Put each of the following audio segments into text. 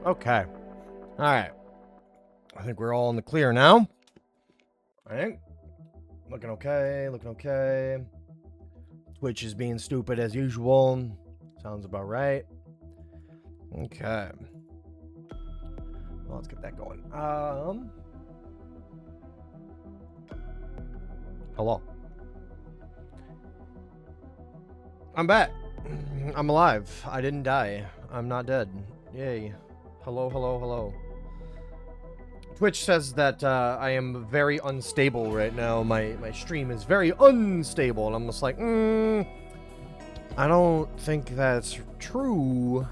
Okay. Alright. I think we're all in the clear now. I think. Looking okay, looking okay. Twitch is being stupid as usual. Sounds about right. Okay. Well, let's get that going. Hello. I'm back. I'm alive. I didn't die. I'm not dead. Yay. Hello, hello, hello. Twitch says that I am very unstable right now. My stream is very unstable. And I'm just like, I don't think that's true.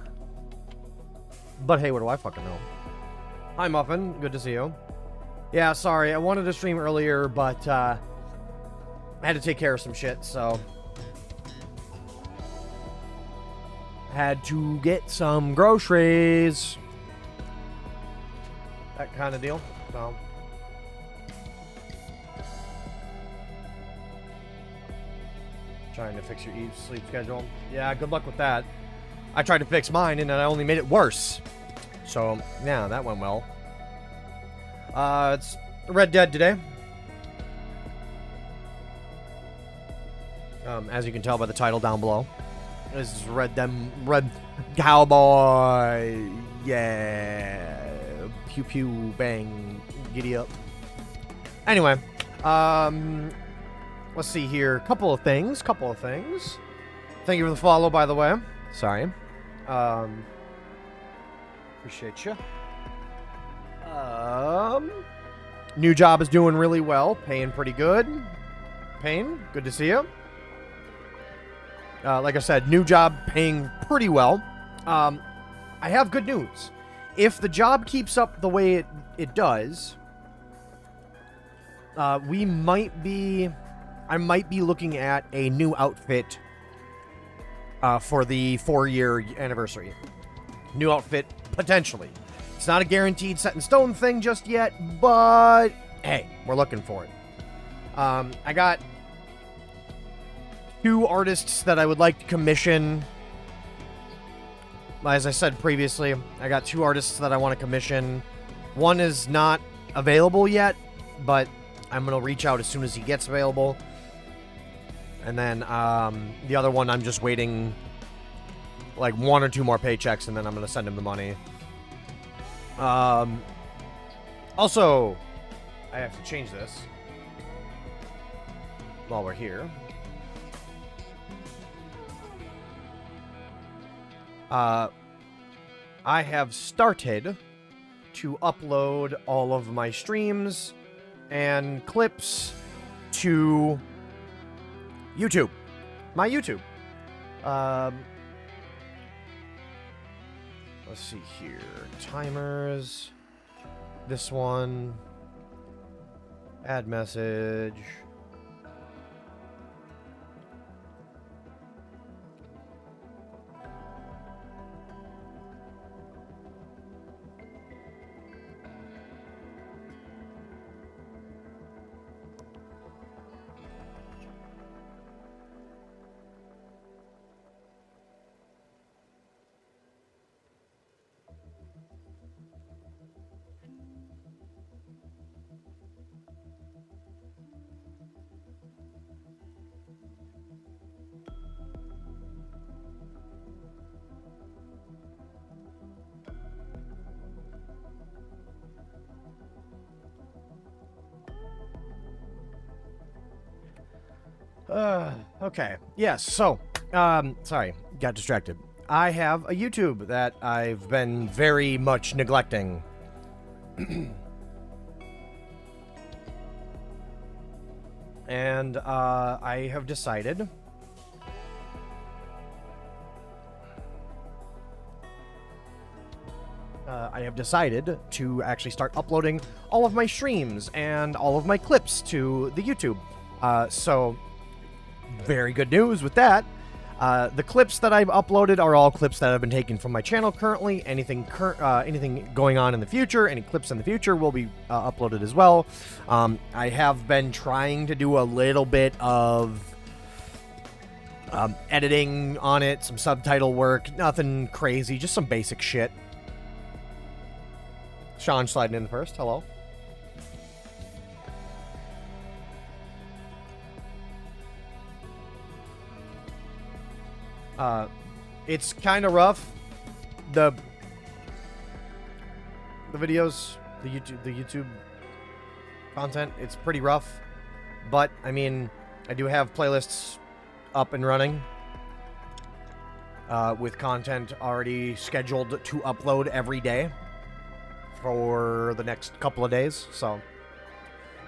But hey, what do I fucking know? Hi, Muffin. Good to see you. Yeah, sorry. I wanted to stream earlier, but I had to take care of some shit, so... had to get some groceries. That kind of deal. So. Trying to fix your sleep schedule. Yeah, good luck with that. I tried to fix mine and I only made it worse. So, yeah, that went well. It's Red Dead today. As you can tell by the title down below. This is Red Cowboy. Yeah. Pew pew bang. Giddy up. Anyway, let's see here. Couple of things. Thank you for the follow, by the way. Sorry. Appreciate you. New job is doing really well. Paying pretty good. Paying, good to see you. Like I said, new job paying pretty well. I have good news. If the job keeps up the way it does, I might be looking at a new outfit for the 4-year anniversary. New outfit, potentially. It's not a guaranteed set in stone thing just yet, but hey, we're looking for it. I got 2 artists that I would like to commission. As I said previously, I got 2 artists that I want to commission. One is not available yet, but I'm going to reach out as soon as he gets available. And then the other one, I'm just waiting like 1 or 2 more paychecks, and then I'm going to send him the money. Also, I have to change this while we're here. I have started to upload all of my streams and clips to YouTube. My YouTube. Let's see here. Timers. This one. Add message. Okay. Yes, so, sorry, got distracted. I have a YouTube that I've been very much neglecting. And, I have decided... to actually start uploading all of my streams and all of my clips to the YouTube. So... very good news with that. The clips that I've uploaded are all clips that have been taken from my channel currently. Anything going on in the future, any clips in the future will be uploaded as well. I have been trying to do a little bit of editing on it, some subtitle work, nothing crazy, just some basic shit. Sean sliding in first. Hello. It's kind of rough. The videos, the YouTube content, it's pretty rough. But I mean, I do have playlists up and running with content already scheduled to upload every day for the next couple of days. So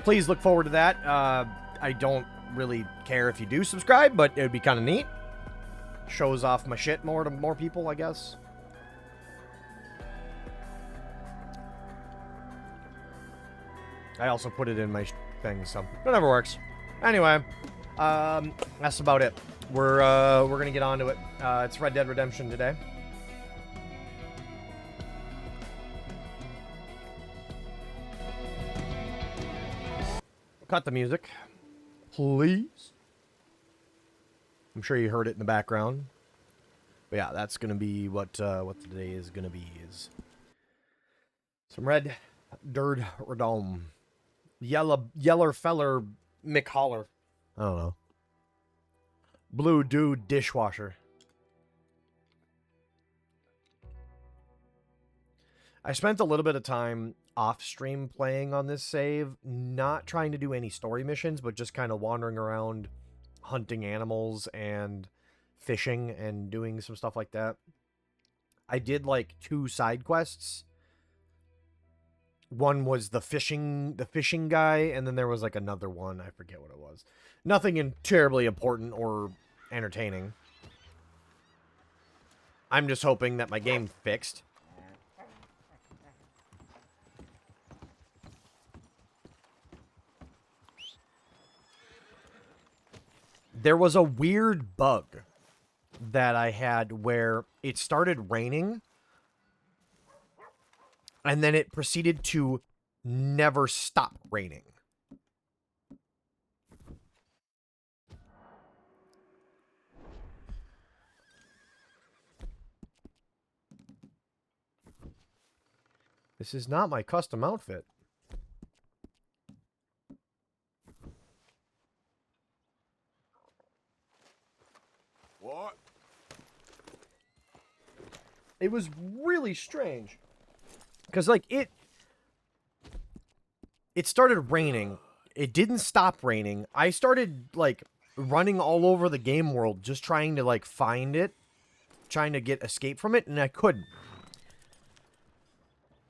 please look forward to that. I don't really care if you do subscribe, but it would be kind of neat. Shows off my shit more to more people, I guess. I also put it in my thing, so whatever works. Anyway, that's about it. We're gonna get on to it. It's Red Dead Redemption today. Cut the music, please. I'm sure you heard it in the background. But yeah, that's gonna be what today is gonna be, some Red Dead Redemption. Yeller feller McHoller. I don't know. Blue dude dishwasher. I spent a little bit of time off stream playing on this save, not trying to do any story missions, but just kind of wandering around hunting animals and fishing and doing some stuff like that. I did like 2 side quests. One was the fishing guy, and then there was like another one. I forget what it was. Nothing terribly important or entertaining. I'm just hoping that my game fixed. There was a weird bug that I had where it started raining, and then it proceeded to never stop raining. This is not my custom outfit. What? It was really strange. Because, like, it started raining. It didn't stop raining. I started, like, running all over the game world just trying to, like, find it. Trying to get escape from it, and I couldn't.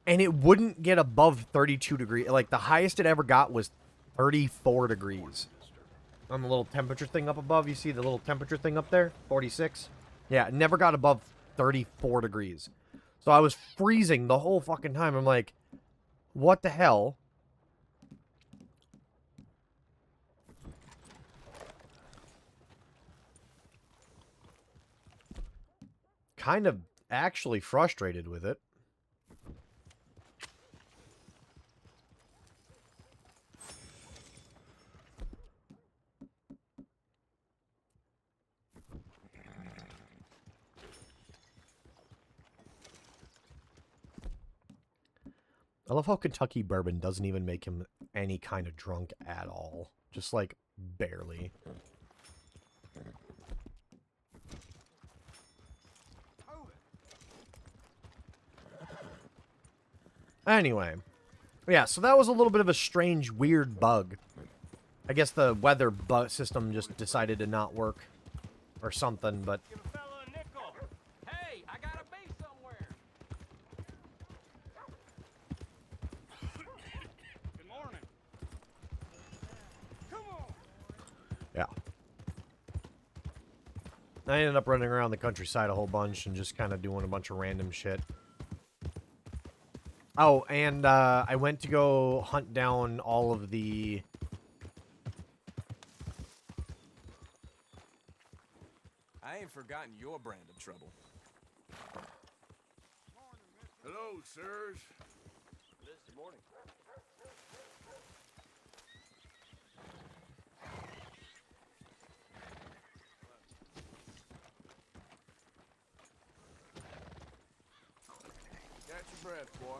And it wouldn't get above 32 degrees. Like, the highest it ever got was 34 degrees. On the little temperature thing up above, you see the little temperature thing up there? 46? Yeah, it never got above 34 degrees. So I was freezing the whole fucking time. I'm like, what the hell? Kind of actually frustrated with it. I love how Kentucky bourbon doesn't even make him any kind of drunk at all. Just, like, barely. Anyway. Yeah, so that was a little bit of a strange, weird bug. I guess the weather system just decided to not work. Or something, but... yeah. I ended up running around the countryside a whole bunch and just kind of doing a bunch of random shit. Oh, and I went to go hunt down all of the... I ain't forgotten your brand of trouble. Hello, sirs. This morning. Catch your breath, boy.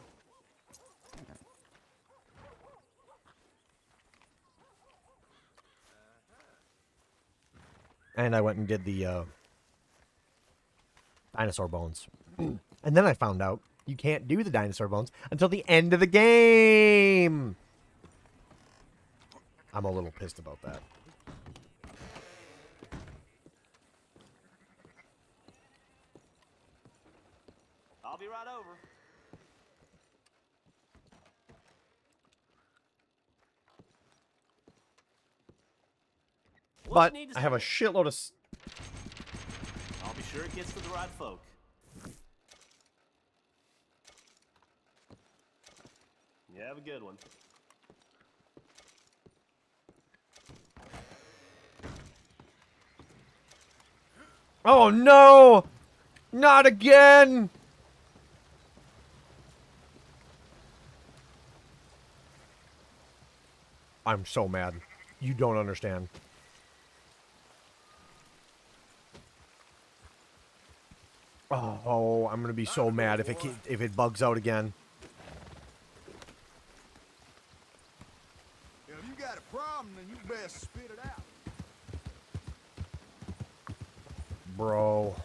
And I went and did the dinosaur bones. And then I found out you can't do the dinosaur bones until the end of the game. I'm a little pissed about that. I'll be right over. But I have a shitload of... I'll be sure it gets to the right folk. You have a good one. Oh no! Not again! I'm so mad. You don't understand. Oh, I'm gonna be so mad if it bugs out again. If you got a problem, then you best spit it out. Bro.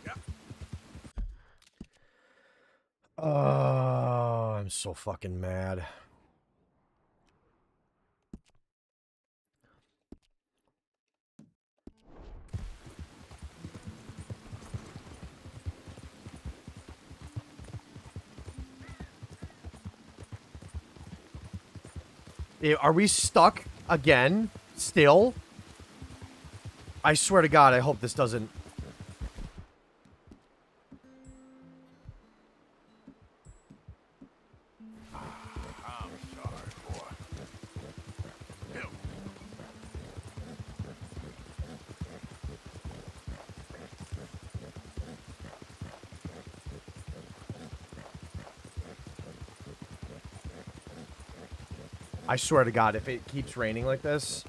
Yep. Oh, I'm so fucking mad. Are we stuck again? Still? I swear to God, I hope this doesn't... I'm sorry, boy. Help. I swear to God, if it keeps raining like this,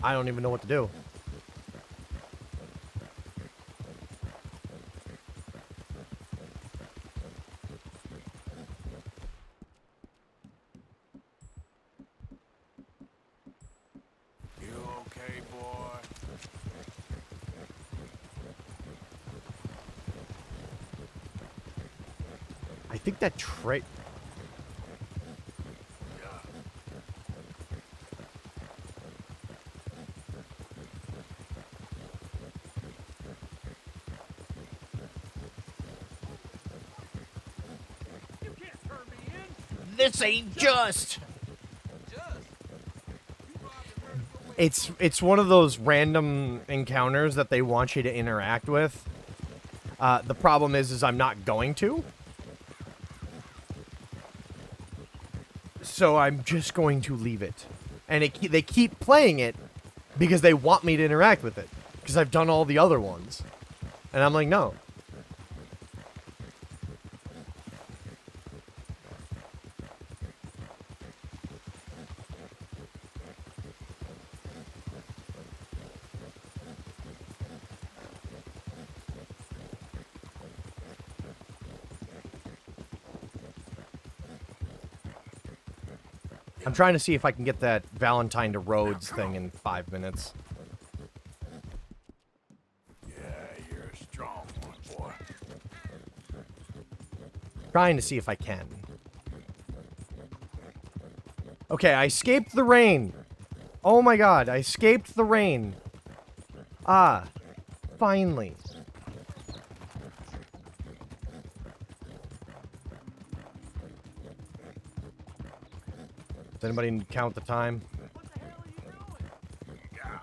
I don't even know what to do. You okay, boy? I think that tray... This ain't just. It's one of those random encounters that they want you to interact with. The problem is I'm not going to. So I'm just going to leave it. And they keep playing it because they want me to interact with it. Because I've done all the other ones. And I'm like, no. I'm trying to see if I can get that Valentine to Rhodes thing in 5 minutes. Yeah, you're a strong one, boy. Trying to see if I can. Okay, I escaped the rain. Oh my God, I escaped the rain. Ah, finally. Does anybody count the time? Yeah.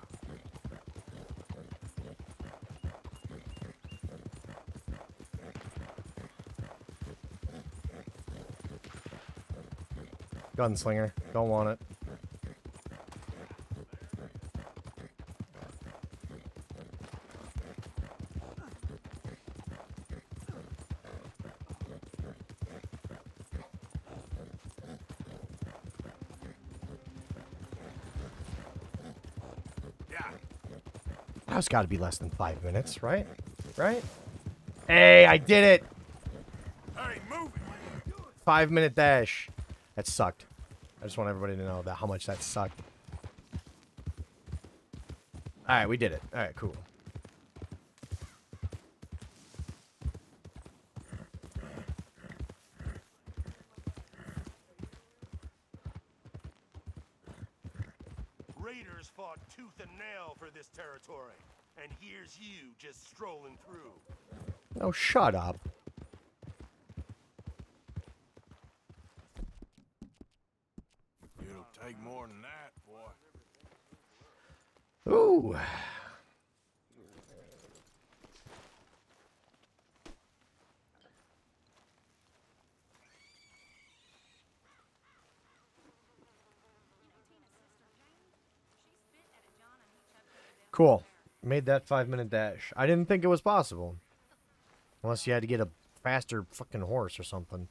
Gunslinger. Don't want it. Yeah. That's got to be less than 5 minutes, right? Right? Hey, I did it! Hey, move it. 5-minute dash. That sucked. I just want everybody to know that how much that sucked. Alright, we did it. Alright, cool. Raiders fought tooth and nail for this territory, and here's you just strolling through. Oh, shut up. It'll take more than that, boy. Ooh. Cool. Made that 5-minute dash. I didn't think it was possible. Unless you had to get a faster fucking horse or something.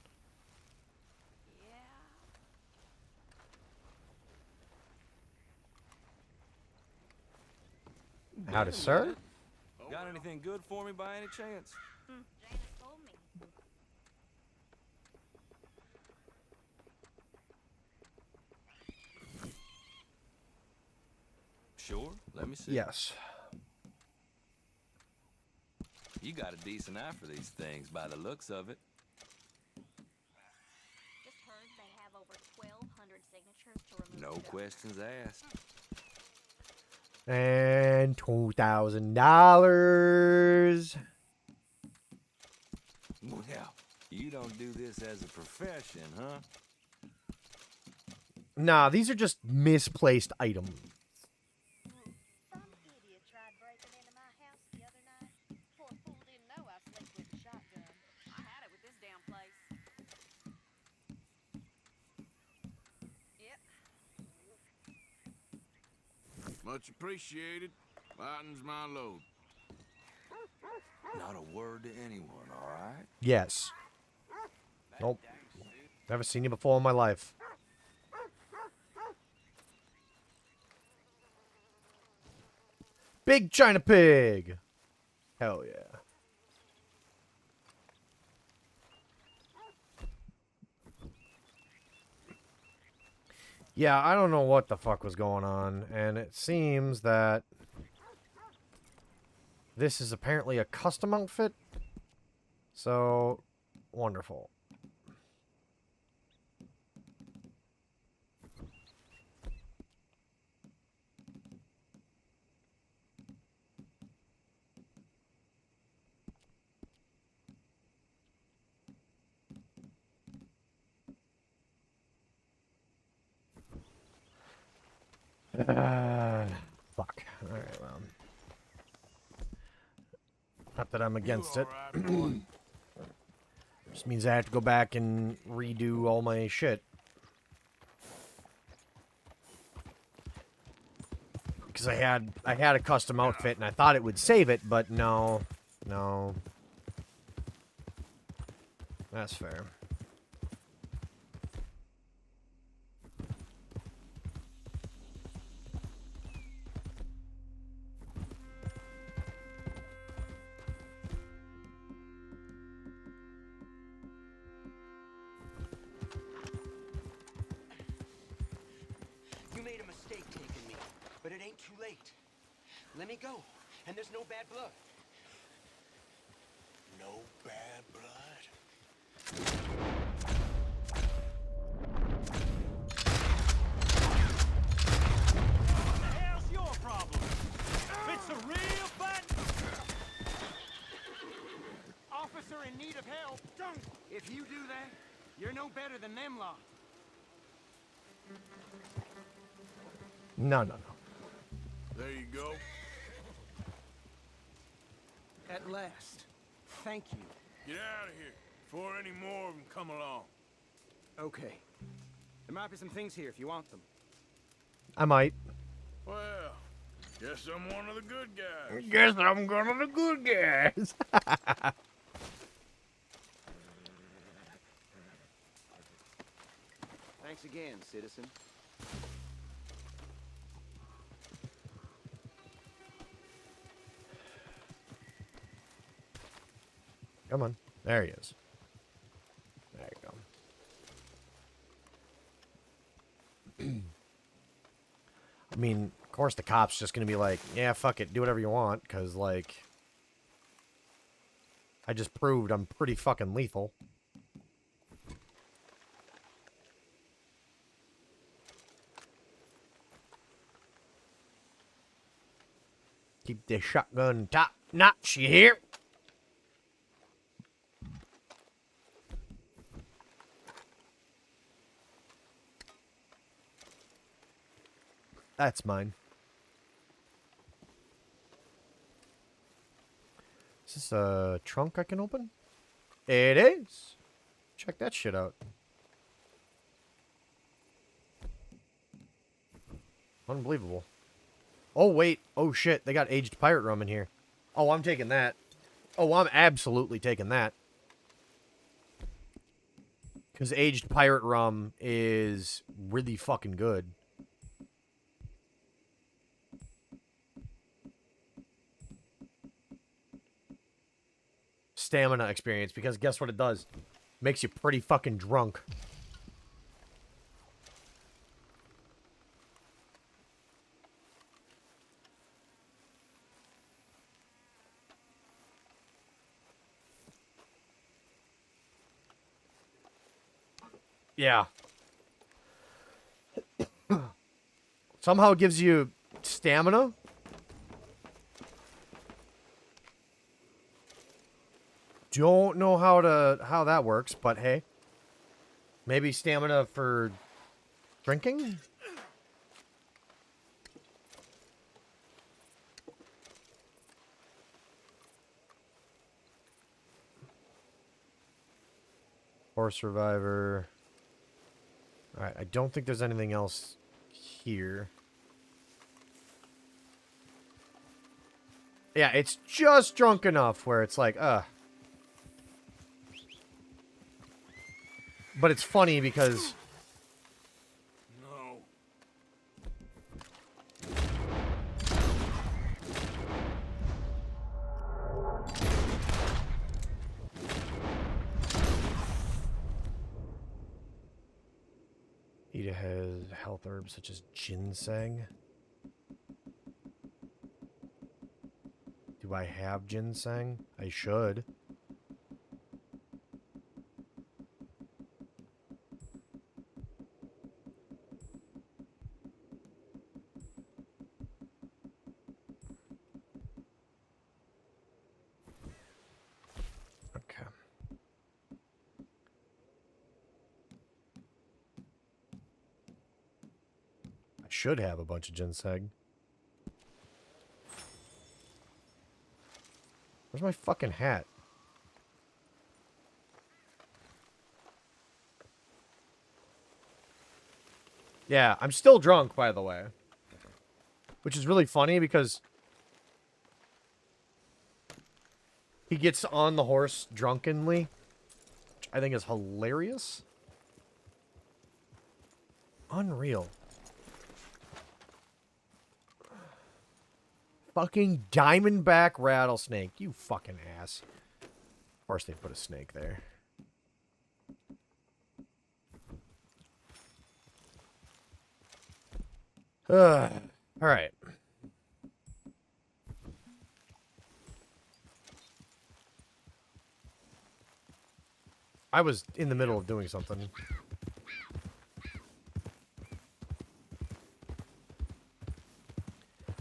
Howdy, sir. Got anything good for me by any chance? Janice told me. Sure, let me see. Yes. You got a decent eye for these things by the looks of it. Just heard they have over 1,200 signatures to remove. No the dog. questions asked. And $2,000. Well, you don't do this as a profession, huh? Nah, these are just misplaced items. Some idiot tried breaking into my house the other night. Poor fool didn't know I slept with a shotgun. I had it with this damn place. Yep. Much appreciated. Lightens my load. Not a word to anyone, all right? Yes. Nope. Never seen you before in my life. Big China Pig. Hell yeah. Yeah, I don't know what the fuck was going on, and it seems that this is apparently a custom outfit. So, wonderful. Fuck. Alright, well. Not that I'm against it. All right, boy. Just means I have to go back and redo all my shit. Because I had a custom outfit and I thought it would save it, but no. No. That's fair. You made a mistake taking me, but it ain't too late. Let me go, and there's no bad blood. No bad blood. What the hell's your problem? It's a real fight. Officer in need of help. Don't. If you do that, you're no better than them lot. No, no, no. There you go. At last. Thank you. Get out of here before any more of them come along. Okay. There might be some things here if you want them. I might. Well, guess I'm one of the good guys. Guess I'm one of the good guys. Thanks again, citizen. Come on. There he is. There you go. I mean, Of course, the cop's just gonna be like, yeah, fuck it, do whatever you want, because, like, I just proved I'm pretty fucking lethal. Keep the shotgun top notch, you hear? That's mine. Is this a trunk I can open? It is. Check that shit out. Unbelievable. Oh, wait. Oh, shit. They got aged pirate rum in here. Oh, I'm taking that. Oh, I'm absolutely taking that. Because aged pirate rum is really fucking good. Stamina experience, because guess what it does? Makes you pretty fucking drunk. Yeah. Somehow it gives you stamina. Don't know how that works, but hey. Maybe stamina for drinking? Horse survivor. Alright, I don't think there's anything else here. Yeah, it's just drunk enough where it's like, But it's funny because... No. Ida has health herbs such as ginseng. Do I have ginseng? I should. Okay. I should have a bunch of ginseng. Where's my fucking hat? Yeah, I'm still drunk, by the way. Which is really funny because he gets on the horse drunkenly, which I think is hilarious. Unreal. Fucking diamondback rattlesnake. You fucking ass. Of course they put a snake there. Alright. I was in the middle of doing something.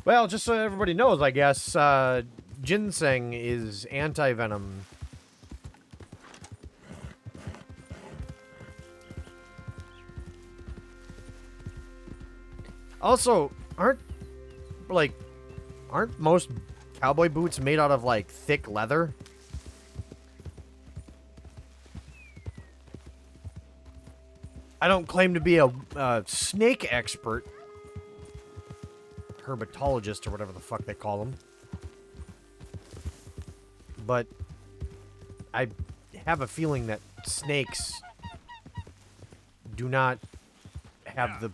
Well, just so everybody knows, I guess, ginseng is anti-venom. Also, aren't most cowboy boots made out of, like, thick leather? I don't claim to be a snake expert. Herpetologist or whatever the fuck they call them. But I have a feeling that snakes do not have the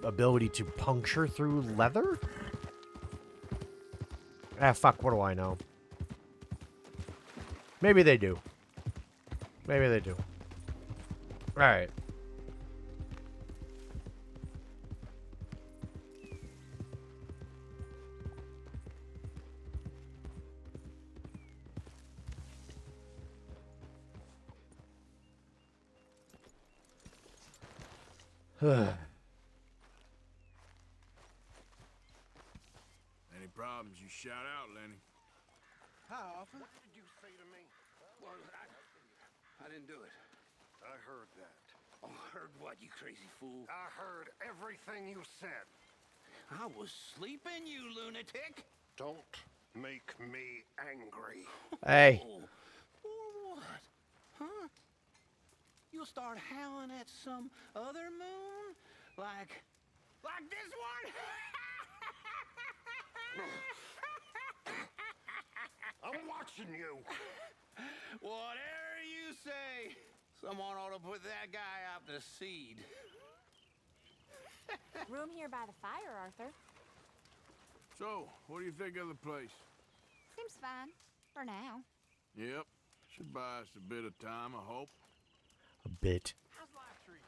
ability to puncture through leather? Ah, fuck, what do I know? Maybe they do. Maybe they do. Alright. Any problems, you shout out, Lenny. How often? What did you say to me? Well, I didn't do it. I heard that. Oh, heard what, you crazy fool? I heard everything you said. I was sleeping, you lunatic. Don't make me angry. Hey. Oh, or what? Huh? You'll start howling at some other moon? Like this one? I'm watching you. Whatever you say. Someone ought to put that guy out to seed. Room here by the fire, Arthur. So, what do you think of the place? Seems fine. For now. Yep. Should buy us a bit of time, I hope. A bit. How's life treating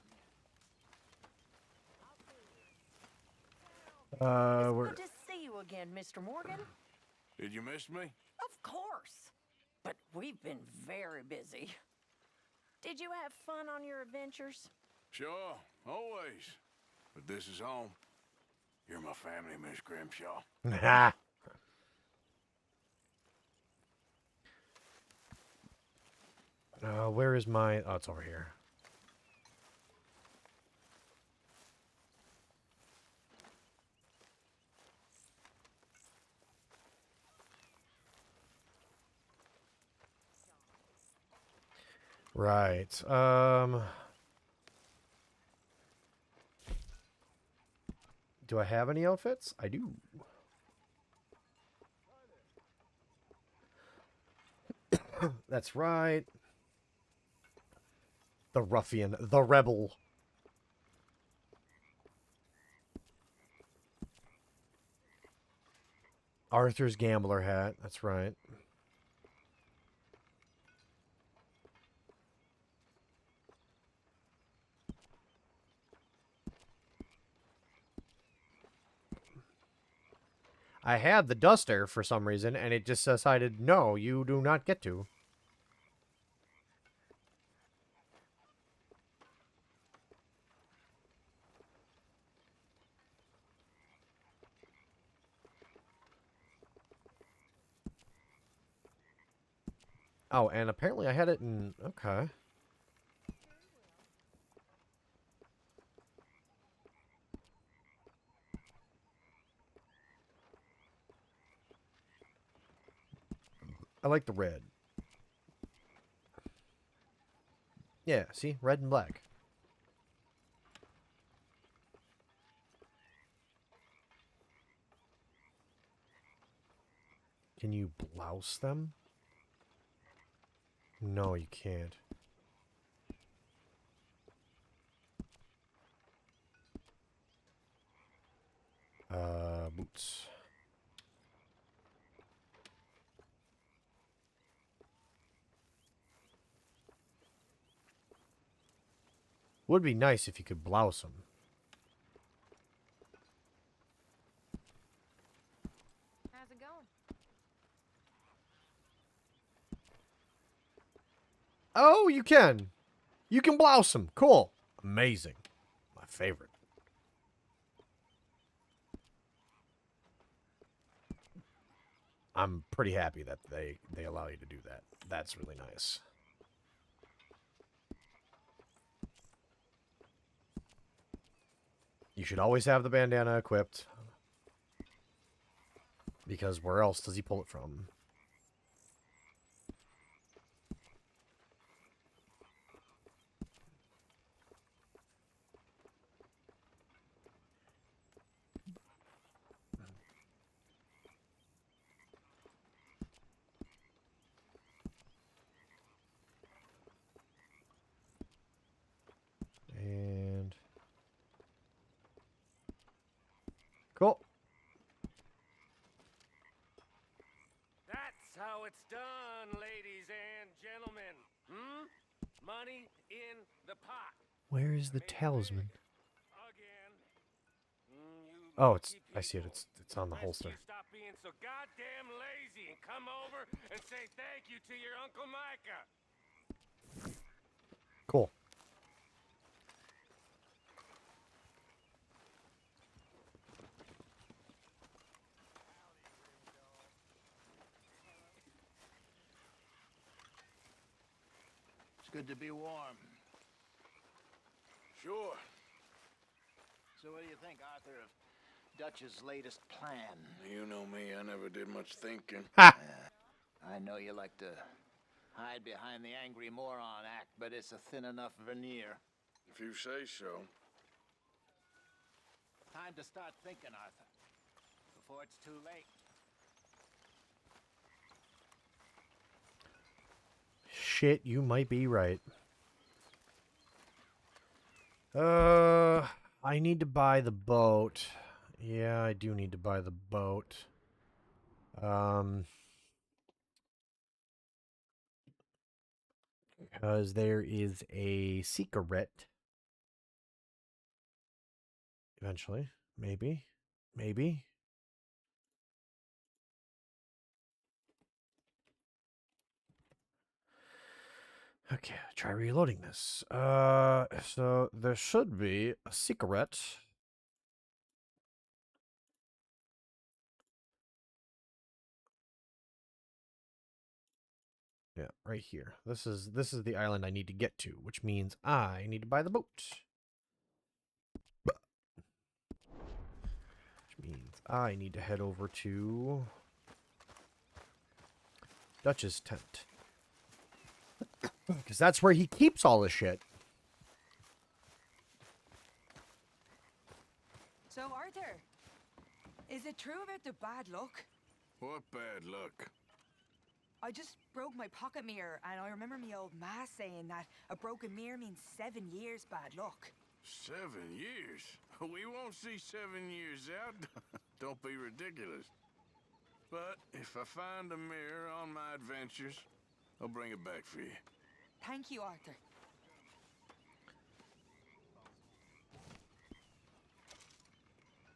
you? We're... Good to see you again, Mr. Morgan. Did you miss me? Of course. But we've been very busy. Did you have fun on your adventures? Sure, always. But this is home. You're my family, Miss Grimshaw. Where is my... Oh, it's over here. Right. Do I have any outfits? I do. That's right. The ruffian, the rebel. Arthur's gambler hat. That's right. I had the duster for some reason, and it just decided, no, you do not get to. Oh, and apparently I had it in... Okay. I like the red. Yeah, see? Red and black. Can you blouse them? No, you can't. Boots. Would be nice if you could blouse them. How's it going? Oh, you can. You can blouse them. Cool. Amazing. My favorite. I'm pretty happy that they allow you to do that. That's really nice. You should always have the bandana equipped. Because where else does he pull it from? And... Cool. That's how it's done, ladies and gentlemen. Money in the pot. Where is the talisman? Again. Oh, it's... I see it. It's on the holster. Stop being so goddamn lazy and come over and say thank you to your Uncle Micah. Cool. Good to be warm. Sure. So what do you think, Arthur, of Dutch's latest plan? You know me, I never did much thinking. Ha! I know you like to hide behind the angry moron act, but it's a thin enough veneer. If you say so. Time to start thinking, Arthur, before it's too late. Shit, you might be right. I need to buy the boat. Yeah, I do need to buy the boat. Because there is a secret. Eventually. Maybe. Maybe. Okay, try reloading this. So there should be a secret. Yeah, right here. This is the island I need to get to, which means I need to buy the boat. Which means I need to head over to Dutch's tent. Because that's where he keeps all the shit. So, Arthur, is it true about the bad luck? What bad luck? I just broke my pocket mirror, and I remember me old ma saying that a broken mirror means 7 years bad luck. 7 years? We won't see 7 years out. Don't be ridiculous. But if I find a mirror on my adventures, I'll bring it back for you. Thank you, Arthur.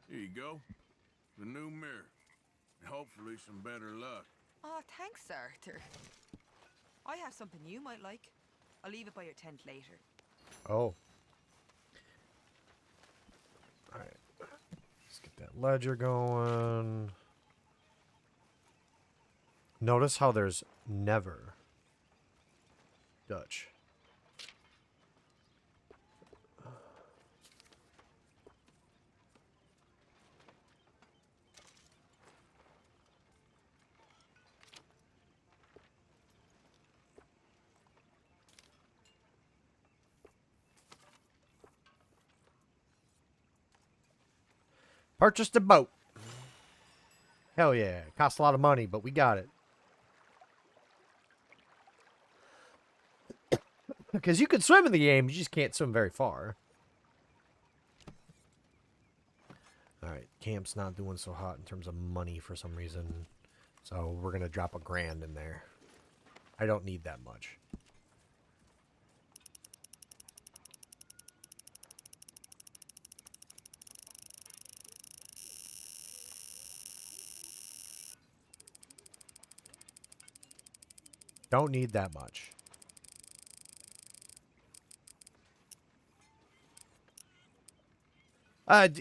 Here you go. The new mirror. And hopefully some better luck. Oh, thanks, Arthur. I have something you might like. I'll leave it by your tent later. Oh. Alright. Let's get that ledger going. Notice how there's never Dutch. Purchased a boat. Hell yeah. It costs a lot of money, but we got it. Because you can swim in the game, you just can't swim very far. Alright, camp's not doing so hot in terms of money for some reason. So we're going to drop $1,000 in there. I don't need that much. Don't need that much.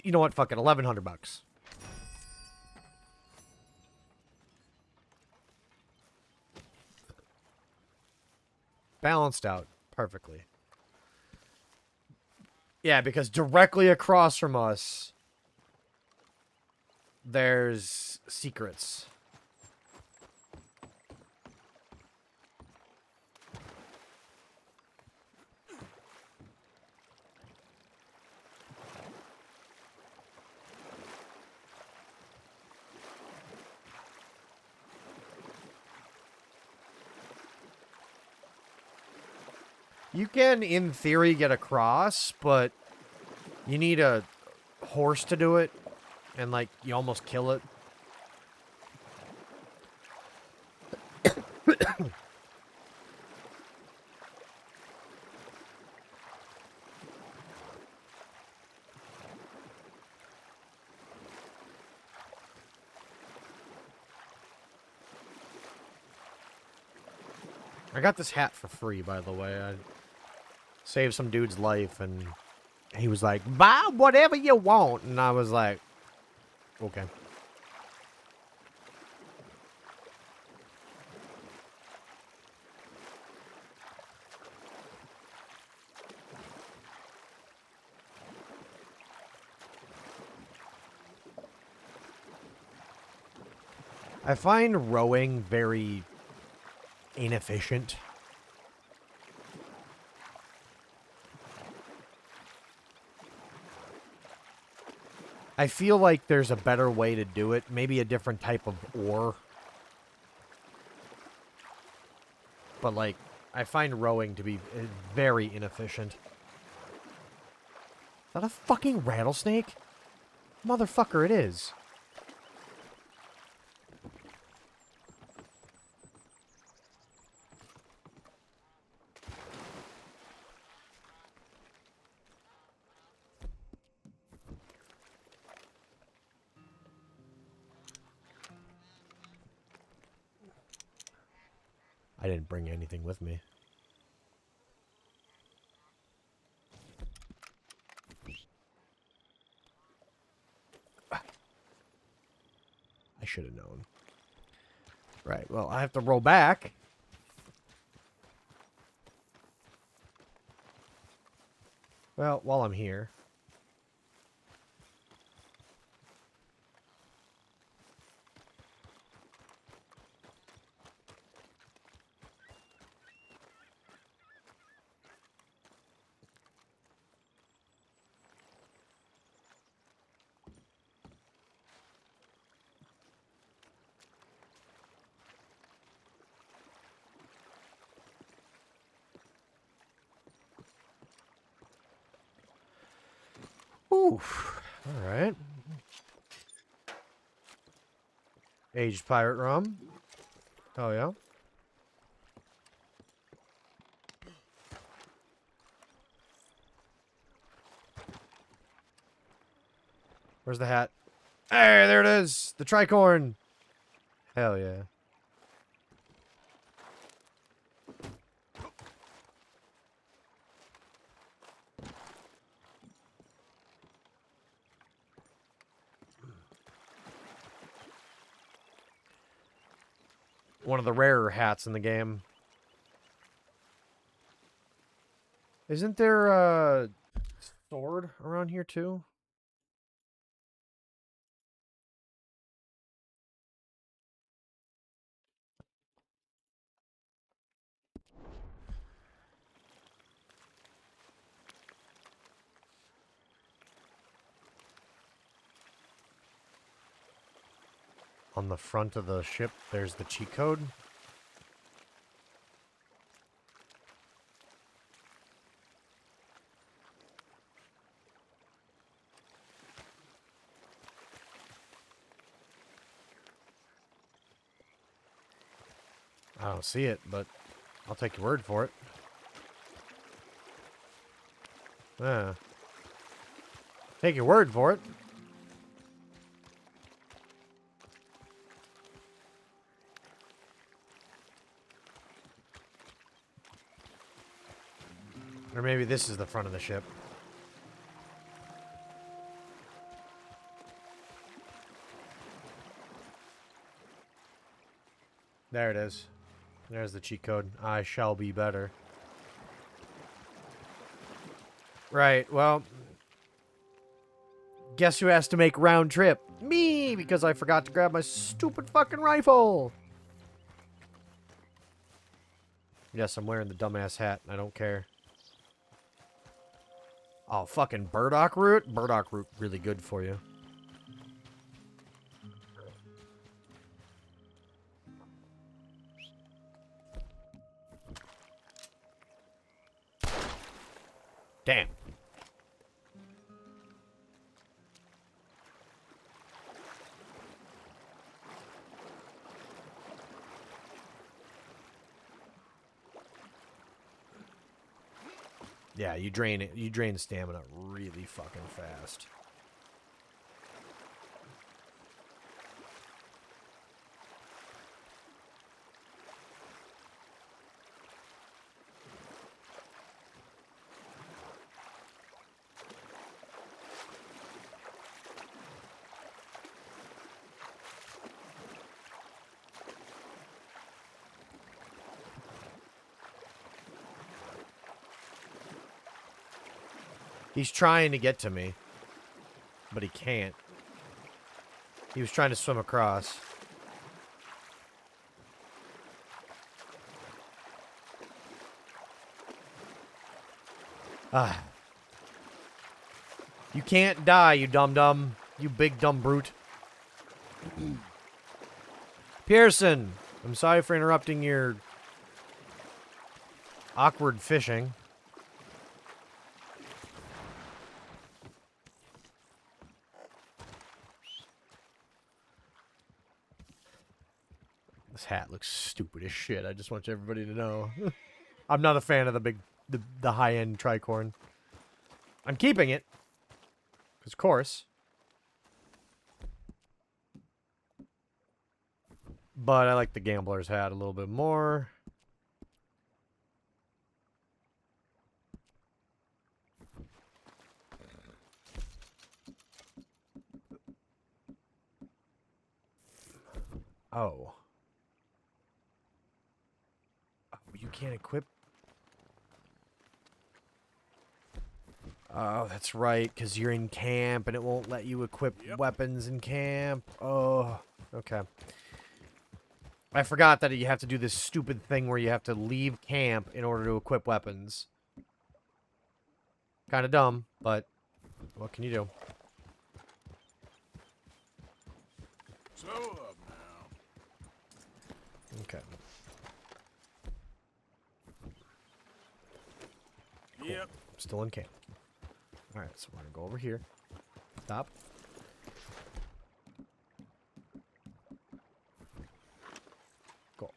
You know what? Fuck it. $1,100. Balanced out perfectly. Yeah, because directly across from us, there's secrets. You can, in theory, get across, but you need a horse to do it, and, like, you almost kill it. I got this hat for free, by the way. I saved some dude's life, and he was like, buy whatever you want. And I was like, okay. I find rowing very inefficient. I feel like there's a better way to do it. Maybe a different type of oar. But, like, I find rowing to be very inefficient. Is that a fucking rattlesnake? Motherfucker, it is. I didn't bring anything with me. I should have known. Right, well, I have to roll back. Well, while I'm here. Oof. Alright. Aged pirate rum. Oh, yeah. Where's the hat? Hey, there it is! The tricorn! Hell yeah. One of the rarer hats in the game. Isn't there a sword around here too? On the front of the ship, there's the cheat code. I don't see it, but I'll take your word for it. Yeah. Take your word for it. Or maybe this is the front of the ship. There it is. There's the cheat code. I shall be better. Right, well. Guess who has to make round trip? Me! Because I forgot to grab my stupid fucking rifle! Yes, I'm wearing the dumbass hat. I don't care. Oh, fucking burdock root? Burdock root really good for you. Damn. Yeah, you drain it. You drain stamina really fucking fast. He's trying to get to me, but he can't. He was trying to swim across. Ah. You can't die, you dum-dum. You big dumb brute. Pearson, I'm sorry for interrupting your awkward fishing. This hat looks stupid as shit. I just want everybody to know. I'm not a fan of the high-end tricorn. I'm keeping it. Because, of course. But I like the gambler's hat a little bit more. Oh. Oh, you can't equip. Oh, that's right, because you're in camp and it won't let you equip weapons in camp. Oh, okay. I forgot that you have to do this stupid thing where you have to leave camp in order to equip weapons. Kind of dumb, but what can you do? So up now. Okay. Cool. Yep. Still in camp. Alright, so we're gonna go over here. Stop. Cool.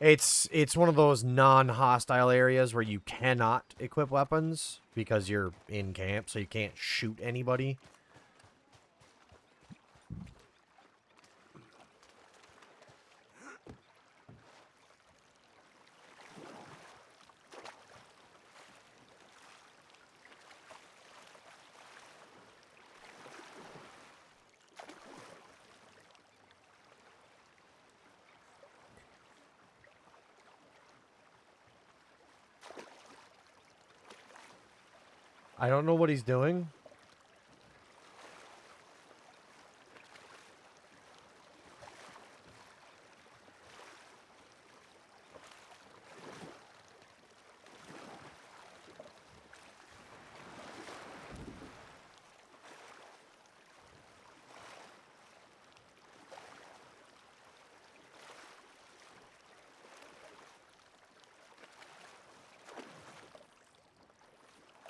It's one of those non-hostile areas where you cannot equip weapons because you're in camp, so you can't shoot anybody. I don't know what he's doing.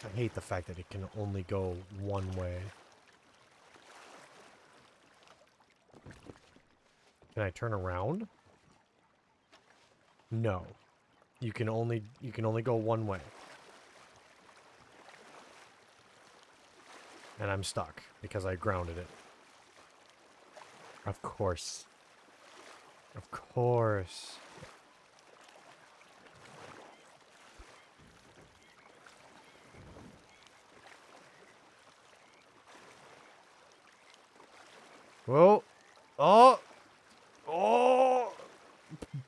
I hate the fact that it can only go one way. Can I turn around? No. You can only go one way. And I'm stuck because I grounded it. Of course. Of course. Whoa. Oh. Oh.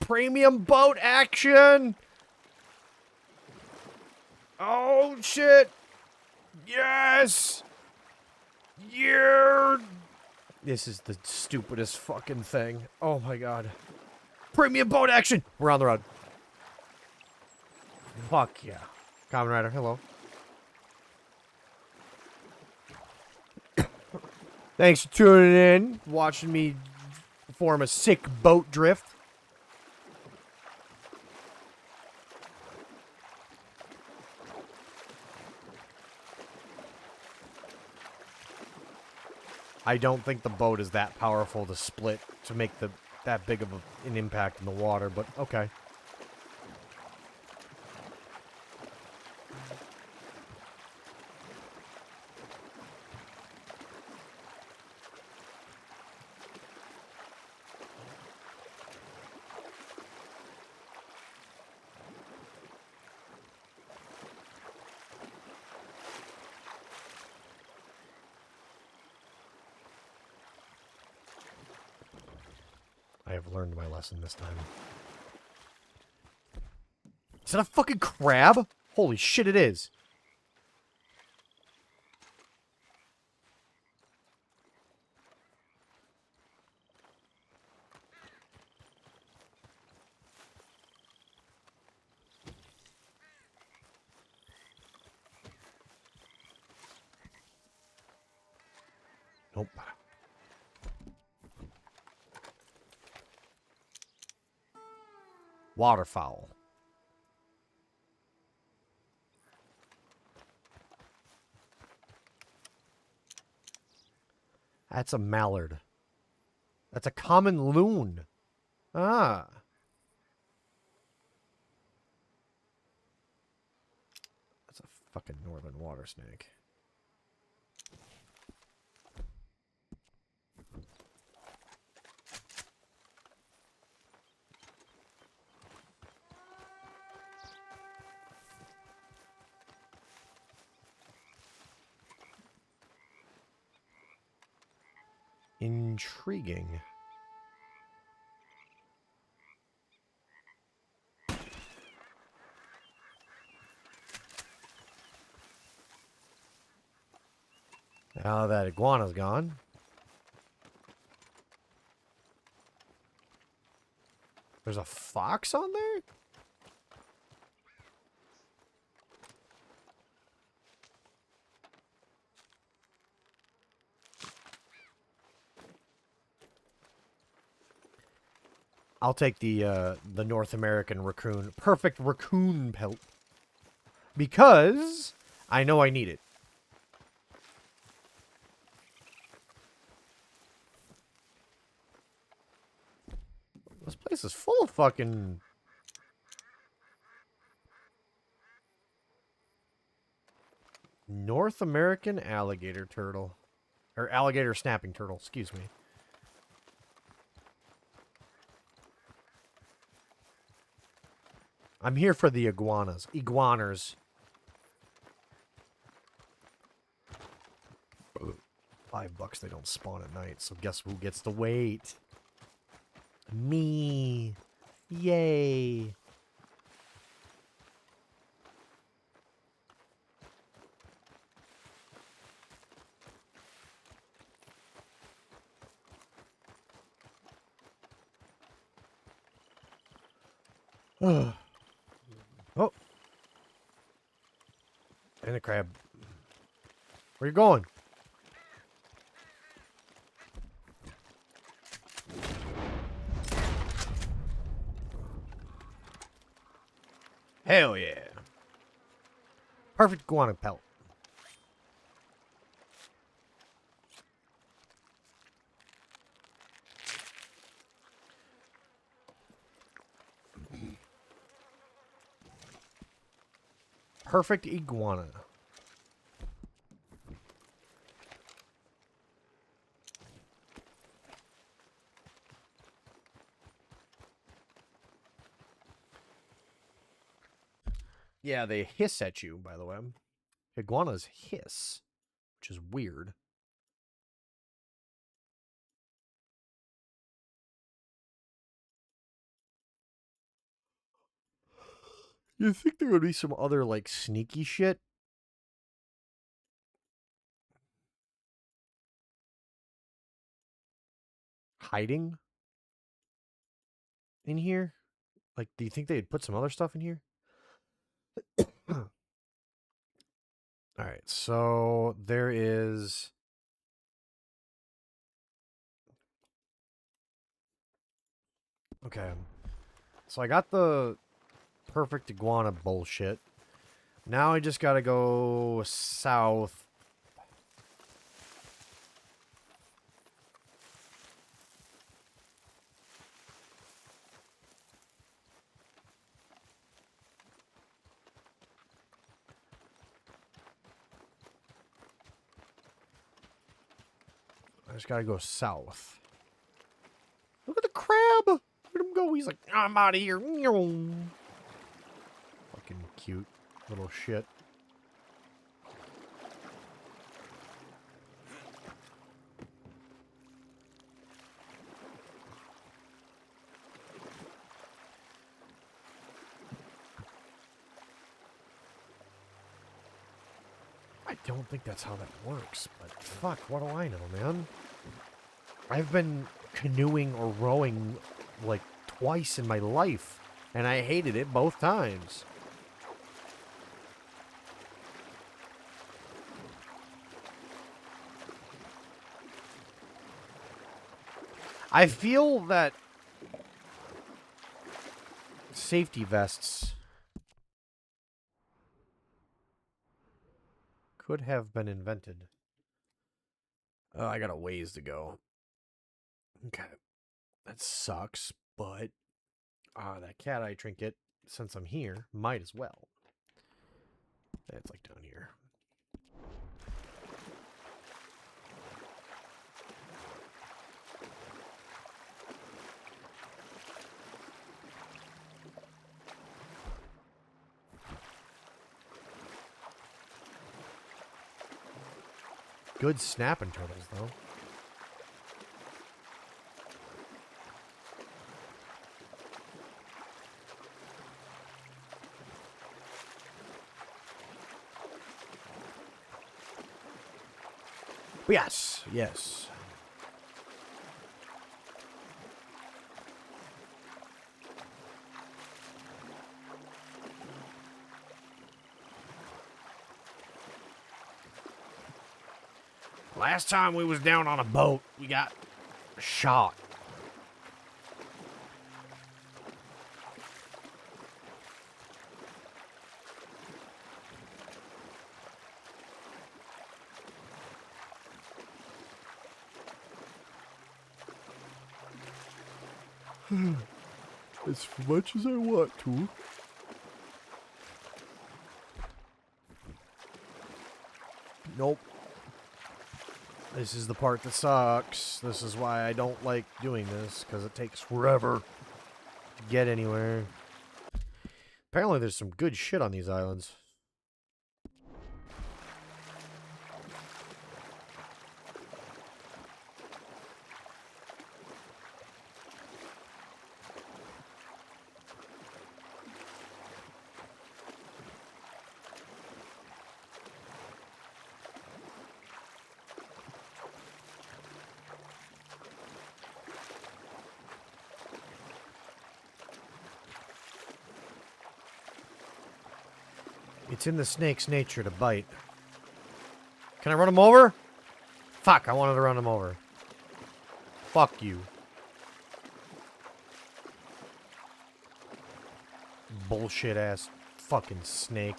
Premium boat action. Oh, shit. Yes. Yeah. This is the stupidest fucking thing. Oh, my God. Premium boat action. We're on the road. Fuck yeah. Kamen Rider, hello. Thanks for tuning in, watching me perform a sick boat drift. I don't think the boat is that powerful to split to make that big of an impact in the water, but okay. I have learned my lesson this time. Is that a fucking crab? Holy shit, it is. Nope. Waterfowl. That's a mallard. That's a common loon. Ah. That's a fucking northern water snake. Intriguing. Now that iguana's gone. There's a fox on there? I'll take the North American raccoon. Perfect raccoon pelt. Because I know I need it. This place is full of fucking... North American alligator turtle. Or alligator snapping turtle, excuse me. I'm here for the iguanas. Iguaners. $5 they don't spawn at night, so guess who gets to wait? Me. Yay. Oh. And a crab. Where you going? Hell yeah. Perfect iguana pelt. Perfect iguana. Yeah, they hiss at you, by the way. Iguanas hiss, which is weird. You think there would be some other, like, sneaky shit? Hiding? In here? Like, do you think they'd put some other stuff in here? Alright, so there is... Okay. So I got the perfect iguana bullshit. Now I just gotta go south. I just gotta go south. Look at the crab! Look at him go. He's like, I'm out of here. Fucking cute little shit. I don't think that's how that works, but fuck, what do I know, man? I've been canoeing or rowing like twice in my life, and I hated it both times. I feel that safety vests could have been invented. Oh, I got a ways to go. Okay. That sucks, but that cat eye trinket, since I'm here, might as well. It's like down here. Good snapping turtles, though. Yes, yes. Last time we was down on a boat, we got shot. As much as I want to. Nope. This is the part that sucks. This is why I don't like doing this, because it takes forever to get anywhere. Apparently there's some good shit on these islands. It's in the snake's nature to bite. Can I run him over? Fuck, I wanted to run him over. Fuck you. Bullshit ass fucking snake.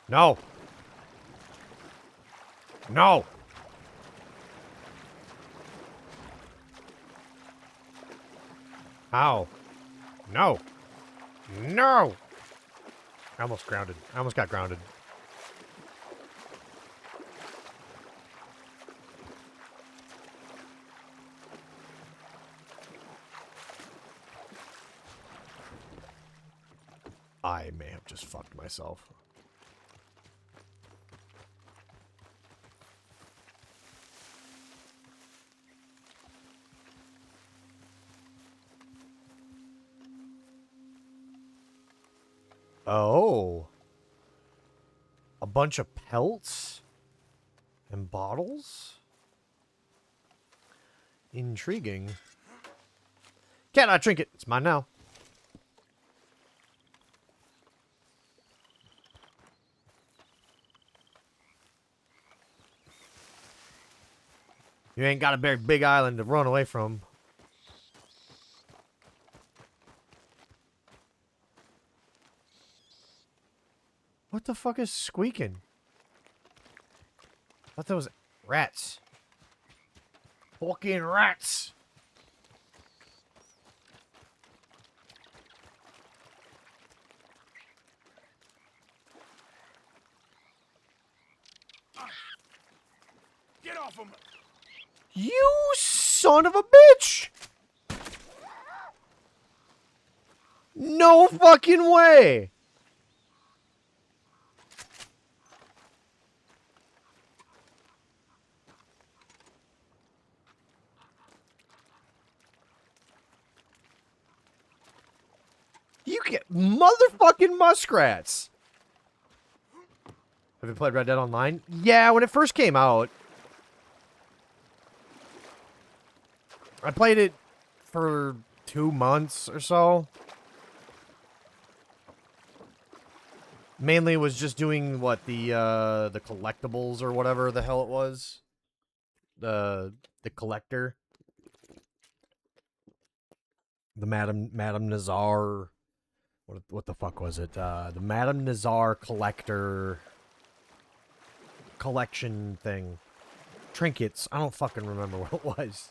No. No. How? No. No. I almost grounded. I almost got grounded. I may have just fucked myself. Oh. A bunch of pelts? And bottles? Intriguing. Cannot drink it. It's mine now. You ain't got a very big island to run away from. What the fuck is squeaking? I thought that was rats. Fucking rats. Get off him! You son of a bitch! No fucking way! You get motherfucking muskrats. Have you played Red Dead Online? Yeah, when it first came out, I played it for 2 months or so. Mainly was just doing what the collectibles or whatever the hell it was. The collector. The Madame Nazar. What the fuck was it? The Madame Nazar collector collection thing. Trinkets. I don't fucking remember what it was.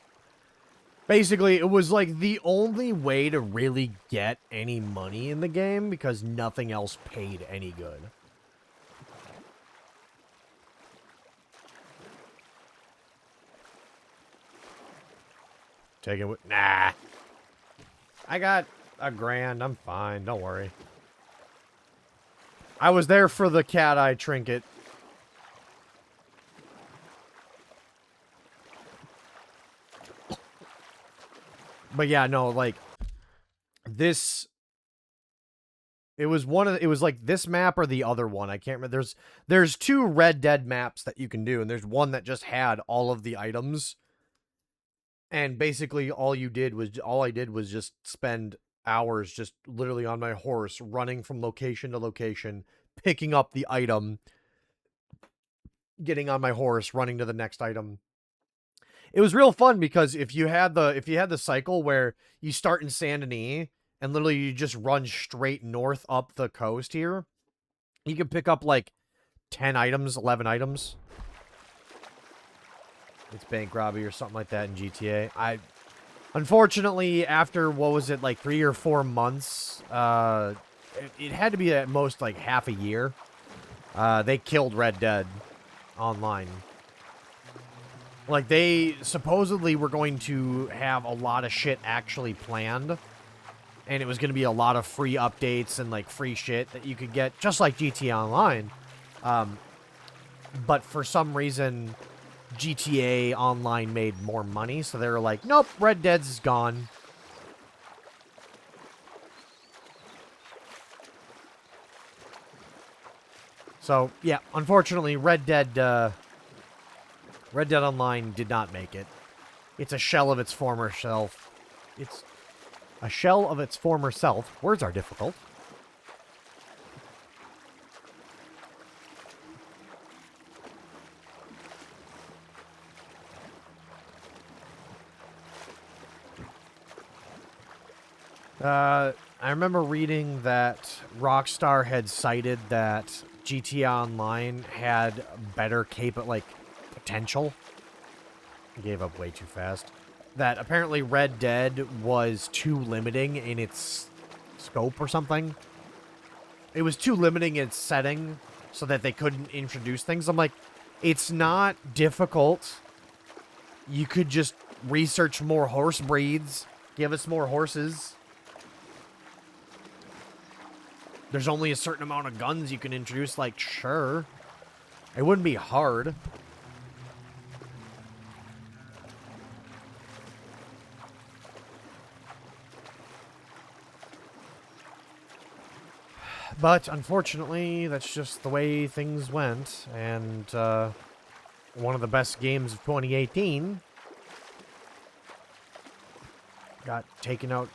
Basically, it was like the only way to really get any money in the game because nothing else paid any good. Take it with... Nah. I got $1,000. I'm fine. Don't worry. I was there for the cat eye trinket. But yeah, no, like... This... It was it was like this map or the other one. I can't remember. There's 2 Red Dead maps that you can do, and there's one that just had all of the items. And basically all I did was just spend hours just literally on my horse running from location to location, picking up the item, getting on my horse, running to the next item. It was real fun because if you had the cycle where you start in Saint Denis and literally you just run straight north up the coast here, you can pick up like 10 items, 11 items. It's bank robbery or something like that in GTA. Unfortunately, after, what was it, like 3 or 4 months, it had to be at most like half a year. They killed Red Dead Online. Like, they supposedly were going to have a lot of shit actually planned. And it was going to be a lot of free updates and, like, free shit that you could get, just like GTA Online. But for some reason, GTA Online made more money, so they were like, nope, Red Dead's gone. So, yeah, unfortunately, Red Dead Online did not make it. It's a shell of its former self. It's a shell of its former self. Words are difficult. I remember reading that Rockstar had cited that GTA Online had better potential. Gave up way too fast. That apparently Red Dead was too limiting in its scope or something. It was too limiting in its setting so that they couldn't introduce things. I'm like, it's not difficult. You could just research more horse breeds. Give us more horses. There's only a certain amount of guns you can introduce, like, sure. It wouldn't be hard. But, unfortunately, that's just the way things went, and, one of the best games of 2018 got taken out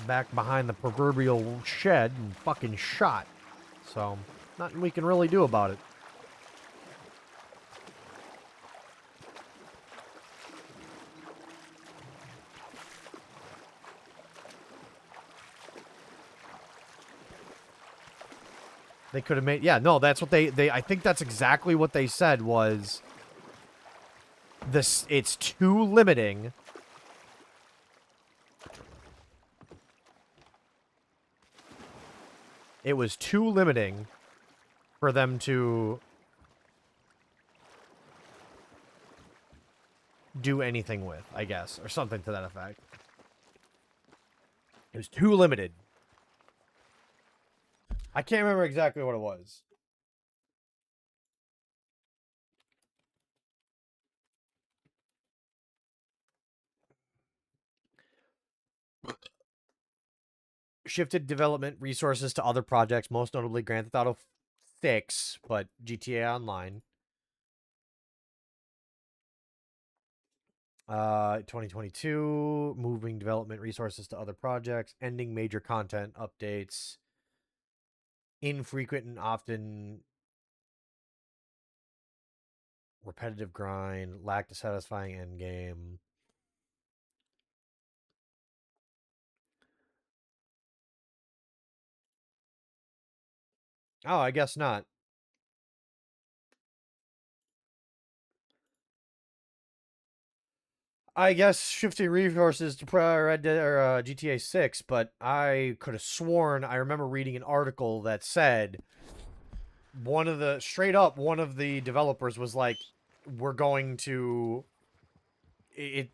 back behind the proverbial shed and fucking shot. So, nothing we can really do about it. They could have made... Yeah, no, that's what they... I think that's exactly what they said was... It's too limiting... It was too limiting for them to do anything with, I guess, or something to that effect. It was too limited. I can't remember exactly what it was. Shifted development resources to other projects, most notably Grand Theft Auto 6, but GTA Online. 2022, moving development resources to other projects, ending major content updates, infrequent and often repetitive grind, lacked a satisfying end game. Oh, I guess not. I guess shifting resources to Red Dead or GTA 6, but I could have sworn I remember reading an article that said one of the developers was like, we're going to it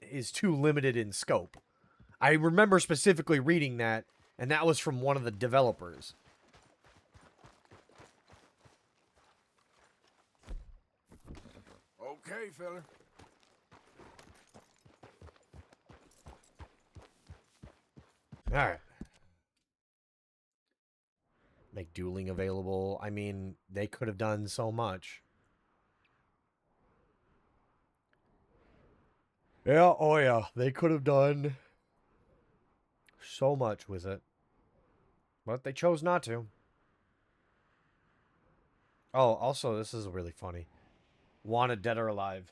is too limited in scope. I remember specifically reading that, and that was from one of the developers. Okay, fella. All right. Make dueling available. I mean, they could have done so much. Yeah, oh yeah. They could have done so much with it. But they chose not to. Oh, also, this is really funny. Wanted Dead or Alive.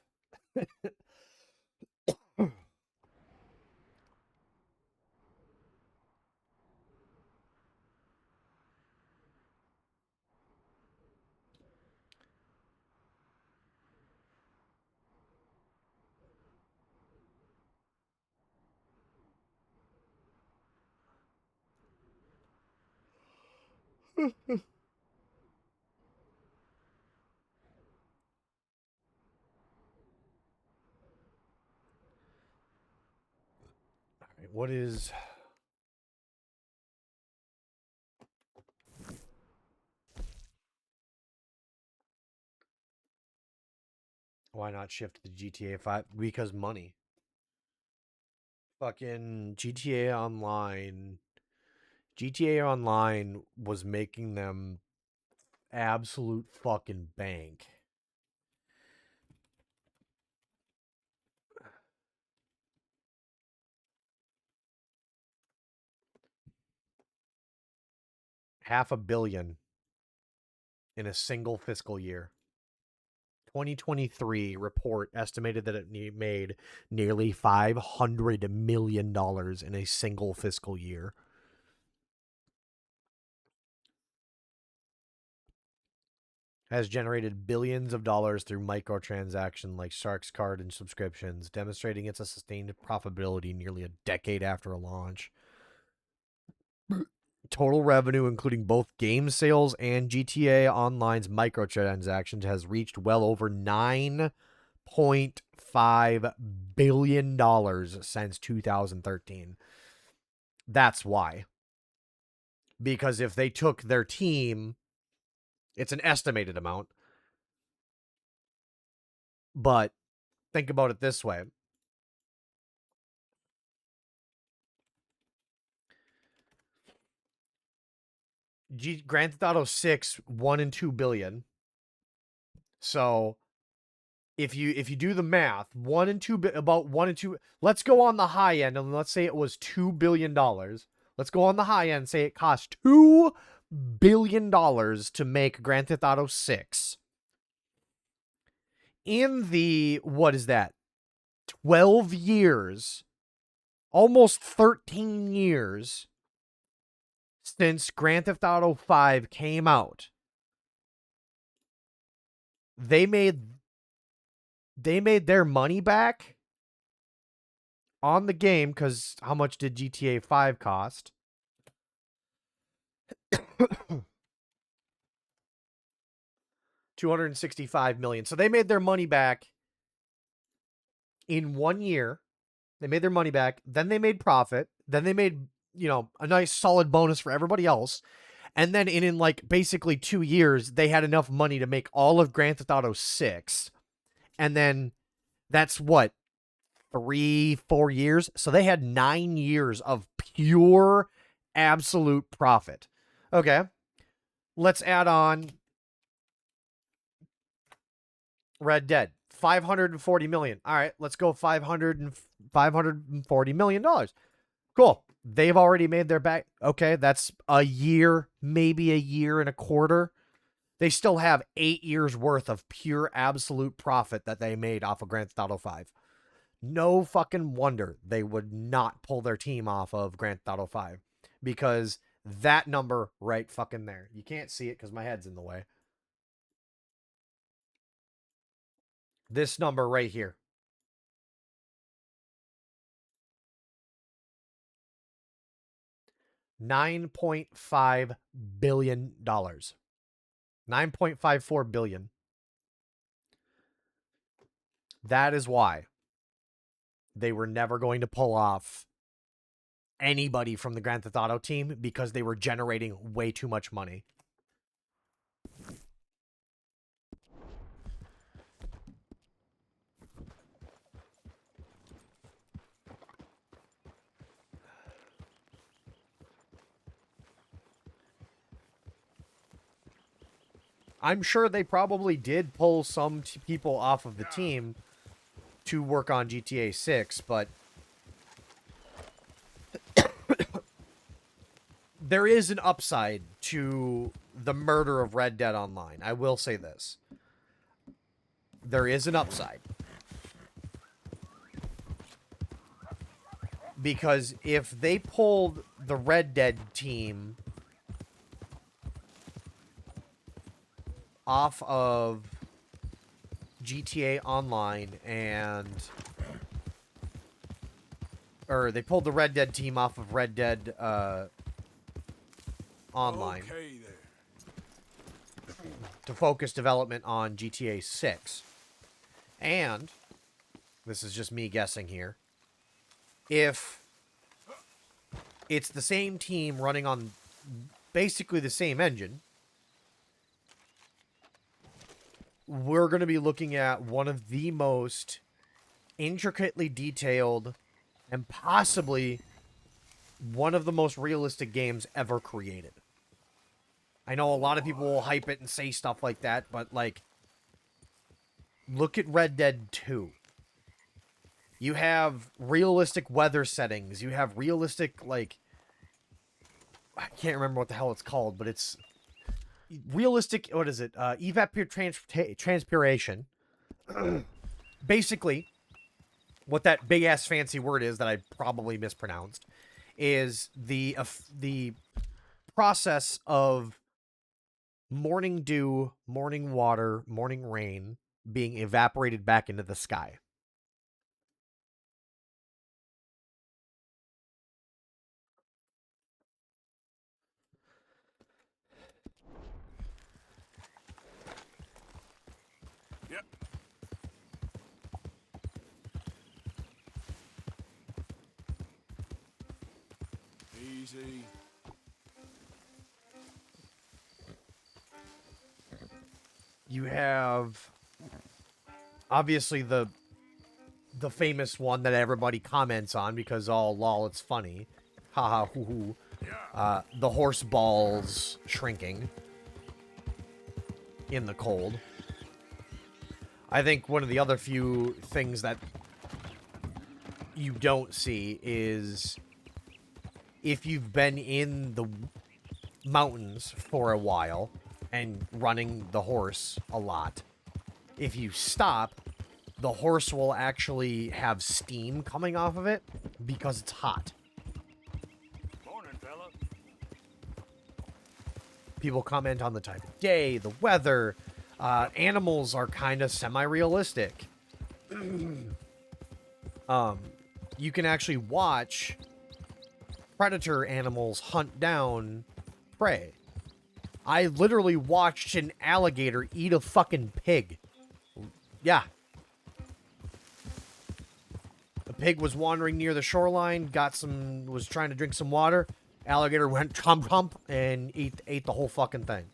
What is... Why not shift to GTA 5? Because money. Fucking GTA Online. GTA Online was making them absolute fucking bank. $500 million in a single fiscal year. 2023 report estimated that it made nearly $500 million in a single fiscal year. Has generated billions of dollars through microtransactions like Shark's Card and subscriptions, demonstrating its sustained profitability nearly a decade after a launch. Total revenue, including both game sales and GTA Online's microtransactions, has reached well over $9.5 billion since 2013. That's why. Because if they took their team, it's an estimated amount. But think about it this way. Grand Theft Auto 6, 1 and 2 billion. So if you do the math, about 1 and 2, let's go on the high end and let's say it was $2 billion. Let's go on the high end and say it cost $2 billion to make Grand Theft Auto 6. In the, what is that? 12 years, almost 13 years since Grand Theft Auto 5 came out, they made their money back on the game, because how much did GTA 5 cost? $265 million. So they made their money back in 1 year. They made their money back. Then they made profit. Then they made, a nice solid bonus for everybody else. And then in like basically 2 years, they had enough money to make all of Grand Theft Auto 6. And then that's what, 3-4 years? So they had 9 years of pure absolute profit. Okay. Let's add on Red Dead. 540 million. All right, let's go $540 million. Cool. They've already made their back. Okay, that's a year, maybe a year and a quarter. They still have 8 years worth of pure absolute profit that they made off of Grand Theft Auto 5. No fucking wonder they would not pull their team off of Grand Theft Auto 5, because that number right fucking there. You can't see it because my head's in the way. This number right here. $9.5 billion. $9.54 billion. That is why they were never going to pull off anybody from the Grand Theft Auto team, because they were generating way too much money. I'm sure they probably did pull some people off of the team to work on GTA 6, but there is an upside to the murder of Red Dead Online. I will say this. There is an upside. Because if they pulled the Red Dead team off of GTA Online or they pulled the Red Dead team off of Red Dead Online to focus development on GTA 6. And this is just me guessing here. If it's the same team running on basically the same engine, we're going to be looking at one of the most intricately detailed and possibly one of the most realistic games ever created. I know a lot of people will hype it and say stuff like that, but, like, look at Red Dead 2. You have realistic weather settings. You have realistic, like, I can't remember what the hell it's called, but it's realistic, what is it? Evapotranspiration. Basically, what that big-ass fancy word is that I probably mispronounced is the process of morning dew, morning water, morning rain being evaporated back into the sky. Yep. Easy. You have obviously the famous one that everybody comments on because, oh, lol, it's funny. Haha, hoo hoo. The horse balls shrinking in the cold. I think one of the other few things that you don't see is if you've been in the mountains for a while and running the horse a lot, if you stop, the horse will actually have steam coming off of it because it's hot. Morning, fella. People comment on the time of day, the weather. Animals are kind of semi-realistic. You can actually watch predator animals hunt down prey. I literally watched an alligator eat a fucking pig. Yeah. The pig was wandering near the shoreline, was trying to drink some water. Alligator went chomp chomp and ate the whole fucking thing.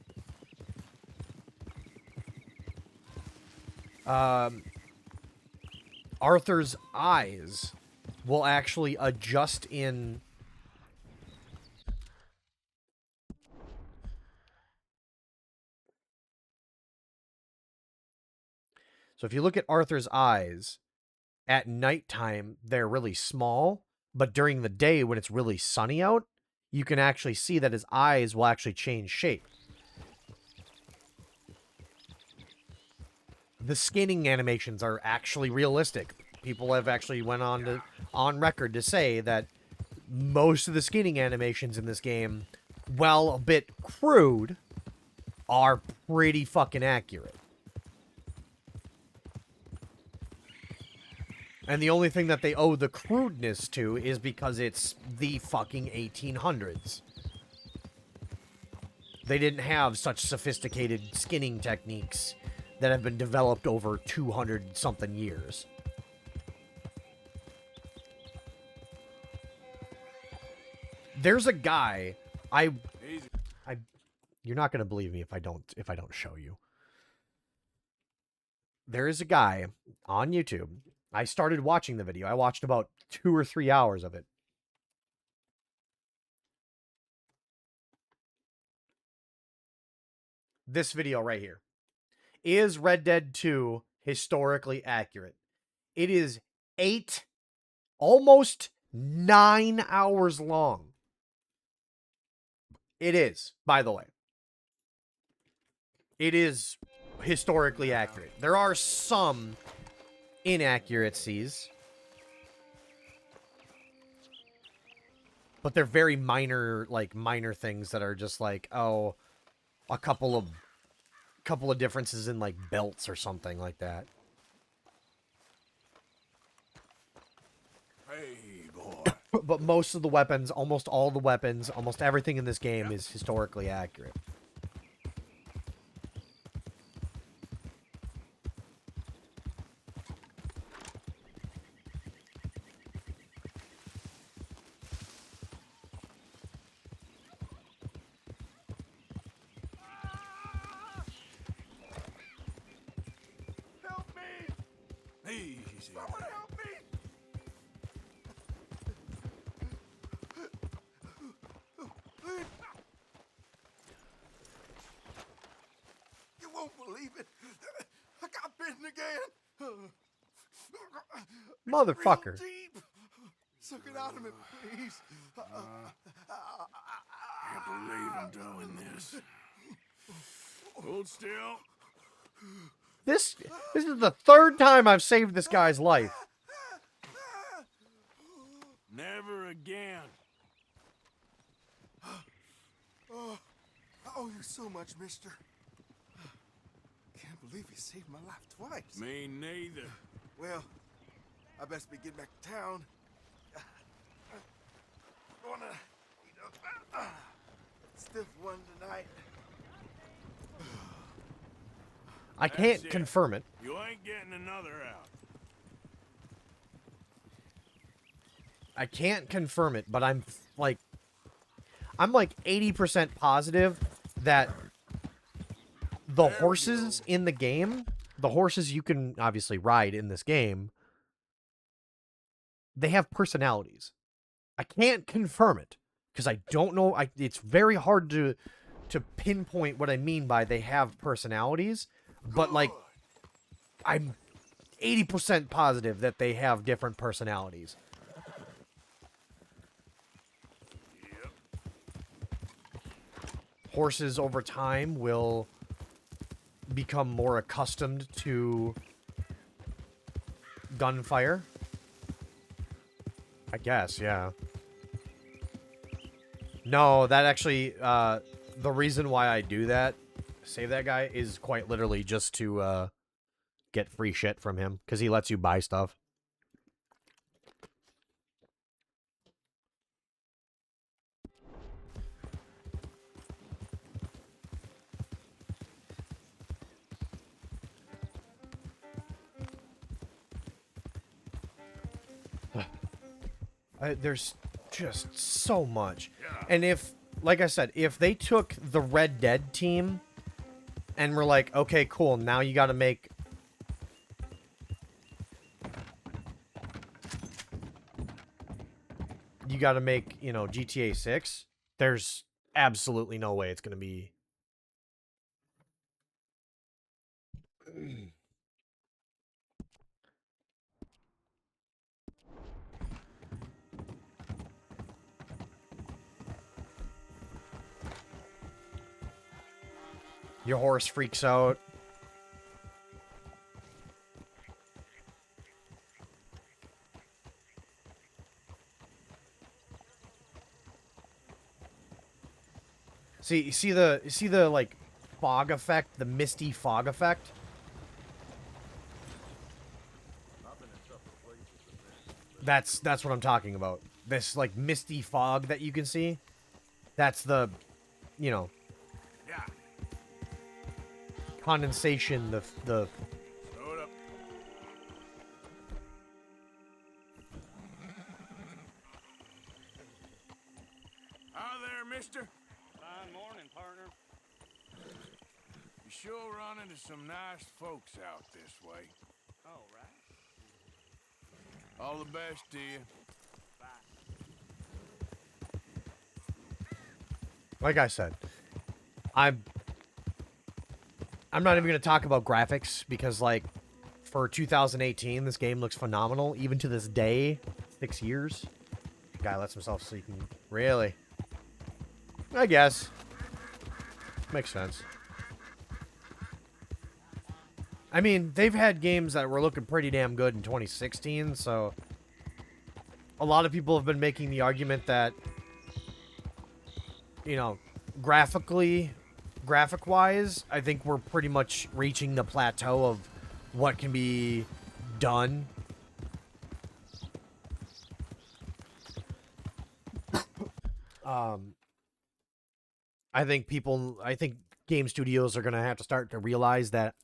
Arthur's eyes will actually adjust in. So So if you look at Arthur's eyes, at nighttime, they're really small, but during the day when it's really sunny out, you can actually see that his eyes will actually change shape. The skinning animations are actually realistic. People have actually went on record to say that most of the skinning animations in this game, while a bit crude, are pretty fucking accurate. And the only thing that they owe the crudeness to is because it's the fucking 1800s. They didn't have such sophisticated skinning techniques that have been developed over 200-something years. There's a guy, you're not gonna believe me if I don't show you. There is a guy on YouTube. I started watching the video. I watched about 2 or 3 hours of it. This video right here. Is Red Dead 2 historically accurate? It is 8, almost 9 hours long. It is, by the way. It is historically accurate. There are some inaccuracies, but they're very minor, like minor things that are just like, oh, a couple of differences in like belts or something like that. Hey, boy. But most of the weapons, almost all the weapons, almost everything in this game is historically accurate. Easy. Someone help me! You won't believe it. I got bitten again. Motherfucker. Real deep. Suck it out of me, please. Can't believe I'm doing this. Hold still. This is the third time I've saved this guy's life. Never again. Oh, I owe you so much, mister. Can't believe you saved my life twice. Me neither. Well, I best be getting back to town. Gonna eat a stiff one tonight. I can't That's it. confirm it. You ain't getting another out. I can't confirm it, but I'm like 80% positive that the horses in the game, the horses you can obviously ride in this game, they have personalities. I can't confirm it because I don't know. It's very hard to pinpoint what I mean by they have personalities, but like I'm 80% positive that they have different personalities. Horses over time will become more accustomed to gunfire. I guess, yeah. No, that actually, the reason why I do that, save that guy, is quite literally just to, get free shit from him, because he lets you buy stuff. There's just so much. And if, like I said, if they took the Red Dead team and were like, okay, cool, now you gotta make... You gotta make, you know, GTA 6, there's absolutely no way it's gonna be... Your horse freaks out. See, you see the like fog effect, the misty fog effect? That's what I'm talking about. This like misty fog that you can see. That's the, you know, condensation, the Throw it up. Hi there, mister. Fine morning, partner. You sure run into some nice folks out this way. All right. All the best to you. like I said, I'm not even going to talk about graphics because, like, for 2018, this game looks phenomenal. Even to this day, 6 years. Guy lets himself sleep. Really? I guess. Makes sense. I mean, they've had games that were looking pretty damn good in 2016, so a lot of people have been making the argument that, you know, graphic-wise, I think we're pretty much reaching the plateau of what can be done. I think game studios are going to have to start to realize that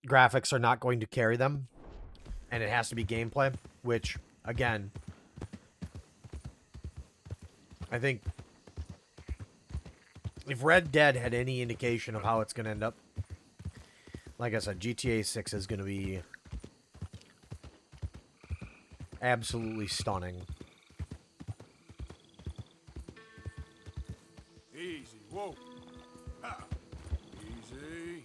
graphics are not going to carry them, and it has to be gameplay, which, again, I think if Red Dead had any indication of how it's going to end up, like I said, GTA 6 is going to be absolutely stunning. Easy. Whoa. Ha. Easy.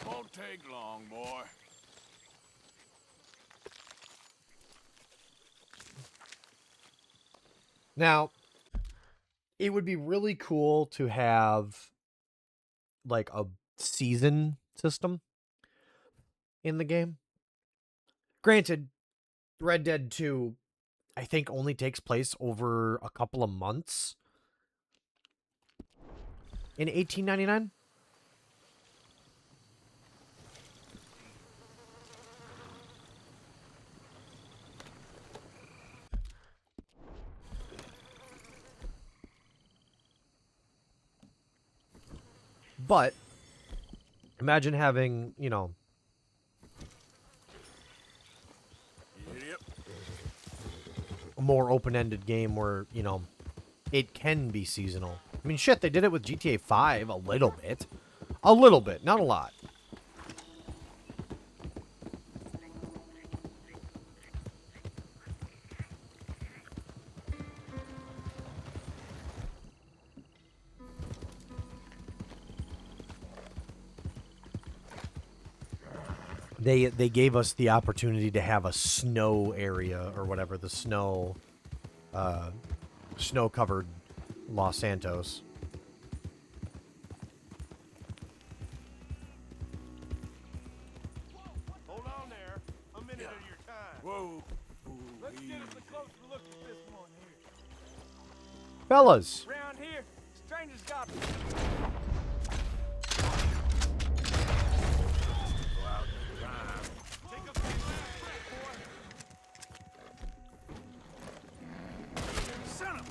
Won't take long, boy. Now, it would be really cool to have, like, a season system in the game. Granted, Red Dead 2, I think, only takes place over a couple of months in 1899. But imagine having, you know, Yep. a more open-ended game where, you know, it can be seasonal. I mean, shit, they did it with GTA 5 a little bit. A little bit, not a lot. They gave us the opportunity to have a snow area or whatever, the snow-covered Los Santos. Hold on there. A minute of your time. Whoa. Let's get us a closer look at this one here. Fellas, Round here, strangers got Take a big left trip, boy. Son of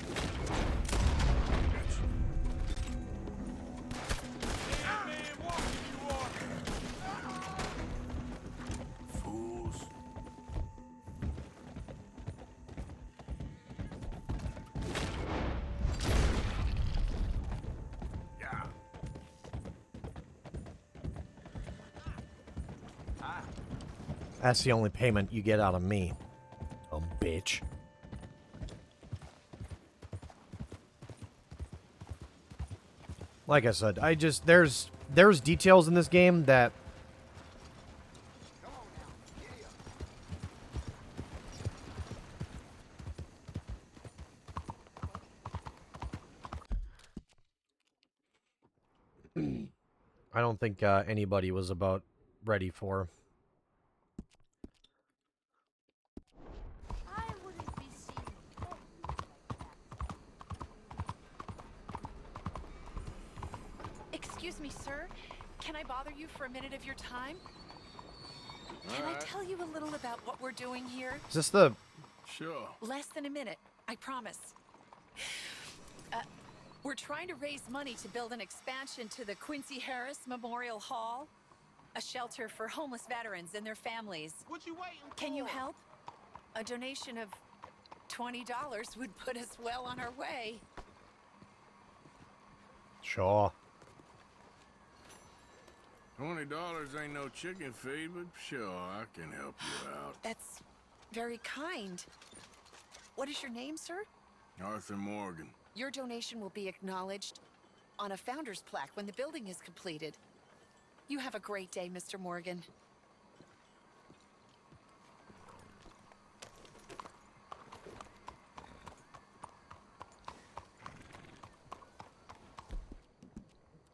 Damn man, walking you are. fools. That's the only payment you get out of me. Oh, bitch. Like I said, there's details in this game that I don't think anybody was about ready for. I wouldn't be seen like that. Excuse me, sir. Can I bother you for a minute of your time? Can I tell you a little about what we're doing here? Is this the... Sure. Less than a minute, I promise. We're trying to raise money to build an expansion to the Quincy Harris Memorial Hall, a shelter for homeless veterans and their families. What you waiting for? Can you help? A donation of $20 would put us well on our way. Sure. $20 ain't no chicken feed, but sure, I can help you out. That's very kind. What is your name, sir? Arthur Morgan. Your donation will be acknowledged on a founder's plaque when the building is completed. You have a great day, Mr. Morgan.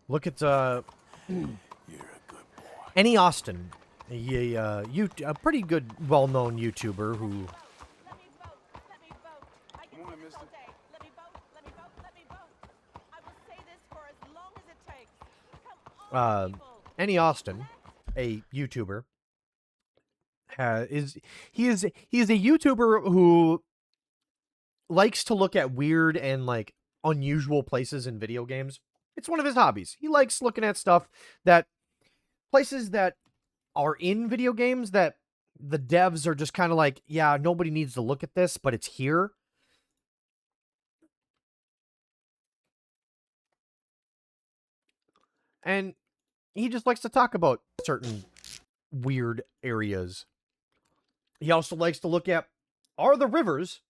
Look at You're a good boy. Annie Austin, a pretty good, well-known YouTuber who. Annie Austin, a YouTuber, he is a YouTuber who likes to look at weird and like unusual places in video games. It's one of his hobbies. He likes looking at stuff places that are in video games that the devs are just kind of like, yeah, nobody needs to look at this, but it's here. And he just likes to talk about certain weird areas. He also likes to look at, are the rivers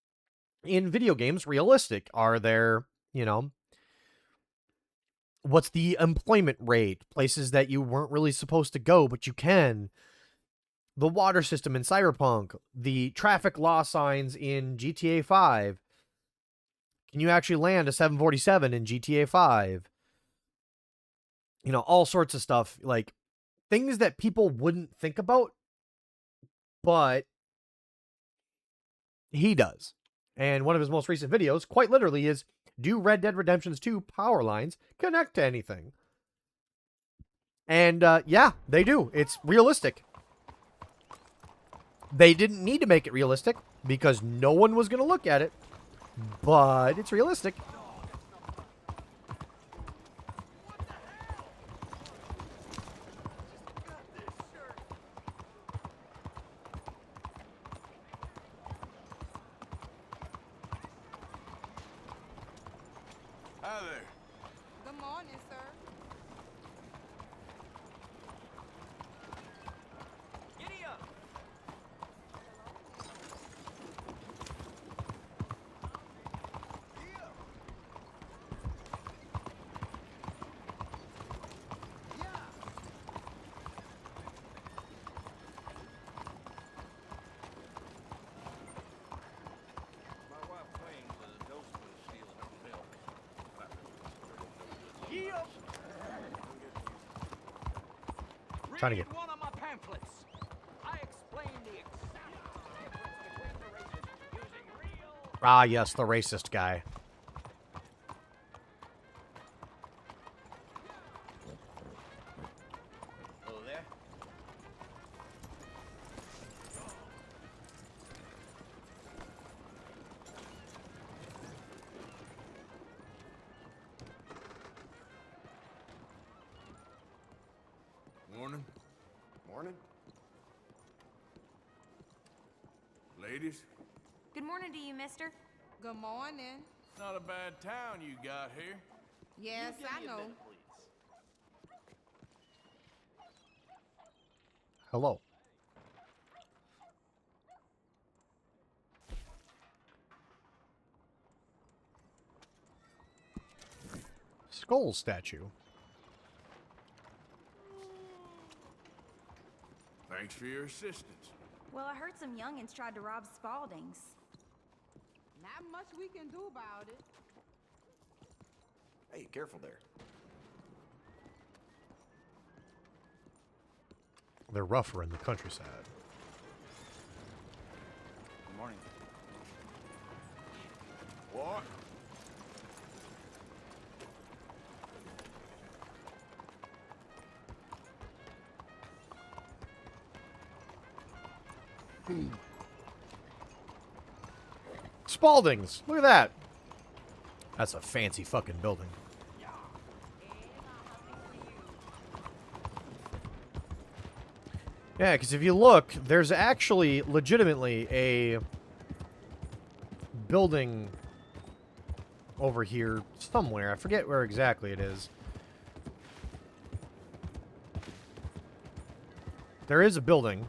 in video games realistic? Are there, what's the employment rate? Places that you weren't really supposed to go, but you can. The water system in Cyberpunk. The traffic law signs in GTA 5. Can you actually land a 747 in GTA 5? All sorts of stuff. Like, things that people wouldn't think about, but he does. And one of his most recent videos, quite literally, is, do Red Dead Redemption's 2 power lines connect to anything? And, yeah, they do. It's realistic. They didn't need to make it realistic because no one was going to look at it, but it's realistic. Hi there. Good morning, sir. Giddy up! Trying to get. One of my pamphlets. I explain the exact difference between the races using real. Ah, yes, the racist guy. Oh, there. Morning. Morning. Ladies, Good morning to you, mister. Good morning. not a bad town you got here. Yes, I know. Hello. skull statue. Thanks for your assistance. Well, I heard some youngins tried to rob Spaulding's. Not much we can do about it. Hey, careful there. They're rougher in the countryside. Good morning. What? Spaulding's! Look at that! That's a fancy fucking building. Yeah, because if you look, there's actually legitimately a building over here somewhere. I forget where exactly it is. There is a building.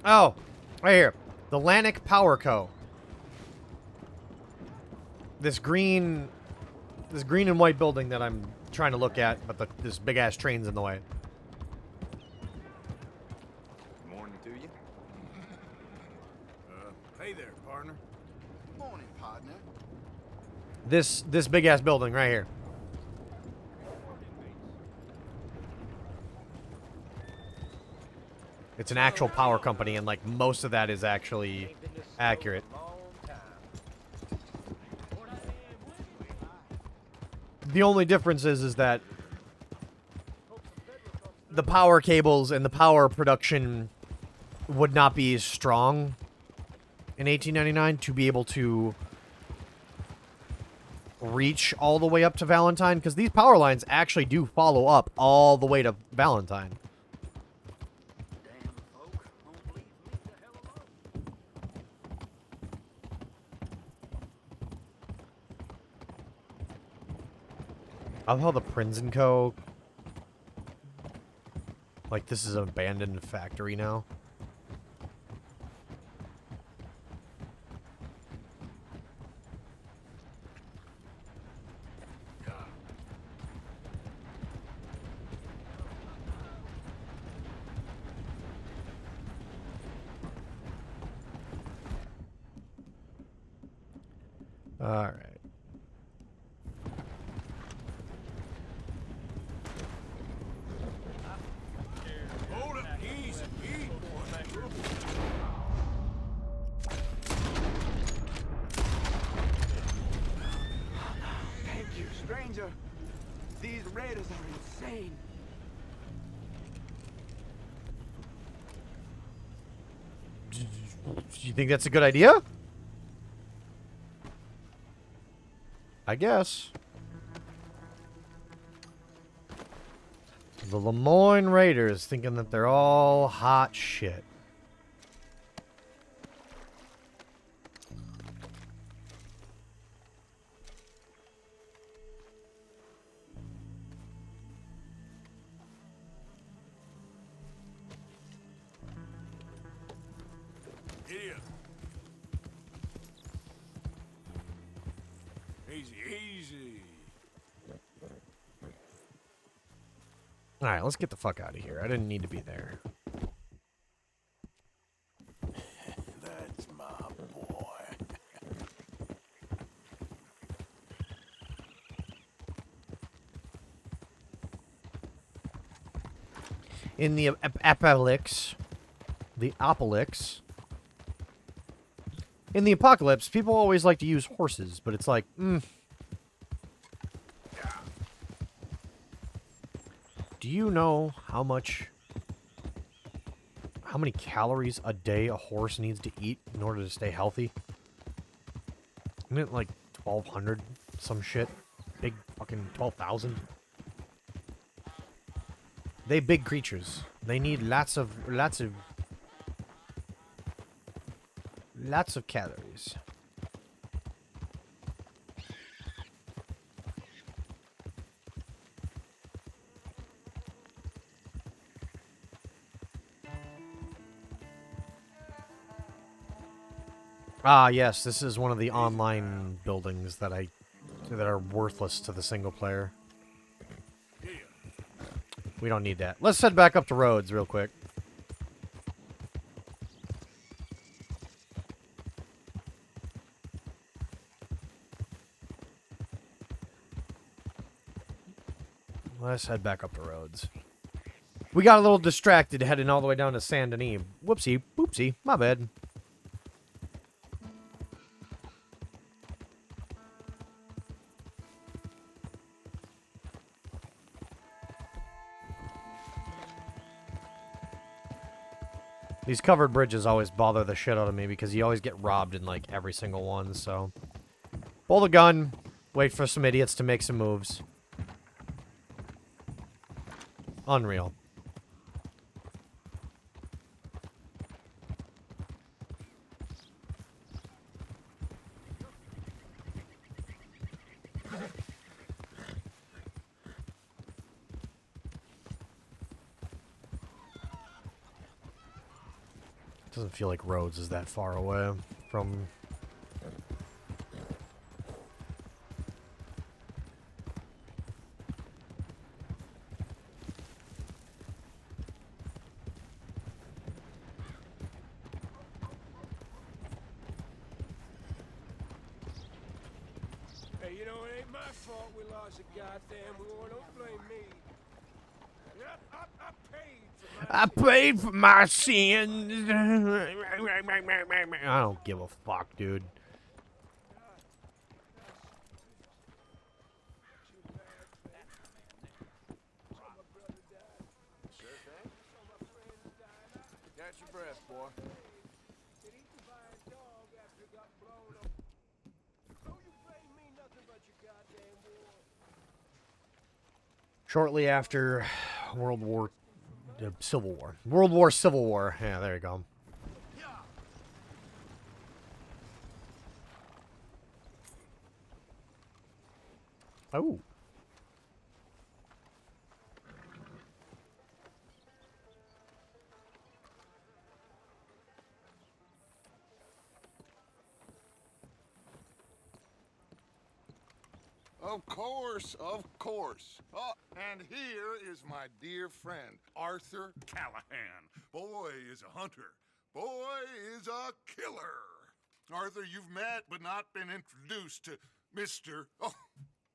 Oh, right here. The Lannick Power Co. This green and white building that I'm trying to look at, but this big ass train's in the way. Morning to you. Hey there, partner. Morning, partner. This big ass building right here. It's an actual power company, and like most of that is actually accurate. The only difference is that the power cables and the power production would not be as strong in 1899 to be able to reach all the way up to Valentine, because these power lines actually do follow up all the way to Valentine. I love how the Prinz & Co. Like, this is an abandoned factory now. All right. Stranger, these raiders are insane. Do you think that's a good idea? I guess. The Lemoyne Raiders thinking that they're all hot shit. Idiot. Easy, easy. Alright, let's get the fuck out of here. I didn't need to be there. That's my boy. In the apocalypse, in the apocalypse, people always like to use horses, but it's like, Do you know how many calories a day a horse needs to eat in order to stay healthy? Isn't it like 1,200 some shit? Big fucking 12,000? They big creatures. They need lots of calories. Ah, yes, this is one of the online buildings that are worthless to the single player. We don't need that. Let's head back up to Rhodes real quick. Let's head back up to Rhodes. We got a little distracted heading all the way down to Saint Denis. Whoopsie, boopsie, my bad. These covered bridges always bother the shit out of me because you always get robbed in, like, every single one, so... Pull the gun, wait for some idiots to make some moves. Unreal. Doesn't feel like Rhodes is that far away from... Hey, you know, it ain't my fault we lost a goddamn war. Don't blame me. I paid for my sins. I don't give a fuck, dude. Catch your breath, boy. Shortly after World War... Civil War. Civil War. Yeah, there you go. Oh. Of course, of course. Oh, and here is my dear friend, Arthur Callahan. Boy is a hunter. Boy is a killer. Arthur, you've met but not been introduced to Mr. Oh,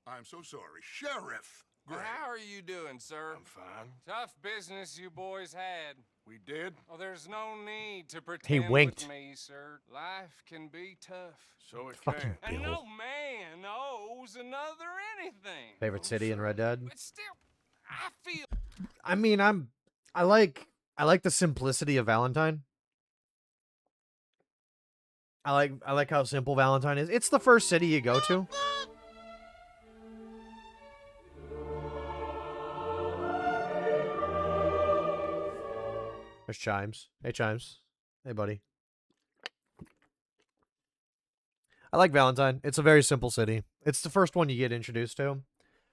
I'm so sorry, Sheriff Gray. How are you doing, sir? I'm fine. Tough business you boys had. We did? Oh, there's no need to pretend winked. with me, sir. Life can be tough. So it Fucking can. And Bill. no man owes another anything. Favorite city in Red Dead? But still, I feel... I mean, I like the simplicity of Valentine. I like how simple Valentine is. It's the first city you go to. There's Chimes. Hey, Chimes. Hey, buddy. I like Valentine. It's a very simple city. It's the first one you get introduced to.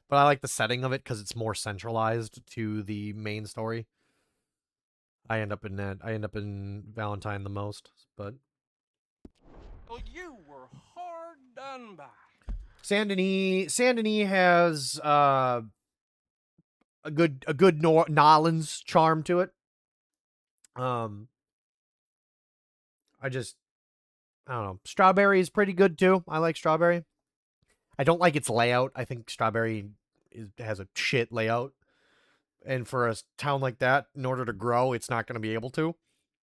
But I like the setting of it because it's more centralized to the main story. I end up in that. I end up in Valentine the most, but... Well, you were hard done by. Saint Denis has a good Nolans charm to it. I don't know. Strawberry is pretty good too. I like Strawberry. I don't like its layout. I think Strawberry has a shit layout. And for a town like that, in order to grow, it's not going to be able to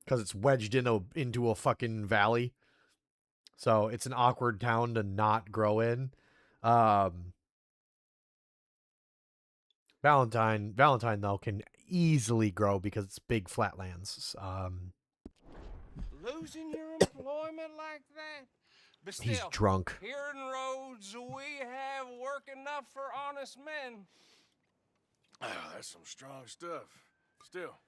because it's wedged into a fucking valley. So it's an awkward town to not grow in. Valentine though can easily grow because it's big flatlands. Losing your employment like that? But still, He's drunk. Here in Rhodes, we have work enough for honest men. Oh, that's some strong stuff. Still,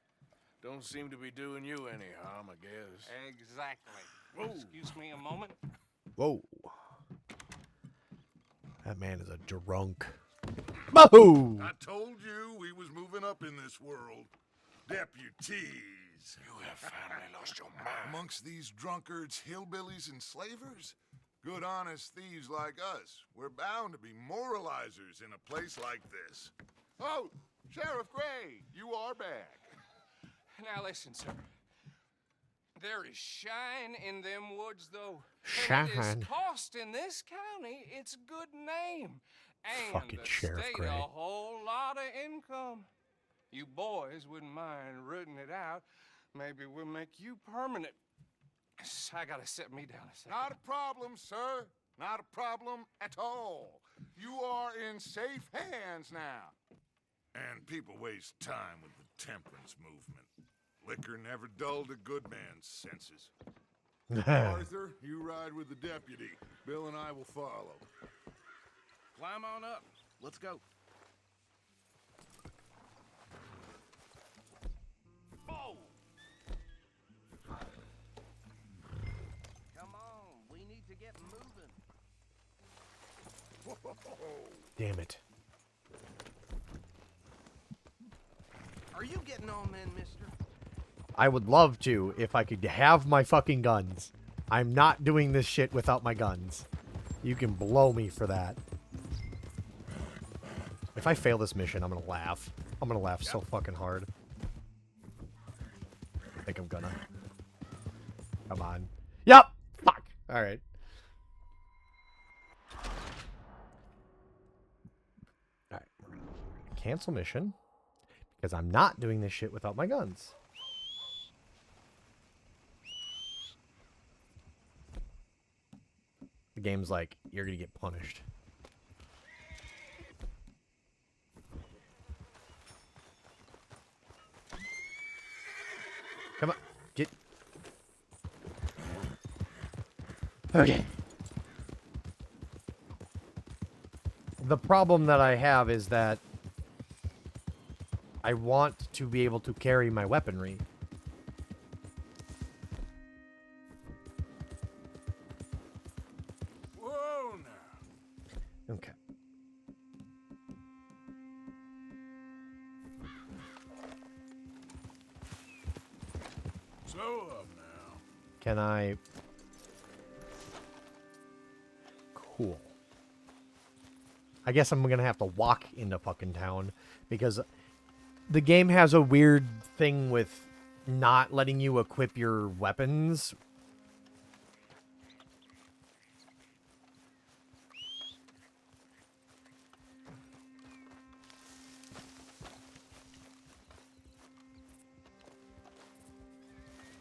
don't seem to be doing you any harm, I guess. Exactly. Whoa. Excuse me a moment. Whoa. That man is a drunk. Wahoo! I told you we was moving up in this world. Deputies. You have finally lost your mind. Amongst these drunkards, hillbillies, and slavers? Good, honest thieves like us. We're bound to be moralizers in a place like this. Oh, Sheriff Gray, you are back. Now listen, sir. There is shine in them woods, though. Shine. And it is costing this county its good name. And Fucking the Sheriff state Gray. a whole lot of income. You boys wouldn't mind rooting it out. Maybe we'll make you permanent. I gotta sit me down a second. Not a problem, sir. Not a problem at all. You are in safe hands now. And people waste time with the temperance movement. Liquor never dulled a good man's senses. Arthur, you ride with the deputy. Bill and I will follow. Climb on up. Let's go. Oh! Come on, we need to get moving. Damn it. Are you getting on then, mister? I would love to if I could have my fucking guns. I'm not doing this shit without my guns. You can blow me for that. If I fail this mission, I'm gonna laugh. I'm gonna laugh so fucking hard. I think I'm gonna. Come on. Yep! Fuck! Alright. Alright. Cancel mission. Because I'm not doing this shit without my guns. The game's like, you're gonna get punished. Come on, get... Okay. The problem that I have is that I want to be able to carry my weaponry. Whoa now. Okay. Slow up now. Can I... Cool. I guess I'm gonna have to walk into fucking town because the game has a weird thing with not letting you equip your weapons.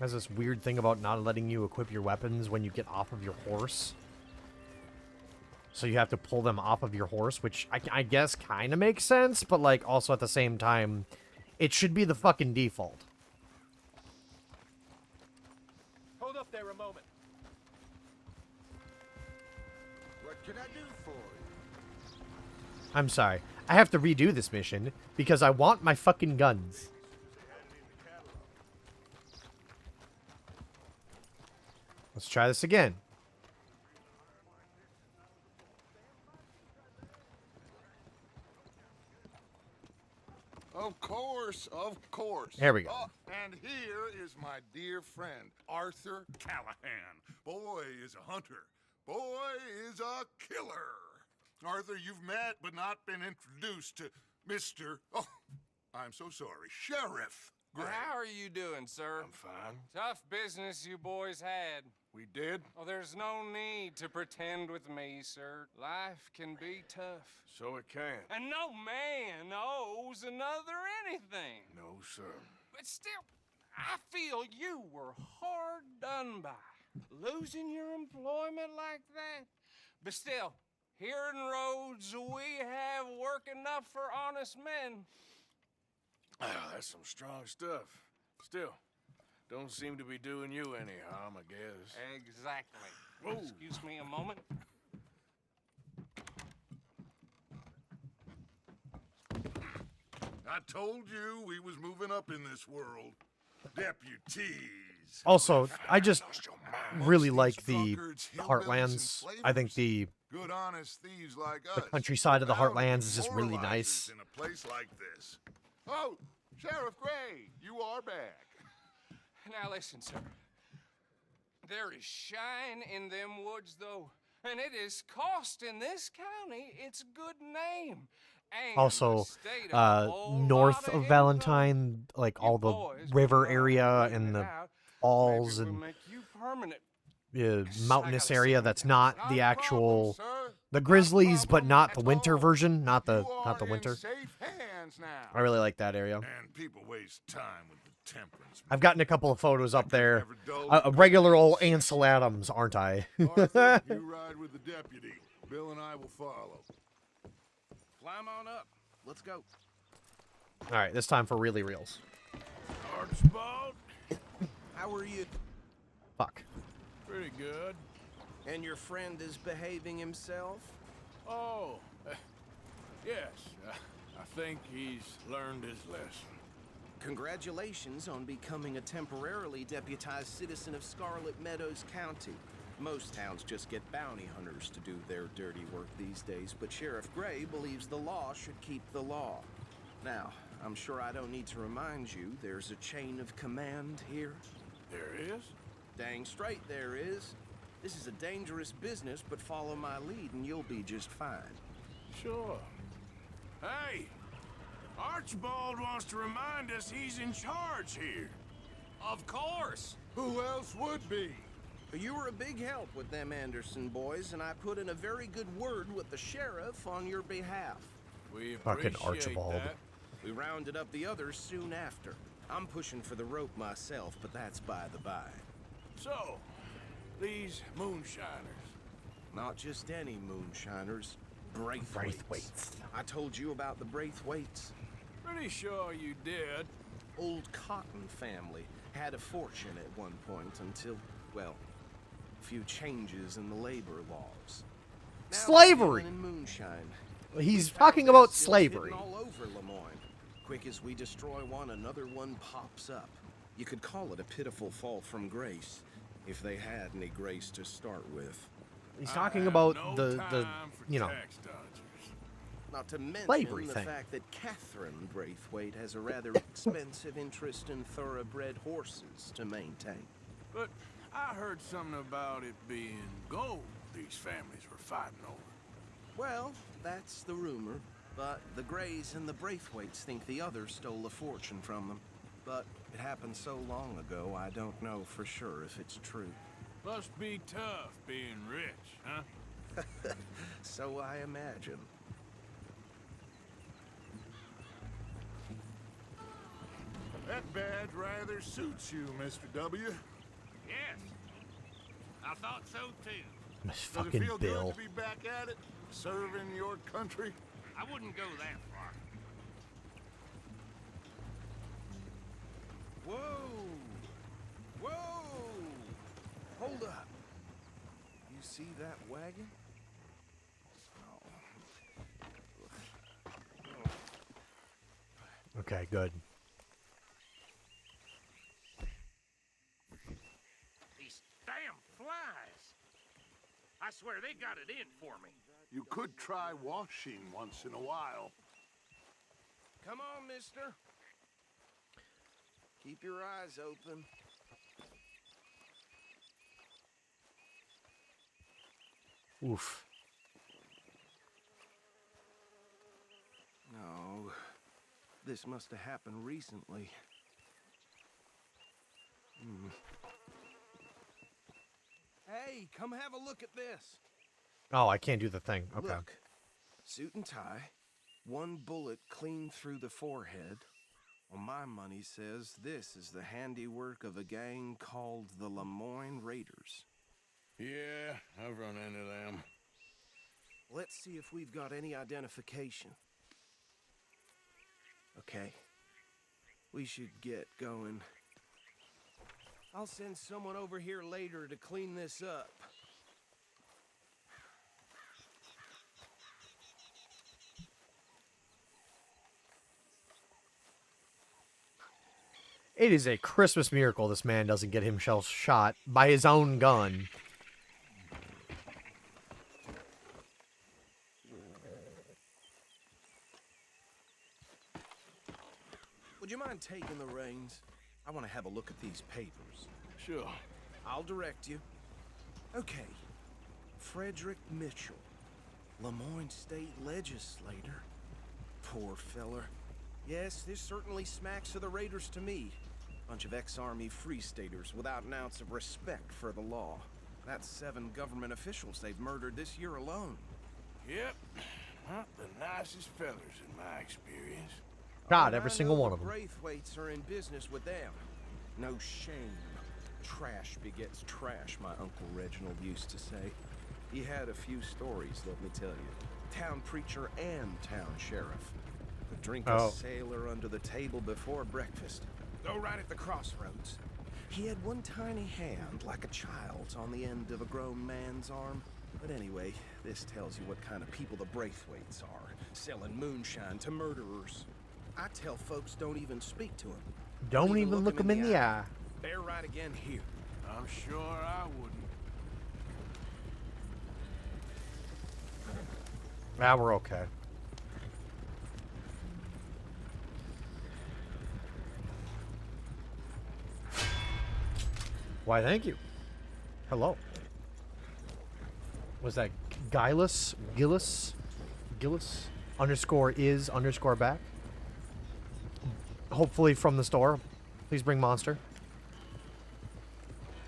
Has this weird thing about not letting you equip your weapons when you get off of your horse. So you have to pull them off of your horse, which I guess kind of makes sense, but like also at the same time, it should be the fucking default. Hold up there a moment. What can I do for you? I'm sorry. I have to redo this mission because I want my fucking guns. Let's try this again. Of course, of course. There we go. And here is my dear friend, Arthur Callahan. Boy is a hunter. Boy is a killer. Arthur, you've met but not been introduced to Mr. Oh, I'm so sorry, Sheriff Gray. How are you doing, sir? I'm fine. Tough business you boys had. We did? Oh, there's no need to pretend with me, sir. Life can be tough. So it can. And no man owes another anything. No, sir. But still, I feel you were hard done by. Losing your employment like that. But still, here in Rhodes, we have work enough for honest men. Ah, that's some strong stuff. Still, don't seem to be doing you any harm, I guess. Exactly. Whoa. Excuse me a moment. I told you we was moving up in this world. Deputies. Also, I just really like the Heartlands. I think the Good, honest thieves like us. countryside of the Bound to be Heartlands is just really moralizers nice. In a place like this. Oh, Sheriff Gray, you are back. Now listen, sir. There is shine in them woods, though, and it is costing this county its good name. And Also, the state a whole north lot of income. Valentine, like all the Boys, river when you area figure and it the out, falls maybe we'll and make you permanent. mountainous I gotta area sit that's down. not Not the a actual problem, sir. the Not a Grizzlies, but problem not the at winter all. version, not the You winter. are in safe hands now. I really like that area. And people waste time with the temperance. I've gotten a couple of photos up there. never dull A regular old Ansel Adams, aren't I? Arthur, you ride with the deputy. Bill and I will follow. Climb on up. Let's go. All right, this time for really reals. Archibald? How are you? Fuck. Pretty good. And your friend is behaving himself? Oh, yes. I think he's learned his lesson. Congratulations on becoming a temporarily deputized citizen of Scarlet Meadows County. Most towns just get bounty hunters to do their dirty work these days, but Sheriff Gray believes the law should keep the law. Now, I'm sure I don't need to remind you there's a chain of command here. There is? Dang straight there is. This is a dangerous business, but follow my lead and you'll be just fine. Sure. Hey! Archibald wants to remind us he's in charge here. Of course! Who else would be? You were a big help with them Anderson boys, and I put in a very good word with the sheriff on your behalf. We Fucking appreciate Archibald. that. We rounded up the others soon after. I'm pushing for the rope myself, but that's by the by. So, these moonshiners. Not just any moonshiners. Braithwaite's. I told you about the Braithwaite's. Pretty sure you did. Old Cotton family had a fortune at one point until, well, a few changes in the labor laws. Now Slavery! they're dealing in moonshine. He's talking about slavery. All over Lemoyne. Quick as we destroy one, another one pops up. You could call it a pitiful fall from grace, if they had any grace to start with. He's talking about no the time for you know, tax dodgers. Not to mention slavery the thing. fact that Catherine Braithwaite has a rather expensive interest in thoroughbred horses to maintain. But I heard something about it being gold these families were fighting over. Well, that's the rumor. But the Grays and the Braithwaites think the others stole a fortune from them. But it happened so long ago, I don't know for sure if it's true. Must be tough being rich, huh? So I imagine. That badge rather suits you, Mr. W. Yes. I thought so too. Miss Does it fucking feel Bill. good to be back at it? Serving your country? I wouldn't go that far. Whoa! Whoa! Hold up. You see that wagon? Okay, good. These damn flies. I swear they got it in for me. You could try washing once in a while. Come on, mister. Keep your eyes open. Oof. No. This must have happened recently. Hey, come have a look at this. Oh, I can't do the thing. Okay. Look, suit and tie, one bullet clean through the forehead. Well, my money says this is the handiwork of a gang called the Lemoyne Raiders. Yeah, I've run into them. Let's see if we've got any identification. Okay. We should get going. I'll send someone over here later to clean this up. It is a Christmas miracle this man doesn't get himself shot by his own gun. Would you mind taking the reins? I want to have a look at these papers. Sure. I'll direct you. Okay. Frederick Mitchell, Lemoyne State Legislator. Poor feller. Yes, this certainly smacks of the Raiders to me. Bunch of ex-Army Free Staters without an ounce of respect for the law. That's 7 government officials they've murdered this year alone. Yep. Not the nicest fellers in my experience. God, every single one of them. Braithwaites are in business with them. No shame. Trash begets trash, my Uncle Reginald used to say. He had a few stories, let me tell you. Town preacher and town sheriff. Could drink a sailor under the table before breakfast. Go right at the crossroads. He had one tiny hand, like a child's, on the end of a grown man's arm. But anyway, this tells you what kind of people the Braithwaites are. Selling moonshine to murderers. I tell folks don't even speak to him. Don't even look him in the eye. They're right again here. I'm sure I wouldn't. Ah, we're okay. Why, thank you. Hello. Was that Gillis? Underscore is underscore back? Hopefully from the store. Please bring Monster.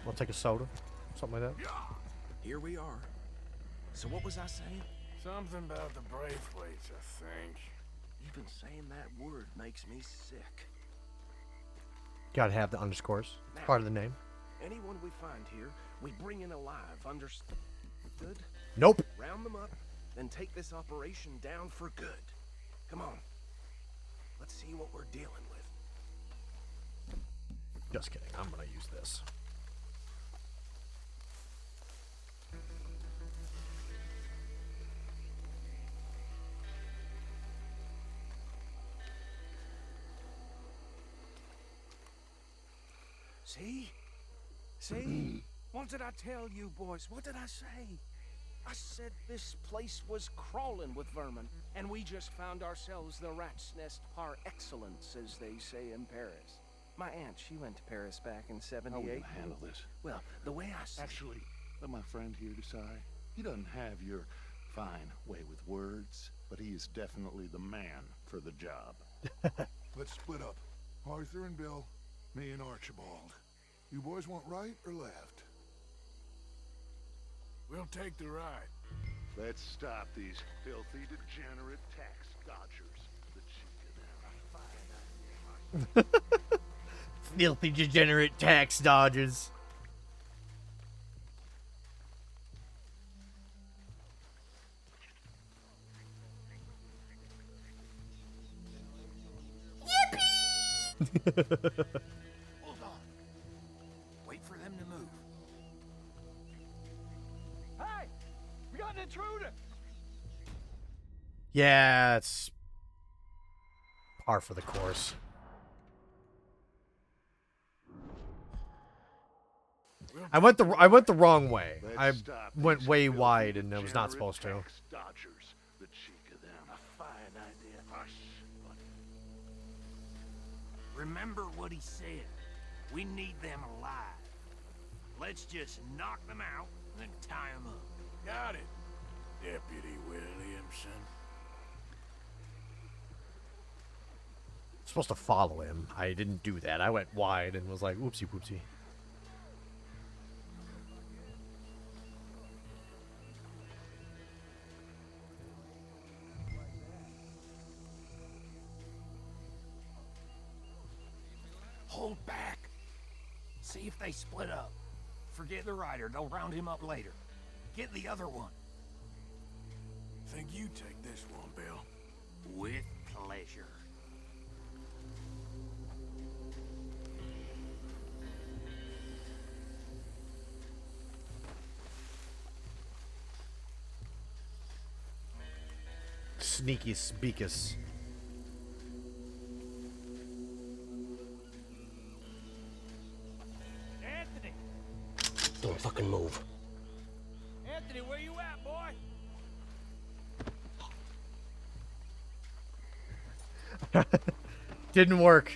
I'll take a soda. Something like that. Here we are. So what was I saying? Something about the Braithwaites, I think. Even saying that word makes me sick. Gotta have the underscores. Now, Part of the name. Anyone we find here, we bring in alive. Understood? Nope. Round them up, then take this operation down for good. Come on. Let's see what we're dealing with. Just kidding. I'm gonna use this. See? See? What did I tell you, boys? What did I say? I said this place was crawling with vermin, and we just found ourselves the rat's nest par excellence, as they say in Paris. My aunt, she went to Paris back in '78. How will you handle this? Well, the way I see Actually, let my friend here decide. He doesn't have your fine way with words, but he is definitely the man for the job. Let's split up. Arthur and Bill, me and Archibald. You boys want right or left? We'll take the right. Let's stop these filthy, degenerate tax dodgers. The cheek of them. Filthy, degenerate tax dodgers. Yippee! Hold on. Wait for them to move. Hey! We got an intruder! Yeah, it's par for the course. I went the wrong way. I went way wide and I was not supposed to. Dodgers, the cheek of them. A fine idea. Hush, buddy. Remember what he said. We need them alive. Let's just knock them out, then tie them up. Got it, Deputy Williamson. Supposed to follow him. I didn't do that. I went wide and was like, oopsie poopsie. Hold back. See if they split up. Forget the rider. They'll round him up later. Get the other one. Think you take this one, Bill? With pleasure. Sneaky Speakus. Anthony! Don't fucking move. Anthony, where you at, boy? Didn't work.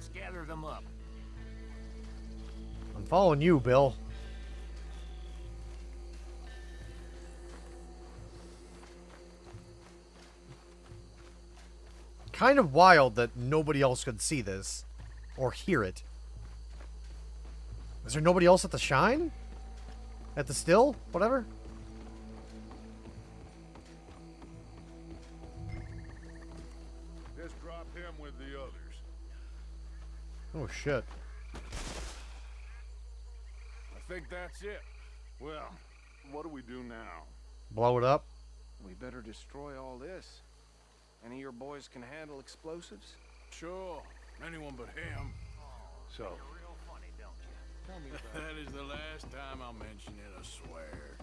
let's gather them up. I'm following you, Bill. Kind of wild that nobody else could see this or hear it. Is there nobody else at the Shine? At the Still? Whatever? Just drop him with the others. Oh, shit. I think that's it. Well, what do we do now? Blow it up? We better destroy all this. Any of your boys can handle explosives? Sure. Anyone but him. So, Real funny, don't you? tell me about That is the last time I'll mention it, I swear.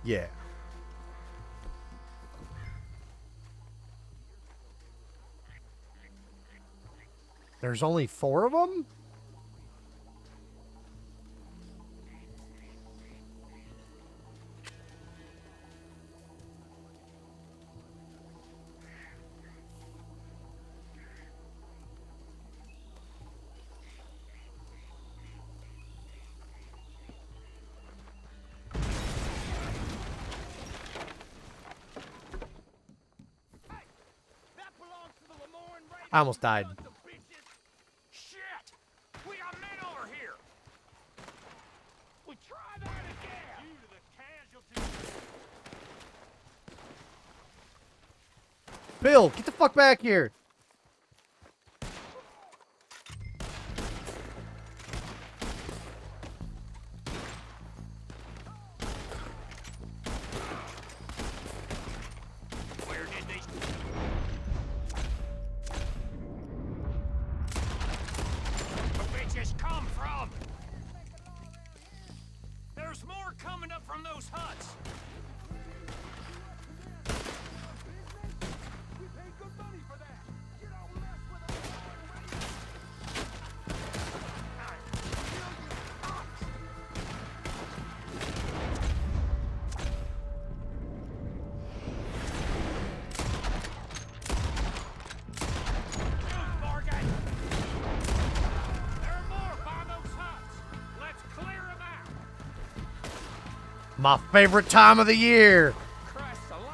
Yeah. There's only 4 of them? I almost died. Shit! We got men over here! We try that again! You to the casualties! Bill, get the fuck back here! Where did these... bitches come from? There's more coming up from those huts. We paid good money for that. You don't mess with a Morgan! There are more by those huts. Let's clear them out. My favorite time of the year!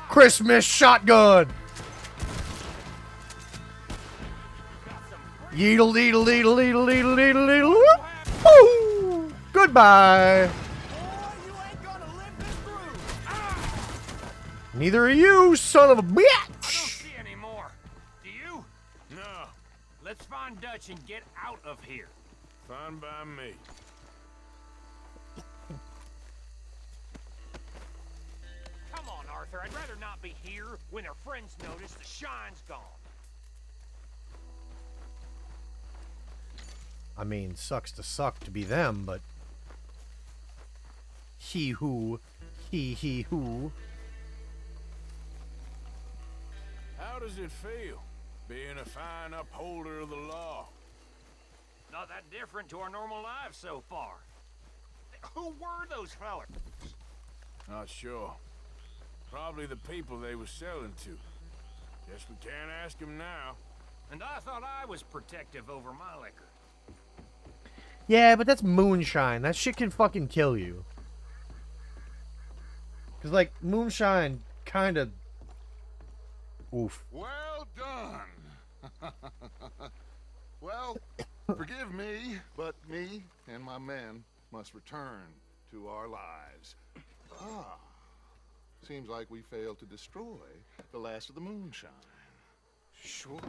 Christmas shotgun! Yeedle deedle deedle deedle deedle deedle deedle whoop! Woo! Goodbye! Neither are you, son of a bitch! I don't see any more. Do you? No. Let's find Dutch and get out of here. Fine by me. Come on, Arthur. I'd rather not be here when their friends notice the shine's gone. I mean, sucks to suck to be them, but... He who... How does it feel, being a fine upholder of the law? Not that different to our normal lives so far. Who were those fellers? Not sure. Probably the people they were selling to. Guess we can't ask them now. And I thought I was protective over my liquor. Yeah, but that's moonshine. That shit can fucking kill you. Cause like, moonshine kinda... Oof. Well done. Well, forgive me, but me and my men must return to our lives. Ah, seems like we failed to destroy the last of the moonshine. Sure.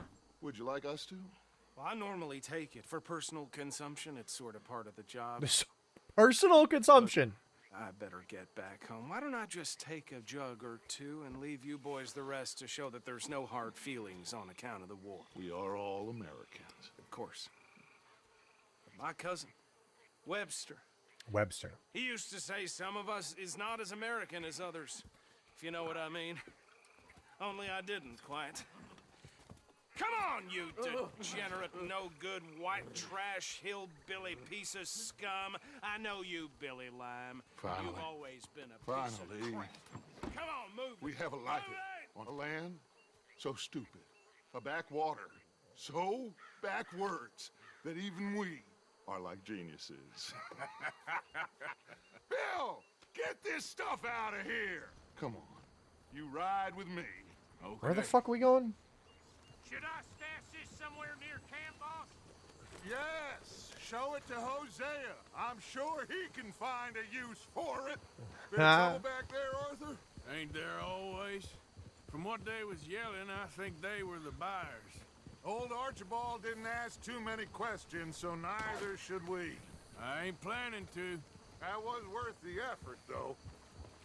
Would you like us to? Well, I normally take it for personal consumption. It's sort of part of the job. Personal consumption. I better get back home. Why don't I just take a jug or two and leave you boys the rest to show that there's no hard feelings on account of the war? We are all Americans. Of course. But my cousin, Webster. Webster. He used to say some of us is not as American as others, if you know what I mean. Only I didn't quite. Come on, you degenerate, no-good, white trash, hillbilly piece of scum. I know you, Billy Lime. Finally. You've always been a piece of crap. Come on, move. We have a life on a land so stupid. A backwater. So backwards that even we are like geniuses. Bill, get this stuff out of here. Come on. You ride with me. Okay. Where the fuck are we going? Should I stash this somewhere near camp, boss? Yes. Show it to Hosea. I'm sure he can find a use for it. Bit of trouble back there, Arthur? Ain't there always? From what they was yelling, I think they were the buyers. Old Archibald didn't ask too many questions, so neither should we. I ain't planning to. That was worth the effort, though.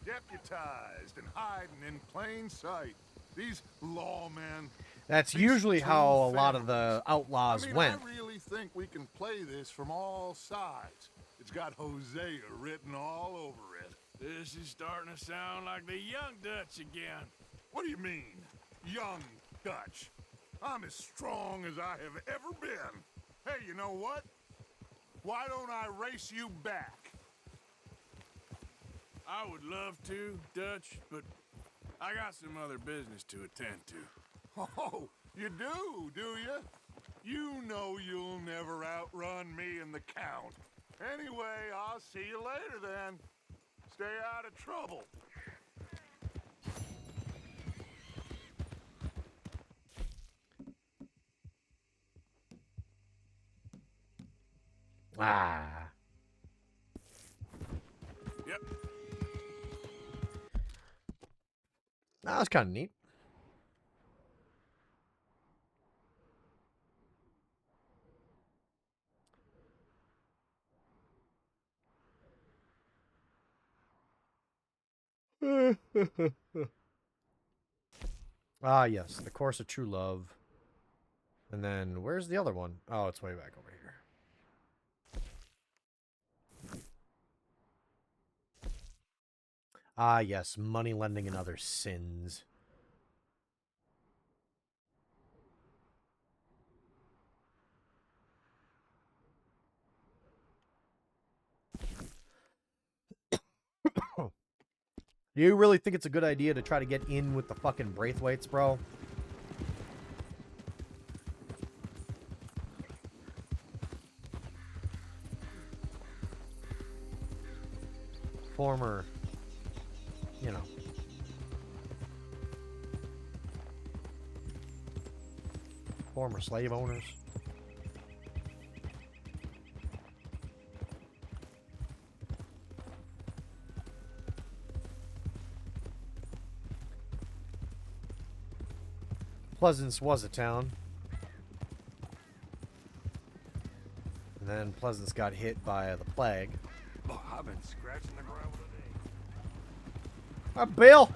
Deputized and hiding in plain sight. These lawmen. That's usually how a lot of the outlaws went. I really think we can play this from all sides. It's got Hosea written all over it. This is starting to sound like the Young Dutch again. What do you mean, Young Dutch? I'm as strong as I have ever been. Hey, you know what? Why don't I race you back? I would love to, Dutch, but I got some other business to attend to. Oh, you do you? You know you'll never outrun me and the Count. Anyway, I'll see you later then. Stay out of trouble. Ah. Yep. That was kind of neat. Ah, yes, the course of true love. And then, where's the other one? Oh, it's way back over here. Ah, yes, money lending and other sins. Do you really think it's a good idea to try to get in with the fucking Braithwaites, bro? Former, you know. Former slave owners. Pleasance was a town. And then Pleasance got hit by the plague. Oh, I've been scratching the gravel today. Bill!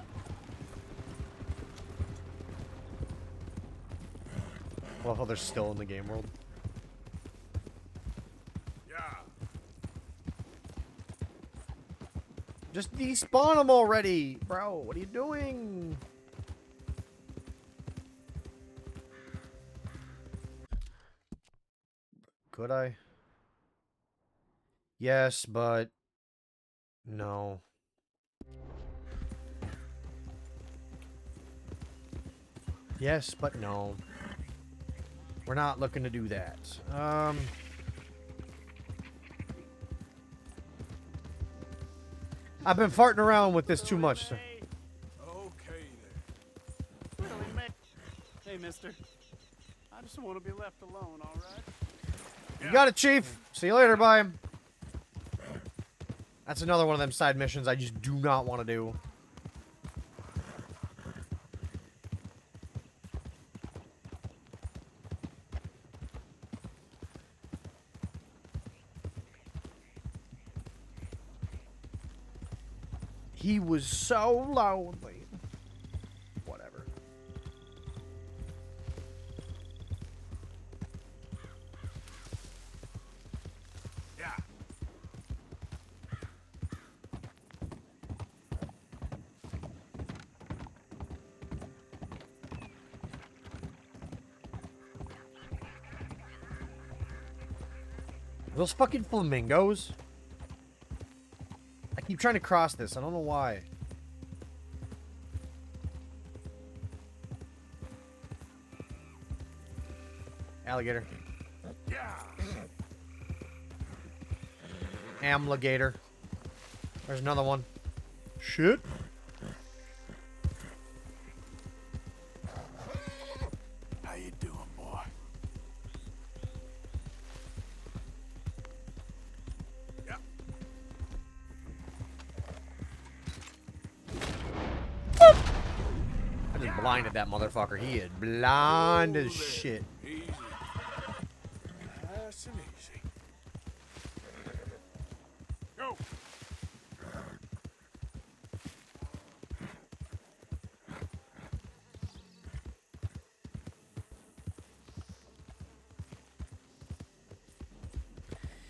Well, how they're still in the game world. Yeah. Just despawn them already, bro. What are you doing? Could I? Yes, but no. Yes, but no. We're not looking to do that. I've been farting around with this too much. So. Okay then. Hey, mister. I just want to be left alone, all right? You got it, Chief. See you later, bye. That's another one of them side missions I just do not want to do. He was so lonely. Whatever. Yeah. Those fucking flamingos. I keep trying to cross this. I don't know why. Alligator. Yeah. Amligator. There's another one. Shit. How you doing, boy? Yep. I just blinded that motherfucker. He is blind as shit. Easy. Nice and easy. Go.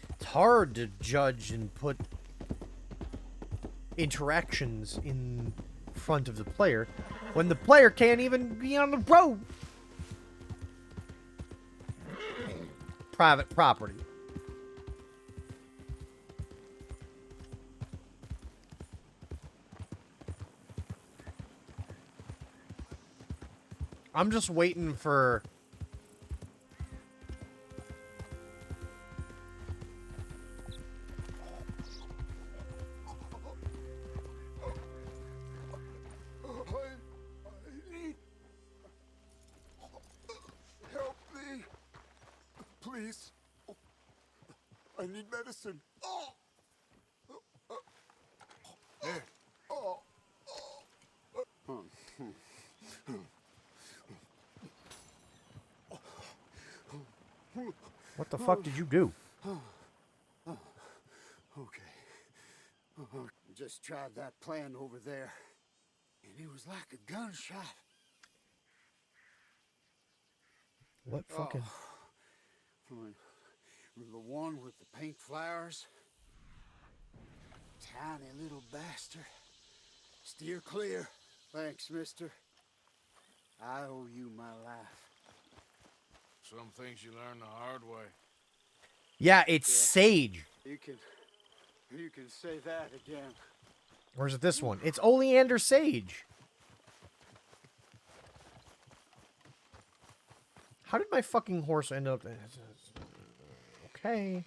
It's hard to judge and put interactions in front of the player when the player can't even be on the road. Private property. I'm just waiting for... Help me. Please. I need medicine. Here. What the fuck did you do? Okay. Just tried that plan over there, and it was like a gunshot. What fucking... The one with the pink flowers. Tiny little bastard. Steer clear. Thanks, mister. I owe you my life. Some things you learn the hard way. Yeah, it's Sage. You can say that again. Or is it this one? It's Oleander Sage. How did my fucking horse end up... Okay.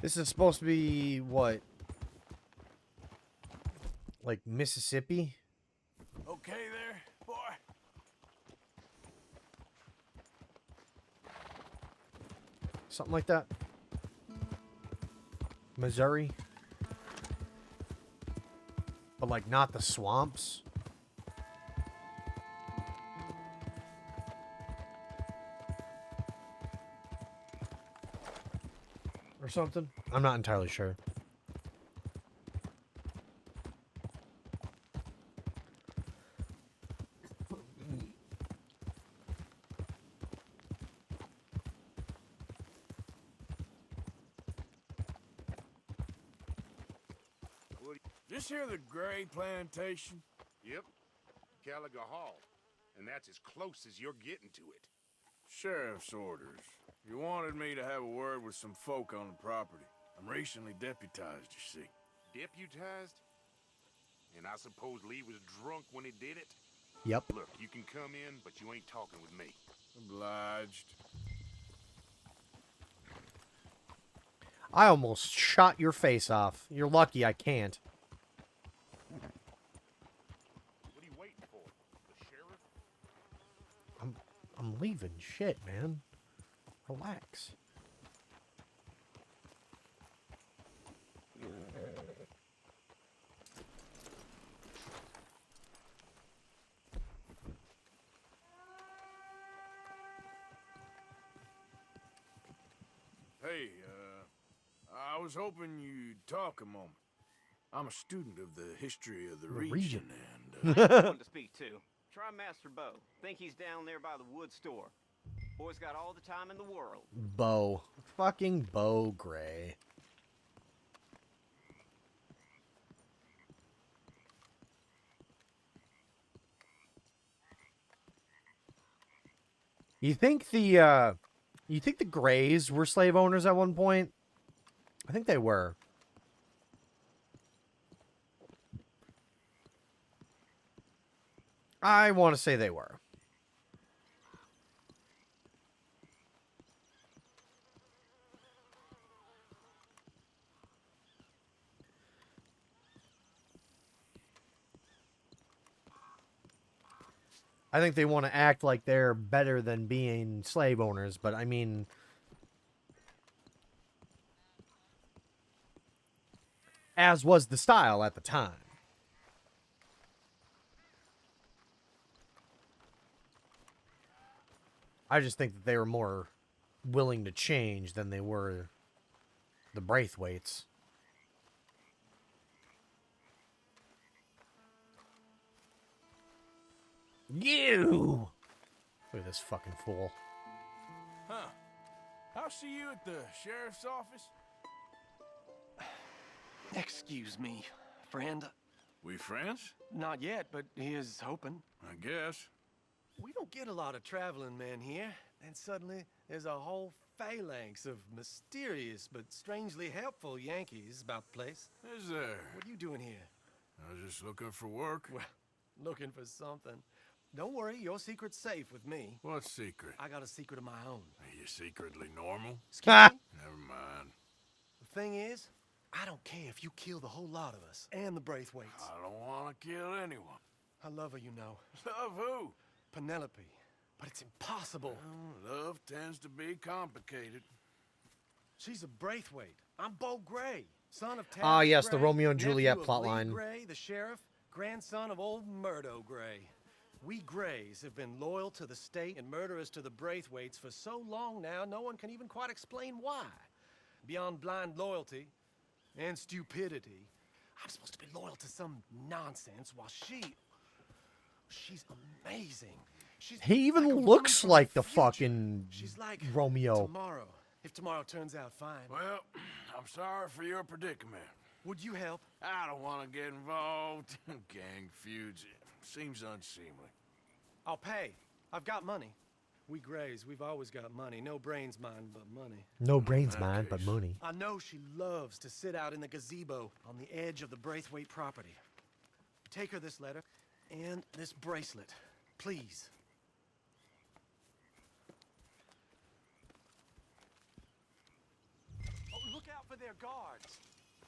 This is supposed to be, what? Like Mississippi? Okay there, boy? Something like that. Missouri. But like not the swamps. Or something. I'm not entirely sure. This here the Gray Plantation? Yep. Caliga Hall. And that's as close as you're getting to it. Sheriff's orders. You wanted me to have a word with some folk on the property. I'm recently deputized, you see. Deputized? And I suppose Lee was drunk when he did it? Yep. Look, you can come in, but you ain't talking with me. Obliged. I almost shot your face off. You're lucky I can't. What are you waiting for? The sheriff? I'm leaving. Shit, man. Relax. Hey, I was hoping you'd talk a moment. I'm a student of the history of the region, and... I ain't the one to speak to. Try Master Bo. Think he's down there by the wood store. Boy's got all the time in the world. Bo. Fucking Bo Gray. You think the Grays were slave owners at one point? I think they were. I want to say they were. I think they want to act like they're better than being slave owners, but I mean, as was the style at the time. I just think that they were more willing to change than they were the Braithwaites. You! Look at this fucking fool. Huh. I'll see you at the sheriff's office. Excuse me, friend. We friends? Not yet, but he is hoping. I guess. We don't get a lot of traveling men here, and suddenly there's a whole phalanx of mysterious but strangely helpful Yankees about the place. Is there? What are you doing here? I was just looking for work. Well, looking for something. Don't worry, your secret's safe with me. What secret? I got a secret of my own. Are you secretly normal? Excuse me? Never mind. The thing is, I don't care if you kill the whole lot of us and the Braithwaites. I don't want to kill anyone. I love her, you know. Love who? Penelope. But it's impossible. Well, love tends to be complicated. She's a Braithwaite. I'm Bo Gray, son of Tavis Ah, yes, the Gray, Romeo and nephew Juliet of plotline. Lee Gray, the sheriff, grandson of old Murdo Gray. We Grays have been loyal to the state and murderers to the Braithwaites for so long now, no one can even quite explain why. Beyond blind loyalty and stupidity, I'm supposed to be loyal to some nonsense while she's amazing. He even like a looks woman from like the the fucking She's like Romeo. tomorrow, if tomorrow turns out fine. Well, I'm sorry for your predicament. Would you help? I don't want to get involved. Gang feuds seems unseemly. I'll pay. I've got money. We Grays, we've always got money. No brains, mind, but money. No brains, man, but money. I know she loves to sit out in the gazebo on the edge of the Braithwaite property. Take her this letter and this bracelet, please. Oh, look out for their guards.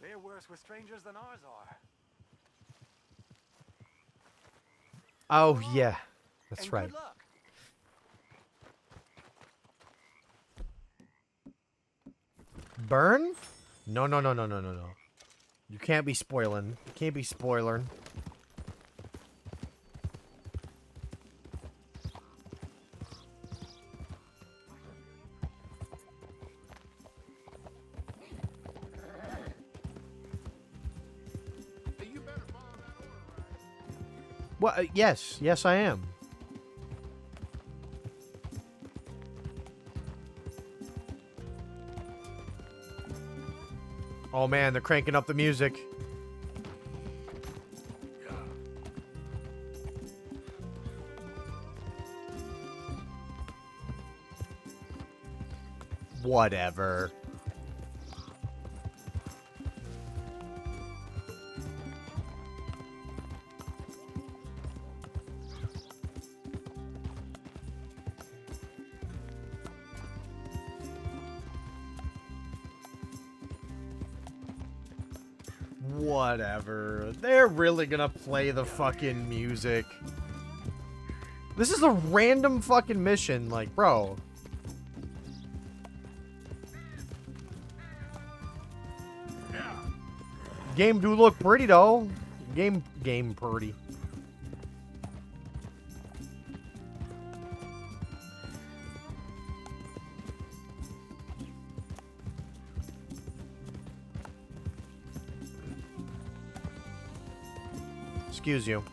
They're worse with strangers than ours are. Oh, yeah. That's And right. good luck. Burn? No, no, no, no, no, no, no. You can't be spoiling. You can't be spoiling. Well, yes. Yes, I am. Oh, man, they're cranking up the music. Whatever. Whatever. They're really gonna play the fucking music. This is a random fucking mission, like, bro. Game do look pretty though. Game pretty. Excuse you.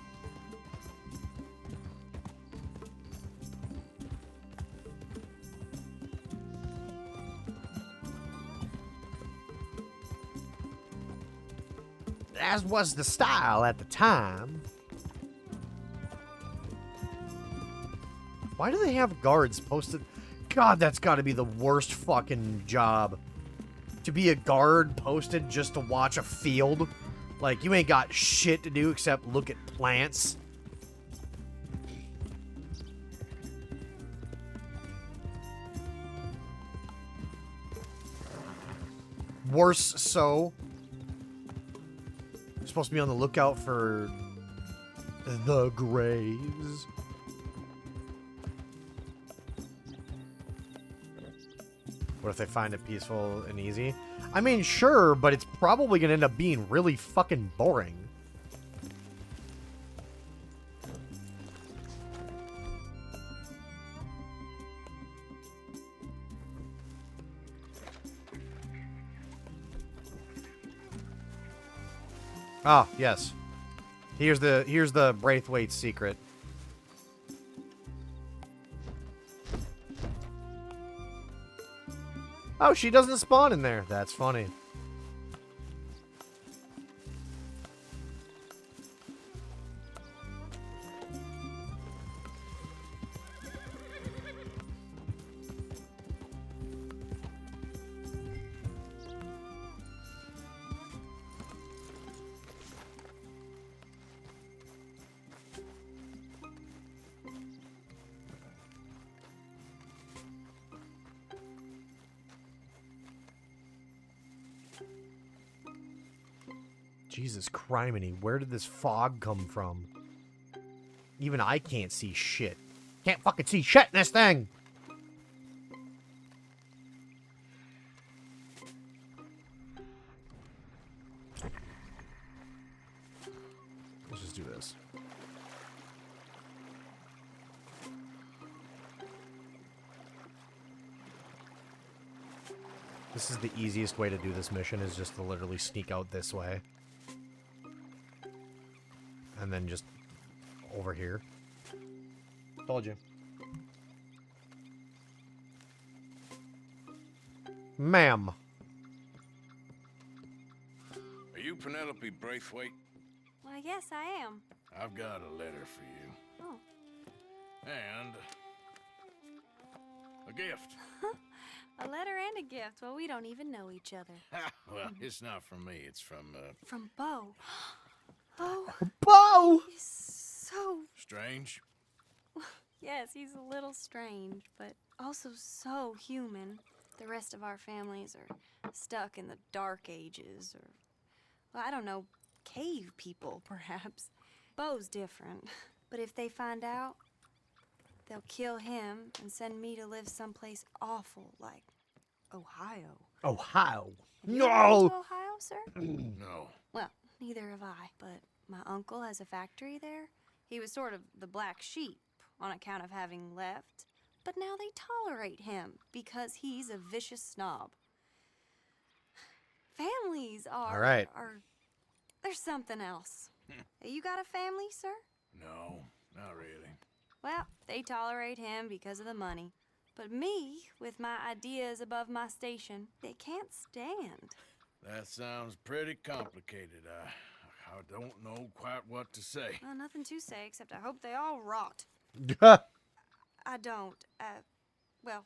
As was the style at the time. Why do they have guards posted? God, that's got to be the worst fucking job. To be a guard posted just to watch a field. Like, you ain't got shit to do except look at plants. worse so. You're supposed to be on the lookout for the graves. What if they find it peaceful and easy? I mean, sure, but it's probably gonna end up being really fucking boring. Ah, yes. Here's the Braithwaite secret. Oh, she doesn't spawn in there. That's funny. Jesus criminy, where did this fog come from? Even I can't see shit. Can't fucking see shit in this thing! Let's just do this. This is the easiest way to do this mission, is just to literally sneak out this way. And then just over here. Told you. Ma'am. Are you Penelope Braithwaite? Well, yes, I am. I've got a letter for you. Oh. And a gift. A letter and a gift. Well, we don't even know each other. Well, it's not from me. It's from, From Bo. Oh. Bo! He's so... Strange. Yes, he's a little strange, but also so human. The rest of our families are stuck in the Dark Ages, or, well, I don't know, cave people, perhaps. Bo's different, but if they find out, they'll kill him and send me to live someplace awful like Ohio. Ohio? Have you ever been to Ohio, sir? No. Well, neither have I, but my uncle has a factory there. He was sort of the black sheep on account of having left, but now they tolerate him because he's a vicious snob. Families are... All right. There's something else. You got a family, sir? No, not really. Well, they tolerate him because of the money. But me, with my ideas above my station, they can't stand. That sounds pretty complicated. I don't know quite what to say. Well, nothing to say, except I hope they all rot. I don't. Well,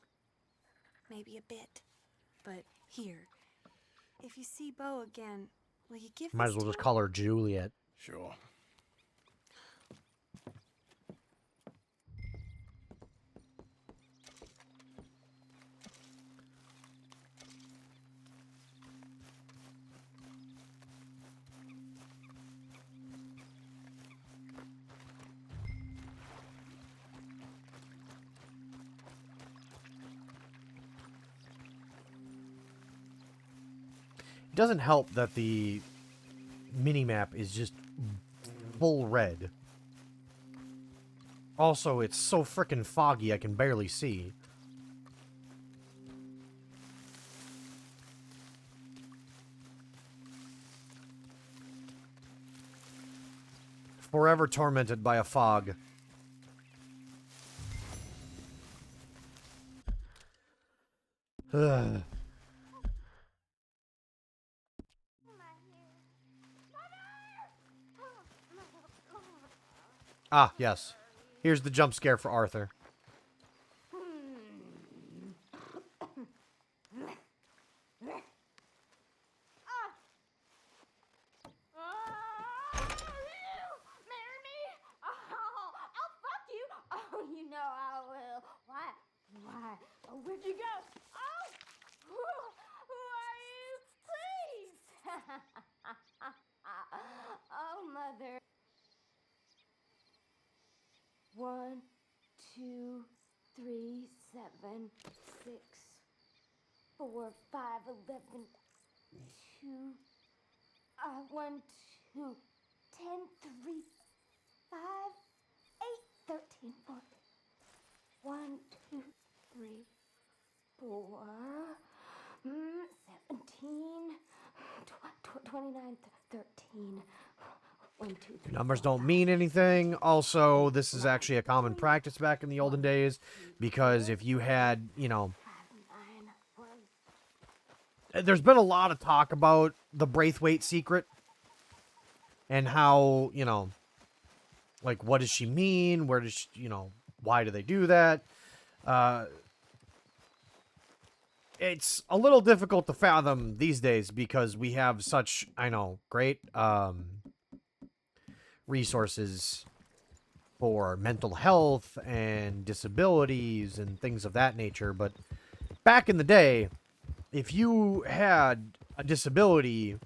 maybe a bit. But here, if you see Bo again, will you give Might this as well to just him? call her Juliet. Sure. It doesn't help that the minimap is just full red. Also, it's so frickin' foggy I can barely see. Forever tormented by a fog. Ugh. Ah, yes. Here's the jump scare for Arthur. Oh, you know I will. Why? Why? Oh, where'd you go? Oh! Who are you? 7, 6, 4, 5, 11, 2, 1, 2, 10, 3, 5, 8, 13, 14. 1, 2, 3, 4, 17, 29, 13. 1, 2, 3. Numbers don't mean anything. Also, this is actually a common practice back in the olden days, because if you had, you know, there's been a lot of talk about the Braithwaite secret and how, you know, like, what does she mean? Where does she, you know, why do they do that? It's a little difficult to fathom these days because we have such, I know, great resources for mental health and disabilities and things of that nature. But back in the day, if you had a disability,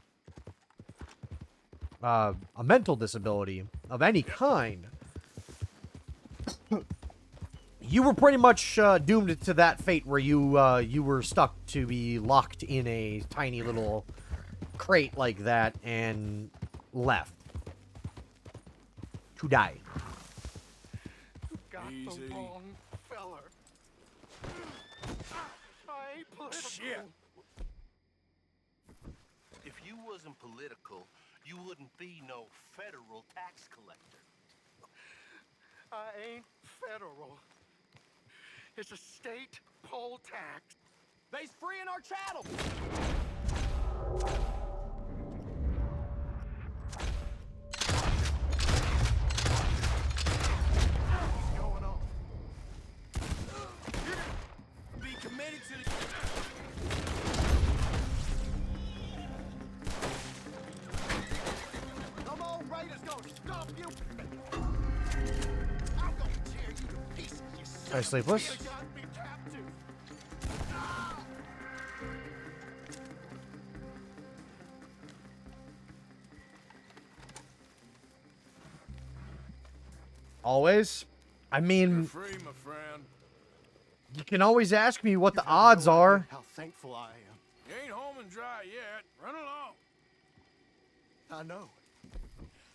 a mental disability of any kind, you were pretty much doomed to that fate where you were stuck to be locked in a tiny little crate like that and left to die. You got the wrong feller. I ain't political. Shit. If you wasn't political, you wouldn't be no federal tax collector. I ain't federal. It's a state poll tax. They's freeing our chattel. What's going on? Be committed to the... No more raiders gonna stop you. I'm gonna tear you to pieces, you son Are you sleepless? of a got me captive. Always? I mean, You're free, my friend. you can always ask me what the odds are. How thankful I am. You ain't home and dry yet. Run along. I know.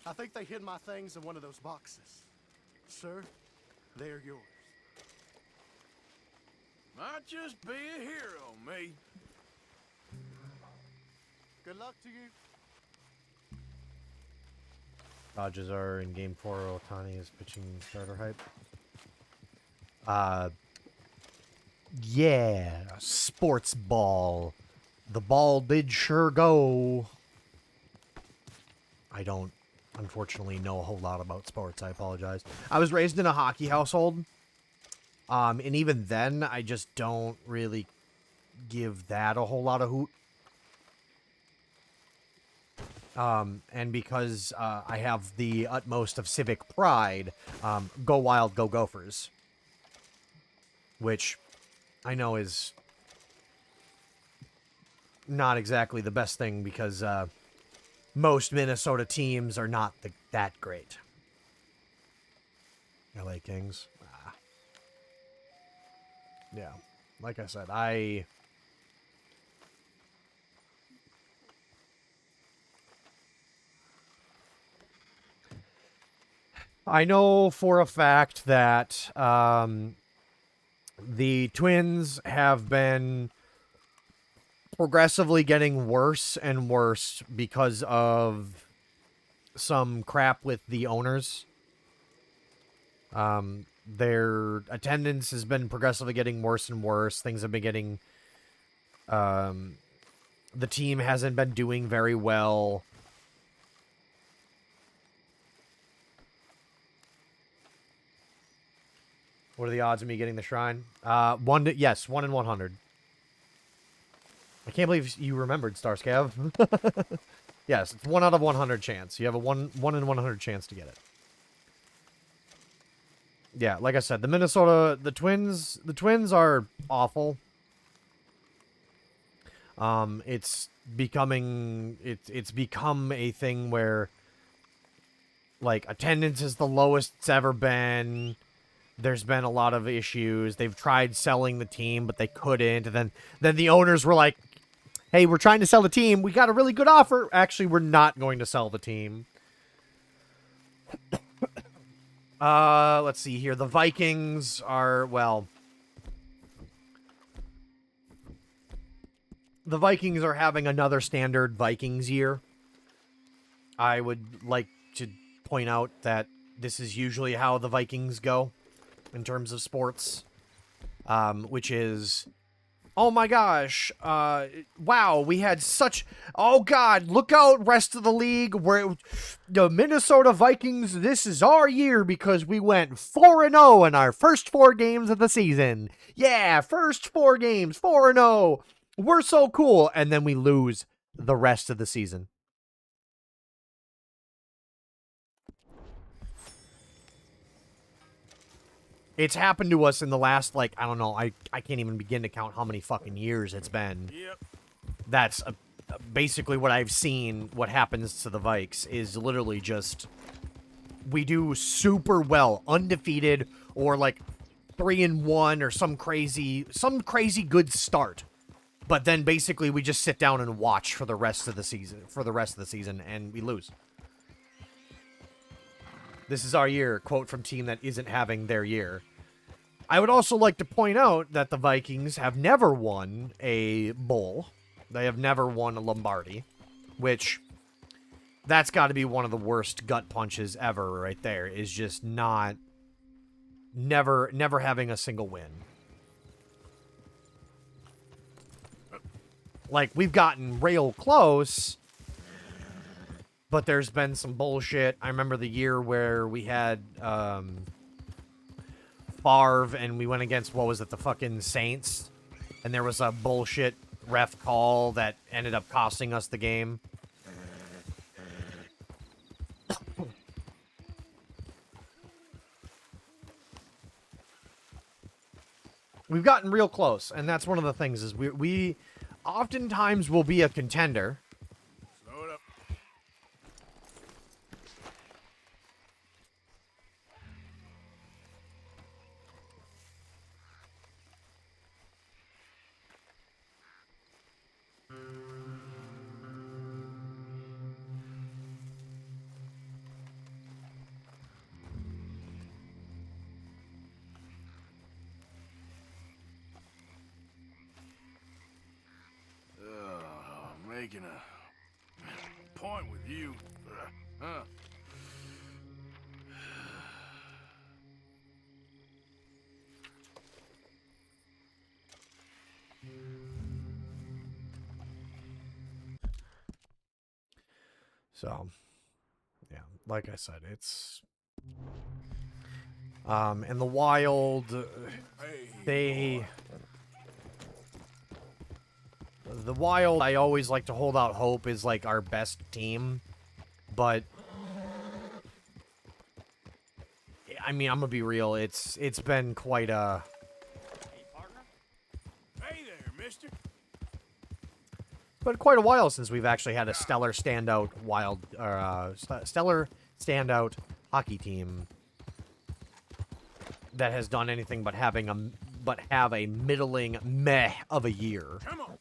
I think they hid my things in one of those boxes. Sir, they're yours. Might just be a hero, me. Good luck to you. Dodges are in Game 4. Otani is pitching starter hype. Yeah. Sports ball. The ball did sure go. I don't, unfortunately, know a whole lot about sports. I apologize. I was raised in a hockey household. And even then, I just don't really give that a whole lot of hoot. And because I have the utmost of civic pride, go Wild, go Gophers. Which I know is not exactly the best thing because most Minnesota teams are not that great. LA Kings. Yeah, like I said, I know for a fact that the Twins have been progressively getting worse and worse because of some crap with the owners. Their attendance has been progressively getting worse and worse. Things have been getting... the team hasn't been doing very well. What are the odds of me getting the shrine? 1 in 100. I can't believe you remembered, Starscav. Yes, it's 1 out of 100 chance. You have a 1 in 100 chance to get it. Yeah, like I said, the Twins are awful. It's become a thing where, like, attendance is the lowest it's ever been. There's been a lot of issues. They've tried selling the team, but they couldn't. And then the owners were like, hey, we're trying to sell the team. We got a really good offer. Actually, we're not going to sell the team. Let's see here. The Vikings are, well... The Vikings are having another standard Vikings year. I would like to point out that this is usually how the Vikings go in terms of sports. Which is, oh my gosh, wow, we had such, oh god, look out, rest of the league, where the Minnesota Vikings, this is our year because we went 4-0 in our first 4 games of the season. Yeah, first 4 games, 4-0. We're so cool. And then we lose the rest of the season. It's happened to us in the last, like, I don't know, I can't even begin to count how many fucking years it's been. Yep. That's basically what I've seen. What happens to the Vikes is literally just, we do super well, undefeated, or like 3-1 or some crazy good start. But then basically we just sit down and watch for the rest of the season, and we lose. This is our year, quote from team that isn't having their year. I would also like to point out that the Vikings have never won a bowl. They have never won a Lombardi, which, that's got to be one of the worst gut punches ever right there, is just never having a single win. Like, we've gotten real close, but there's been some bullshit. I remember the year where we had Favre and we went against, what was it, the fucking Saints? And there was a bullshit ref call that ended up costing us the game. We've gotten real close, and that's one of the things, is we oftentimes will be a contender. Slow it up. Making a point with you. Huh? So, yeah, like I said, it's... in the wild, The Wild, I always like to hold out hope, is like our best team, but I mean, I'm gonna be real, it's been quite a... Hey, partner. Hey there, mister. It's been quite a while since we've actually had a stellar standout hockey team that has done anything but have a middling meh of a year. Come on.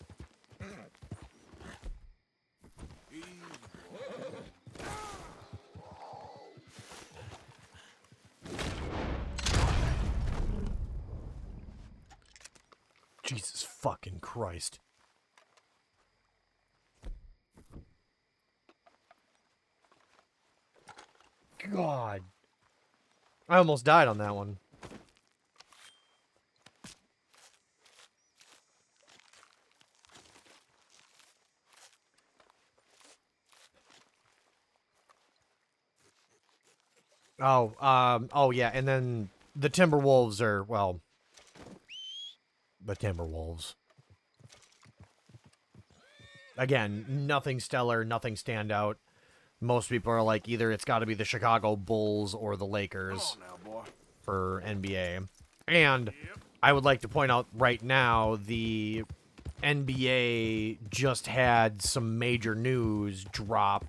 Jesus fucking Christ. God. I almost died on that one. Oh yeah, and then the Timberwolves are, well, the Timberwolves. Again, nothing stellar, nothing standout. Most people are like, either it's got to be the Chicago Bulls or the Lakers for NBA. And I would like to point out right now, the NBA just had some major news drop.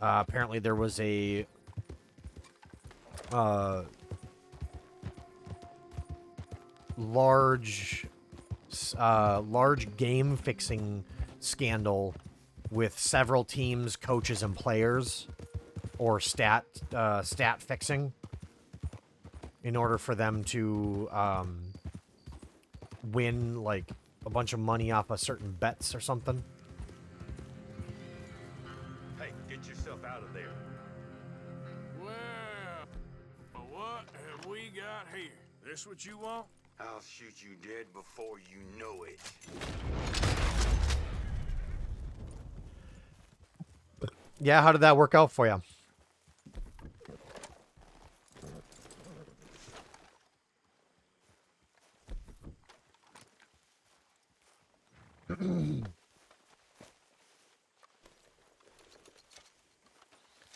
Apparently there was a large game fixing scandal with several teams, coaches, and players, or stat fixing, in order for them to win like a bunch of money off of certain bets or something. Hey, get yourself out of there. Well, what have we got here? This what you want? I'll shoot you dead before you know it. Yeah, how did that work out for you?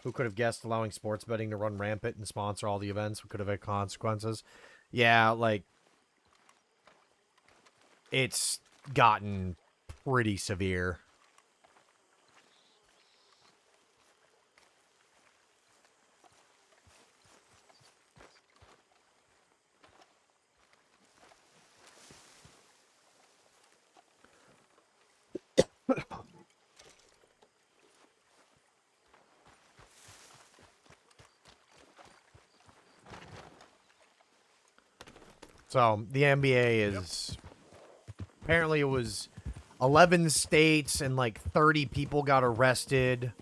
Who could have guessed allowing sports betting to run rampant and sponsor all the events? Who could have had consequences? Yeah, like, it's gotten pretty severe. So, the NBA is... Apparently it was 11 states and like 30 people got arrested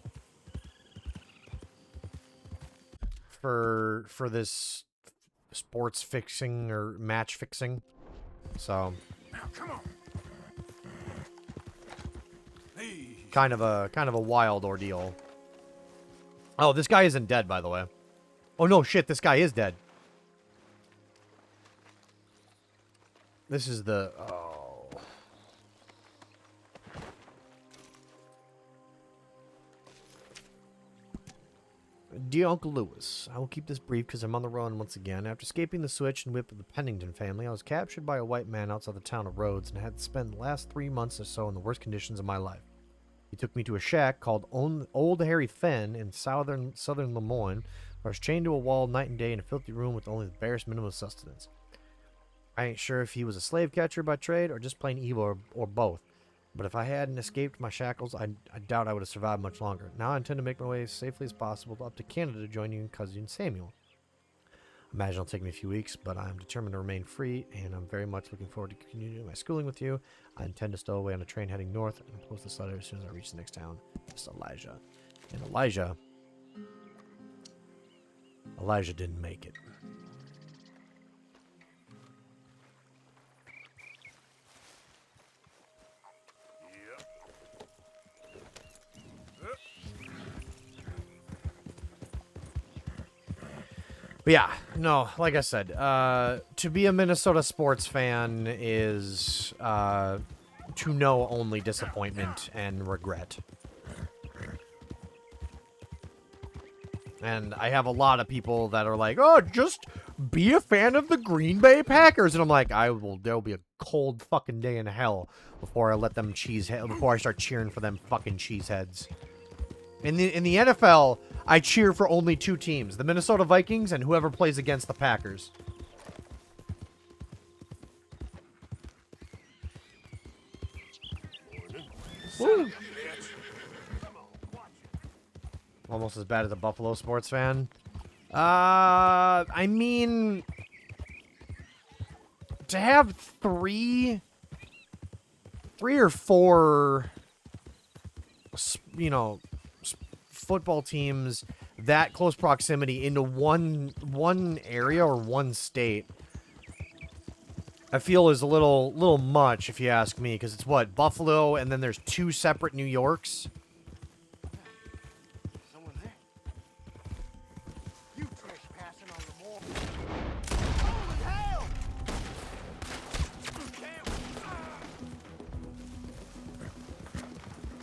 for this sports fixing or match fixing. So... Now, come on. Hey. Kind of a wild ordeal. Oh, this guy isn't dead, by the way. Oh, no, shit, this guy is dead. This is the... Oh. Dear Uncle Lewis, I will keep this brief because I'm on the run once again. After escaping the switch and whip of the Pennington family, I was captured by a white man outside the town of Rhodes and had to spend the last 3 months or so in the worst conditions of my life. He took me to a shack called Old Harry Fenn in southern Lemoyne, where I was chained to a wall night and day in a filthy room with only the barest minimum of sustenance. I ain't sure if he was a slave catcher by trade or just plain evil or both. But if I hadn't escaped my shackles, I doubt I would have survived much longer. Now I intend to make my way as safely as possible up to Canada to join you and cousin Samuel. I imagine it'll take me a few weeks, but I'm determined to remain free, and I'm very much looking forward to continuing my schooling with you. I intend to stow away on a train heading north and post this letter as soon as I reach the next town. It's Elijah. And Elijah didn't make it. But yeah, no, like I said, to be a Minnesota sports fan is to know only disappointment and regret. And I have a lot of people that are like, oh, just be a fan of the Green Bay Packers. And I'm like, there'll be a cold fucking day in hell before I let them before I start cheering for them fucking cheeseheads. In the NFL, I cheer for only 2 teams, the Minnesota Vikings and whoever plays against the Packers. Woo. Almost as bad as a Buffalo sports fan. I mean, to have 3 or 4, football teams that close proximity into one area or one state, I feel is a little much, if you ask me, because it's what, Buffalo, and then there's 2 separate New Yorks. Someone there. You trespassing on the moor.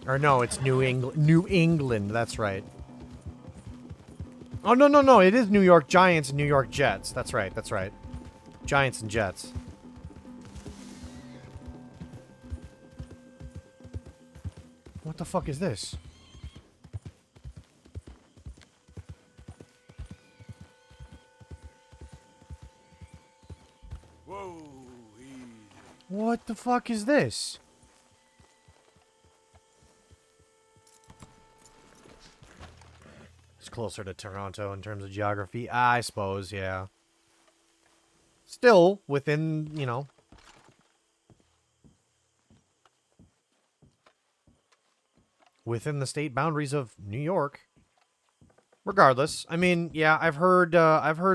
Or no, it's New England, that's right. Oh, no, it is New York Giants and New York Jets. That's right. Giants and Jets. What the fuck is this? Whoa. What the fuck is this? It's closer to Toronto in terms of geography. I suppose, yeah. Still within, you know. Within the state boundaries of New York. Regardless, I mean, yeah, I've heard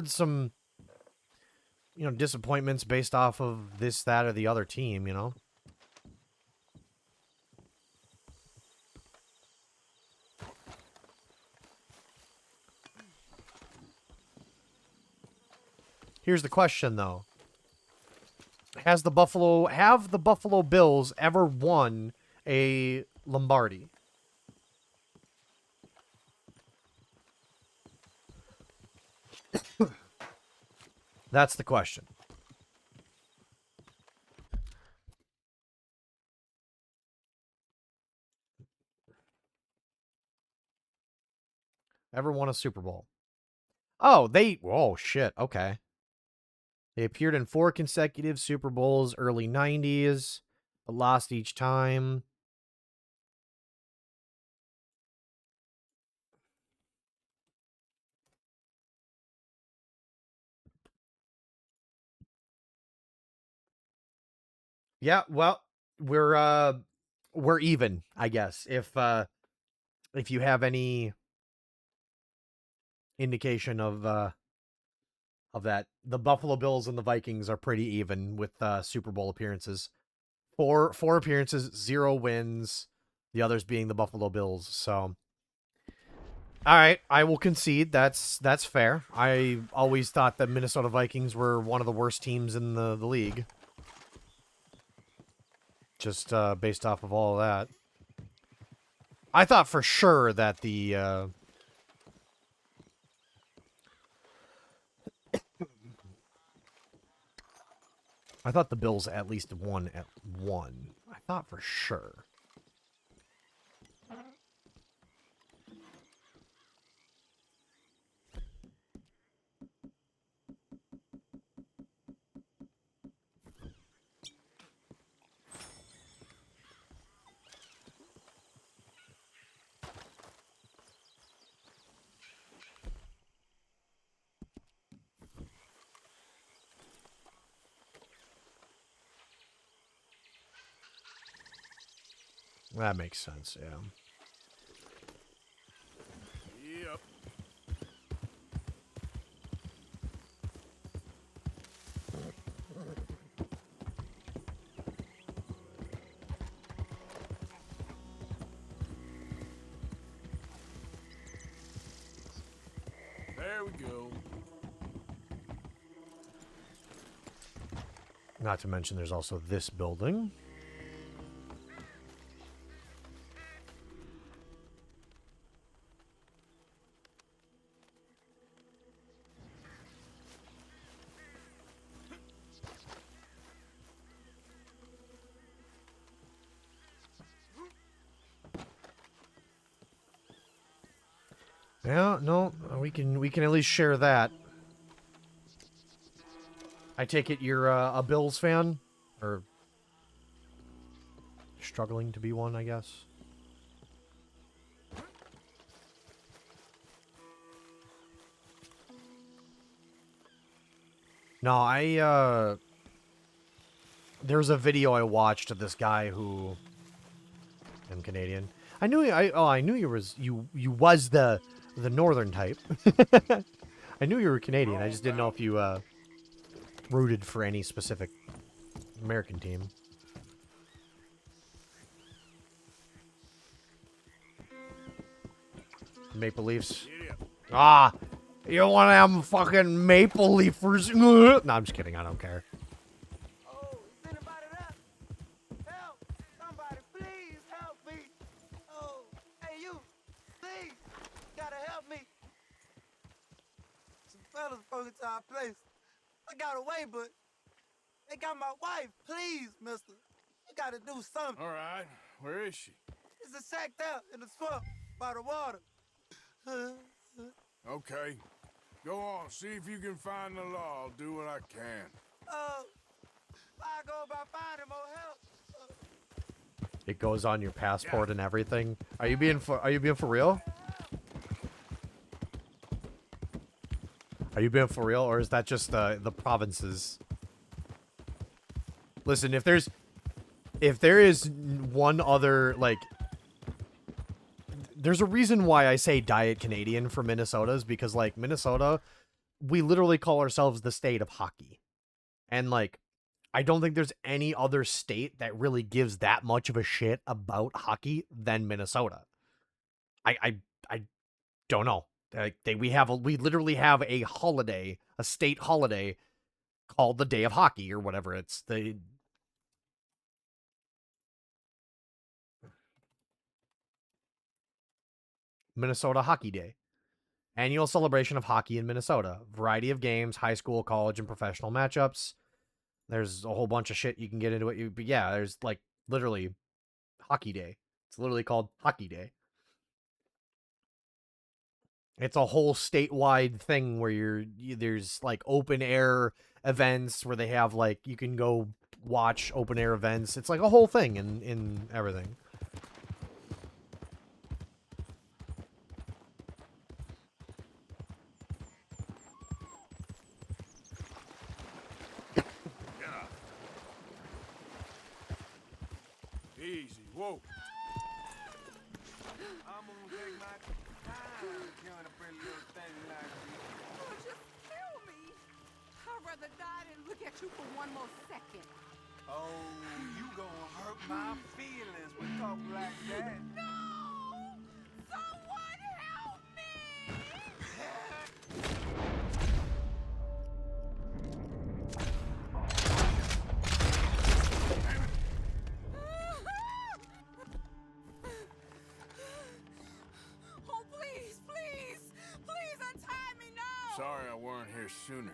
some, you know, disappointments based off of this, that, or the other team, you know. Here's the question, though. Have the Buffalo Bills ever won a Lombardi? That's the question. Ever won a Super Bowl? Oh, shit, okay. They appeared in 4 consecutive Super Bowls, early 90s, but lost each time. Yeah, well, we're even, I guess. If you have any indication of that, the Buffalo Bills and the Vikings are pretty even with Super Bowl appearances. Four appearances, 0 wins, the others being the Buffalo Bills. So, all right, I will concede that's fair. I always thought that Minnesota Vikings were one of the worst teams in the league. Just based off of all of that. I thought for sure that the I thought the Bills at least won at 1. I thought for sure. That makes sense, yeah. Yep. There we go. Not to mention there's also this building. Yeah, no, we can at least share that. I take it you're a Bills fan? Or struggling to be one, I guess. No, there's a video I watched of this guy who I'm Canadian. I knew you was the northern type. I knew you were Canadian. I just didn't know if you rooted for any specific American team. Maple Leafs. Ah, you're one of them fucking Maple Leafers. No, I'm just kidding. I don't care. Fellas broke into our place. I got away, but they got my wife. Please, mister. You gotta do something. All right. Where is she? It's a sack there in the swamp by the water. Okay. Go on. See if you can find the law. I'll do what I can. I go about finding my It goes on your passport and everything. Are you being for real? Are you being for real, or is that just the provinces? Listen, if there is one other, like, there's a reason why I say Diet Canadian for Minnesota's, because, like, Minnesota, we literally call ourselves the state of hockey. And, like, I don't think there's any other state that really gives that much of a shit about hockey than Minnesota. I don't know. Like, we literally have a holiday, a state holiday called the Day of Hockey or whatever. It's the Minnesota Hockey Day. Annual celebration of hockey in Minnesota. Variety of games, high school, college, and professional matchups. There's a whole bunch of shit you can get into it. But yeah, there's like literally Hockey Day. It's literally called Hockey Day. It's a whole statewide thing where there's like open air events where they have like you can go watch open air events. It's like a whole thing in everything. Easy, whoa. I'm gonna take my time killing a pretty little thing like this. Oh, just kill me. I'd rather die than look at you for one more second. Oh, you gonna hurt my feelings with talk like that. No! Someone help me! Oh, please, please, please untie me now! Sorry I weren't here sooner.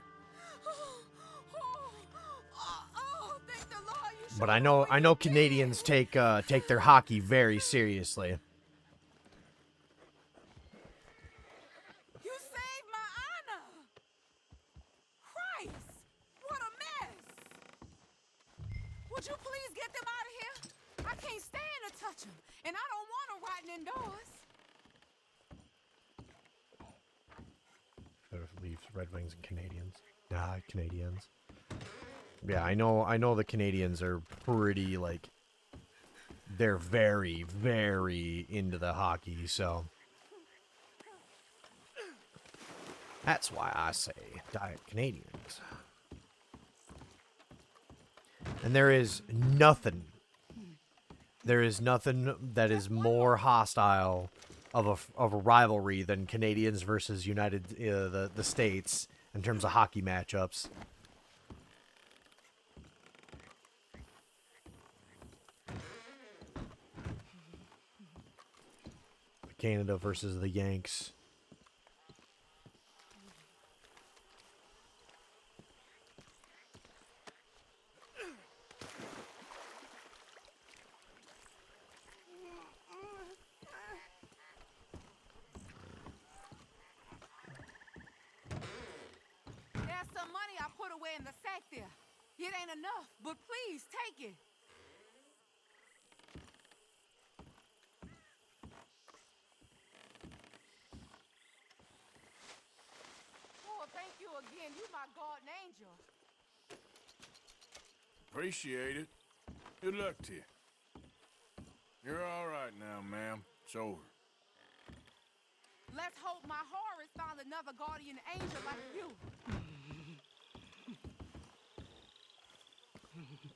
Thank the Lord you But I know Canadians take their hockey very seriously. You saved my honor! Christ! What a mess! Would you please get them out of here? I can't stand to touch them, and I don't want them rotting indoors. Leafs, Red Wings, and Canadians. Nah, Canadians. Yeah, I know the Canadians are pretty, like, they're very, very into the hockey, so. That's why I say Diet Canadians. And there is nothing that is more hostile of a rivalry than Canadians versus the States in terms of hockey matchups. Canada versus the Yanks. There's some money I put away in the sack there. It ain't enough, but please take it. Oh, thank you again. You my guardian angel. Appreciate it. Good luck to you. You're all right now, ma'am. It's over. Let's hope my Horace found another guardian angel like you.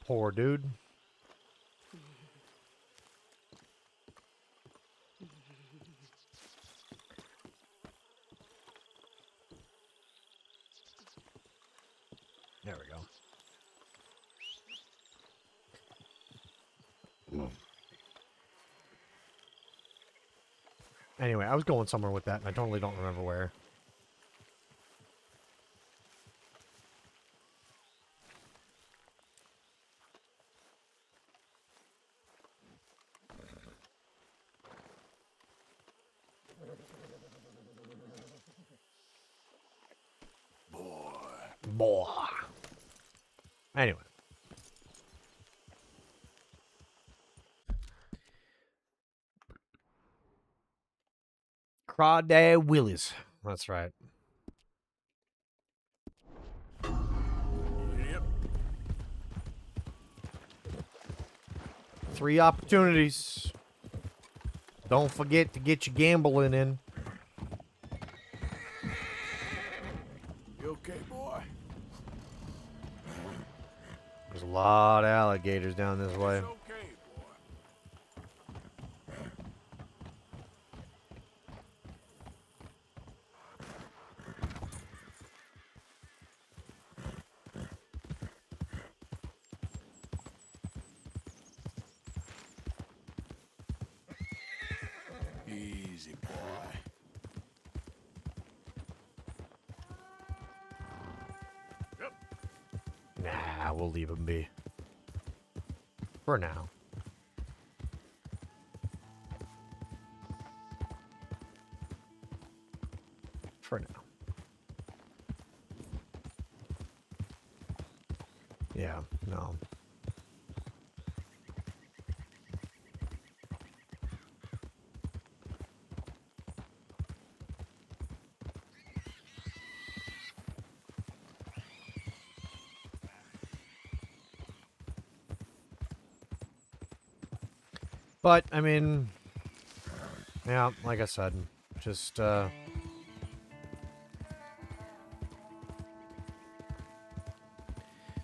Poor dude. There we go. Anyway, I was going somewhere with that, and I totally don't remember where. Boy. Anyway. Crawdad Willis. That's right. Yep. 3 opportunities. Don't forget to get your gambling in. You okay, boy? There's a lot of alligators down this way. It's okay, boy. Easy, boy. Yep. Nah, we'll leave him be. For now. For now. Yeah, no. But, I mean, yeah, like I said, just,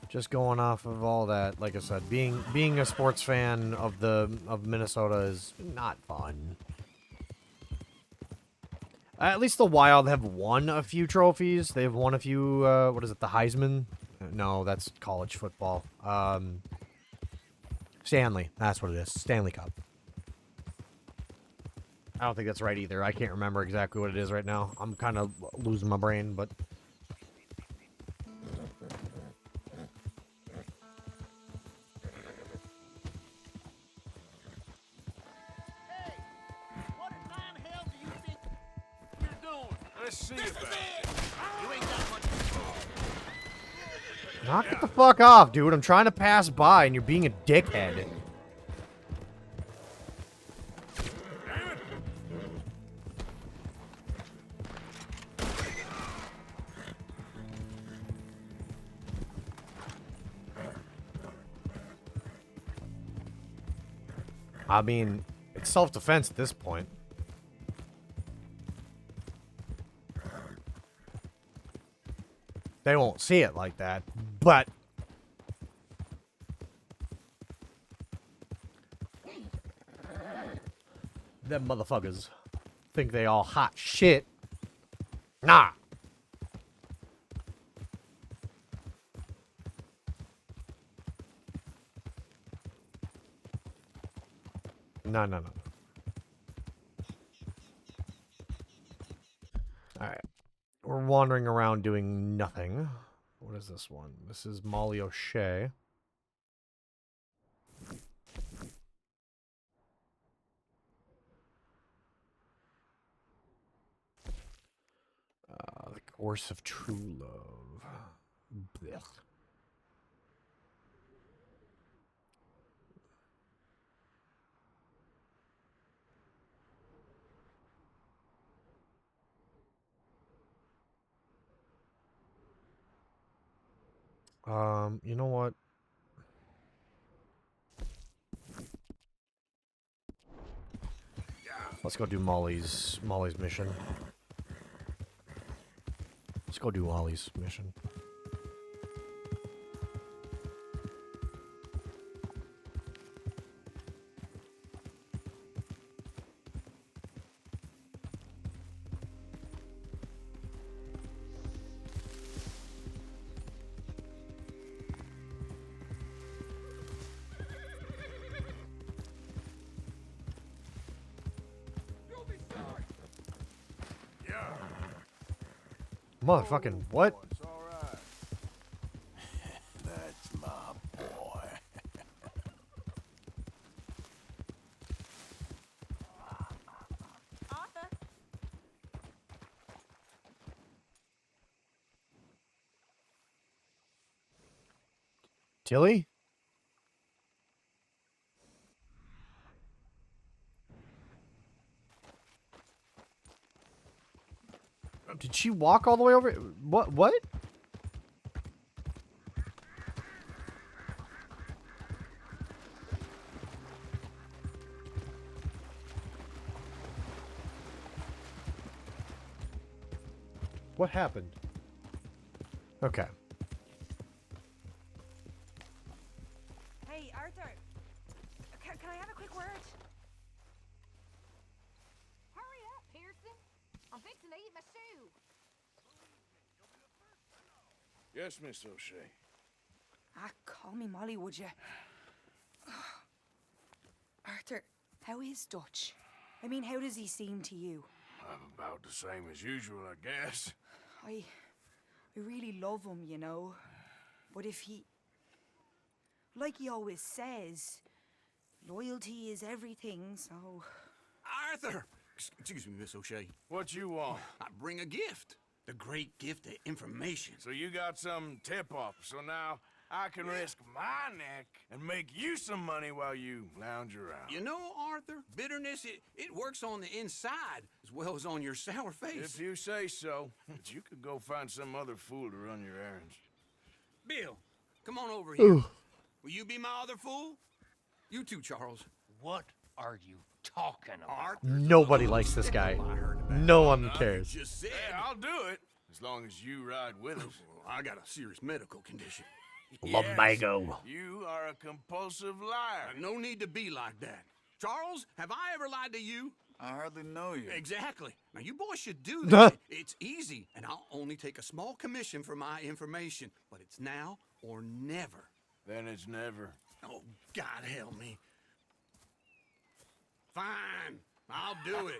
just going off of all that, like I said, being a sports fan of Minnesota is not fun. At least the Wild have won a few trophies. They've won a few, what is it, the Heisman? No, that's college football. Stanley, that's what it is. Stanley Cup. I don't think that's right either. I can't remember exactly what it is right now. I'm kind of losing my brain, but... Let's see about it. You ain't got much. Knock it the fuck off, dude. I'm trying to pass by and you're being a dickhead. I mean, it's self-defense at this point. They won't see it like that, but... them motherfuckers think they all hot shit. Nah. No, no, no. Alright. We're wandering around doing nothing. What is this one? This is Molly O'Shea. The Course of True Love. Blech. You know what? Let's go do Molly's mission. Let's go do Molly's mission. Motherfucking what? It's all right. That's my boy. Arthur. Tilly? Did she walk all the way over? What? What happened? Okay. Hey, Arthur. Can I have a quick word? Hurry up, Pearson. I'm fixing to eat my stew. Yes, Miss O'Shea. Call me Molly, would you? Arthur, how is Dutch? I mean, how does he seem to you? About the same as usual, I guess. I really love him, you know. But if he... Like he always says, loyalty is everything, so... Arthur! Excuse me, Miss O'Shea. What you want? I bring a gift. The great gift of information. So you got some tip-off, so now I can risk my neck and make you some money while you lounge around. You know, Arthur, bitterness, it works on the inside as well as on your sour face. If you say so. But you could go find some other fool to run your errands. Bill, come on over here. Ooh. Will you be my other fool? You too, Charles. What are you talking about? Nobody likes this guy. No one cares. Just said. Hey, I'll do it, as long as you ride with us. I got a serious medical condition. Lumbago. You are a compulsive liar. No need to be like that. Charles, have I ever lied to you? I hardly know you. Exactly. Now, you boys should do this. It's easy, and I'll only take a small commission for my information. But it's now or never. Then it's never. Oh, God help me. Fine. I'll do it.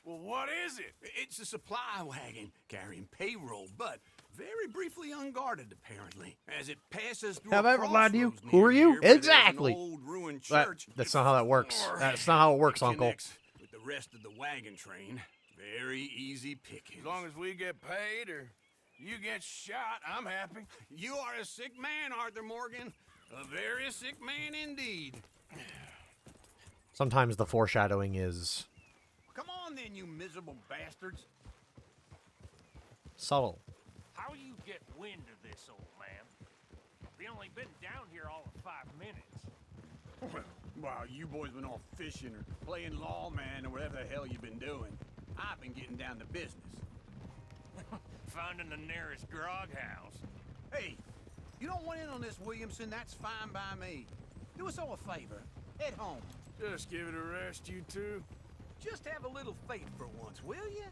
Well, what is it? It's a supply wagon carrying payroll, but very briefly unguarded, apparently. As it passes through Have a I ever lied to you? crossroads Who are near you? here where there's an Exactly. old ruined church. That's not how that works. That's not how it works, Uncle. Connects with the rest of the wagon train. Very easy pickings. As long as we get paid or you get shot, I'm happy. You are a sick man, Arthur Morgan. A very sick man indeed. Sometimes the foreshadowing is Come on then, you miserable bastards. subtle. How you get wind of this, old man? We only been down here all of 5 minutes. Well, while you boys been off fishing or playing lawman or whatever the hell you've been doing, I've been getting down to business. Finding the nearest grog house. Hey, you don't want in on this, Williamson, that's fine by me. Do us all a favor. Head home. Just give it a rest, you two. Just have a little faith for once, will you?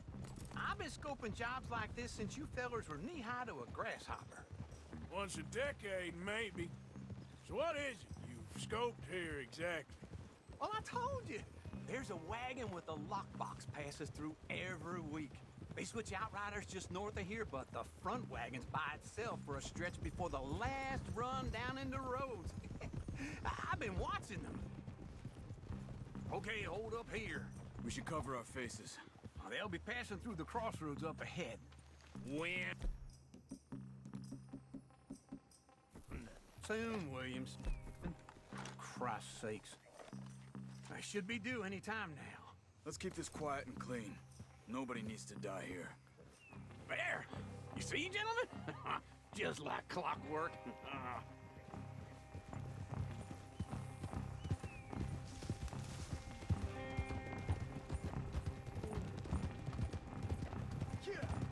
I've been scoping jobs like this since you fellers were knee-high to a grasshopper. Once a decade, maybe. So what is it you've scoped here exactly? Well, I told you. There's a wagon with a lockbox passes through every week. They switch outriders just north of here, but the front wagon's by itself for a stretch before the last run down into roads. I've been watching them. Okay, hold up here. We should cover our faces. They'll be passing through the crossroads up ahead. When? Soon, Williams. Christ's sakes. I should be due any time now. Let's keep this quiet and clean. Nobody needs to die here. There! You see, gentlemen? Just like clockwork.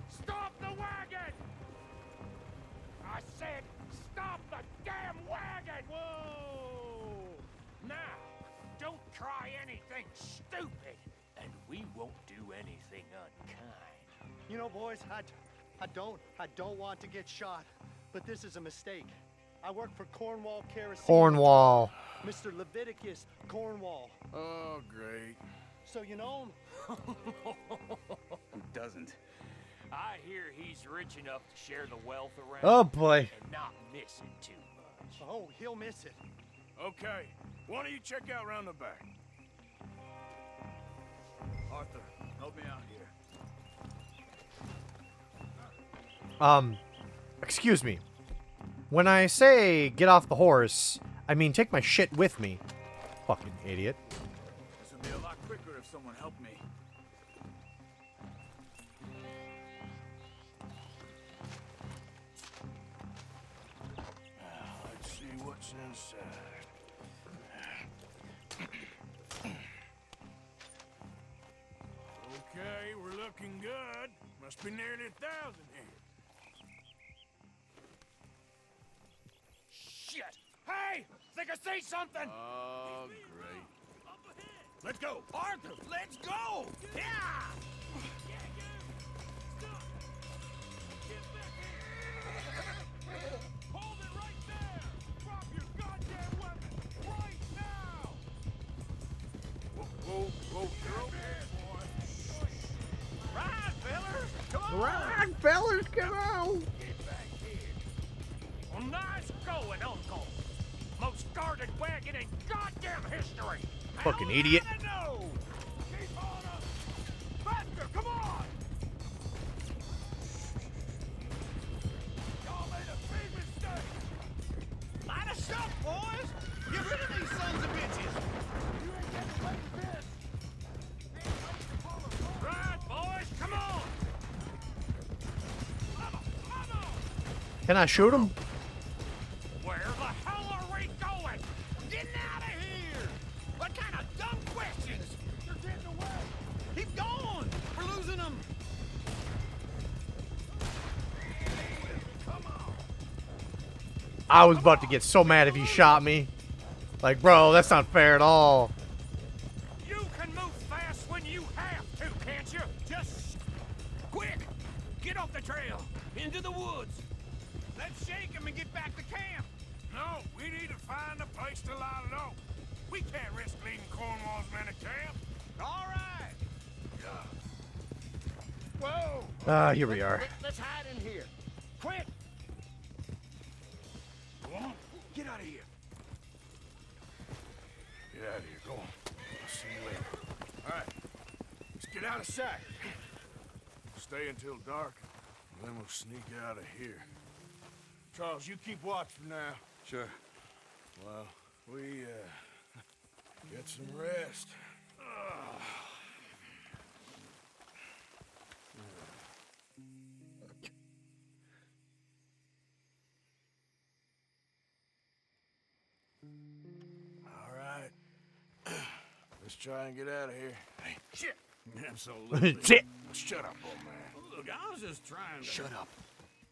Stop the wagon! I said, stop the damn wagon! Whoa! Now, don't try anything stupid, and we won't do anything unkind. You know, boys, I don't want to get shot, but this is a mistake. I work for Cornwall Kerosene. Cornwall. Mr. Leviticus Cornwall. Oh, great. So you know him? Who doesn't? I hear he's rich enough to share the wealth around. Oh, boy. And not missing too much. Oh, he'll miss it. Okay, why don't you check out round the back? Arthur, help me out here. Excuse me. When I say get off the horse, I mean take my shit with me. Fucking idiot. This would be a lot quicker if someone helped me. What's inside? Okay, we're looking good. Must be nearly 1,000 here. Shit! Hey! Think I see something! Oh, great. Let's go! Arthur, let's go! Yeah! Hold it right there! Drop your goddamn weapon! Right now! Whoa, you're okay, boy. Ride, fellas! Come on! Ride, fellas, come on! Get back here! Well, nice going, Uncle. Most guarded wagon in goddamn history. Fucking idiot. No! Keep on up! Faster, come on! Y'all made a big mistake! Light us up, boys! Get rid of these sons of bitches! You ain't getting away with this! Right, boys, come on! Can I shoot him? Where the hell are we going? Getting out of here! What kind of dumb questions? They're getting away! Keep going! We're losing them! I was about to get so mad if he shot me. Like, bro, that's not fair at all. You can move fast when you have to, can't you? Just quick! Get off the trail! Into the woods! Let's shake them and get back to camp! No, we need to find a place to lie low. We can't risk leaving Cornwall's men at camp. All right! Whoa! Here we are. Let's hide in here. Quick! Go on. Get out of here. Get out of here. Go on. I'll see you later. All right. Let's get out of sight. Stay until dark, and then we'll sneak out of here. Charles, you keep watch for now. Sure. Well, we, get some rest. All right. Let's try and get out of here. Hey, Shit! Absolutely. Shit. shut up, old man. Look, I was just trying to... Shut up.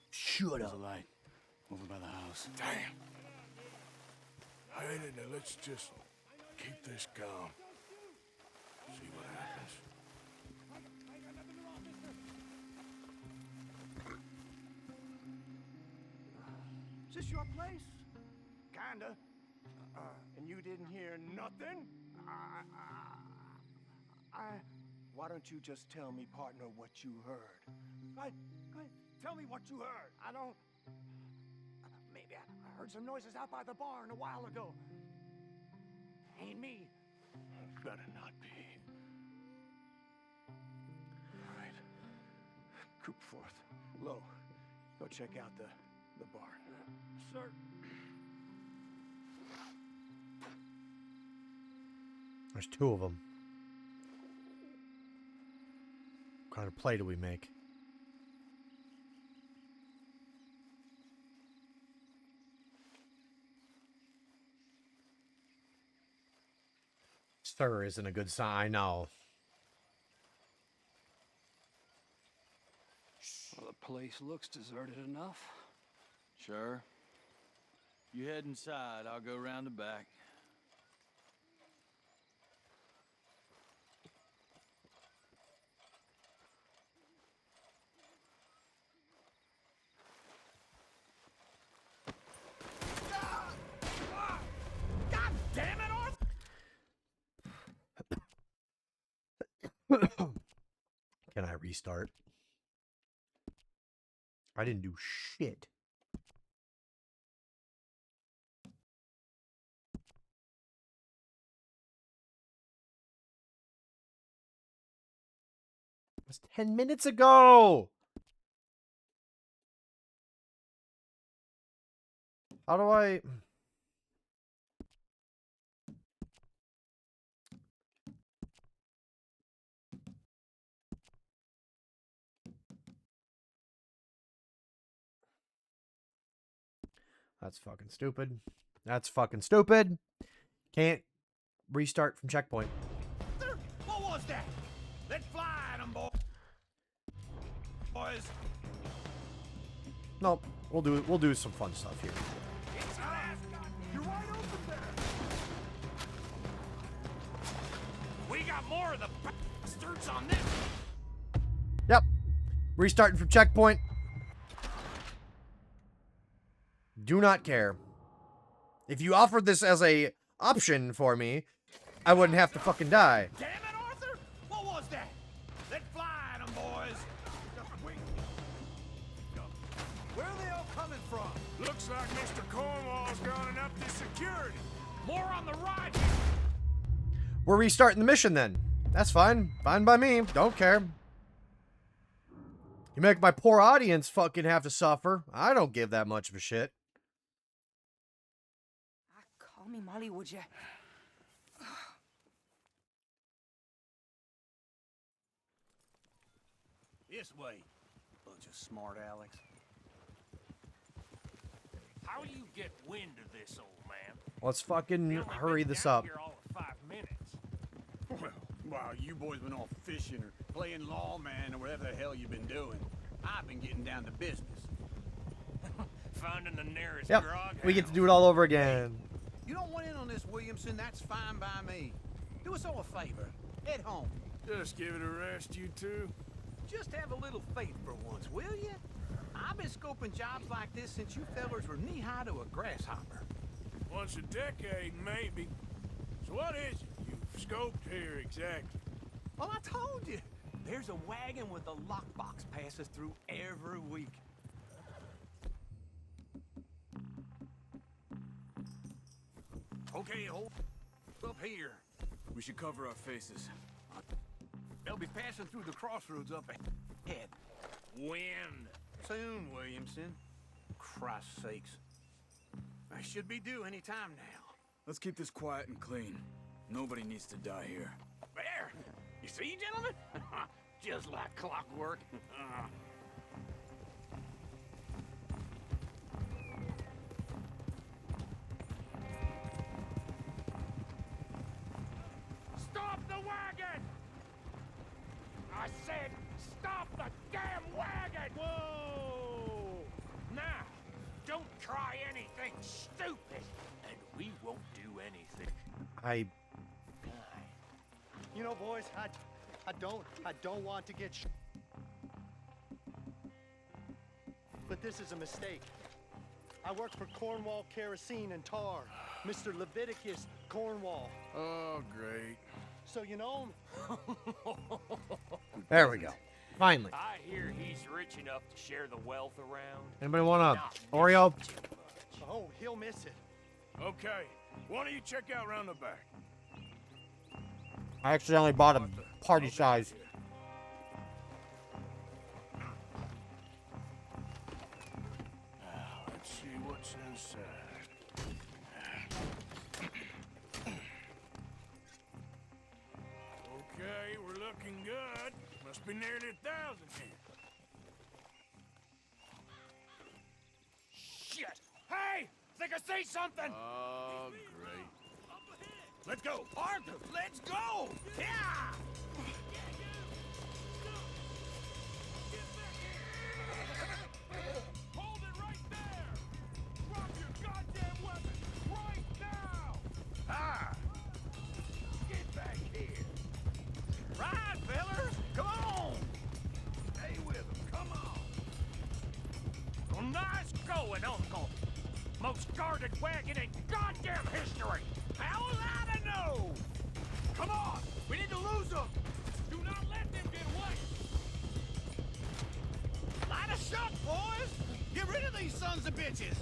Shut There's a light over by the house. Damn. Hey, now let's just keep this calm. See what happens. Is this your place? Kinda. And you didn't hear nothing? Why don't you just tell me, partner, what you heard? Tell me what you heard. I don't... Maybe I heard some noises out by the barn a while ago. Ain't me. Better not be. All right. Coop forth. Low. Go check out the barn. Sir. There's two of them. What kind of play do we make? Stir isn't a good sign, I know. Well, the place looks deserted enough. Sure. You head inside, I'll go round the back. God damn it, Can I restart? I didn't do shit. It was 10 minutes ago. How do I... That's fucking stupid. That's fucking stupid. Can't restart from checkpoint. What was that? Let's fly at 'em, boys. Nope. We'll do some fun stuff here. You're wide open there. We got more of the bastards on this. Yep. Restarting from checkpoint. Do not care. If you offered this as a option for me, I wouldn't have to fucking die. Damn it, Arthur! What was that? Let's fly at 'em, boys. Where are they all coming from? Looks like Mr. Cornwall's gone up to security. More on the right. We're restarting the mission then. That's fine. Fine by me. Don't care. You make my poor audience fucking have to suffer. I don't give that much of a shit. Call me Molly, would you? This way. Bunch of smart Alex. How do you get wind of this, old man? Let's fucking hurry this up. Here all of 5 minutes. Well, while you boys been off fishing or playing lawman or whatever the hell you've been doing, I've been getting down to business. Finding the nearest Yep. grog We get to house. do it all over again. You don't want in on this, Williamson, that's fine by me. Do us all a favor. Head home. Just give it a rest, you two. Just have a little faith for once, will you? I've been scoping jobs like this since you fellers were knee-high to a grasshopper. Once a decade, maybe. So what is it you've scoped here exactly? Well, I told you. There's a wagon with a lockbox passes through every week. Okay, hold up here. We should cover our faces. They'll be passing through the crossroads up ahead. When? Soon, Williamson. Christ's sakes. I should be due any time now. Let's keep this quiet and clean. Nobody needs to die here. There! You see, gentlemen? Just like clockwork. Stop the wagon! I said, stop the damn wagon! Whoa! Now, don't try anything stupid, and we won't do anything. You know, boys, I don't want to get but this is a mistake. I work for Cornwall Kerosene and Tar, Mr. Leviticus Cornwall. Oh, great. So you know him? There we go. Finally. I hear he's rich enough to share the wealth around. Anybody want a Oreo? Oh, he'll miss it. Okay. Why don't you check out round the back? I accidentally bought a party size. Let's see what's inside. Okay, we're looking good. Must be nearly 1,000 here. Shit! Hey! Think I see something! Oh, great. Let's go! Arthur, let's go! Yeah! Hold it right there! Drop your goddamn weapon right now! Ah! Get back here! Right, fellers! Come on! Stay with them, come on! Well, nice going, Uncle! Most guarded wagon in goddamn history! How was I to know? Come on! We need to lose them! Do not let them get away! Light a shot, boys! Get rid of these sons of bitches!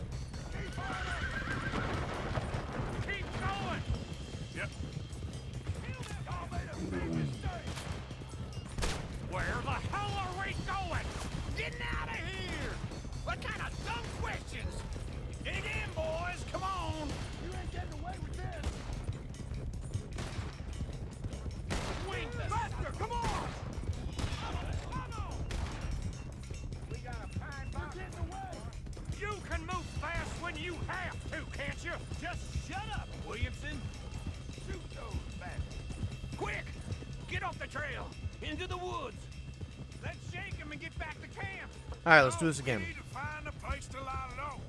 Keep going! Yep. Where the hell are we going? Getting out of here! What kind of dumb questions? Dig in, boys! Come on! You ain't getting away with this! Wing faster! Come on! We got a pine box. We're getting away! You can move fast when you have Get off the trail! Into the woods! Let's shake him and get back to camp! Alright, let's do this again. We need to find a place to lie low.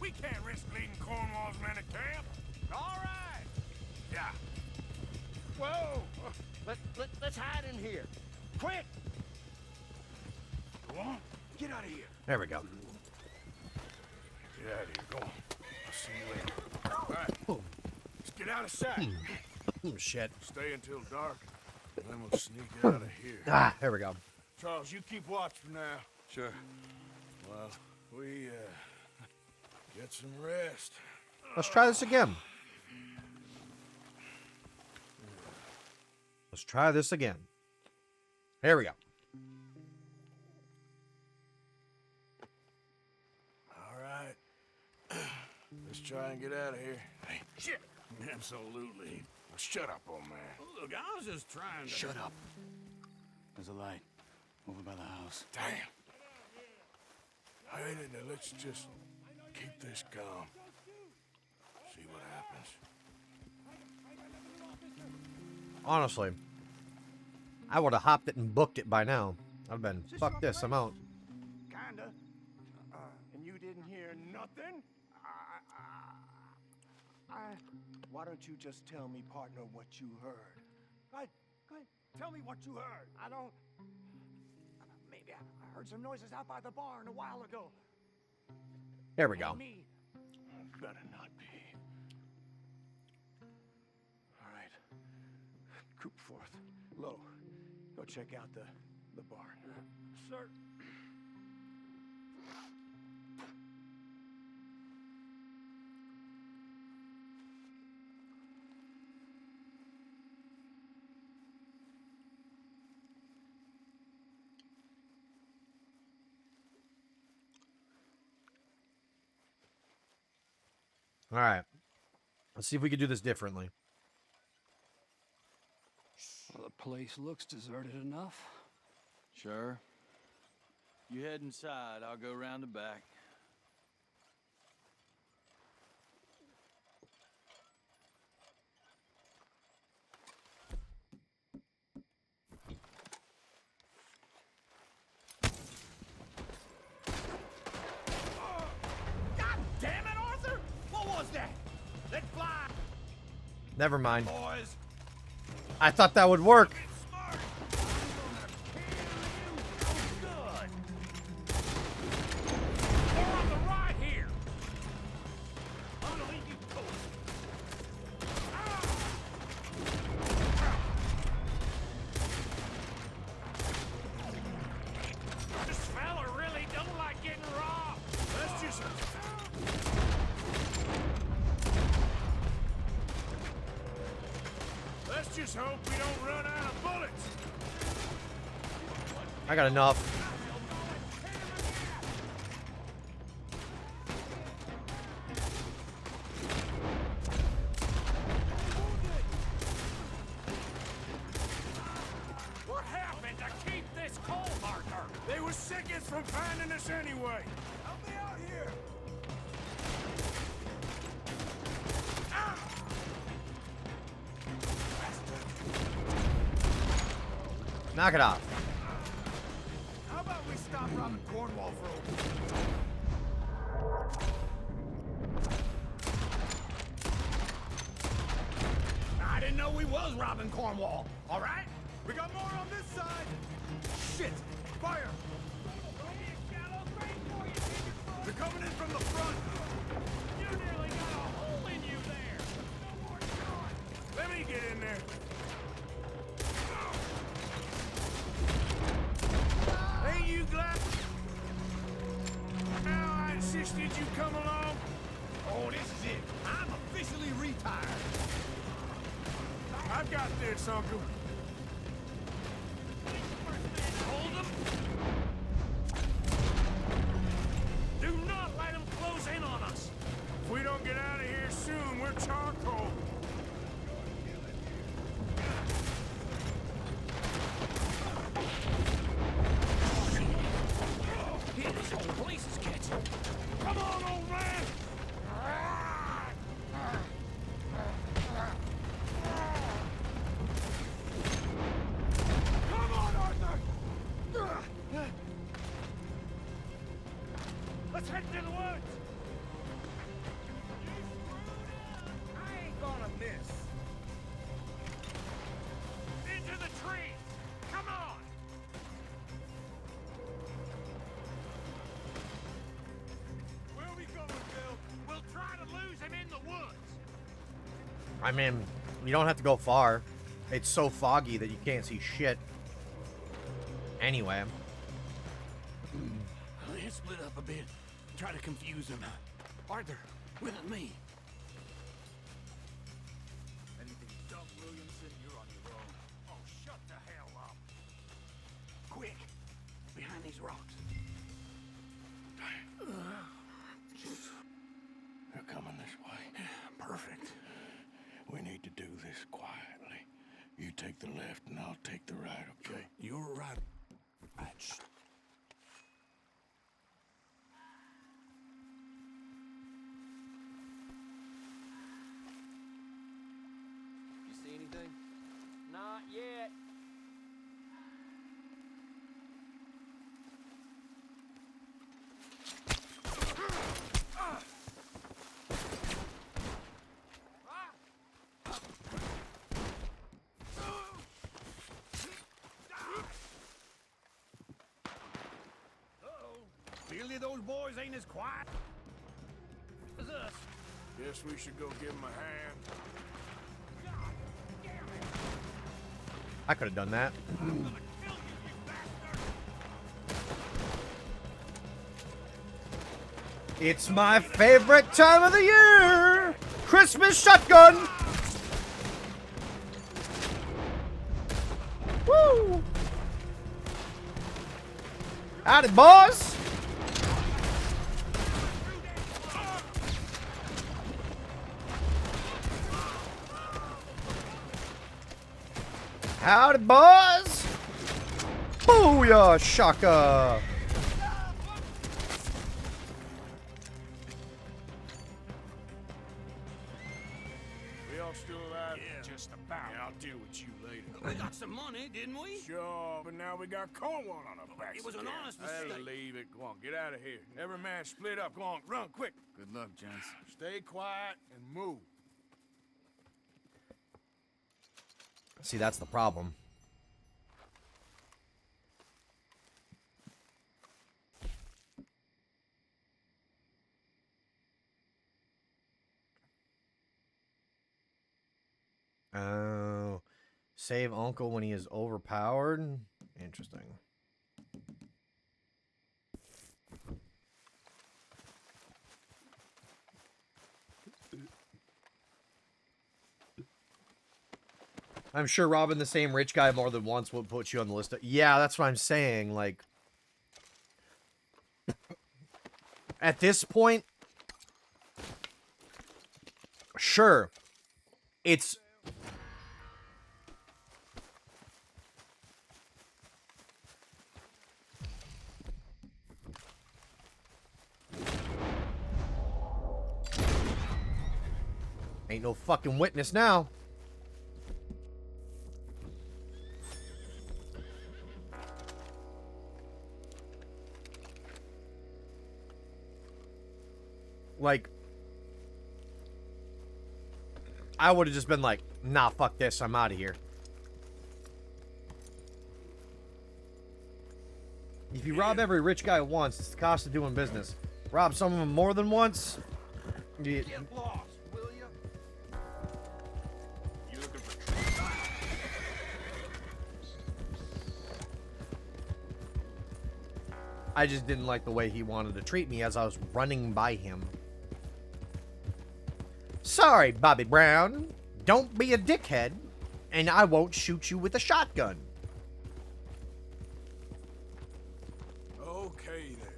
We can't risk leading Cornwall's men to camp. All right! Yeah. Whoa! Let's hide in here. Quick! Go on. Get out of here. There we go. Get out of here. Go on. I'll see you later. All right. Let's get out of sight. Shit. Stay until dark, and then we'll sneak out of here. Ah, there we go. Charles, you keep watch for now. Sure. Well, we, get some rest. Let's try this again. Let's try this again. Here we go. All right. Let's try and get out of here. Hey, shit. Absolutely. Well, shut up, old man. Look, I was just trying to... Shut up. There's a light over by the house. Damn. Hey, let's just keep this calm. See what happens. Honestly, I would have hopped it and booked it by now. I've been, fuck this, I'm out. Kinda. And you didn't hear nothing? Why don't you just tell me, partner, what you heard? Go ahead, tell me what you heard. I don't... Maybe I heard some noises out by the barn a while ago. There we go. Me. Better not be. All right. Coop forth. Low. Go check out the barn. Sir. All right. Let's see if we can do this differently. Well, the place looks deserted enough. Sure. You head inside, I'll go round the back. God damn it, Arthur! What was that? Let's fly! Never mind. Boys! I thought that would work. Good! We're on the right here! I'm gonna leave you to it. This fella really don't like getting robbed. Let's just... Let's just hope we don't run out of bullets. I got enough. What happened to keep this coal marker? They were seconds from finding us anyway. Help me out here! Knock it off. How about we stop robbing Cornwall for a I didn't know we was robbing Cornwall. All right? We got more on this side! Shit! Fire! They're coming in from the front! You nearly got a hole in you there. Let me get in there. Ain't you glad? Now I insisted you come along. Oh, this is it. I'm officially retired. I've got this, Uncle. Hold them. Do not let them close in on us. If we don't get out of here soon, we're charcoal. Here, this whole place is catching. Come on, old man. Head to the woods! I ain't gonna miss. Into the trees! Come on! Where are we going, Bill? We'll try to lose him in the woods. I mean, you don't have to go far. It's so foggy that you can't see shit. Anyway. Let's split up a bit. Try to confuse him. Arthur, with me. Anything to stop Williamson, you're on your own. Oh, shut the hell up. Quick, behind these rocks. They're coming this way. Perfect. We need to do this quietly. You take the left and I'll take the right, okay? You're right. Shh. You see anything? Not yet. Clearly those boys ain't as quiet as us. Guess we should go give him a hand. I could have done that. It's my favorite time of the year! Christmas shotgun! Woo! Howdy, boys! Howdy, boys! Booyah, shaka! We all still alive? Yeah. Just about. Yeah, I'll deal with you later. We got some money, didn't we? Sure, but now we got Cornwall on our backs. It was an again. honest I'll mistake. leave it. Go on, get out of here. Every man split up. Go on, run quick. Good luck, gents. Stay quiet and move. See, that's the problem. Oh, save Uncle when he is overpowered? Interesting. I'm sure robbing the same rich guy more than once will put you on the list. Yeah, that's what I'm saying. Like, at this point, sure, it's... Ain't no fucking witness now. Like, I would have just been like, nah, fuck this, I'm out of here. If you rob every rich guy once, it's the cost of doing business. Rob some of them more than once, you... Get lost, will you? You looking for trouble? I just didn't like the way he wanted to treat me as I was running by him. Sorry, Bobby Brown. Don't be a dickhead, and I won't shoot you with a shotgun. Okay there.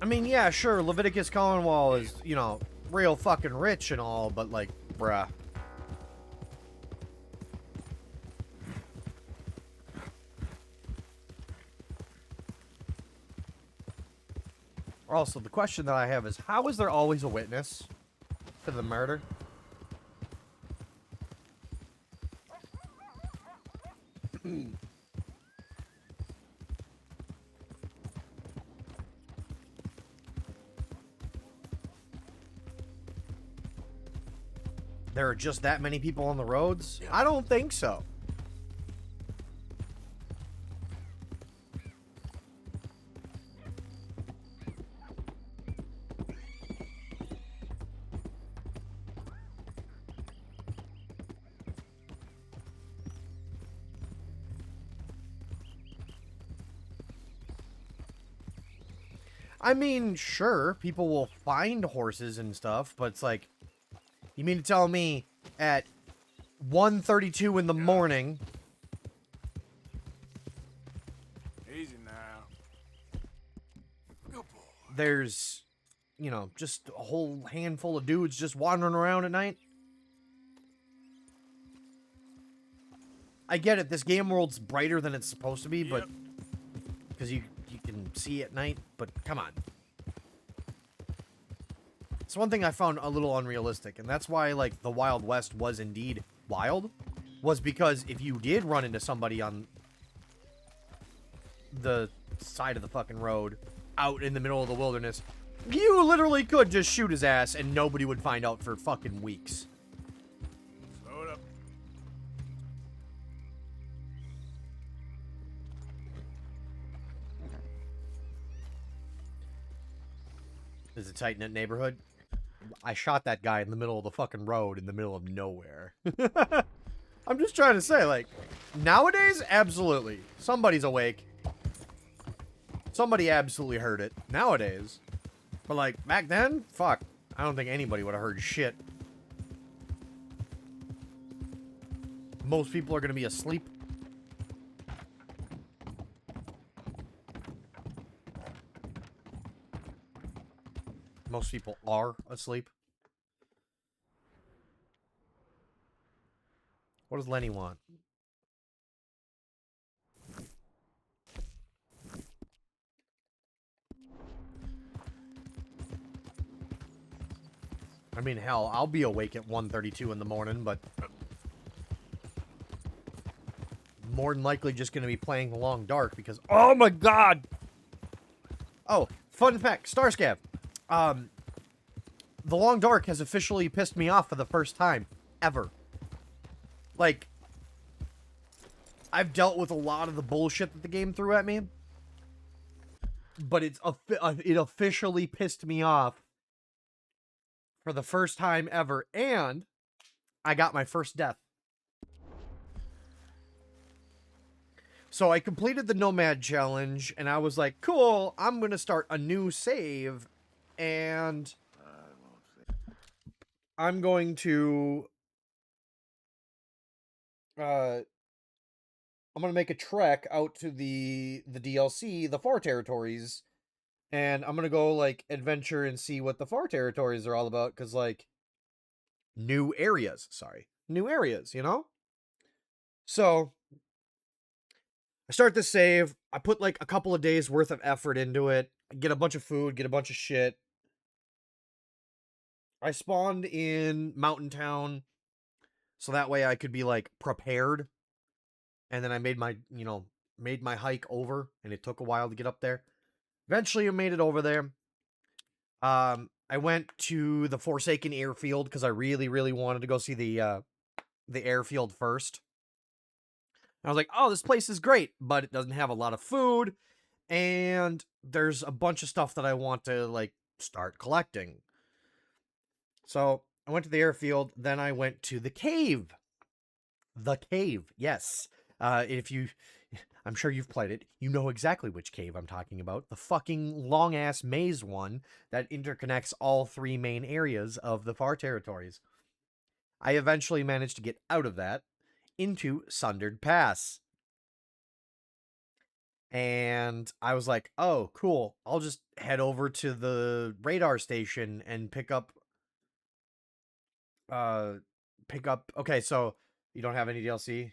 I mean, yeah, sure, Leviticus Cornwall is, you know, real fucking rich and all, but like, bruh. Also, the question that I have is, how is there always a witness to the murder? there are just that many people on the roads? I don't think so. I mean, sure, people will find horses and stuff, but it's like, you mean to tell me at 1:32 in the morning... Easy now. There's, you know, just a whole handful of dudes just wandering around at night? I get it, this game world's brighter than it's supposed to be, but... Because you can see at night, but come on. It's one thing I found a little unrealistic, and that's why, like, the Wild West was indeed wild, was because if you did run into somebody on the side of the fucking road, out in the middle of the wilderness, you literally could just shoot his ass and nobody would find out for fucking weeks. Slow it up. Is it a tight-knit neighborhood? I shot that guy in the middle of the fucking road in the middle of nowhere. I'm just trying to say, like, nowadays, absolutely. Somebody's awake. Somebody absolutely heard it. Nowadays. But, like, back then, fuck. I don't think anybody would have heard shit. Most people are going to be asleep. Most people are asleep. What does Lenny want? I mean, hell, I'll be awake at 1:32 in the morning, but... more than likely just going to be playing The Long Dark because... Oh my god! Oh, fun fact, Starscav. The Long Dark has officially pissed me off for the first time ever. Like, I've dealt with a lot of the bullshit that the game threw at me, but it officially pissed me off for the first time ever, and I got my first death. So I completed the Nomad Challenge, and I was like, cool, I'm going to start a new save, and I'm going to make a trek out to the DLC, the Far Territories, and I'm gonna go, like, adventure and see what the Far Territories are all about, because, like, new areas, you know? So, I start the save, I put, like, a couple of days worth of effort into it, get a bunch of food, get a bunch of shit. I spawned in Mountain Town, so that way I could be, like, prepared. And then I made my, made my hike over, and it took a while to get up there. Eventually, I made it over there. I went to the Forsaken Airfield, because I really, really wanted to go see the airfield first. And I was like, oh, this place is great, but it doesn't have a lot of food, and there's a bunch of stuff that I want to, like, start collecting. So, I went to the airfield, then I went to the cave. The cave, yes. I'm sure you've played it. You know exactly which cave I'm talking about. The fucking long-ass maze one that interconnects all three main areas of the Far Territories. I eventually managed to get out of that into Sundered Pass. And I was like, oh, cool. I'll just head over to the radar station and pick up... Okay, so you don't have any DLC?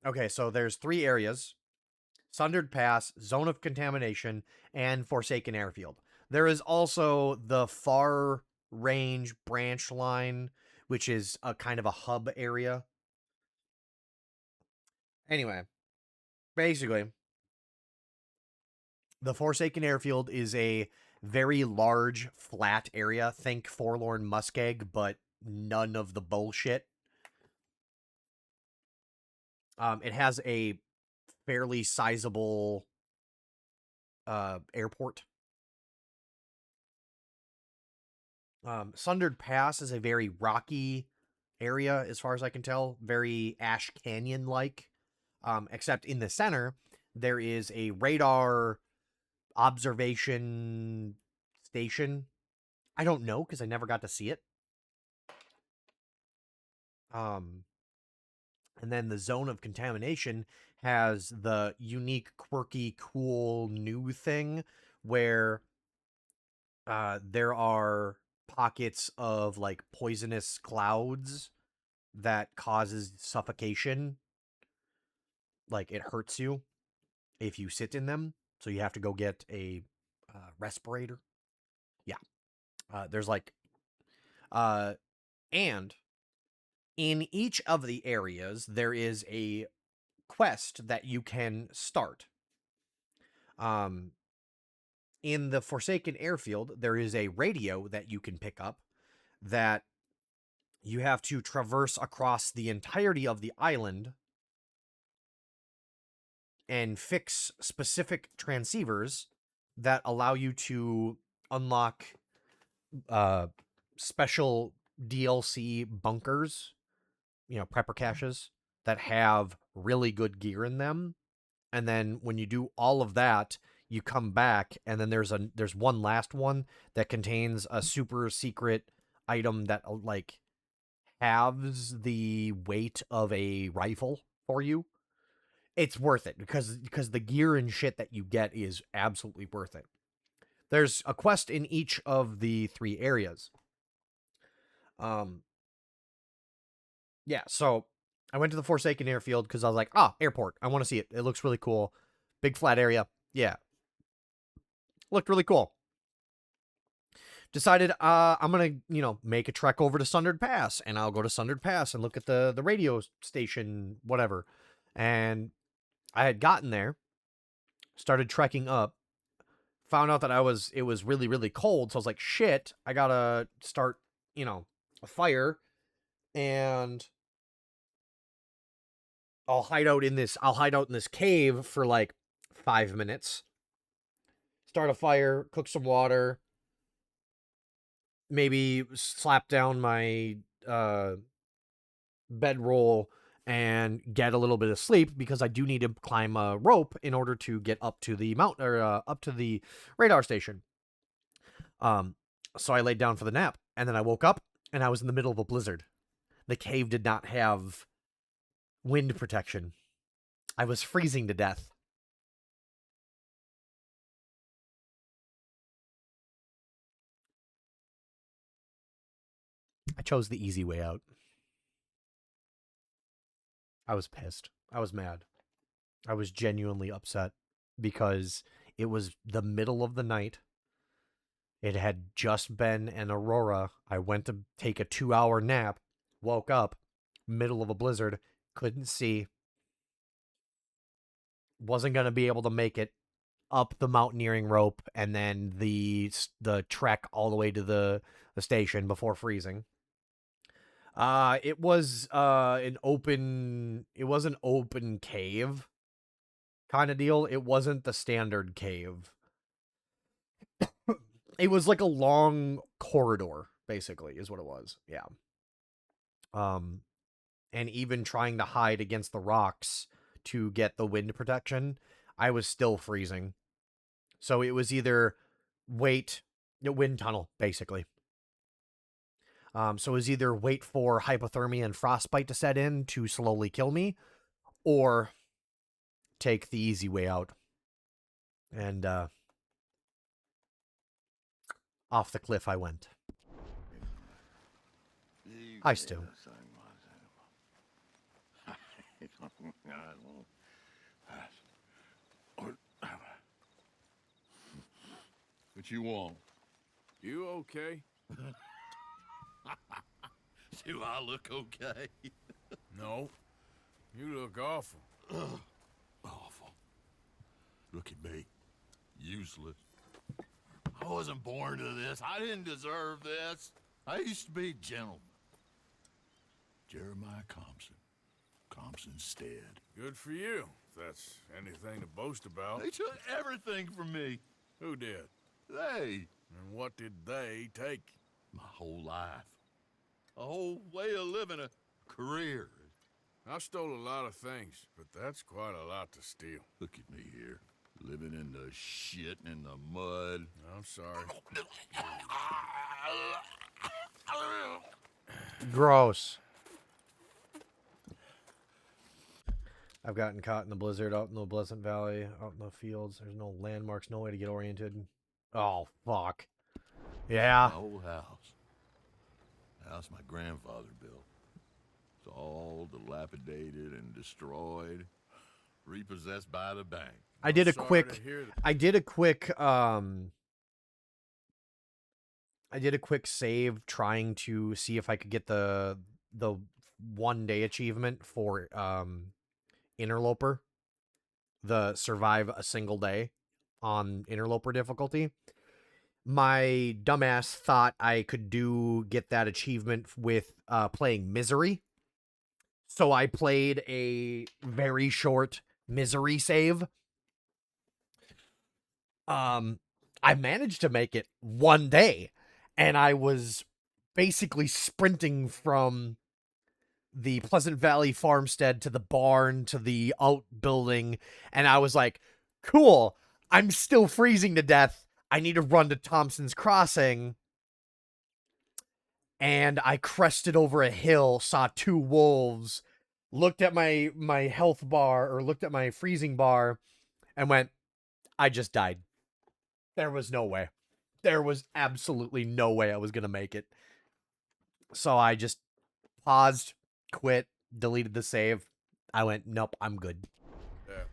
Okay, so there's 3 areas. Sundered Pass, Zone of Contamination, and Forsaken Airfield. There is also the Far Range branch line, which is a kind of a hub area. Anyway, basically, the Forsaken Airfield is a very large, flat area. Think Forlorn Muskeg, but none of the bullshit. It has a fairly sizable airport. Sundered Pass is a very rocky area, as far as I can tell. Very Ash Canyon-like. Except in the center, there is a radar observation station. I don't know, because I never got to see it. And then the zone of contamination has the unique, quirky, cool, new thing where there are pockets of, like, poisonous clouds that causes suffocation. Like, it hurts you if you sit in them, so you have to go get a respirator. Yeah. There's, like... and in each of the areas, there is a quest that you can start. In the Forsaken Airfield, there is a radio that you can pick up that you have to traverse across the entirety of the island and fix specific transceivers that allow you to unlock special DLC bunkers, prepper caches that have really good gear in them. And then when you do all of that, you come back, and then there's one last one that contains a super secret item that, like, halves the weight of a rifle for you. It's worth it because the gear and shit that you get is absolutely worth it. There's a quest in each of the 3 areas. Yeah, so I went to the Forsaken Airfield because I was like, airport. I want to see it. It looks really cool. Big flat area. Yeah. Looked really cool. Decided I'm going to, make a trek over to Sundered Pass, and I'll go to Sundered Pass and look at the radio station, whatever. And I had gotten there, started trekking up, found out that it was really, really cold. So I was like, shit, I gotta start, a fire, and I'll hide out in this cave for like 5 minutes. Start a fire, cook some water, maybe slap down my bedroll and get a little bit of sleep because I do need to climb a rope in order to get up to the mountain or up to the radar station. So I laid down for the nap, and then I woke up and I was in the middle of a blizzard. The cave did not have wind protection. I was freezing to death. I chose the easy way out. I was pissed. I was mad. I was genuinely upset because it was the middle of the night. It had just been an aurora. I went to take a 2-hour nap, woke up, middle of a blizzard, couldn't see. Wasn't going to be able to make it up the mountaineering rope and then the trek all the way to the station before freezing. It was an open cave kind of deal. It wasn't the standard cave. It was like a long corridor, basically, is what it was. Yeah. And even trying to hide against the rocks to get the wind protection, I was still freezing. So it was either wind tunnel, basically. So it was either wait for hypothermia and frostbite to set in to slowly kill me, or take the easy way out. And off the cliff I went. Hi, Stu. What you want? You okay? Do I look okay? No. You look awful. Awful. Look at me. Useless. I wasn't born to this. I didn't deserve this. I used to be a gentleman. Jeremiah Compson. Compson Stead. Good for you, if that's anything to boast about. They took everything from me. Who did? They. And what did they take? My whole life. A whole way of living, a career. I stole a lot of things, but that's quite a lot to steal. Look at me here, living in the shit and the mud. I'm sorry. Gross. I've gotten caught in the blizzard out in the Pleasant Valley, out in the fields. There's no landmarks, no way to get oriented. Oh, fuck. Yeah. My old house. The house my grandfather built. It's all dilapidated and destroyed. Repossessed by the bank. I did a quick save trying to see if I could get the 1 day achievement for Interloper, the survive a single day on Interloper difficulty. My dumbass thought I could get that achievement with playing Misery. So I played a very short Misery save. I managed to make it 1 day, and I was basically sprinting from the Pleasant Valley farmstead to the barn to the outbuilding, and I was like, cool, I'm still freezing to death. I need to run to Thompson's Crossing. And I crested over a hill, saw 2 wolves, looked at my health bar, or looked at my freezing bar, and went, I just died. There was no way. There was absolutely no way I was going to make it. So I just paused, quit, deleted the save. I went, nope, I'm good. Yeah.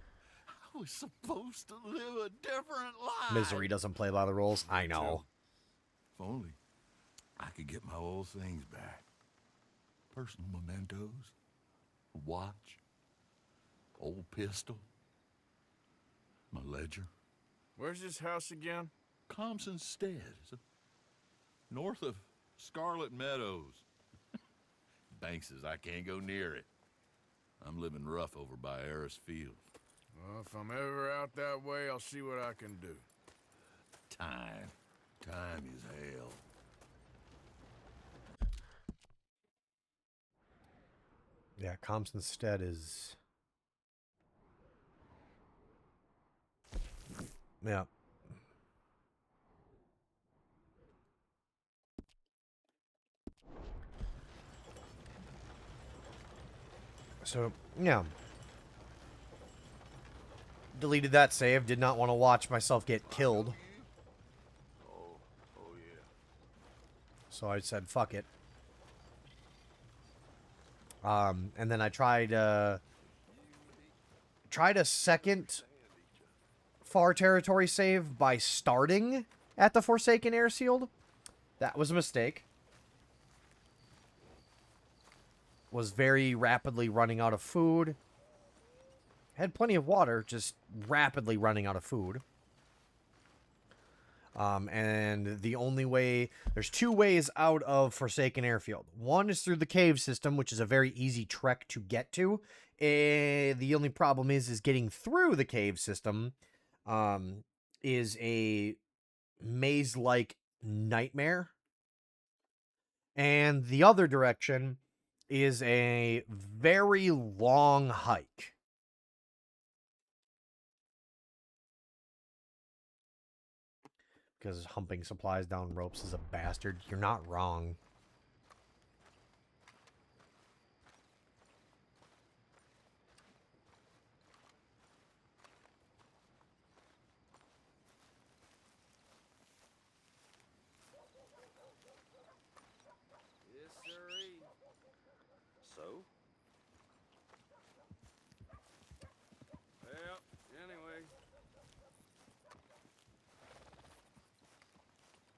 I was supposed to live a different life. Misery doesn't play a lot of roles. I know. If only I could get my old things back. Personal mementos, a watch, old pistol, my ledger. Where's this house again? Compson Stead, north of Scarlet Meadows. Banks says I can't go near it. I'm living rough over by Harris Field. Well, if I'm ever out that way, I'll see what I can do. Time is hell. Yeah, Compson Stead is... Yeah. So, yeah. Deleted that save. Did not want to watch myself get killed. Oh yeah. So I said, fuck it. And then I tried a second Far Territory save by starting at the Forsaken Airfield. That was a mistake. Was very rapidly running out of food. Had plenty of water, just rapidly running out of food. And the only way... There's 2 ways out of Forsaken Airfield. One is through the cave system, which is a very easy trek to get to. The only problem is getting through the cave system is a maze-like nightmare. And the other direction is a very long hike. Because humping supplies down ropes is a bastard. You're not wrong. Yes, sirree. So? Well, anyway.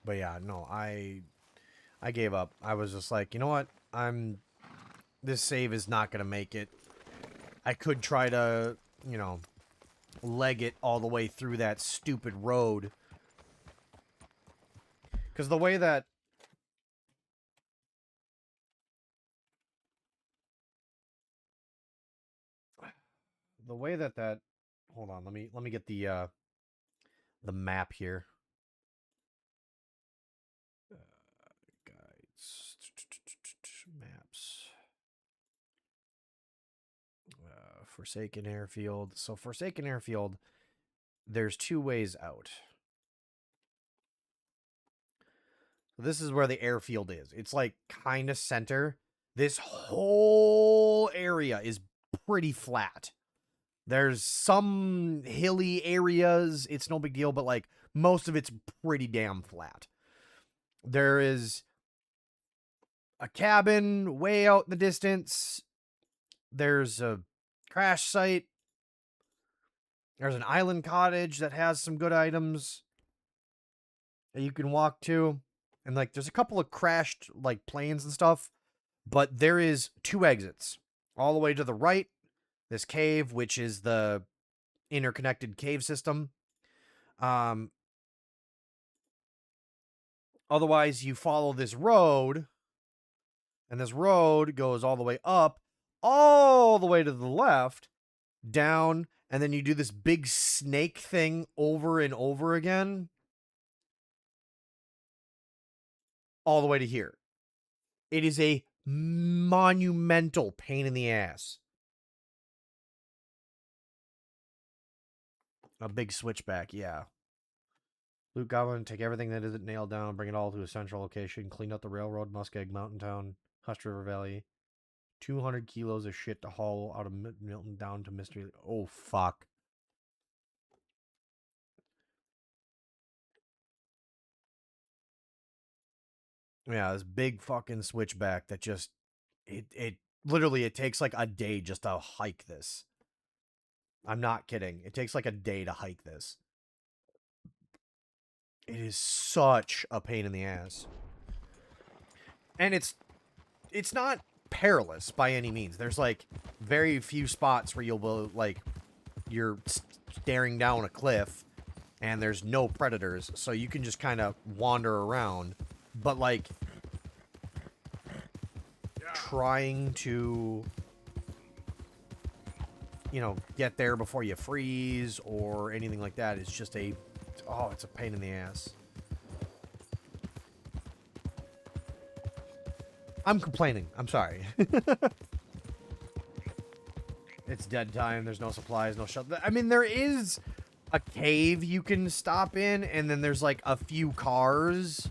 But yeah, no, I gave up. I was just like, you know what? This save is not going to make it. I could try to, you know, leg it all the way through that stupid road. Because the way that... the way that hold on, let me get the map here. Guides, maps. Forsaken Airfield. So Forsaken Airfield, there's two ways out. This is where the airfield is. It's like kind of center. This whole area is pretty flat. There's some hilly areas. It's no big deal, but like most of it's pretty damn flat. There is a cabin way out in the distance. There's a crash site. There's an island cottage that has some good items that you can walk to. And like there's a couple of crashed like planes and stuff, but there is two exits. All the way to the right, this cave, which is the interconnected cave system. Otherwise, you follow this road, and this road goes all the way up, all the way to the left, down, and then you do this big snake thing over and over again, all the way to here. It is a monumental pain in the ass. A big switchback, yeah. Loot Goblin, take everything that isn't nailed down, bring it all to a central location, clean up the railroad, Muskeg, Mountain Town, Hushed River Valley. 200 kilos of shit to haul out of Milton down to Mystery. Oh, fuck. Yeah, this big fucking switchback that just... It literally, it takes like a day just to hike this. I'm not kidding. It takes like a day to hike this. It is such a pain in the ass. And it's not perilous by any means. There's like very few spots where you'll be like you're staring down a cliff and there's no predators, so you can just kind of wander around. But like trying to, you know, get there before you freeze or anything like that is just it's a pain in the ass. I'm complaining. I'm sorry. It's dead time. There's no supplies, no shuttle. I mean, there is a cave you can stop in, and then there's like a few cars.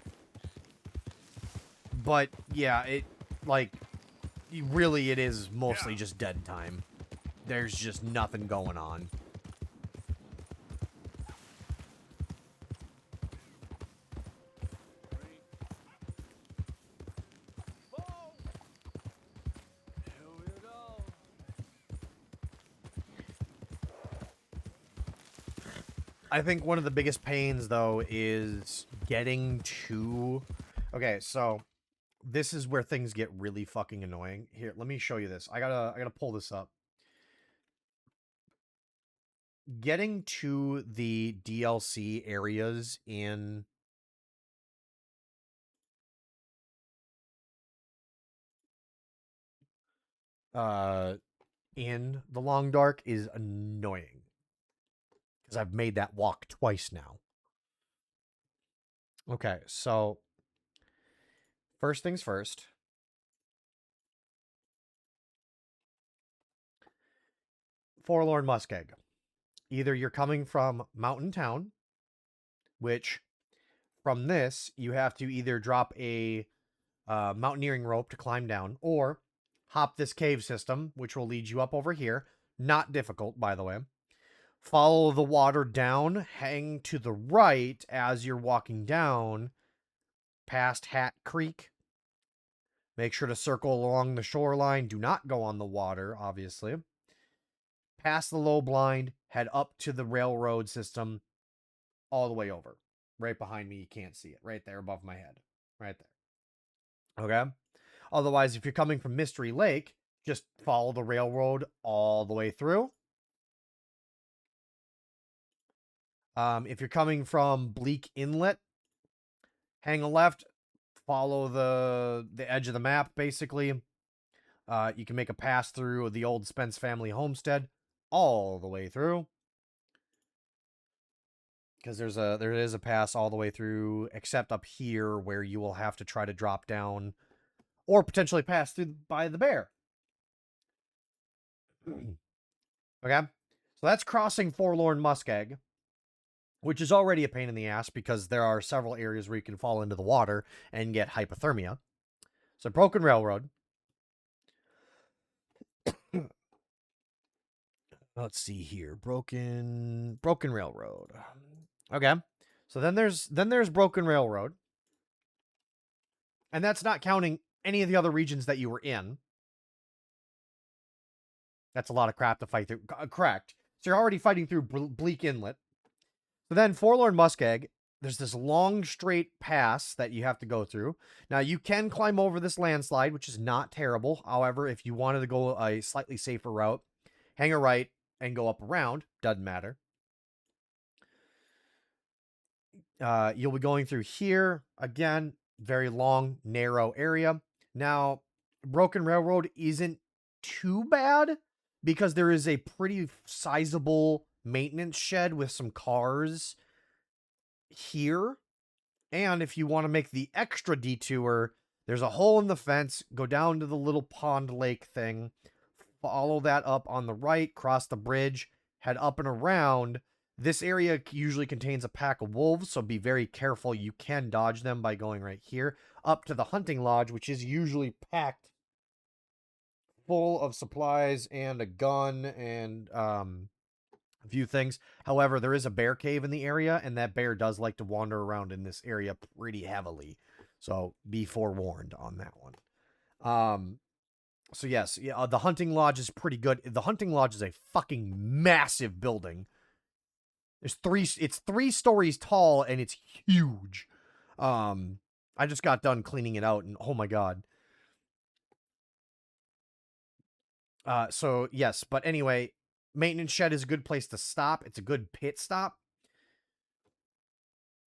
But yeah, it is mostly just dead time. There's just nothing going on. I think one of the biggest pains, though, is getting to... Okay, so this is where things get really fucking annoying. Here, let me show you this. I gotta pull this up. Getting to the DLC areas in... in the Long Dark is annoying. Because I've made that walk twice now. Okay, so... First things first. Forlorn Muskeg. Either you're coming from Mountain Town, which from this, you have to either drop a mountaineering rope to climb down, or hop this cave system, which will lead you up over here. Not difficult, by the way. Follow the water down, hang to the right as you're walking down past Hat Creek. Make sure to circle along the shoreline. Do not go on the water, obviously. Past the low blind, head up to the railroad system, all the way over. Right behind me, you can't see it. Right there above my head. Right there. Okay? Otherwise, if you're coming from Mystery Lake, just follow the railroad all the way through. If you're coming from Bleak Inlet, hang a left, follow the edge of the map, basically. You can make a pass through the old Spence family homestead. all the way through. Because there is a pass all the way through, except up here where you will have to try to drop down or potentially pass through by the bear. Okay? So that's crossing Forlorn Muskeg, which is already a pain in the ass because there are several areas where you can fall into the water and get hypothermia. So Broken Railroad. Let's see here. Broken Railroad. Okay. So then there's Broken Railroad. And that's not counting any of the other regions that you were in. That's a lot of crap to fight through. Correct. So you're already fighting through Bleak Inlet. So then Forlorn Muskeg, there's this long straight pass that you have to go through. Now you can climb over this landslide, which is not terrible. However, if you wanted to go a slightly safer route, hang a right and go up around. Doesn't matter. You'll be going through here. Again, very long, narrow area. Now, Broken Railroad isn't too bad because there is a pretty sizable maintenance shed with some cars here. And if you want to make the extra detour, there's a hole in the fence. Go down to the little pond lake thing. Follow that up on the right. Cross the bridge. Head up and around. This area usually contains a pack of wolves, so be very careful. You can dodge them by going right here. Up to the hunting lodge, which is usually packed full of supplies and a gun and a few things. However, there is a bear cave in the area, and that bear does like to wander around in this area pretty heavily. So be forewarned on that one. So yes, yeah, the hunting lodge is pretty good. The hunting lodge is a fucking massive building. It's 3 stories tall and it's huge. I just got done cleaning it out and oh my god. So yes, but anyway, maintenance shed is a good place to stop. It's a good pit stop.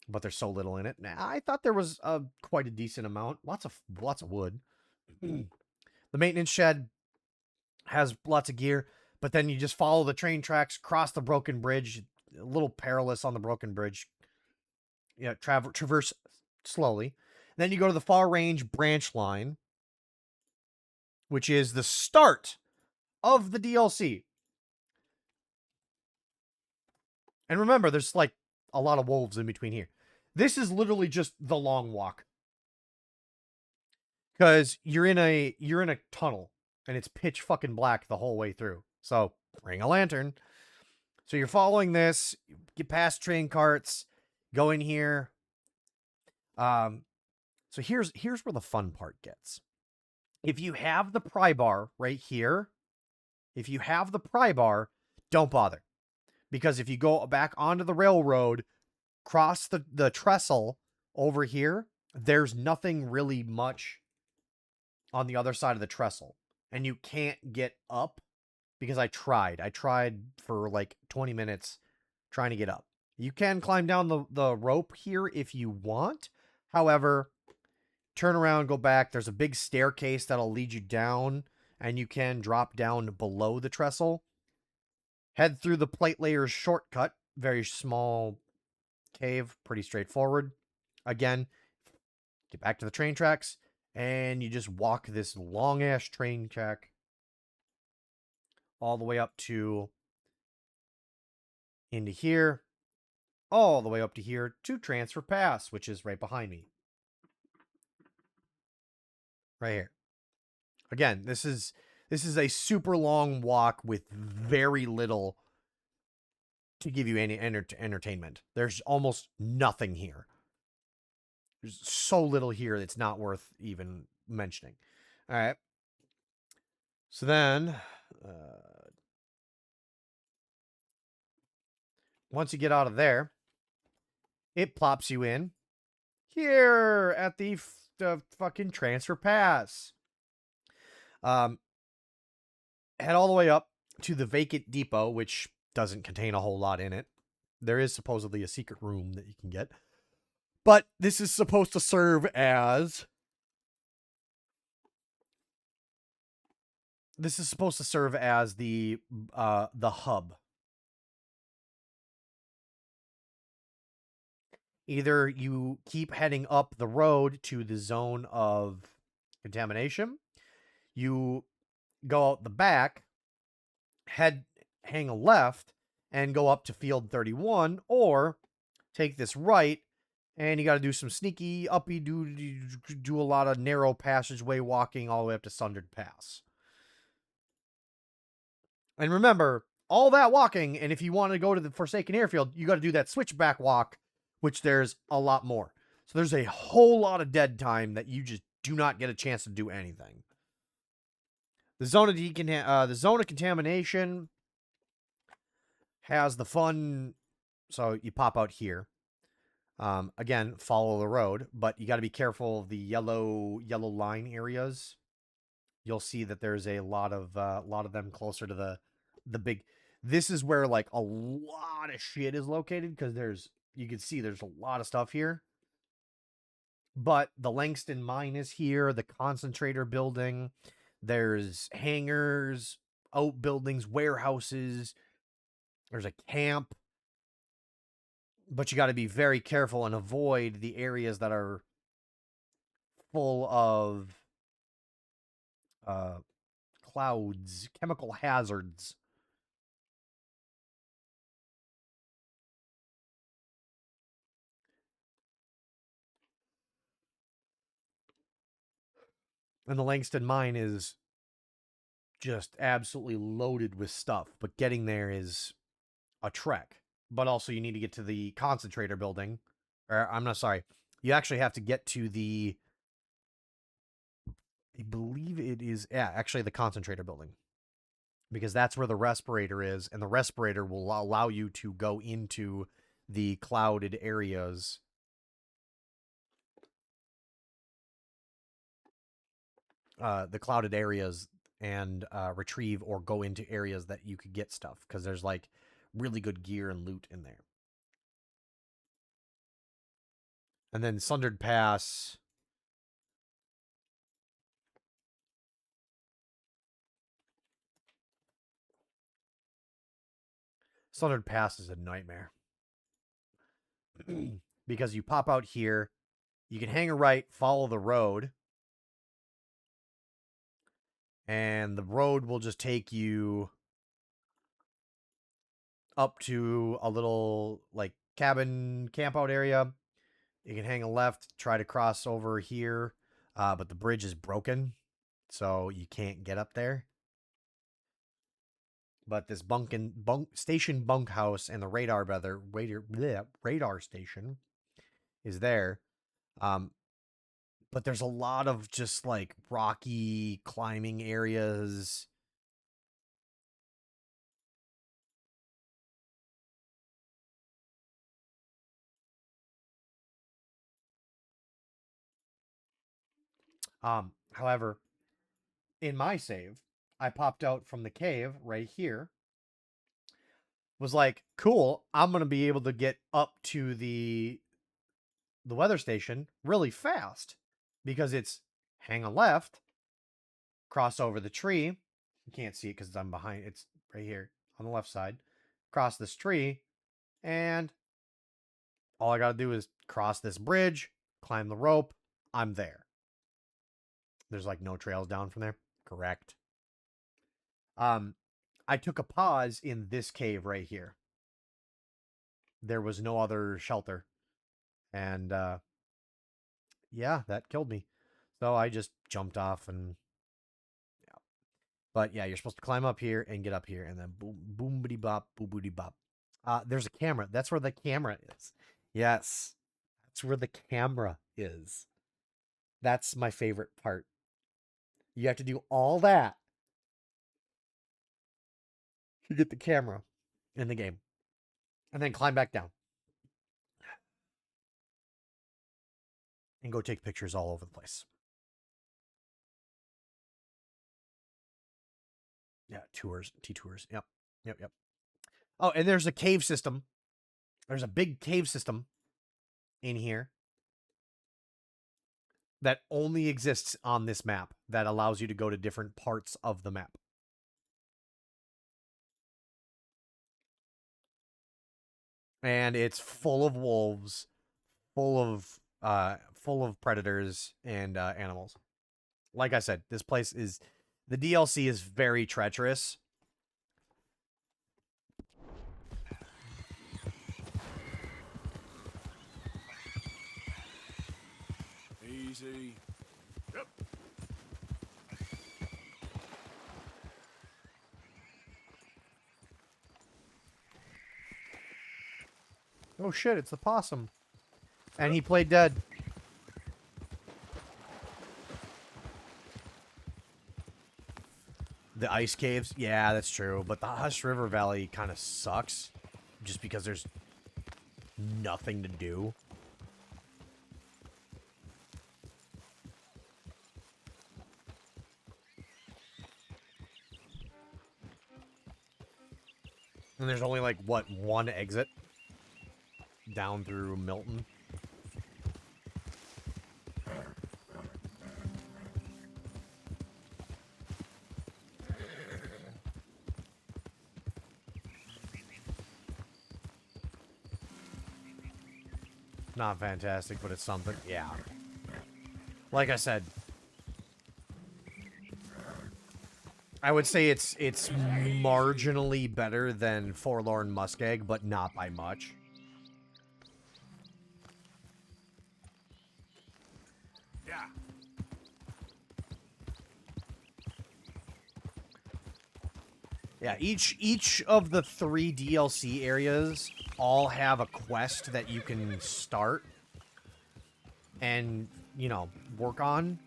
But there's so little in it. Nah, I thought there was quite a decent amount. Lots of wood. The maintenance shed has lots of gear, but then you just follow the train tracks, cross the broken bridge. A little perilous on the broken bridge. Yeah, traverse slowly. Then you go to the far range branch line, which is the start of the DLC. And remember, there's like a lot of wolves in between here. This is literally just the long walk. Because you're in a tunnel and it's pitch fucking black the whole way through. So bring a lantern. So you're following this, get past train carts, go in here. So here's where the fun part gets. If you have the pry bar right here, don't bother. Because if you go back onto the railroad, cross the trestle over here, there's nothing really much on the other side of the trestle. And you can't get up. Because I tried for like 20 minutes trying to get up. You can climb down the rope here if you want. However, turn around, go back. There's a big staircase that'll lead you down, and you can drop down below the trestle. Head through the plate layers shortcut. Very small cave, pretty straightforward. Again, get back to the train tracks, and you just walk this long-ass train track all the way up to into here, all the way up to here to Transfer Pass, which is right behind me. Right here. Again, this is a super long walk with very little to give you any entertainment. There's almost nothing here. There's so little here that's not worth even mentioning. All right. So then, once you get out of there, it plops you in here at the fucking Transfer Pass. Head all the way up to the vacant depot, which doesn't contain a whole lot in it. There is supposedly a secret room that you can get. But this is supposed to serve as this is supposed to serve as the hub. Either you keep heading up the road to the zone of contamination, you go out the back, hang a left, and go up to field 31, or take this right, and you got to do some sneaky uppy, do a lot of narrow passageway walking all the way up to Sundered Pass. And remember, all that walking, and if you want to go to the Forsaken Airfield, you got to do that switchback walk, which there's a lot more. So there's a whole lot of dead time that you just do not get a chance to do anything. The zone of contamination has the fun. So you pop out here. Again, follow the road, but you got to be careful of the yellow line areas. You'll see that there's a lot of them closer to the big. This is where like a lot of shit is located, because you can see there's a lot of stuff here. But the Langston mine is here, the concentrator building, there's hangars, outbuildings, warehouses, there's a camp. But you got to be very careful and avoid the areas that are full of clouds, chemical hazards. And the Langston mine is just absolutely loaded with stuff, but getting there is a trek. But also you need to get to the concentrator building. Or I'm not sorry. You actually have to get to the, I believe it is, actually the concentrator building. Because that's where the respirator is, and the respirator will allow you to go into the clouded areas. And retrieve or go into areas that you could get stuff, because there's like really good gear and loot in there. And then Sundered Pass. Sundered Pass is a nightmare. Because you pop out here, you can hang a right, follow the road, and the road will just take you up to a little like cabin camp out area. You can hang a left, try to cross over here, but the bridge is broken, so you can't get up there. But this station bunkhouse and the radar station is there. But there's a lot of just like rocky climbing areas. However, in my save, I popped out from the cave right here. Was like, cool, I'm going to be able to get up to the weather station really fast, because it's hang a left, cross over the tree. You can't see it because I'm behind. It's right here on the left side. Cross this tree, and all I got to do is cross this bridge, climb the rope. I'm there. There's like no trails down from there. Correct. I took a pause in this cave right here. There was no other shelter. And yeah, that killed me. So I just jumped off and yeah. But yeah, you're supposed to climb up here and get up here, and then boom, boom, bop, boom, bop. There's a camera. That's where the camera is. Yes, that's where the camera is. That's my favorite part. You have to do all that to get the camera in the game, and then climb back down and go take pictures all over the place. Yeah, T-tours. Yep. Oh, and there's a cave system. There's a big cave system in here that only exists on this map, that allows you to go to different parts of the map. and it's full of wolves, full of predators and animals. Like I said, this place is the DLC is very treacherous. Easy. Yep. Oh shit, it's the possum. And he played dead. The ice caves? Yeah, that's true. But the Hush River Valley kind of sucks. Just because there's nothing to do. And there's only, like, what, one exit? Down through Milton. Not fantastic, but it's something. Yeah. Like I said, I would say it's marginally better than Forlorn Muskeg, but not by much. Yeah. Yeah, each of the 3 DLC areas all have a quest that you can start and, you know, work on.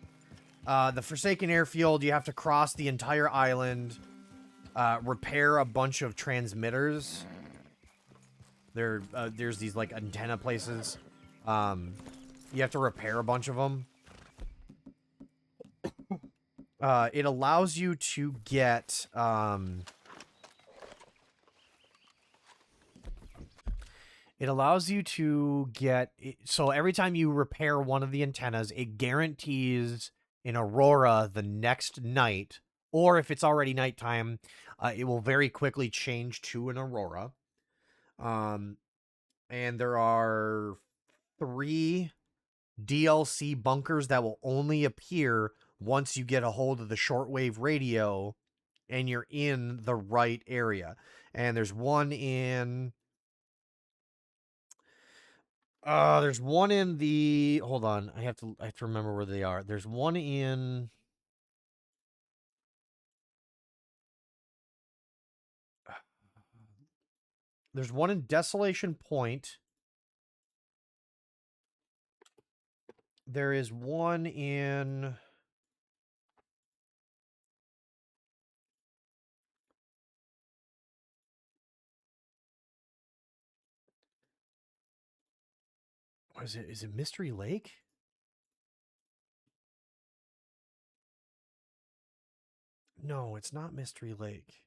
The Forsaken Airfield, you have to cross the entire island, repair a bunch of transmitters. There's these, like, antenna places. You have to repair a bunch of them. It allows you to get, so every time you repair one of the antennas, it guarantees an aurora the next night, or if it's already nighttime, it will very quickly change to an aurora. And there are 3 DLC bunkers that will only appear once you get a hold of the shortwave radio and you're in the right area. And there's one in... there's one in the... Hold on. I have to remember where they are. There's one in... There's one in Desolation Point. There is one in... What is it? Is it Mystery Lake? No, it's not Mystery Lake.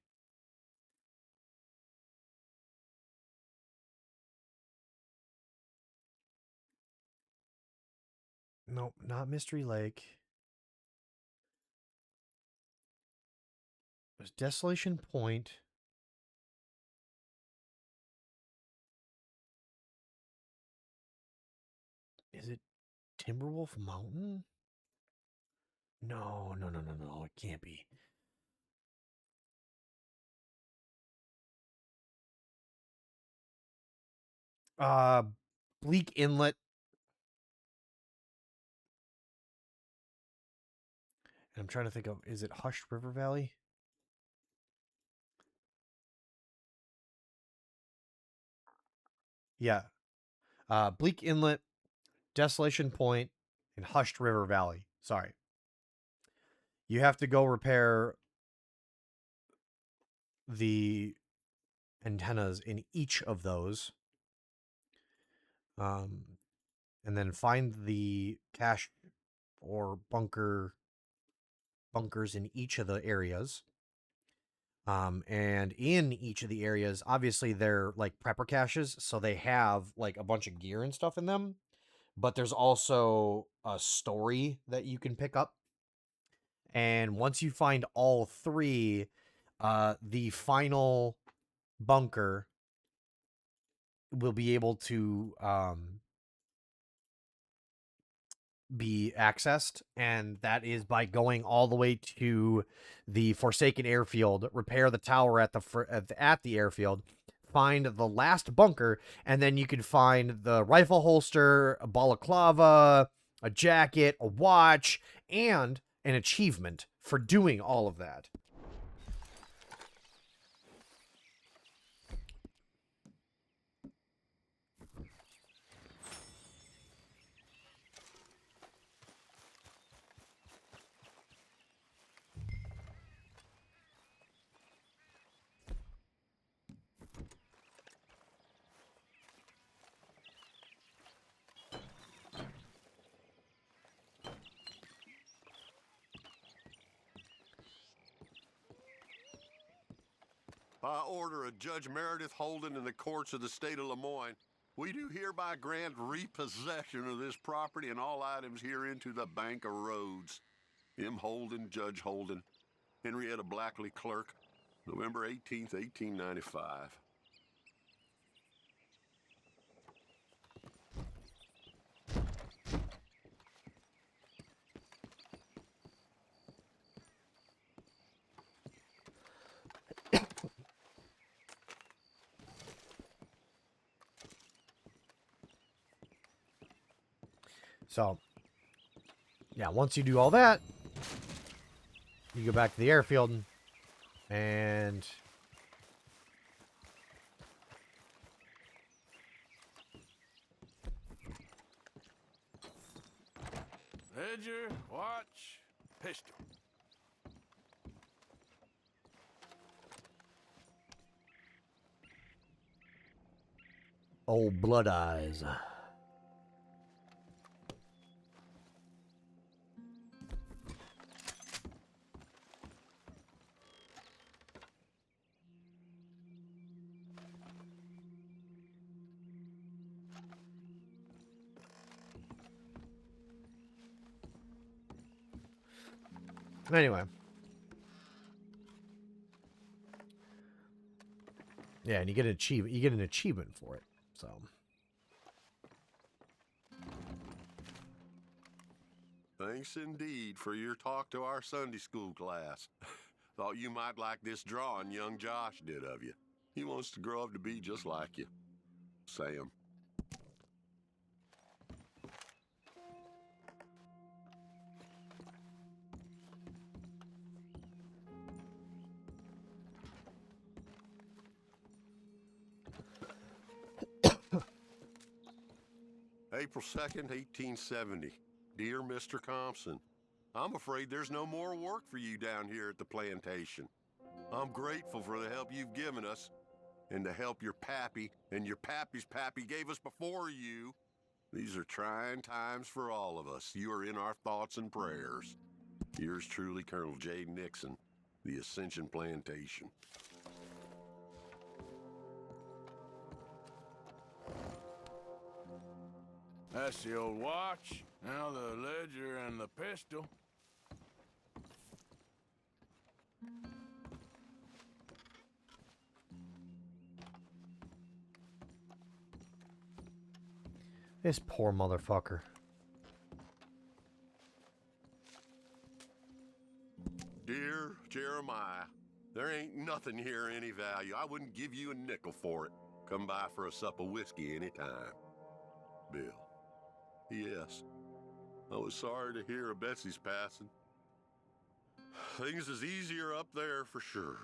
Nope, not Mystery Lake. There's Desolation Point. Is it Timberwolf Mountain? No, it can't be. Bleak Inlet. And I'm trying to think of, is it Hushed River Valley? Yeah. Bleak Inlet, Desolation Point, and Hushed River Valley. Sorry. You have to go repair the antennas in each of those. And then find the cache or bunkers in each of the areas. And in each of the areas, obviously they're like prepper caches, so they have like a bunch of gear and stuff in them. But there's also a story that you can pick up. And once you find all 3, the final bunker will be able to be accessed, and that is by going all the way to the Forsaken Airfield, repair the tower at the airfield, find the last bunker, and then you can find the rifle holster, a balaclava, a jacket, a watch, and an achievement for doing all of that. By order of Judge Meredith Holden in the courts of the state of Lemoyne, we do hereby grant repossession of this property and all items herein to the Bank of Rhodes. M. Holden, Judge Holden, Henrietta Blackley, Clerk, November 18th, 1895. So, yeah, once you do all that, you go back to the airfield and Ledger, watch, pistol. old Blood Eyes. Anyway. Yeah, and you get an achievement. You get an achievement for it. So. Thanks indeed for your talk to our Sunday school class. Thought you might like this drawing young Josh did of you. He wants to grow up to be just like you. Sam. April 2nd, 1870. Dear Mr. Thompson, I'm afraid there's no more work for you down here at the plantation. I'm grateful for the help you've given us, and the help your pappy and your pappy's pappy gave us before you. These are trying times for all of us. You are in our thoughts and prayers. Yours truly, Colonel J. Nixon, the Ascension Plantation. That's the old watch. Now the ledger and the pistol. This poor motherfucker. Dear Jeremiah, there ain't nothing here any value. I wouldn't give you a nickel for it. Come by for a sup of whiskey anytime. Bill. Yes. I was sorry to hear of Betsy's passing. Things is easier up there for sure.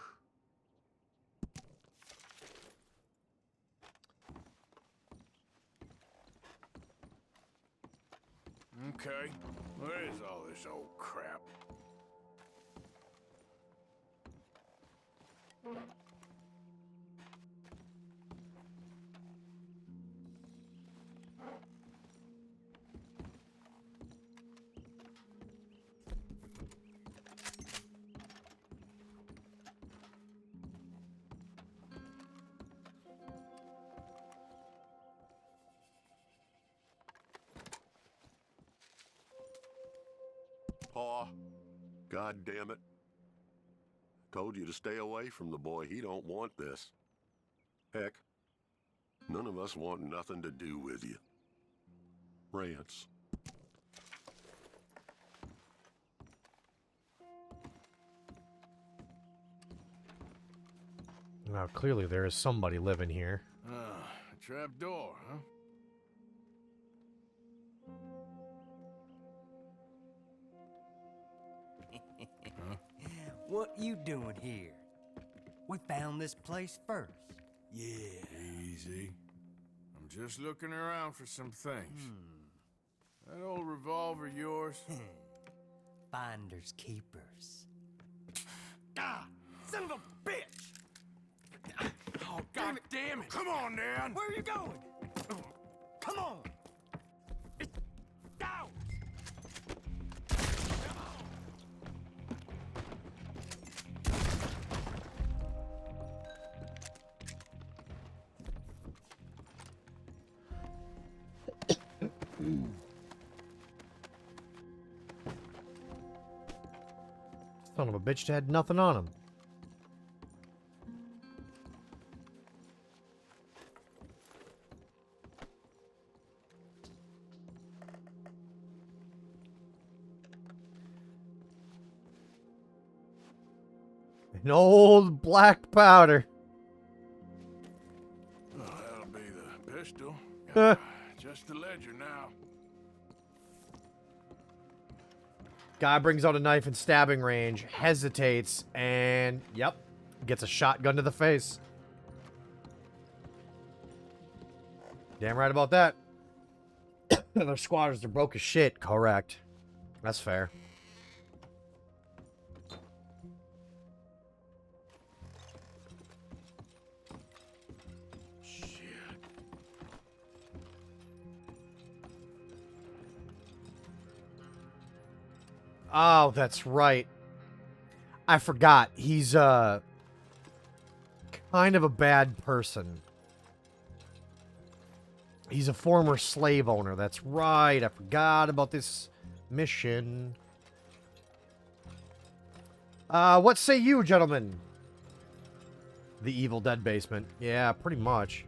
Okay, where is all this old crap? Paw, God damn it. Told you to stay away from the boy. He don't want this. Heck, None of us want nothing to do with you. Rance. Now, clearly there is somebody living here. A trap door, huh? What you doing here? We found this place first. Yeah. Easy. I'm just looking around for some things. That old revolver yours? Finders keepers. Ah! Son of a bitch! Oh, God damn it! Come on, Dan! Where are you going? Come on! It's ours! Son of a bitch had nothing on him. An old black powder. Oh, that'll be the pistol. Just the ledger now. Guy brings out a knife in stabbing range, hesitates, and, yep, gets a shotgun to the face. Damn right about that. Their squatters are broke as shit. Correct. That's fair. Oh, that's right. I forgot. He's, kind of a bad person. He's a former slave owner. That's right. I forgot about this mission. What say you, gentlemen? The Evil Dead basement. Yeah, pretty much.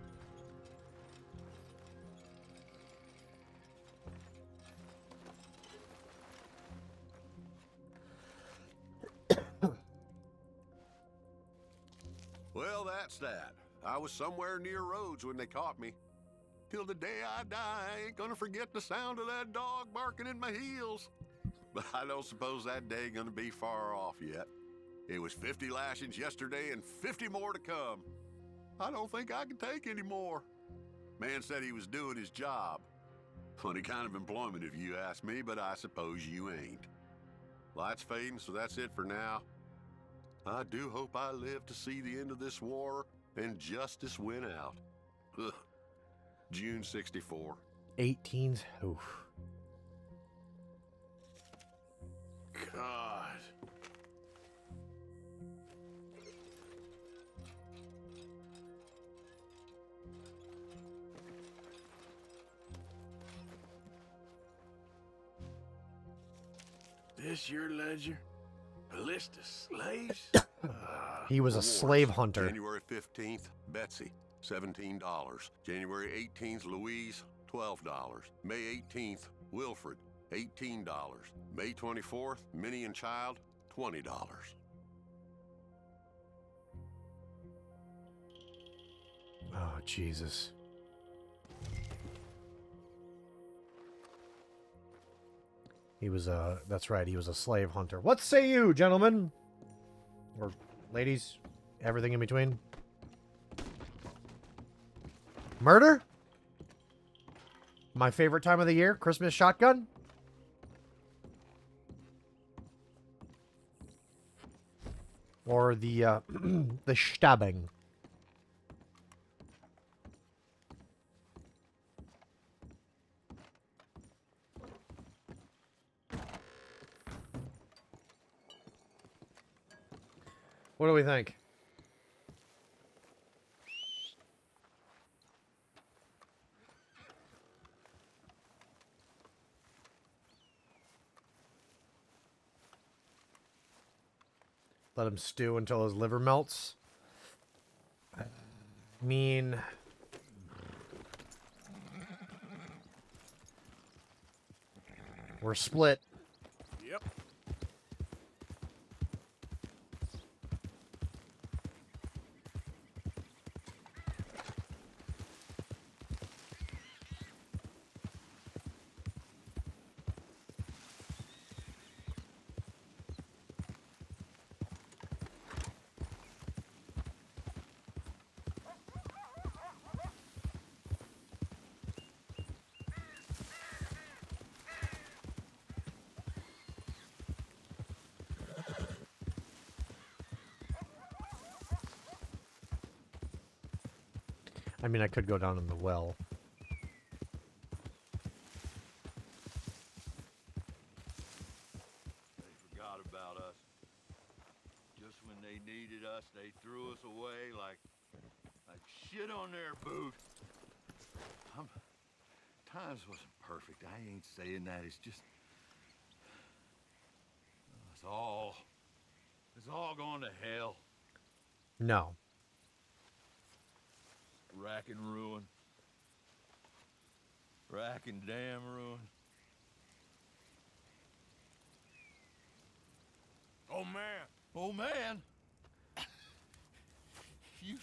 Well, that's that. I was somewhere near Rhodes when they caught me. Till the day I die, I ain't gonna forget the sound of that dog barking in my heels. But I don't suppose that day gonna be far off yet. It was 50 lashings yesterday and 50 more to come. I don't think I can take any more. Man said he was doing his job. Funny kind of employment if you ask me, but I suppose you ain't. Light's fading, so that's it for now. I do hope I live to see the end of this war and justice win out. Ugh. June 64. 18s. Oof. God. This your ledger? A list of slaves? He was a slave hunter. January 15th, Betsy, $17. January 18th, Louise, $12. May 18th, Wilfred, $18. May 24th, Minnie and Child, $20. Oh, Jesus. He was a, that's right, he was a slave hunter. What say you, gentlemen? Or ladies? Everything in between? Murder? My favorite time of the year? Christmas shotgun? Or the, the stabbing? What do we think? Let him stew until his liver melts. I mean, We're split. Yep. I mean, I could go down in the well. They forgot about us. Just when they needed us, they threw us away like shit on their boot. Times wasn't perfect. I ain't saying that. It's just... It's all going to hell. No. Rack and ruin. Rack and damn ruin. Oh, man. Oh, man. You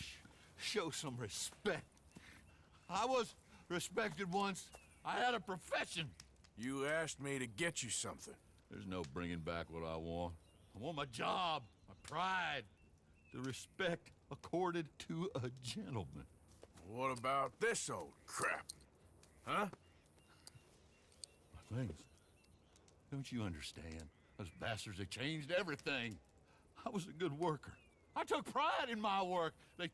show some respect. I was respected once. I had a profession. You asked me to get you something. There's no bringing back what I want. I want my job, my pride, the respect accorded to a gentleman. What about this old crap? Huh? My things. Don't you understand? Those bastards, they changed everything. I was a good worker. I took pride in my work. They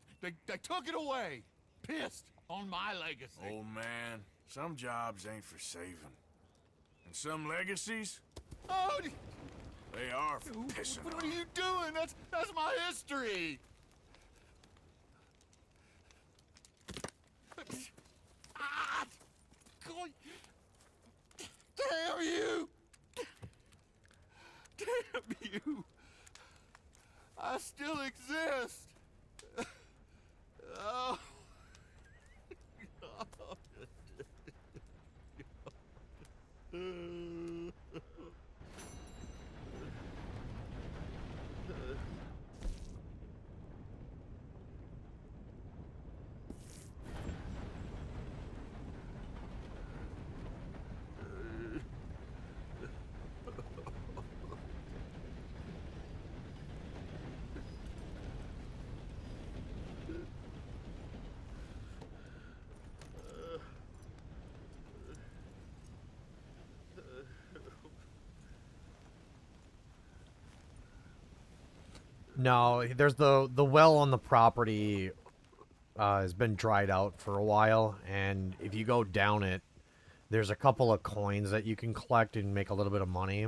took it away. Pissed on my legacy. Old man, some jobs ain't for saving. And some legacies, Oh, they are for pissing what on. are you doing? That's my history. Ah! Damn you! Damn you! I still exist. Oh. No, there's the well on the property has been dried out for a while, and if you go down it, there's a couple of coins that you can collect and make a little bit of money.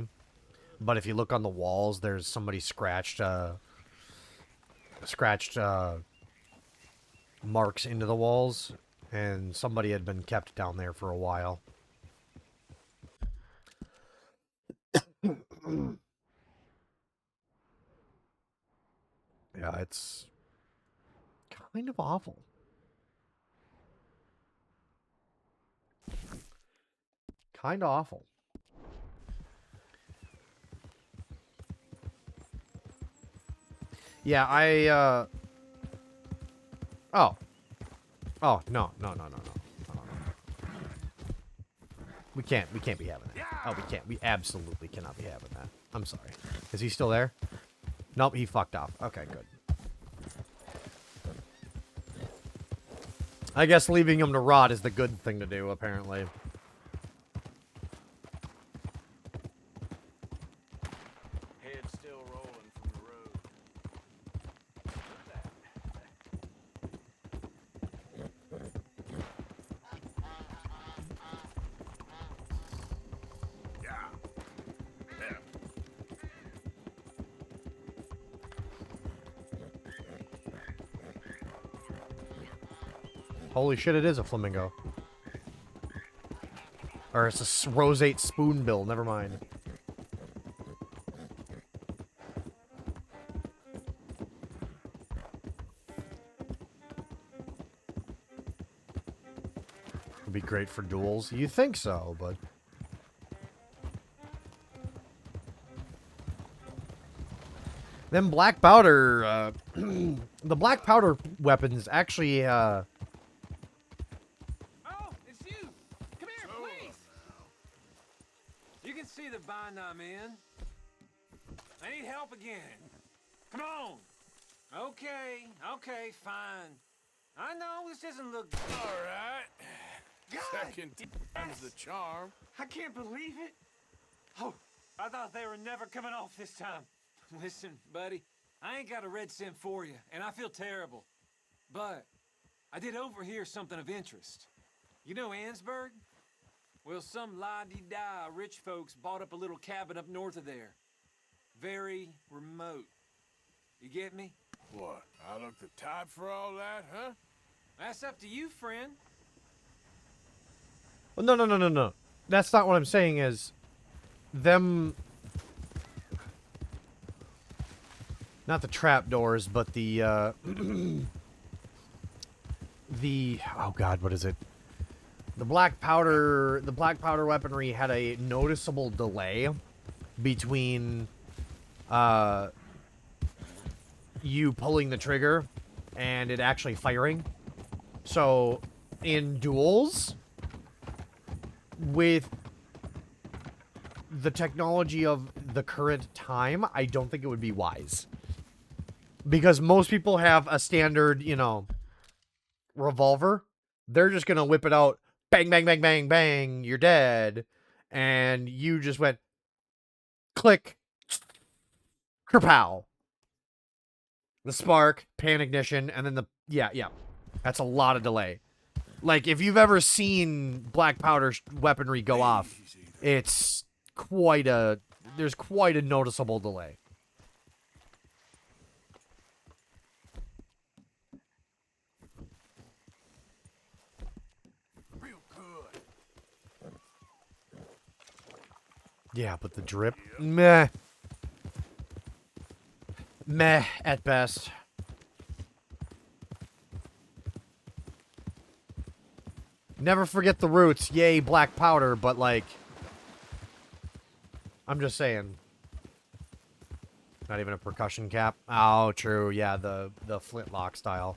But if you look on the walls, there's somebody scratched marks into the walls, and somebody had been kept down there for a while. Yeah, it's kind of awful. Kind of awful. Yeah, Oh. Oh, no. We can't be having that. Oh, we can't. We absolutely cannot be having that. I'm sorry. Is he still there? Nope, he fucked off. Okay, good. I guess leaving him to rot is the good thing to do, apparently. Head still rolling from the road. Holy shit, it is a flamingo. Or it's a roseate spoonbill, never mind. Would be great for duels. You think so, but... Them black powder, the black powder weapons actually, Oh, it's you! Come here, please! You can see the bind I'm in. I need help again. Come on! Okay, okay, fine. I know this doesn't look good. All right. God, Second time's the charm. I can't believe it. Oh, I thought they were never coming off this time. Listen, buddy, I ain't got a red cent for you, and I feel terrible. But I did overhear something of interest. You know Ansburg? Well, some la-di-da rich folks bought up a little cabin up north of there. Very remote. You get me? What? I look the type for all that, huh? That's up to you, friend. Well, no. That's not what I'm saying is them, not the trapdoors, but the, oh god, what is it? The black powder weaponry had a noticeable delay between, you pulling the trigger and it actually firing. So, in duels, with the technology of the current time, I don't think it would be wise. Because most people have a standard, you know, revolver. They're just gonna whip it out, bang, bang, bang, bang, bang, you're dead. And you just went, click, kerpow. The spark, pan ignition, and then the, yeah. That's a lot of delay. Like, if you've ever seen black powder weaponry go off, it's quite a, there's quite a noticeable delay. Real good. Yeah, but the drip, meh. Meh, at best. Never forget the roots. Yay, black powder, but like, I'm just saying. Not even a percussion cap. Oh, true. Yeah, the flintlock style.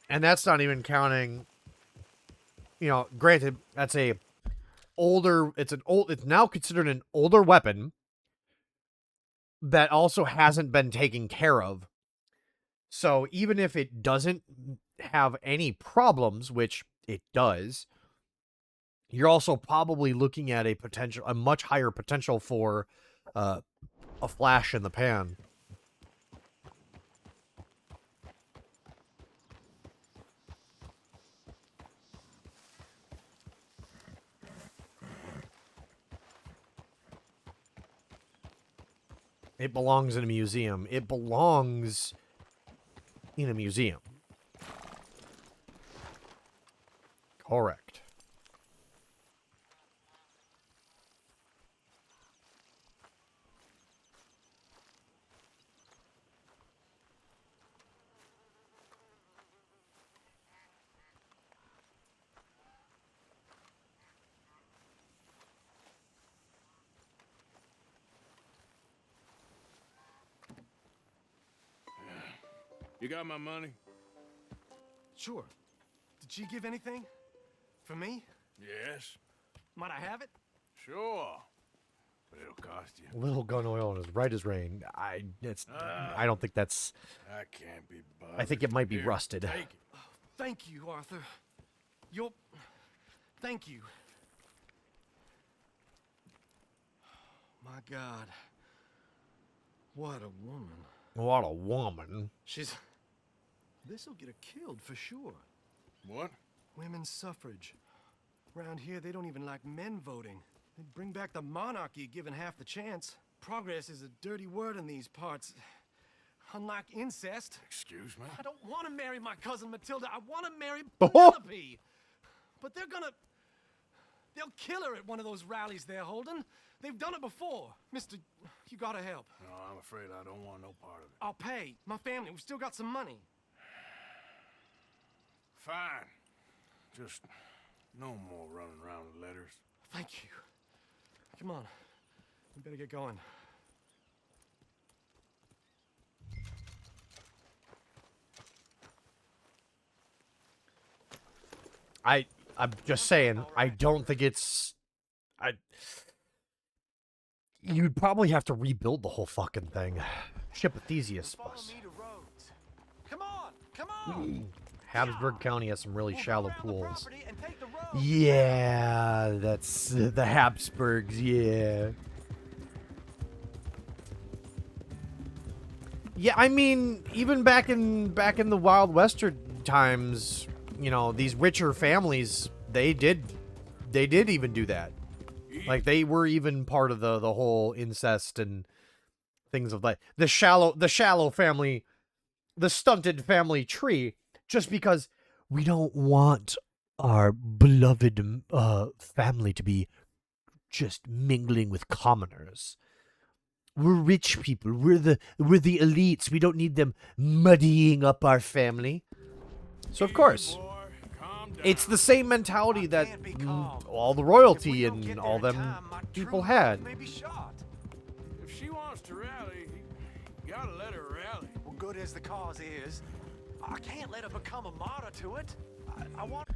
And that's not even counting, you know, granted, that's a older, it's now considered an older weapon that also hasn't been taken care of. So even if it doesn't have any problems, which it does, you're also probably looking at a much higher potential for a flash in the pan. It belongs in a museum. It belongs in a museum. Correct. You got my money? Sure. Did she give anything? For me? Yes. Might I have it? Sure. But it'll cost you. Little gun oil is right as rain. I don't think that's. I can't be bothered. I think it might be Here, rusted. Take it. Oh, thank you, Arthur. Thank you. My God. What a woman. What a woman. This'll get her killed for sure. What? Women's suffrage. Around here, they don't even like men voting. They'd bring back the monarchy given half the chance. Progress is a dirty word in these parts. Unlike incest. Excuse me? I don't want to marry my cousin Matilda. I want to marry Penelope. But they'll kill her at one of those rallies they're holding. They've done it before. Mister, you gotta help. No, I'm afraid I don't want no part of it. I'll pay. My family, we've still got some money. Fine. Just No more running around with letters. Thank you. Come on. We better get going. I'm just saying, I don't think it's... You'd probably have to rebuild the whole fucking thing. Ship a Theseus bus. Come on! Come on! Habsburg County has some really shallow pools. Yeah, that's the Habsburgs, yeah. Yeah, I mean, even back in the Wild Western times, you know, these richer families, they did even do that. Like, they were even part of the whole incest and things of like the shallow family, the stunted family tree, just because we don't want our beloved family to be just mingling with commoners. We're rich people. We're the elites. We don't need them muddying up our family. So of course, it's the same mentality that all the royalty and all them people had. If she wants to rally, you gotta let her rally. Well, good as the cause is, I can't let her become a martyr to it. I want...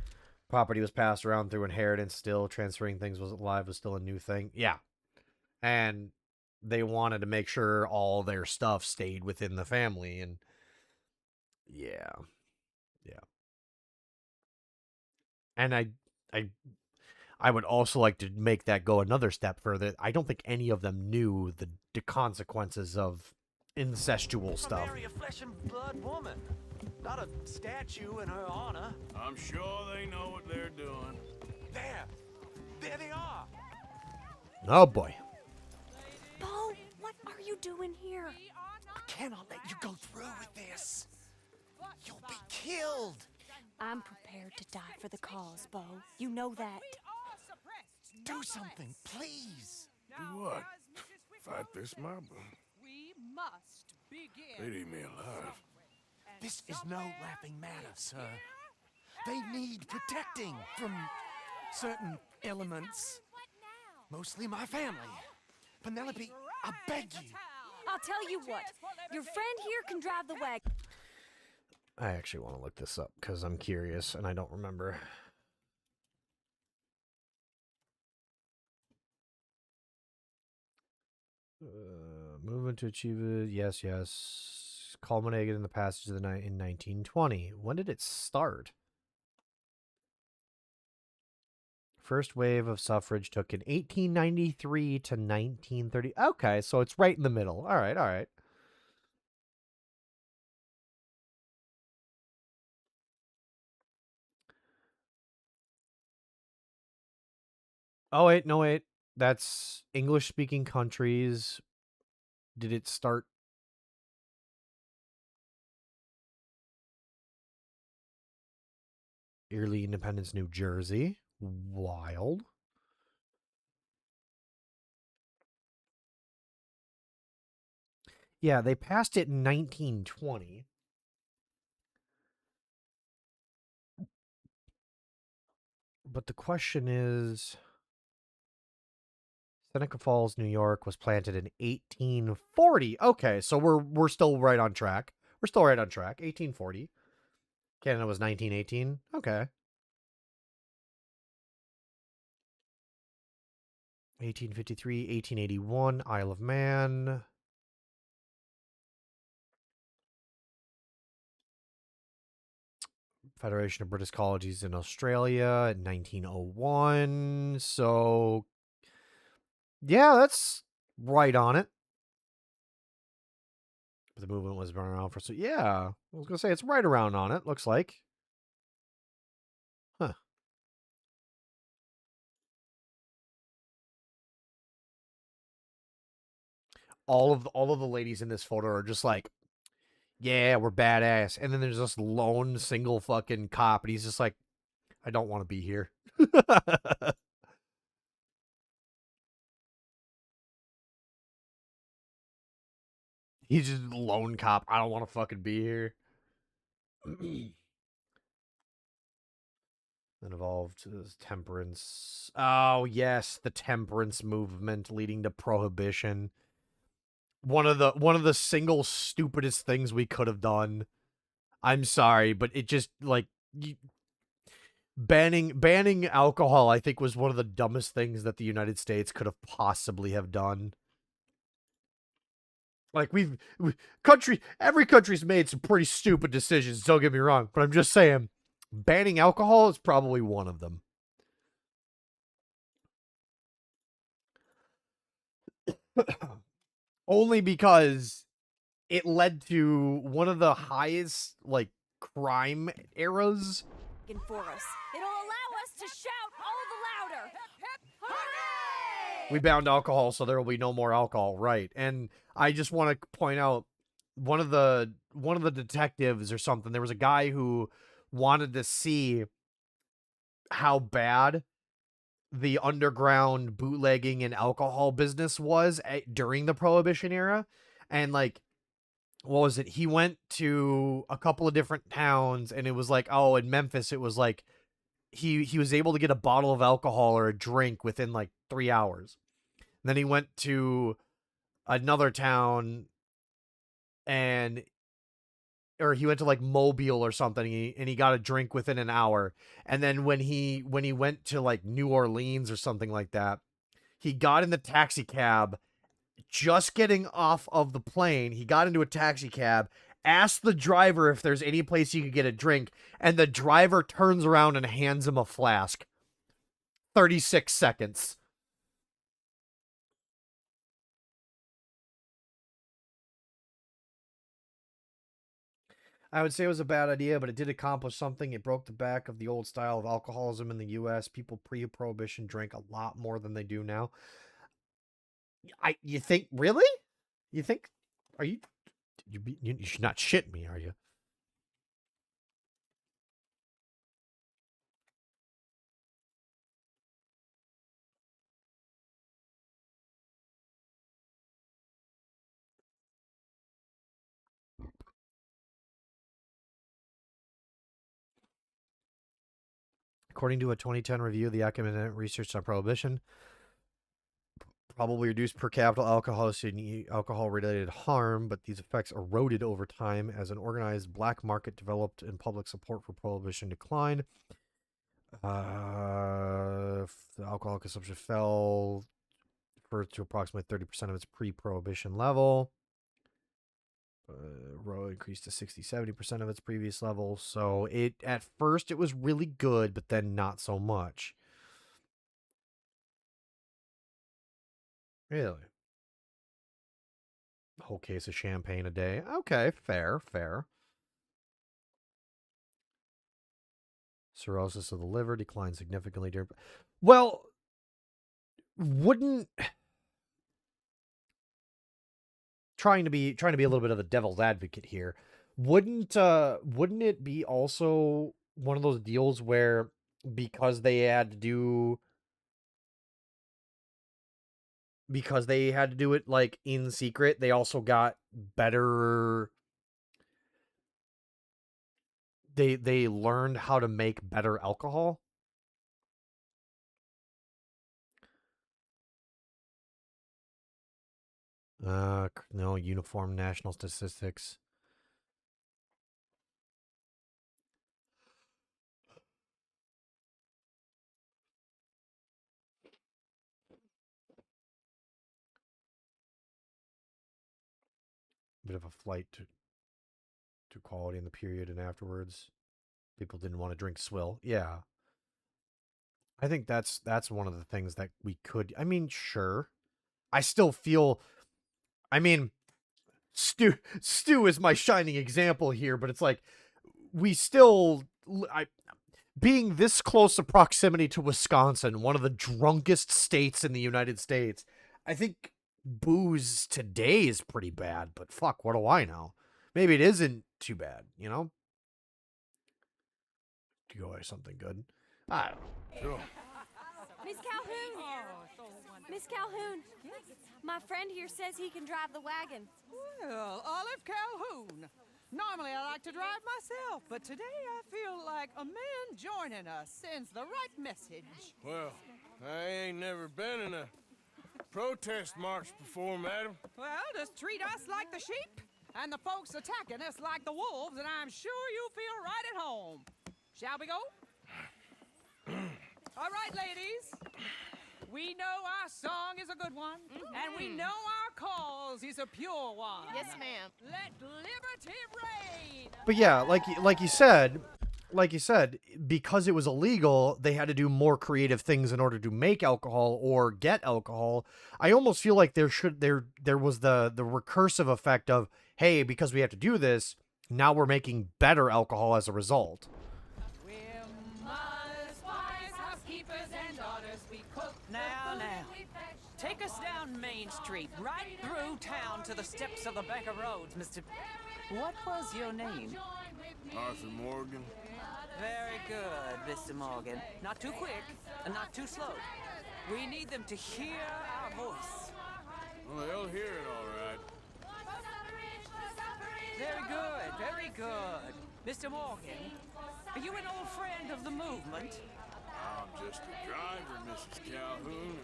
Property was passed around through inheritance still. Transferring things was still a new thing. Yeah. And they wanted to make sure all their stuff stayed within the family. And yeah. Yeah. And I would also like to make that go another step further. I don't think any of them knew the consequences of incestual stuff. Marry a flesh and blood woman, not a statue in her honor. I'm sure they know what they're doing. There they are. Oh boy. Bo, what are you doing here? I cannot let you go through with this. You'll be killed. I'm prepared to die for the cause, Bo. You know that. Do something, please. Do what? Fight this mob? We must begin. They'd eat me alive. This is no laughing matter, sir. They need protecting from certain elements. Mostly my family. Penelope, I beg you. I'll tell you what. Your friend here can drive the wagon. I actually want to look this up because I'm curious and I don't remember. Movement to achieve it. Yes. Culminated in the passage of the night in 1920. When did it start? First wave of suffrage took in 1893 to 1930. Okay, so it's right in the middle. All right, all right. Oh, wait, no, wait. That's English-speaking countries. Did it start? Early independence, New Jersey. Wild. Yeah, they passed it in 1920. But the question is... Seneca Falls, New York was planted in 1840. Okay, so we're still right on track. We're still right on track. 1840. Canada was 1918. Okay. 1853, 1881, Isle of Man. Federation of British Colonies in Australia in 1901. So, yeah, that's right on it. The movement was been around for, so yeah, I was going to say it's right around on it, looks like. Huh. All of the ladies in this photo are just like, yeah, we're badass. And then there's this lone single fucking cop, and he's just like, I don't want to be here. He's just a lone cop. I don't want to fucking be here. Then evolved as temperance. Oh yes, the temperance movement leading to prohibition. One of the single stupidest things we could have done. I'm sorry, but it just like banning alcohol, I think, was one of the dumbest things that the United States could have possibly have done. Like every country's made some pretty stupid decisions, don't get me wrong, but I'm just saying banning alcohol is probably one of them. Only because it led to one of the highest like crime eras. For us. It'll allow us to shout all the louder. Hooray! We banned alcohol, so there will be no more alcohol, right? And I just want to point out one of the detectives or something. There was a guy who wanted to see how bad the underground bootlegging and alcohol business was during the Prohibition era, and like, what was it? He went to a couple of different towns, and it was like, oh, in Memphis, it was like he was able to get a bottle of alcohol or a drink within like 3 hours. And then he went to another town, or he went to like Mobile or something, and he got a drink within an hour. And then when he went to like New Orleans or something like that, he got in the taxi cab. Just getting off of the plane, he got into a taxi cab, asked the driver if there's any place he could get a drink, and the driver turns around and hands him a flask. 36 seconds. I would say it was a bad idea, but it did accomplish something. It broke the back of the old style of alcoholism in the U.S. People pre-prohibition drank a lot more than they do now. You think, really? You think, you should not shit me, are you? According to a 2010 review of the academic research on prohibition, probably reduced per capita alcohol-related harm, but these effects eroded over time as an organized black market developed and public support for prohibition declined. The alcohol consumption fell to approximately 30% of its pre-prohibition level. Row increased to 60-70% of its previous level. So at first it was really good, but then not so much. Really? A whole case of champagne a day. Okay, fair. Cirrhosis of the liver declined significantly during... Well, wouldn't... Trying to be a little bit of the devil's advocate here. Wouldn't it be also one of those deals where because they had to do it like in secret, they also got better, they learned how to make better alcohol? No, uniform national statistics. Bit of a flight to quality in the period and afterwards. People didn't want to drink swill. Yeah. I think that's one of the things that we could... I mean, sure. I still feel... I mean, Stu is my shining example here, but it's like, we still... being this close a proximity to Wisconsin, one of the drunkest states in the United States, I think booze today is pretty bad, but fuck, what do I know? Maybe it isn't too bad, you know? To go away something good. I don't know. Sure. Miss Calhoun! Miss Calhoun! My friend here says he can drive the wagon. Well, Olive Calhoun, Normally I like to drive myself, but today I feel like a man joining us sends the right message. Well, I ain't never been in a protest march before, madam. Well, just treat us like the sheep, and the folks attacking us like the wolves, and I'm sure you feel right at home. Shall we go? All right, ladies. We know our song is a good one, and we know our cause is a pure one. Yes, ma'am. Let liberty reign. But yeah, like you said, because it was illegal, they had to do more creative things in order to make alcohol or get alcohol. I almost feel like there was the recursive effect of, hey, because we have to do this, now we're making better alcohol as a result. Now. Take us down Main Street, right through town to the steps of the Bank of Rhodes, Mr. What was your name? Arthur Morgan. Very good, Mr. Morgan. Not too quick, and not too slow. We need them to hear our voice. Well, they'll hear it all right. Very good, very good. Mr. Morgan, are you an old friend of the movement? I'm just a driver, Mrs. Calhoun,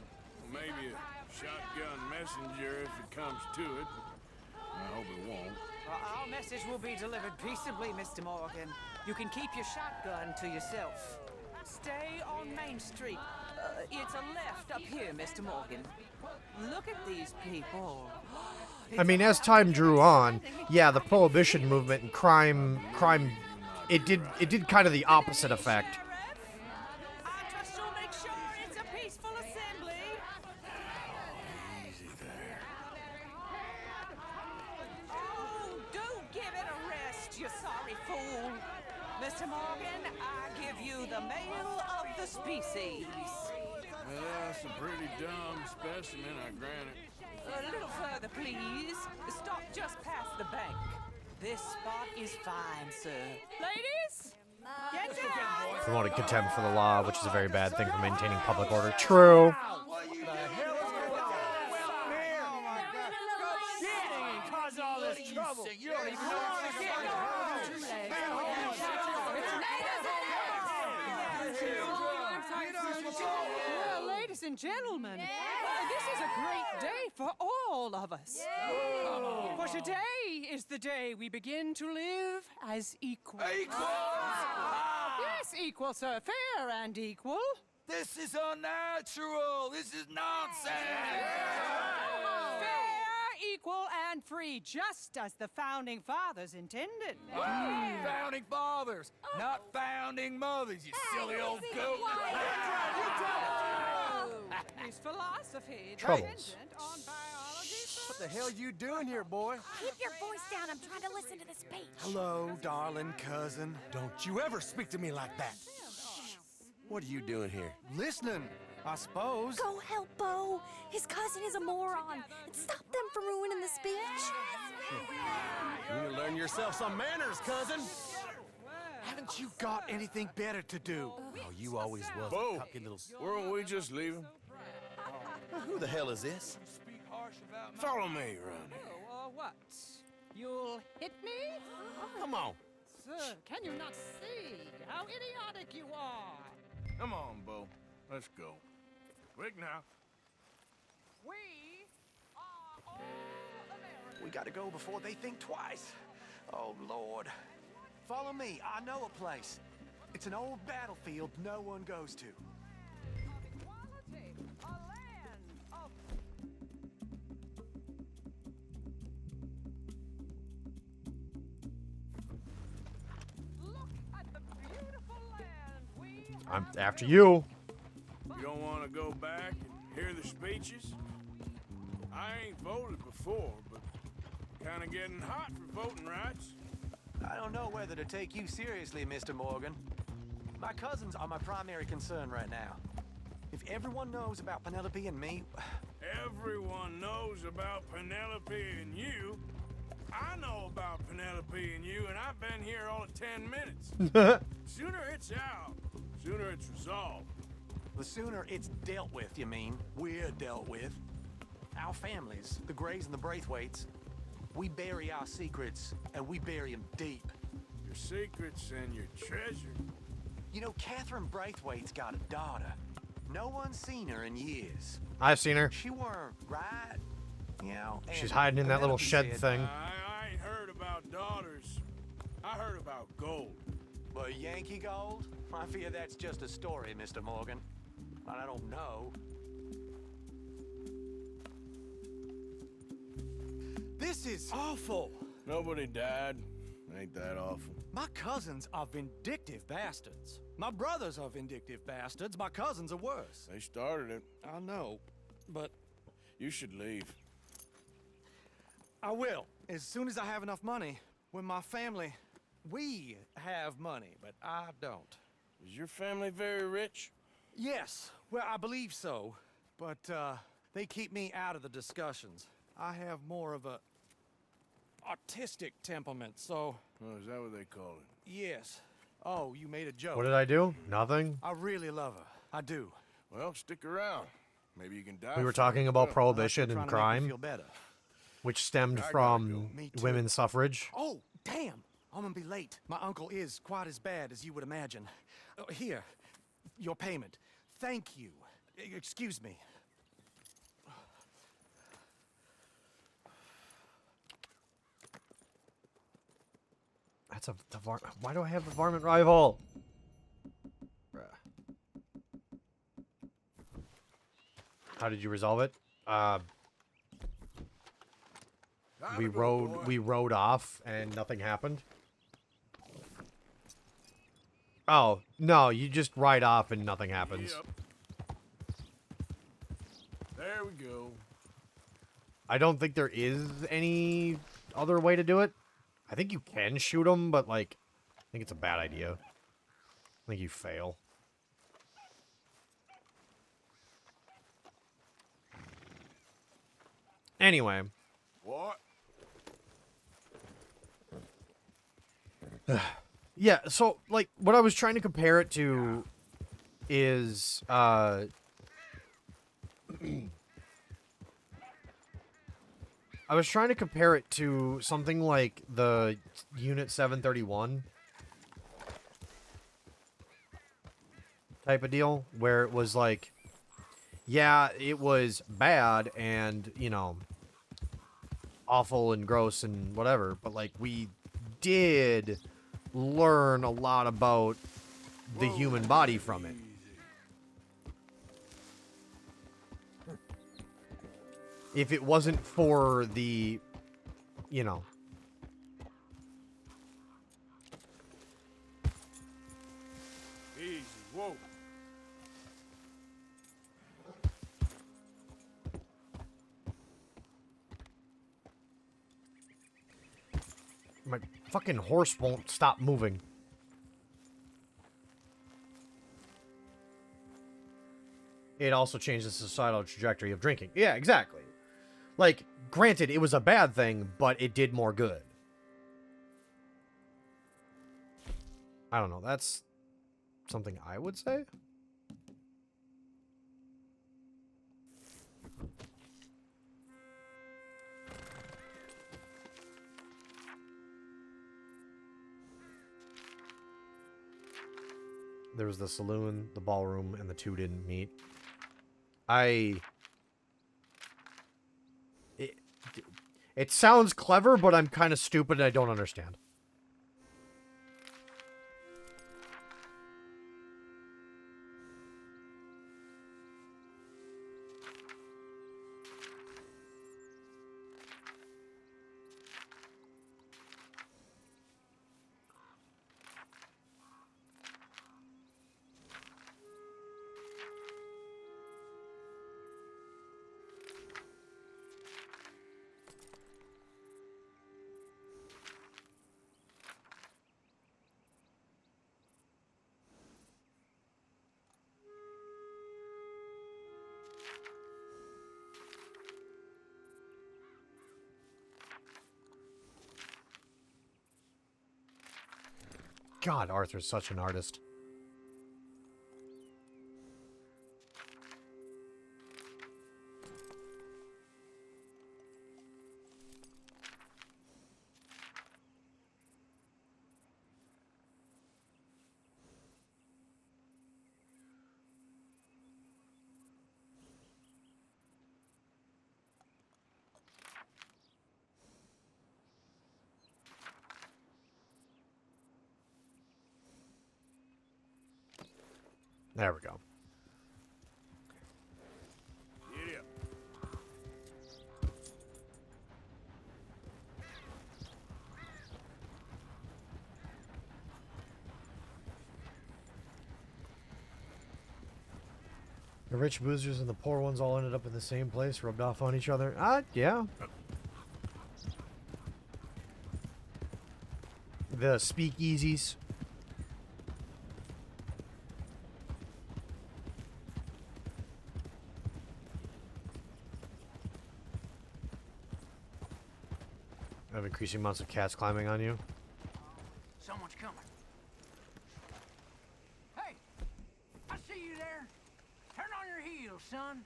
and maybe a shotgun messenger if it comes to it. I hope it won't. Well, our message will be delivered peaceably, Mr. Morgan. You can keep your shotgun to yourself. Stay on Main Street. It's a left up here, Mr. Morgan. Look at these people. I mean, as time drew on, yeah, the prohibition movement and crime, it did kind of the opposite effect. Mr. Morgan, I give you the male of the species. Well, that's a pretty dumb specimen, I grant it. A little further, please. Stop just past the bank. This spot is fine, sir. Ladies, get down! Promoting contempt for the law, which is a very bad thing for maintaining public order. True. Well, ladies and gentlemen, this is a great day for all of us. For today is the day we begin to live as equals. Yes, equal, sir. Fair and equal. This is unnatural. This is nonsense. Fair, equal, and free, just as the Founding Fathers intended. Founding Fathers, not founding mothers, you silly old goat. His philosophy Troubles. dependent on biology. What the hell you doing here, boy? Keep your voice down. I'm trying to listen to the speech. Hello, darling cousin. Don't you ever speak to me like that. What are you doing here? Listening, I suppose. Go help Bo. His cousin is a moron. And stop them from ruining the speech. You need to learn yourself some manners, cousin. Haven't you got anything better to do? Oh, you always was Bo, a cocky little... weren't we just leaving? Who the hell is this? Follow me, Ronnie. What? You'll hit me? Come on. Sir, can you not see how idiotic you are? Come on, Bo. Let's go. Quick now. We are all Americans. We gotta go before they think twice. Oh, Lord. Follow me. I know a place. It's an old battlefield no one goes to. I'm after you. You don't want to go back and hear the speeches? I ain't voted before, but kind of getting hot for voting rights. I don't know whether to take you seriously, Mr. Morgan. My cousins are my primary concern right now. If everyone knows about Penelope and me... Everyone knows about Penelope and you. I know about Penelope and you, and I've been here all of 10 minutes. Sooner it's out, sooner it's resolved. The sooner it's dealt with, you mean? We're dealt with. Our families, the Grays and the Braithwaites, We bury our secrets, and we bury them deep. Your secrets and your treasure. You know, Catherine Braithwaite's got a daughter. No one's seen her in years. I've seen her. She weren't right, you know. She's hiding in that little shed thing. I ain't heard about daughters. I heard about gold. But Yankee gold? I fear that's just a story, Mr. Morgan. I don't know. This is awful. Nobody died. Ain't that awful? My cousins are vindictive bastards. My brothers are vindictive bastards. My cousins are worse. They started it. I know, but You should leave. I will, as soon as I have enough money. When my family, we have money, but I don't. Is your family very rich? Yes, well, I believe so, but they keep me out of the discussions. I have more of a artistic temperament, so... Oh, is that what they call it? Yes. Oh, you made a joke. What did I do? Nothing. I really love her. I do. Well, stick around. Maybe you can die. We were for talking it. about Well, prohibition and Trying to make me crime, feel better. which stemmed I gotta from go. Me too. women's suffrage. Oh, damn! I'm gonna be late. My uncle is quite as bad as you would imagine. Here, your payment. Thank you. Excuse me. That's why do I have the varmint rifle? Bruh. How did you resolve it? We rode off and nothing happened. Oh, no, you just ride off and nothing happens. Yep. There we go. I don't think there is any other way to do it. I think you can shoot them, but, like, I think it's a bad idea. I think you fail. Anyway. What? Yeah, so, like, what I was trying to compare it to is, I was trying to compare it to something like the Unit 731 type of deal, where it was like, yeah, it was bad and, you know, awful and gross and whatever, but, like, we did learn a lot about the human body from it. If it wasn't for the, you know... Easy. Whoa. My fucking horse won't stop moving. It also changed the societal trajectory of drinking. Yeah, exactly. Like, granted, it was a bad thing, but it did more good. I don't know, that's something I would say. There was the saloon, the ballroom, and the two didn't meet. It sounds clever, but I'm kind of stupid and I don't understand. God, Arthur's such an artist. There we go. Giddy up. The rich boozers and the poor ones all ended up in the same place, rubbed off on each other. Yeah. The speakeasies. Have increasing amounts of cats climbing on you. Someone's coming. Hey, I see you there. Turn on your heels, son.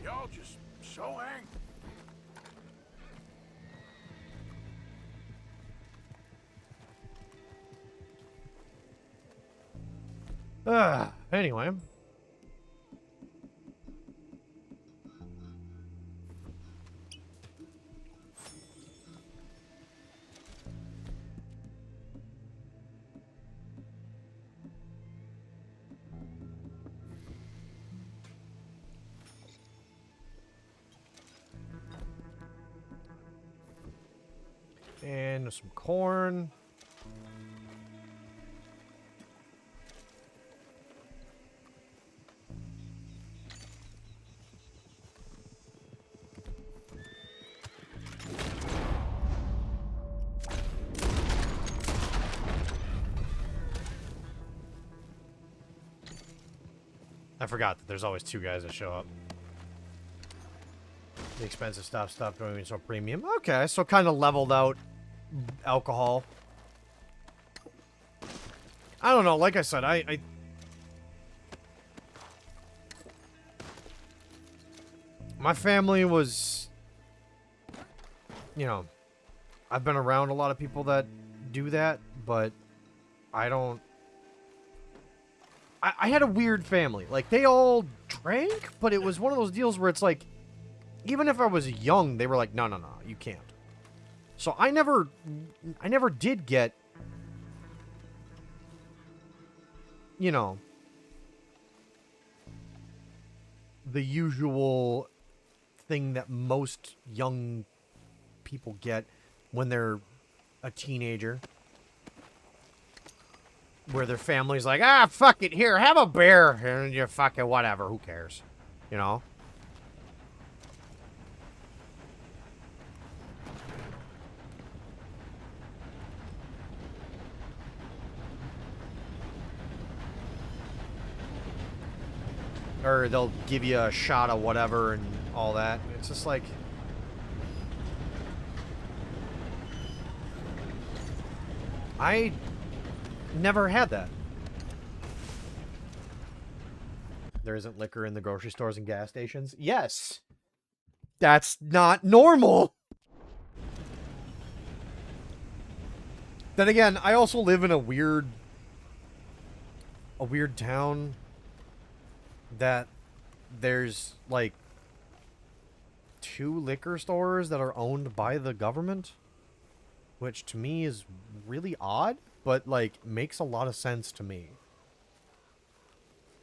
Y'all just so angry. Anyway. And some corn. I forgot that there's always two guys that show up. The expensive stuff stopped doing so premium. Okay, so kind of leveled out alcohol. I don't know, like I said, I my family was, you know, I've been around a lot of people that do that, but I don't. I had a weird family. Like, they all drank, but it was one of those deals where it's like, even if I was young, they were like, no, you can't. So I never did get, you know, the usual thing that most young people get when they're a teenager. Where their family's like, fuck it, here, have a beer. And you're fucking whatever, who cares? You know? Or they'll give you a shot of whatever and all that. It's just like... I never had that. There isn't liquor in the grocery stores and gas stations? Yes. That's not normal. Then again, I also live in a weird town that there's like 2 liquor stores that are owned by the government, which to me is really odd, but like makes a lot of sense to me.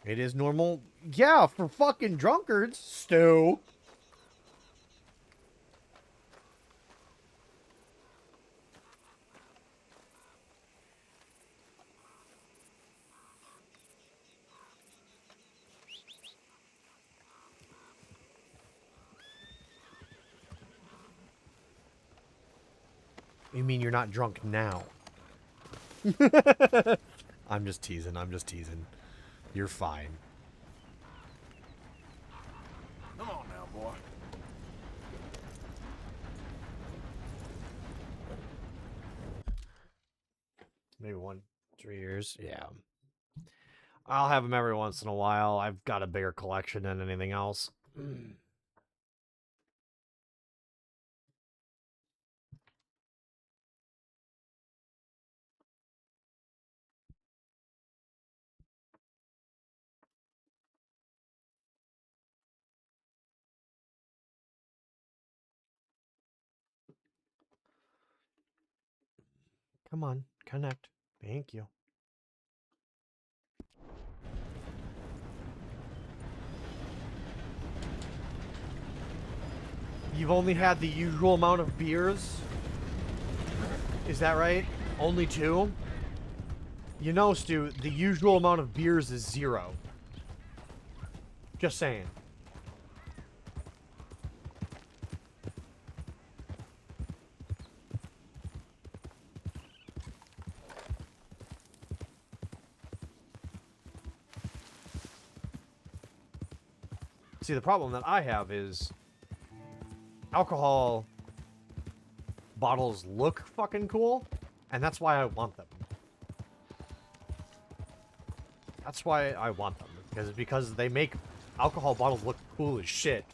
It is normal. Yeah, for fucking drunkards, Stu. You mean you're not drunk now? I'm just teasing. You're fine. Come on now, boy. Maybe 1-3 years. Yeah. I'll have them every once in a while. I've got a bigger collection than anything else. Come on, connect. Thank you. You've only had the usual amount of beers? Is that right? Only 2? You know, Stu, the usual amount of beers is 0. Just saying. See, the problem that I have is alcohol bottles look fucking cool, and that's why I want them. That's why I want them, because they make alcohol bottles look cool as shit.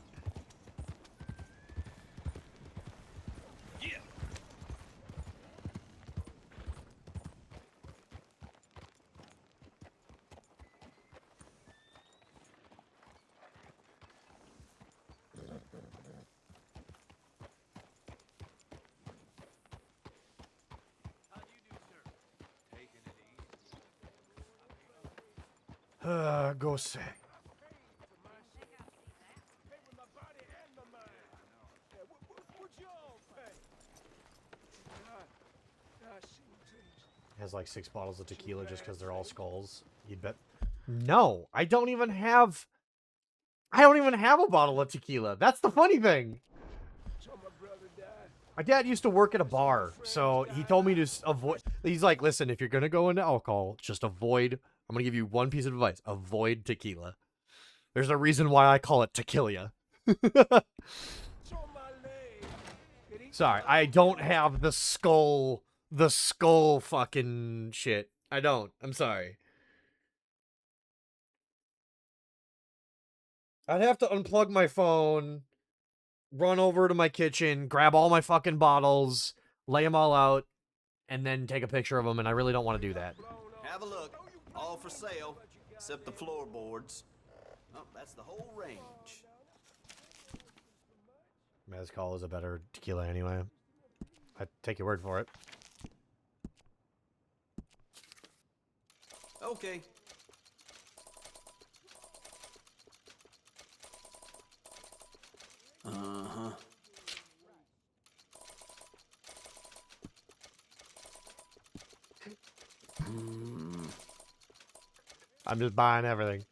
Go say. Has like 6 bottles of tequila just because they're all skulls. You'd bet. No, I don't even have a bottle of tequila. That's the funny thing. My dad used to work at a bar, so he told me to avoid. He's like, listen, if you're gonna go into alcohol, just avoid. I'm gonna give you one piece of advice: avoid tequila. There's a reason why I call it tequila. Sorry, I don't have the skull fucking shit. I don't. I'm sorry. I'd have to unplug my phone, run over to my kitchen, grab all my fucking bottles, lay them all out, and then take a picture of them, and I really don't want to do that. Have a look. All for sale, except the floorboards. Oh, that's the whole range. Mezcal is a better tequila anyway. I take your word for it. Okay. Uh-huh. I'm just buying everything.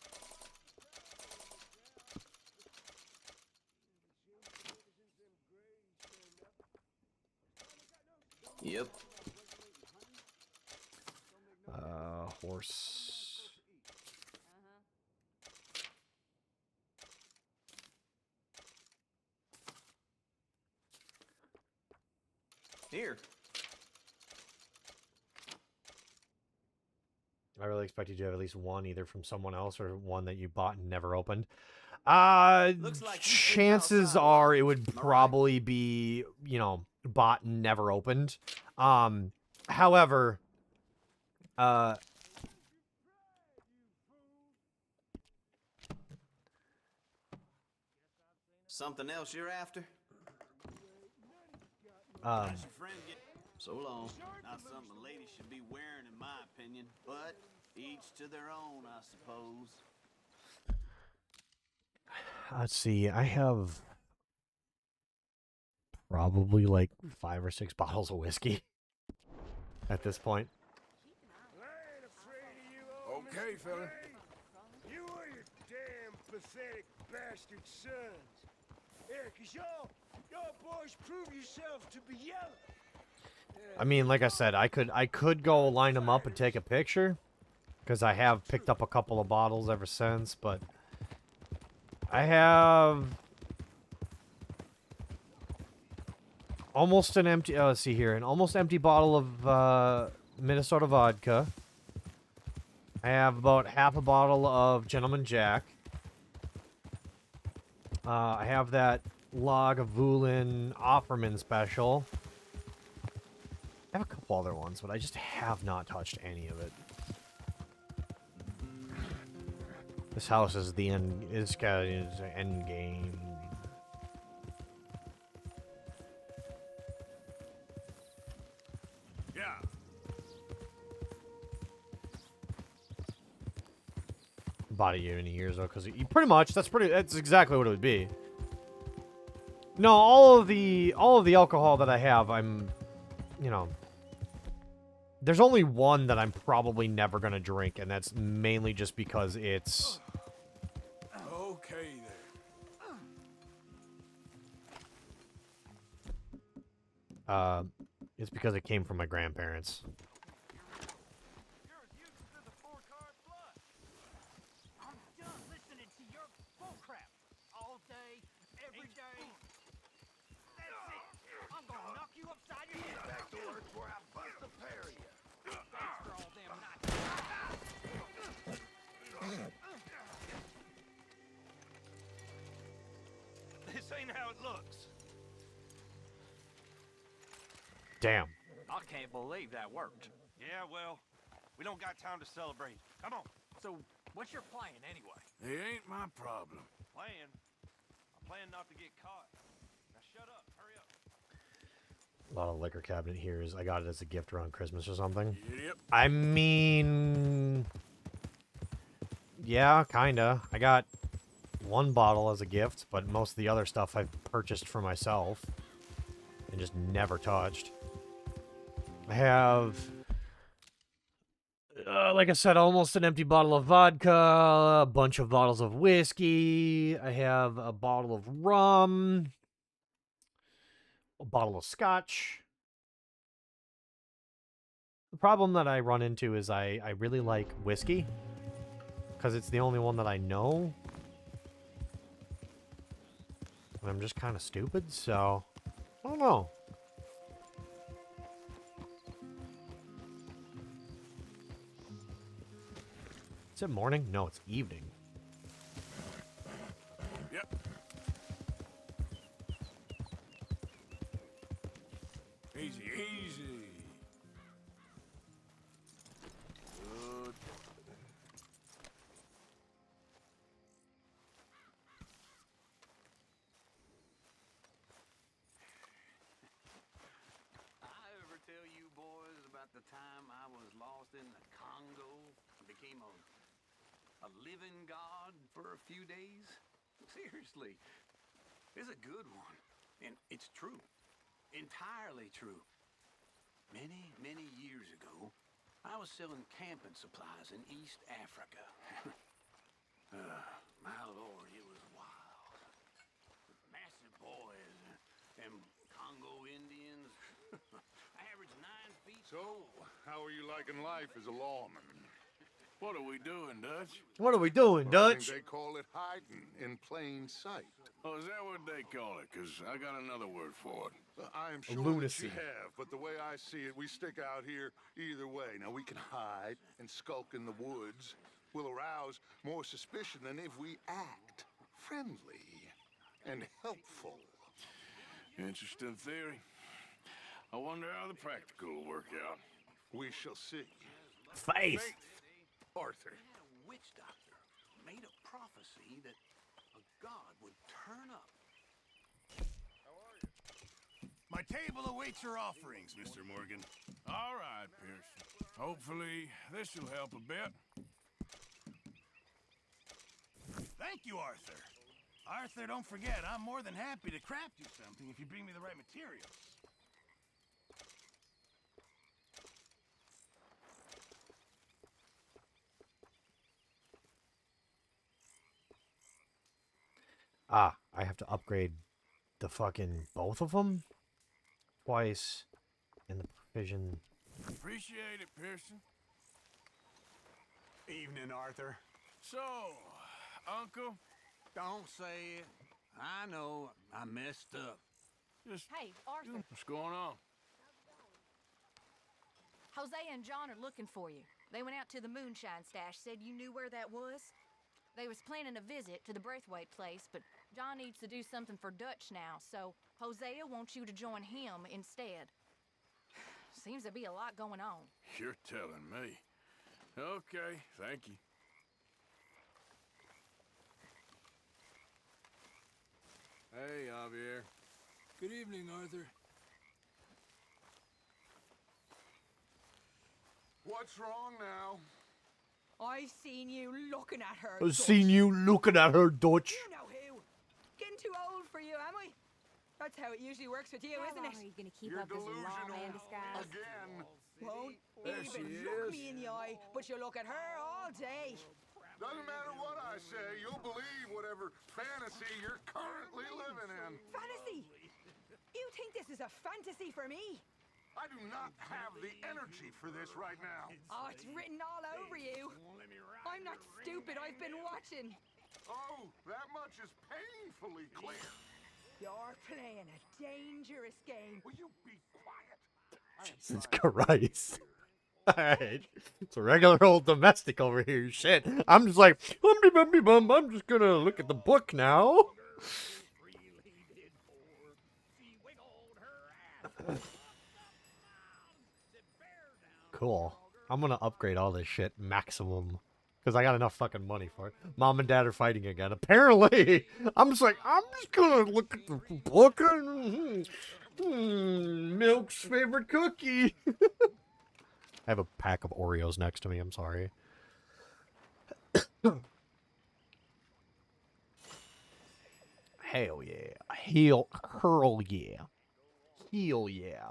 Yep. Horse. Here. I really expected you to have at least one, either from someone else or one that you bought and never opened. Looks like Chances are it would probably be, you know, bought and never opened. However, Something else you're after? So long. Not something a lady should be wearing, in my opinion. But each to their own, I suppose. let's see. I have probably like 5 or 6 bottles of whiskey at this point. Okay, fella. You are your damn pathetic bastard sons. Yeah, 'cause y'all boys prove yourselves to be yellow. I mean, like I said, I could go line them up and take a picture, because I have picked up a couple of bottles ever since, but I have almost an empty, let's see here, an almost empty bottle of Minnesota vodka. I have about half a bottle of Gentleman Jack. I have that Lagavulin Offerman special. I have a couple other ones, but I just have not touched any of it. This house is the end. This guy is the end game. Yeah, bought it many years ago, because pretty much that's exactly what it would be. No, all of the alcohol that I have, I'm, you know, there's only one that I'm probably never gonna drink, and that's mainly just because it's Okay there. it's because it came from my grandparents. This ain't how it looks. Damn. I can't believe that worked. Yeah, well, we don't got time to celebrate. Come on. So, what's your plan anyway? It ain't my problem. Plan? I'm planning not to get caught. Now shut up. Hurry up. A lot of liquor cabinet here is I got it as a gift around Christmas or something. Yep. I mean, yeah, kinda. I got one bottle as a gift, but most of the other stuff I've purchased for myself and just never touched. I have, like I said, almost an empty bottle of vodka, a bunch of bottles of whiskey. I have a bottle of rum, a bottle of scotch. The problem that I run into is I really like whiskey because it's the only one that I know. And I'm just kind of stupid, so I don't know. Is it morning? No, it's evening. Yep. Easy, easy. Good. I ever tell you boys about the time I was lost in the Congo and became a living god for a few days? Seriously, it's a good one. And it's true. Entirely true. Many, many years ago, I was selling camping supplies in East Africa. My lord, it was wild. Massive boys and Congo Indians. Average 9 feet. So, how are you liking life as a lawman? What are we doing, Dutch? What are we doing, Well, I Dutch? think they call it hiding in plain sight. Oh, is that what they call it? Because I got another word for it. I am sure Lunacy. that you have, but the way I see it, we stick out here either way. Now, we can hide and skulk in the woods. We'll arouse more suspicion than if we act friendly and helpful. Interesting theory. I wonder how the practical will work out. We shall see. Faith. Arthur. A witch doctor made a prophecy that a god would turn up. My table awaits your offerings, Mr. Morgan. All right, Pearson. Hopefully, this will help a bit. Thank you, Arthur. Arthur, don't forget, I'm more than happy to craft you something if you bring me the right materials. Ah, I have to upgrade the fucking both of them twice in the provision. Appreciate it, Pearson. Evening, Arthur. So, Uncle? Don't say it. I know I messed up. Just Hey, Arthur. what's going on? Hosea and John are looking for you. They went out to the moonshine stash, said you knew where that was. They was planning a visit to the Braithwaite place, but John needs to do something for Dutch now, so Hosea wants you to join him instead. Seems to be a lot going on. You're telling me. Okay, thank you. Hey, Javier. Good evening, Arthur. What's wrong now? I've seen you looking at her. I've seen you looking at her, Dutch. You know who? Getting too old for you, am I? That's how it usually works with you, isn't it? Are you gonna keep up this lawman disguise? Again. Won't There even she look is. me in the eye, but you look at her all day. Doesn't matter what I say, you'll believe whatever fantasy you're currently living in. Fantasy? You think this is a fantasy for me? I do not have the energy for this right now. Oh, it's written all over you. I'm not stupid. I've been watching. Oh, that much is painfully clear. You're playing a dangerous game. Will you be quiet? Jesus Christ. Alright. It's a regular old domestic over here. Shit. I'm just like, I'm just gonna look at the book now. Cool. I'm gonna upgrade all this shit maximum. Because I got enough fucking money for it. Mom and Dad are fighting again. Apparently, I'm just gonna look at the book and Milk's favorite cookie. I have a pack of Oreos next to me. I'm sorry. Hell yeah. Hurl yeah. Hell yeah.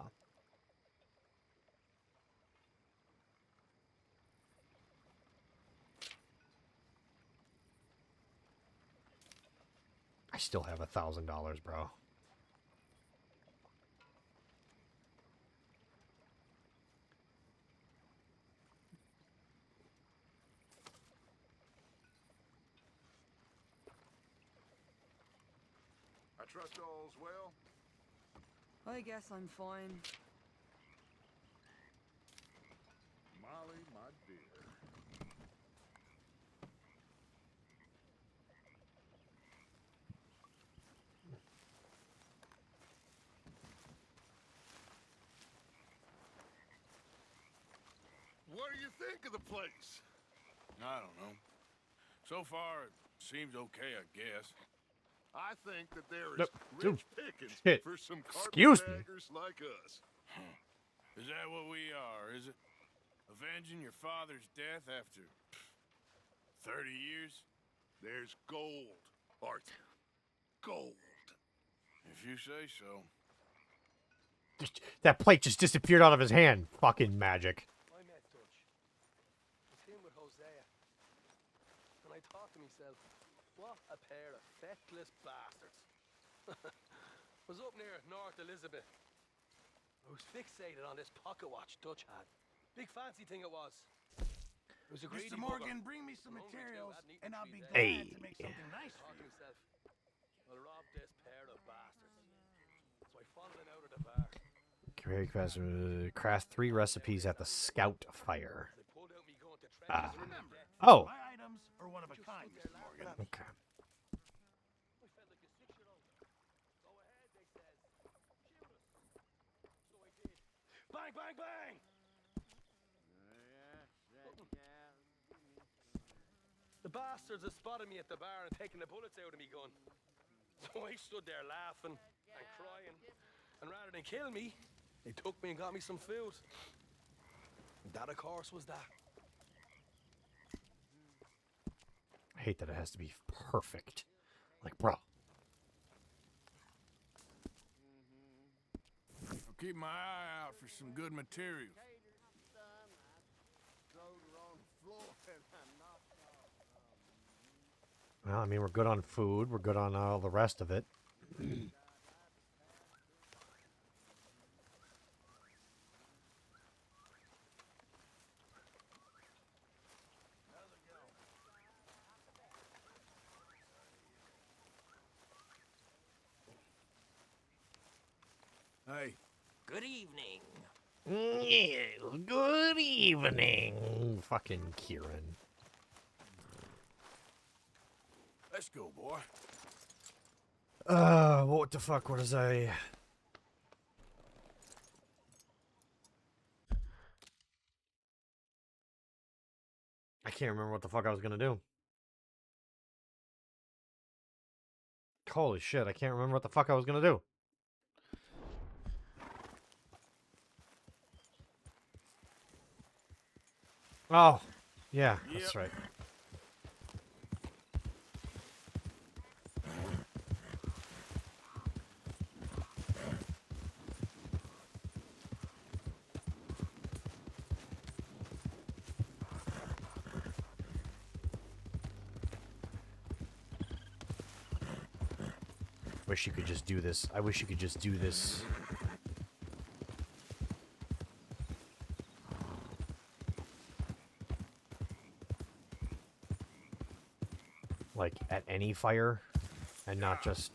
I still have $1,000, bro. I trust all's well. I guess I'm fine. Molly, my dear. What do you think of the place? I don't know. So far, it seems okay, I guess. I think that there is Nope. rich pickings Shit. for some Excuse me. carpetbaggers like us. Is that what we are, is it? Avenging your father's death after 30 years? There's gold, Arthur. Gold. If you say so. That plate just disappeared out of his hand. Fucking magic. I met Dutch. It's him with Hosea. And I thought to myself, what a pair of feckless bastards. Was up near North Elizabeth. I was fixated on this pocket watch Dutch had. Big fancy thing it was. It was a greedy Mr. Morgan, bugger. bring me some Hungry too, materials, hadn't eaten and I'll for be 3 glad days. to make something nice for Thought to you. myself, I'll rob this pair of bastards. So I followed it out of the bar. Very fast. Craft 3 recipes at the Scout Fire. They pulled out me gun to trenches. Remember, Oh. my items are one of a kind, Mr. Morgan. Okay. I felt like a 6-year-old. Go ahead, they says. Shoot us. So I did. Bang, bang, bang! The bastards had spotted me at the bar and taken the bullets out of me gun. So I stood there laughing and crying. And rather than kill me, they took me and got me some food. And that, of course, was that. I hate that it has to be perfect. Like, bro. I'll keep my eye out for some good materials. Well, I mean, we're good on food. We're good on all the rest of it. Hey. Good evening. Yeah, good evening. Fucking Kieran. Let's go, boy. What the fuck was I... I can't remember what the fuck I was gonna do. Holy shit, I can't remember what the fuck I was gonna do. Oh, Yeah, that's right. Wish you could just do this. I wish you could just do this. Like, at any fire, and not just...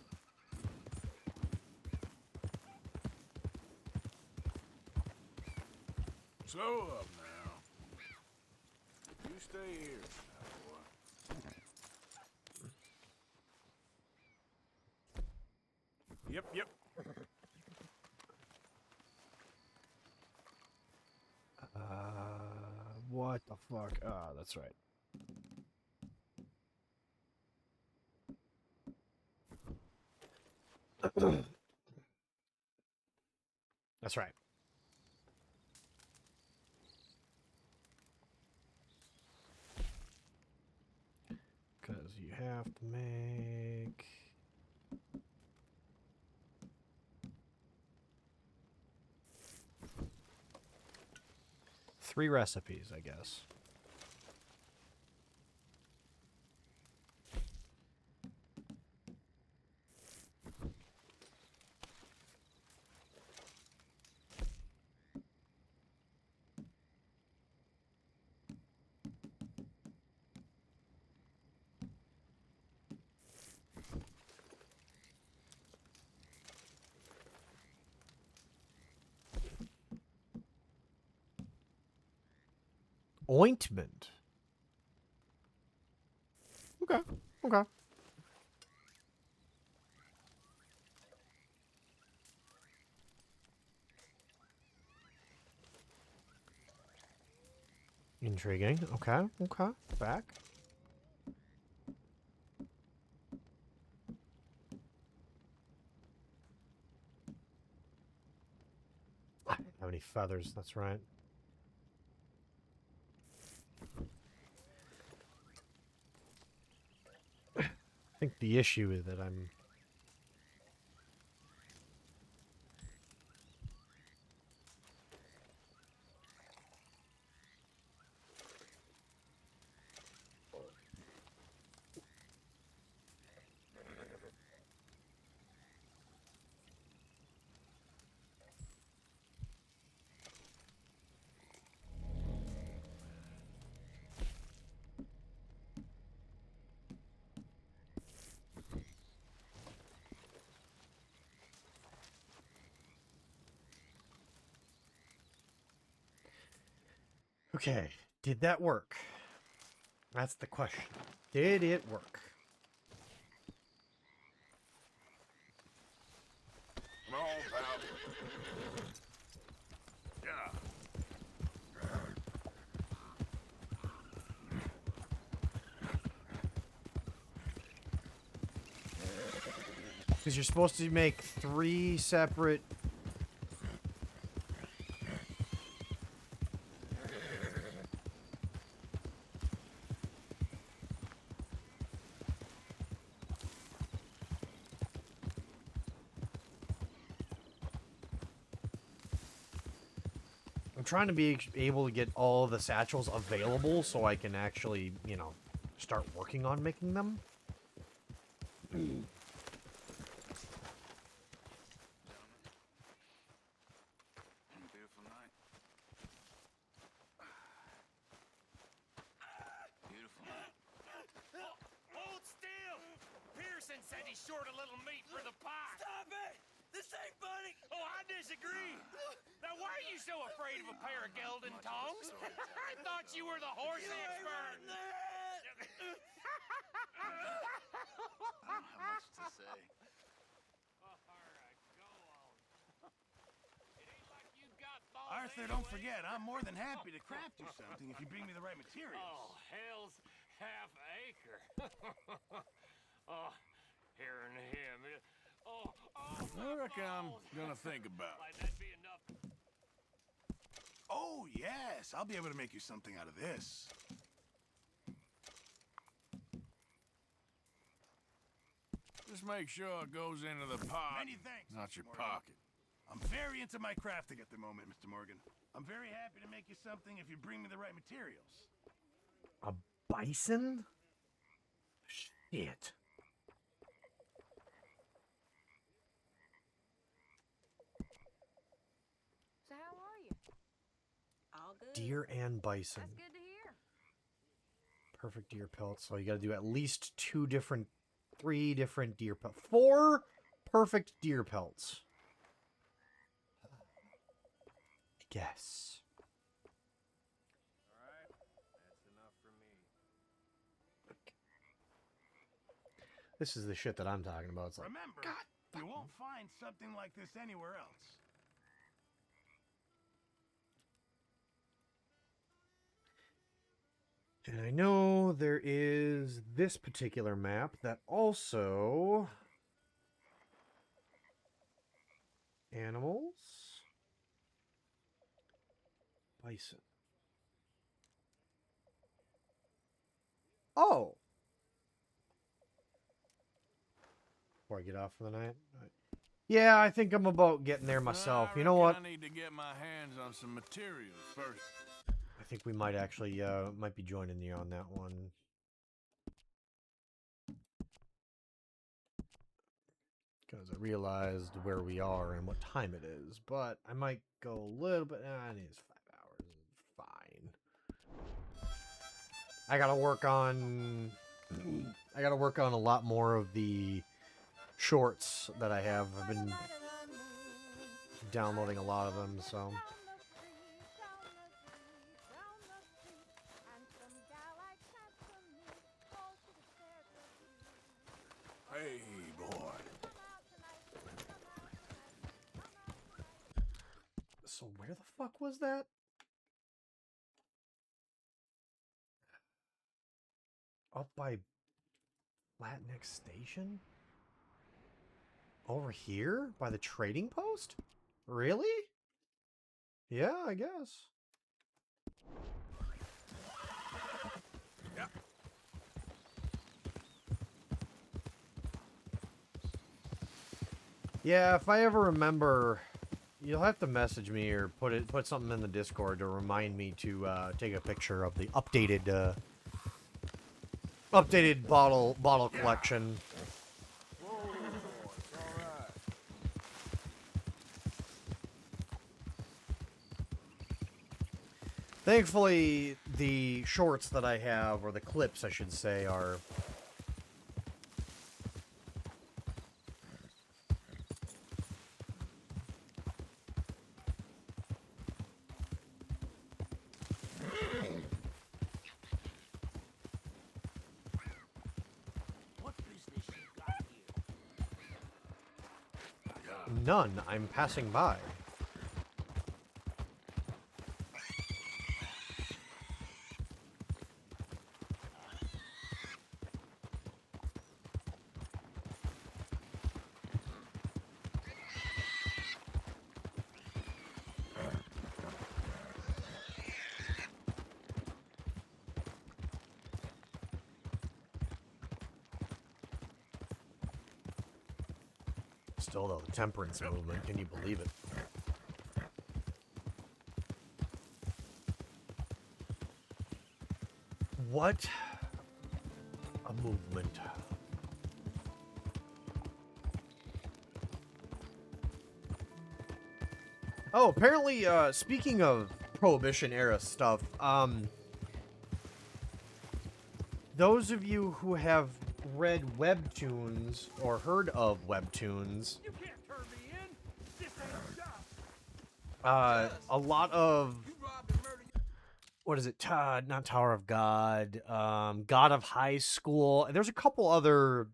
Slow up now. You stay here, boy. Yep, yep. What the fuck? Ah, that's right. That's right. Because you have to make... three recipes, I guess. Ointment. Okay. Okay. Intriguing. Okay. Okay. Back. I don't have any feathers. That's right. I think the issue is that I'm... Okay, did that work? That's the question. Did it work? Come on, pal. Yeah. Because you're supposed to make 3 separate... I'm trying to be able to get all the satchels available so I can actually, you know, start working on making them. Beautiful night. Beautiful night. Hold still! Pearson said he's short a little meat for the pot. Stop it! This ain't funny! Oh, I disagree. Now, why are you so afraid of a pair of gelding tongs? I thought you were the horse expert. I don't have much to say. Arthur, don't forget, I'm more than happy to craft you something if you bring me the right materials. Oh, hell's half acre. Oh, hearing him. I reckon I'm gonna think about it. That'd be enough. Oh, yes, I'll be able to make you something out of this. Just make sure it goes into the pot. Many thanks, Not Mr. your Morgan. pocket. I'm very into my crafting at the moment, Mr. Morgan. I'm very happy to make you something if you bring me the right materials. A bison? Shit. So how are you? All good. Deer and bison. That's good to hear. Perfect deer pelts. So you got to do at least 3 different deer pelts. 4 perfect deer pelts. I guess. All right, that's enough for me. This is the shit that I'm talking about. It's like, Remember, you won't find something like this anywhere else. and I know there is this particular map that also animals, bison. Oh, before I get off for the night. Yeah, I think I'm about getting there myself. You know what? I need to get my hands on some materials first. I think we might actually might be joining you on that one. Because I realized where we are and what time it is, but I might go a little bit. I need 5 hours. Fine. I gotta work on. I gotta work on a lot more of the shorts that I have. I've been downloading a lot of them, so. Hey, boy. So where the fuck was that? Up by Latinx Station? Over here? By the trading post? Really? Yeah, I guess. Yeah, if I ever remember, you'll have to message me or put something in the Discord to remind me to take a picture of the updated bottle collection. Thankfully, the shorts that I have, or the clips, I should say, are none. I'm passing by. Still, though, the temperance movement, can you believe it? What a movement. Oh, apparently, speaking of Prohibition era stuff, those of you who have read webtoons or heard of webtoons, You can't turn me in. This ain't a shop. a lot of, what is it? Not Tower of God, God of High School. There's a couple other,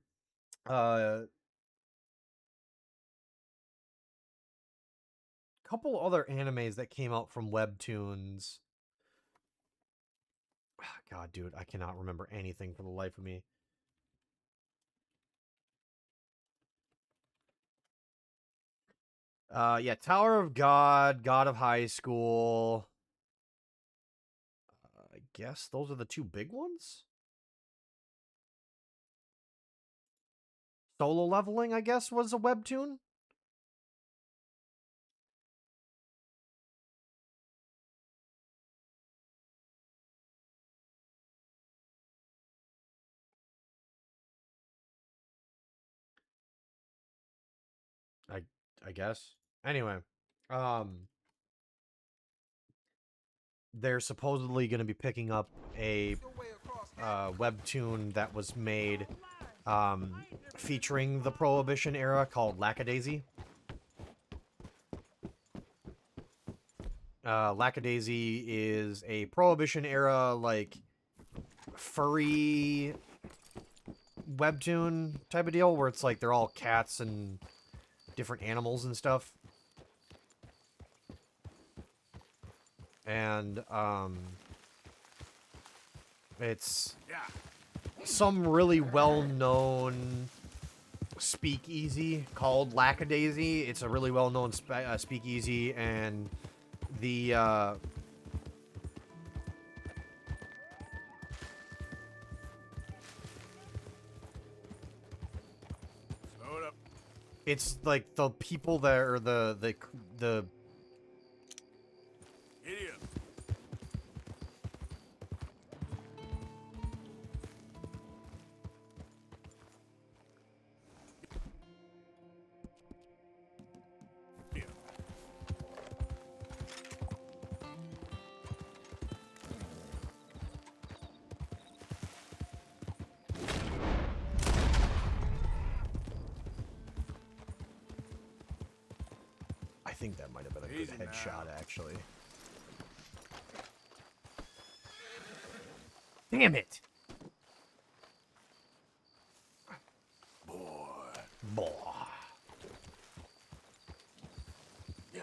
animes that came out from webtoons. God, dude, I cannot remember anything for the life of me. Yeah, Tower of God, God of High School. I guess those are the 2 big ones? Solo Leveling, I guess, was a webtoon. I guess. Anyway, they're supposedly going to be picking up a webtoon that was made featuring the Prohibition era called Lackadaisy. Lackadaisy is a Prohibition era, like, furry webtoon type of deal where it's like they're all cats and different animals and stuff. And, it's some really well-known speakeasy called Lackadaisy. It's a really well-known speakeasy, and the, it's like the people that are the Idiot. I think that might have been a good headshot, actually. Damn it! Boy. Yeah.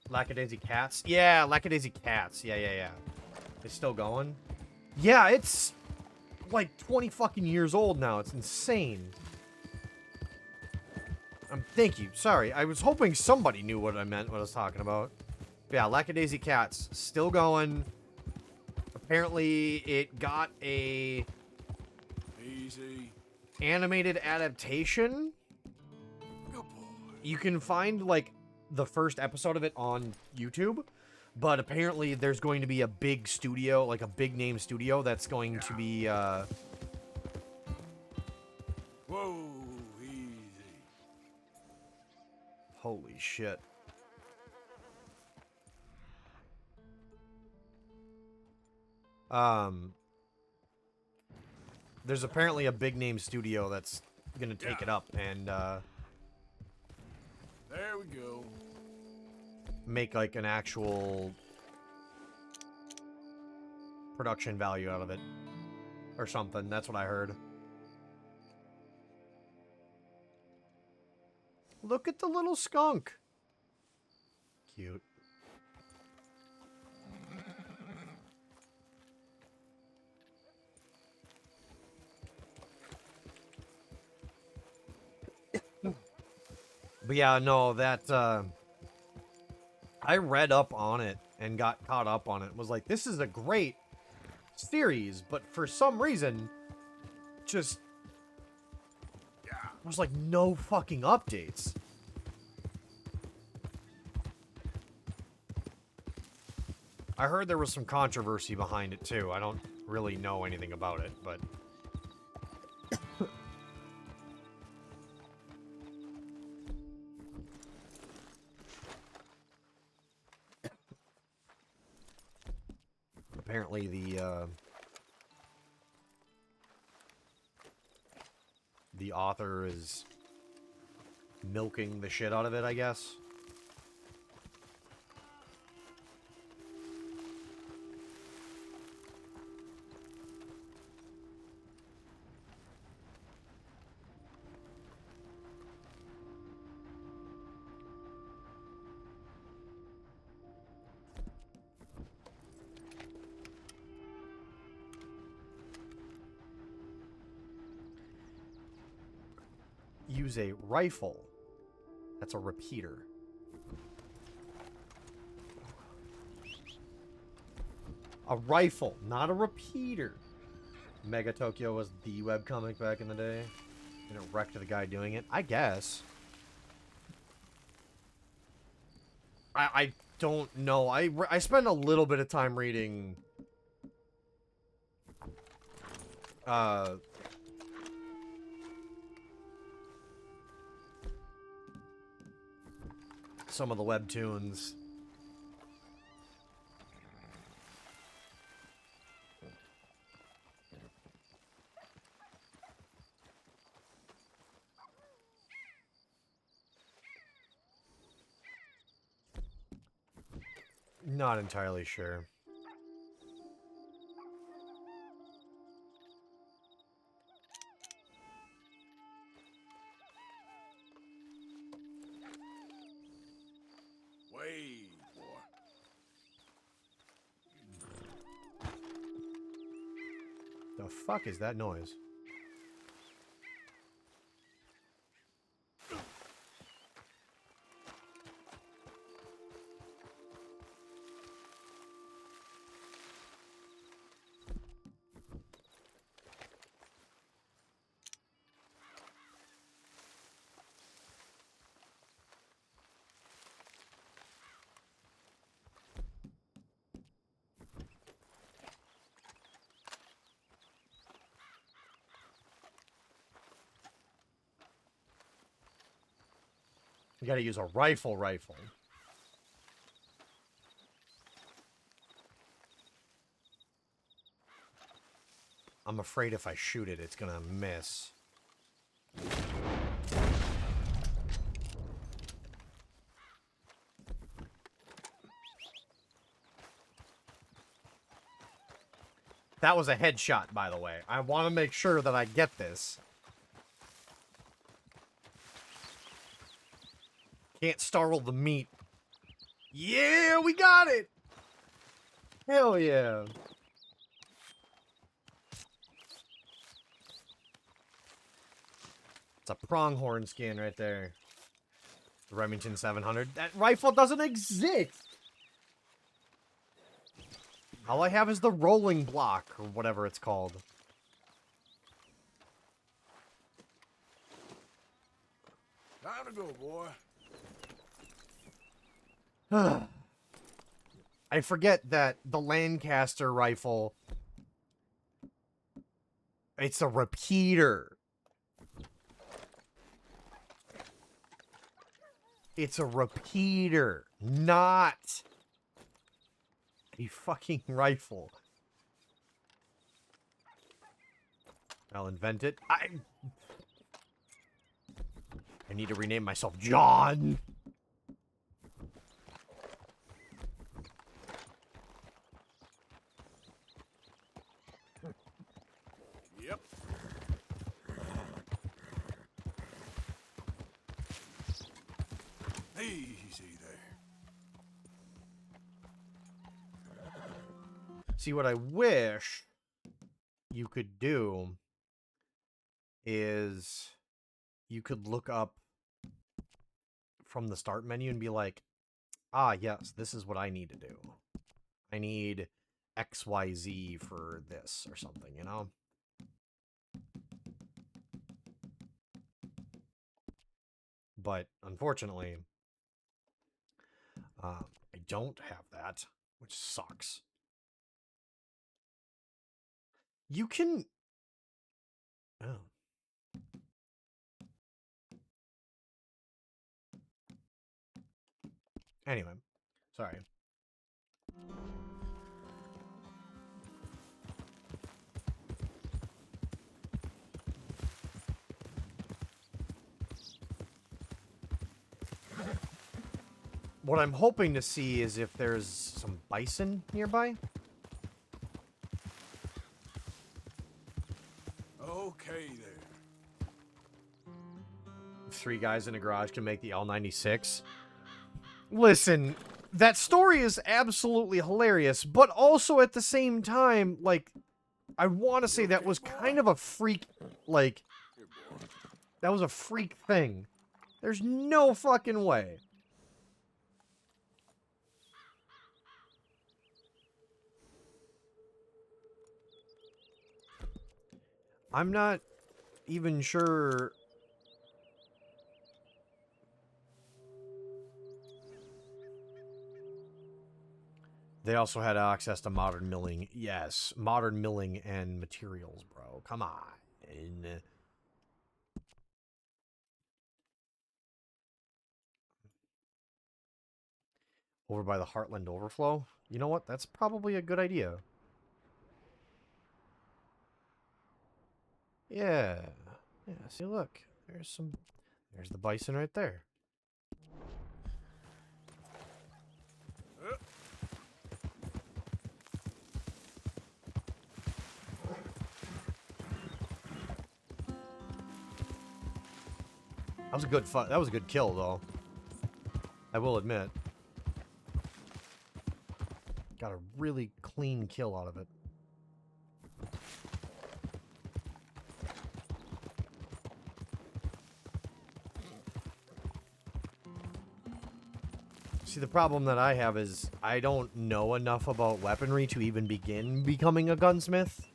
Lackadaisy Cats? Yeah, Lackadaisy Cats. Yeah. It's still going? Yeah, it's like 20 fucking years old now. It's insane. Thank you. Sorry. I was hoping somebody knew what I meant, what I was talking about. But yeah, Lackadaisy Cats. Still going. Apparently, it got a animated adaptation. You can find, like, the first episode of it on YouTube. But apparently, there's going to be a big studio, like a big name studio, that's going to be, Whoa, easy. Holy shit. There's apparently a big name studio that's gonna take it up and, There we go. make, like, an actual production value out of it. Or something. That's what I heard. Look at the little skunk. Cute. But yeah, no, that, I read up on it and got caught up on it. Was like, this is a great series, but for some reason, just was like no fucking updates. I heard there was some controversy behind it too. I don't really know anything about it, but apparently the author is milking the shit out of it, I guess. Use a rifle. That's a repeater. A rifle, not a repeater. Mega Tokyo was the webcomic back in the day. And it wrecked the guy doing it. I guess. I don't know. I spent a little bit of time reading some of the webtoons. Not entirely sure. Way, boy. The fuck is that noise? You gotta use a rifle. I'm afraid if I shoot it, it's gonna miss. That was a headshot, by the way. I want to make sure that I get this. Can't startle the meat. Yeah, we got it! Hell yeah. It's a pronghorn skin right there. The Remington 700. That rifle doesn't exist! All I have is the rolling block, or whatever it's called. Time to go, boy. I forget that the Lancaster rifle, it's a repeater. It's a repeater, not a fucking rifle. I'll invent it. I need to rename myself John. Yep. Easy there. See, what I wish you could do is you could look up from the start menu and be like, ah, yes, this is what I need to do. I need XYZ for this or something, you know? But unfortunately, I don't have that, which sucks. You can... Oh. Anyway, sorry. What I'm hoping to see is if there's some bison nearby. Okay there. 3 guys in a garage can make the L96. Listen, that story is absolutely hilarious, but also at the same time, like, I want to say that was kind of a freak, like, that was a freak thing. There's no fucking way. I'm not even sure. They also had access to modern milling. Yes, modern milling and materials, bro. Come on. Over by the Heartland Overflow? You know what? That's probably a good idea. Yeah. Yeah, see, look. There's the bison right there. That was a good that was a good kill, though. I will admit. Got a really clean kill out of it. See, the problem that I have is I don't know enough about weaponry to even begin becoming a gunsmith.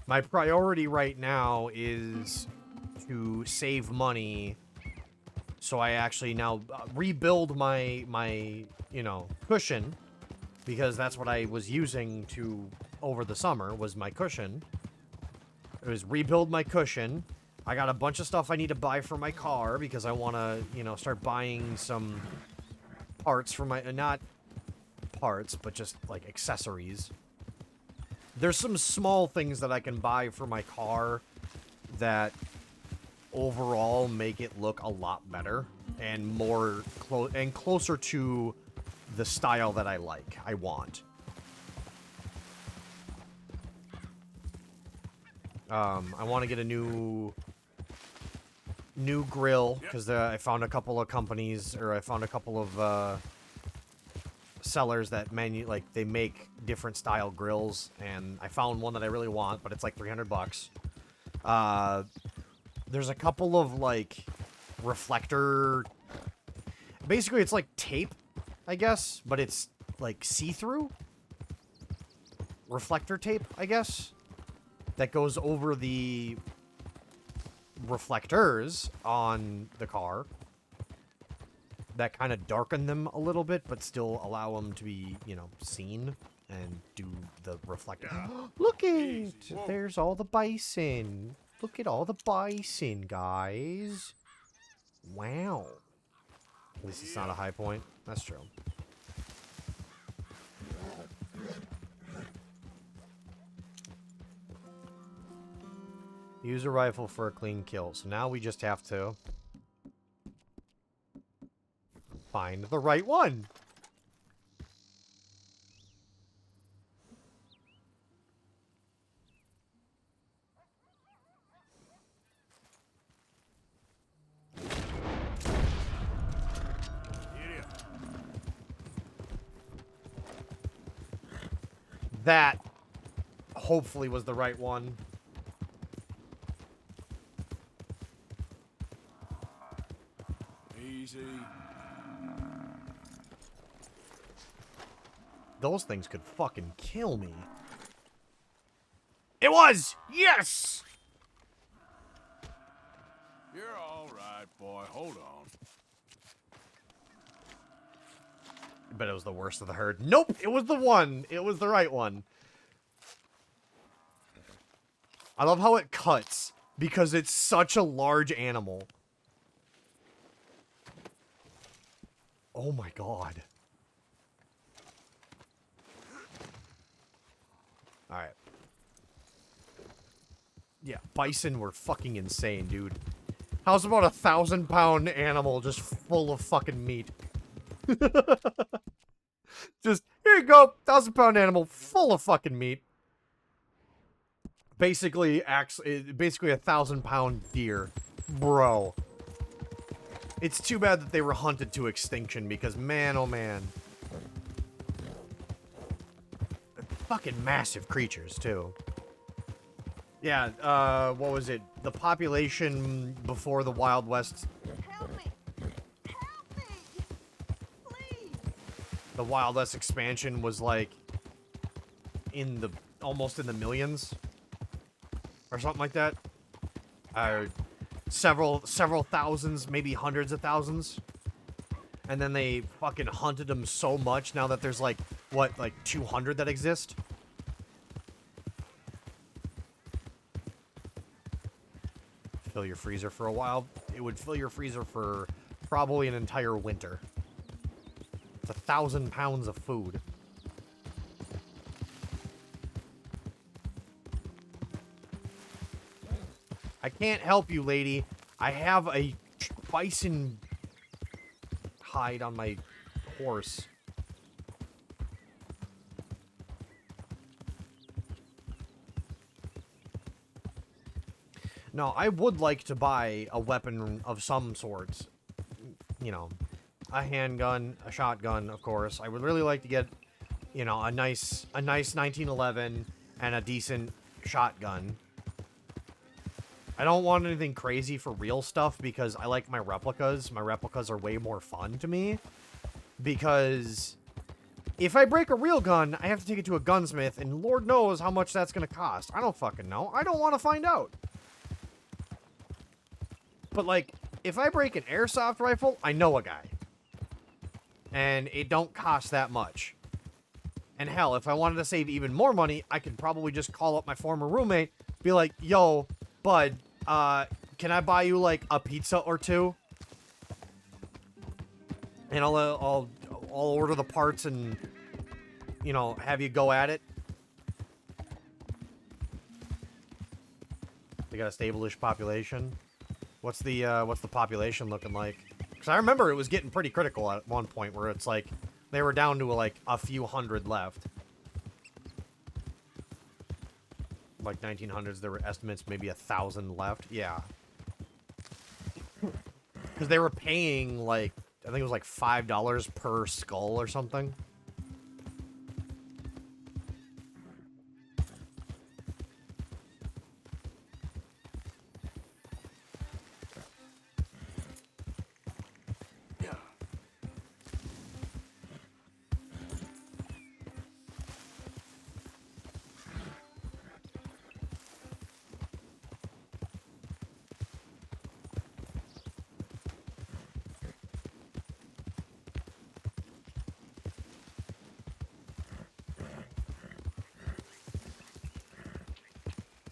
My priority right now is to save money so I actually now rebuild my you know, cushion, because that's what I was using to over the summer was my cushion. It was rebuild my cushion. I got a bunch of stuff I need to buy for my car because I want to, you know, start buying some parts for my, not parts, but just like accessories. There's some small things that I can buy for my car that overall make it look a lot better and more closer to the style that I like, I want. I want to get a new grill because I found a couple of companies, or I found a couple of sellers that they make different style grills, and I found one that I really want, but it's like $300. There's a couple of like reflector, basically it's like tape, I guess, but it's like see-through reflector tape, I guess, that goes over the reflectors on the car that kind of darken them a little bit, but still allow them to be, you know, seen and do the reflector. Look it! There's all the bison. Look at all the bison, guys. Wow. At least it's not a high point. That's true. Use a rifle for a clean kill. So now we just have to find the right one. That hopefully was the right one. Easy. Those things could fucking kill me. It was! Yes! You're all right, boy. Hold on. I bet it was the worst of the herd. Nope, it was the one. It was the right one. I love how it cuts because it's such a large animal. Oh my god. Alright. Yeah, bison were fucking insane, dude. How's about a 1,000-pound animal just full of fucking meat? Just, here you go, 1,000-pound animal full of fucking meat. Basically a 1,000-pound deer. Bro. It's too bad that they were hunted to extinction because, man, oh man. Fucking massive creatures, too. Yeah, what was it? The population before the Wild West. Help me! Help me! Please! The Wild West expansion was like in the almost in the millions. Or something like that. Several thousands, maybe hundreds of thousands. And then they fucking hunted them so much now that there's like, what, like 200 that exist? Fill your freezer for a while. It would fill your freezer for probably an entire winter. It's 1,000 pounds of food. I can't help you, lady. I have a bison hide on my horse. No, I would like to buy a weapon of some sorts. You know, a handgun, a shotgun, of course. I would really like to get, you know, a nice 1911 and a decent shotgun. I don't want anything crazy for real stuff because I like my replicas. My replicas are way more fun to me. Because if I break a real gun, I have to take it to a gunsmith, and Lord knows how much that's going to cost. I don't fucking know. I don't want to find out. But, like, if I break an airsoft rifle, I know a guy. And it don't cost that much. And hell, if I wanted to save even more money, I could probably just call up my former roommate, be like, yo, bud, can I buy you, like, a pizza or two? And I'll order the parts and, you know, have you go at it. They got a stable-ish population. What's the population looking like? Because I remember it was getting pretty critical at one point where it's like they were down to like a few hundred left. Like 1900s, there were estimates maybe 1,000 left. Yeah. Because they were paying like, I think it was like $5 per skull or something.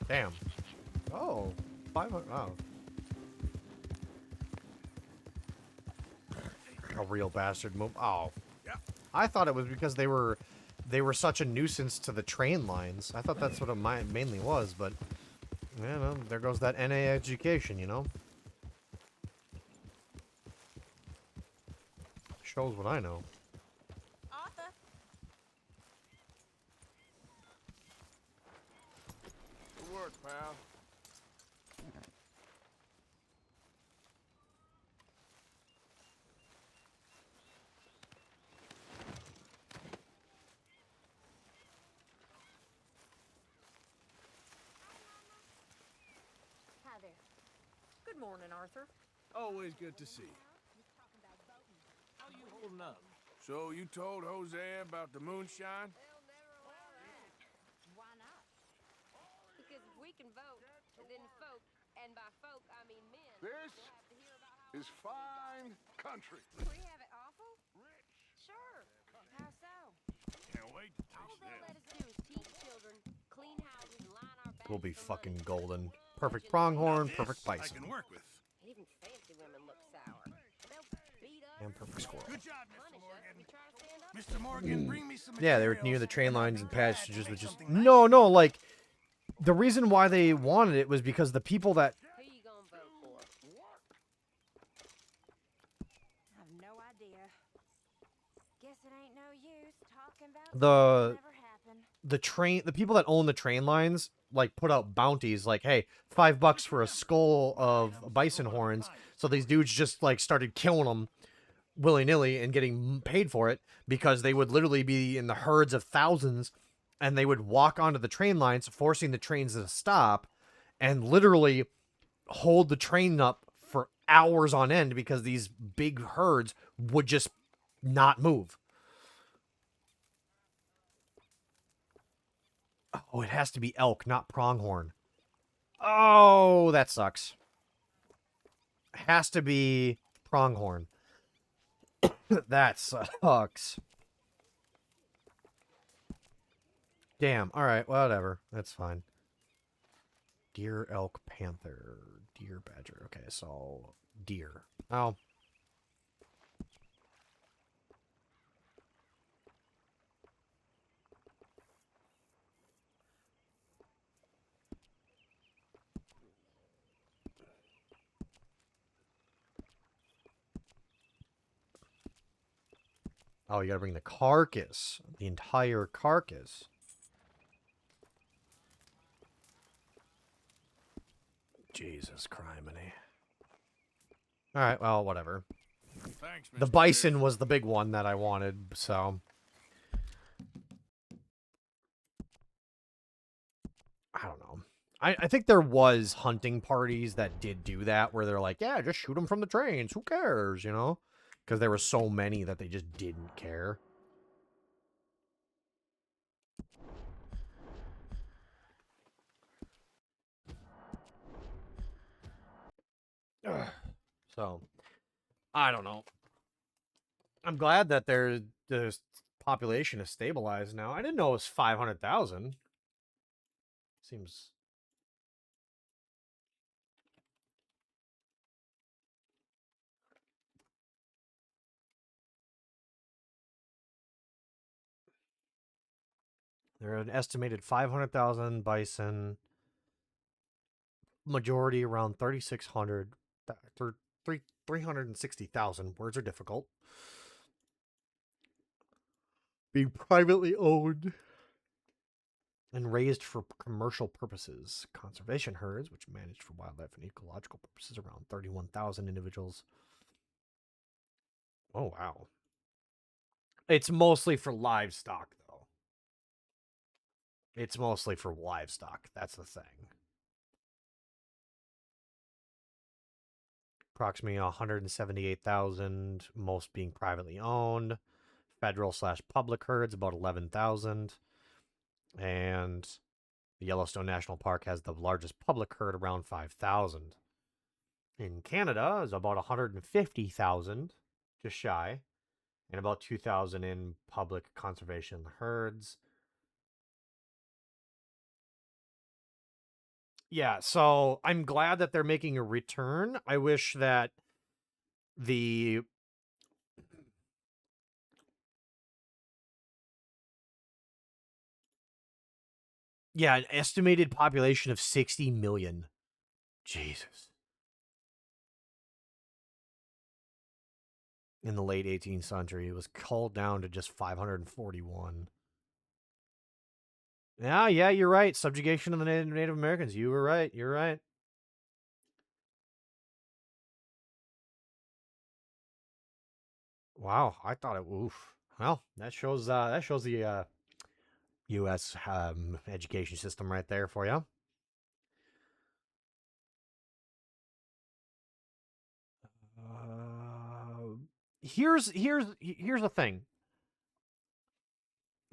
Damn. Oh, 500. Oh. A real bastard move. Oh. I thought it was because they were such a nuisance to the train lines. I thought that's what it mainly was, but yeah, no, there goes that NA education, you know. Shows what I know. Good work, pal. Hi there. Good morning, Arthur. Always good to see you. How you holding up? So you told Jose about the moonshine? Why not? Because if we can vote, then folk, and by folk I mean men, This will have to hear about how is fine country. we have it awful? Sure. How so? Can't wait to All taste they'll this. let us do is teach children, clean houses, and line our backs. We'll be fucking golden. Perfect pronghorn, perfect I bison, can work with. Even fancy women look sour. They'll beat us. and perfect squirrel. Good job, Punish us if we try to stand up. Mr. Morgan. Bring me some. Yeah, they were near materials, the train and I'll lines be and glad to passages, make which is something nice. no, like the reason why they wanted it was because the people that Who you gonna vote for? I've no idea. Guess it ain't no use talking about something the that never happened. the people that own the train lines like put out bounties like, hey, $5 for a skull of bison horns. So these dudes just like started killing them willy-nilly and getting paid for it because they would literally be in the herds of thousands and they would walk onto the train lines, forcing the trains to stop and literally hold the train up for hours on end because these big herds would just not move. Oh, it has to be elk, not pronghorn. Oh, that sucks. Has to be pronghorn. That sucks. Damn. All right, whatever. That's fine. Deer, elk, panther, deer, badger. Okay, so deer. Oh. Oh, you gotta bring the carcass. The entire carcass. Jesus criminy. Alright, well, whatever. Thanks, The Mr. bison Sheriff. was the big one that I wanted, so... I don't know. I think there was hunting parties that did do that, where they're like, yeah, just shoot them from the trains. Who cares, you know? Because there were so many that they just didn't care. Ugh. So, I don't know. I'm glad that the population is stabilized now. I didn't know it was 500,000. Seems... There are an estimated 500,000 bison. Majority around 3,600. 360,000. Words are difficult. Being privately owned and raised for commercial purposes. Conservation herds, which managed for wildlife and ecological purposes, around 31,000 individuals. Oh, wow. It's mostly for livestock, though. It's mostly for livestock. That's the thing. Approximately 178,000, most being privately owned. Federal/public herds, about 11,000. And the Yellowstone National Park has the largest public herd, around 5,000. In Canada is about 150,000, just shy, and about 2,000 in public conservation herds. Yeah, so I'm glad that they're making a return. I wish that the... Yeah, an estimated population of 60 million. Jesus. In the late 18th century, it was culled down to just 541. Yeah, you're right. Subjugation of the Native Americans. You were right. You're right. Wow, I thought it. Oof. Well, that shows the U.S. Education system right there for you. Here's the thing.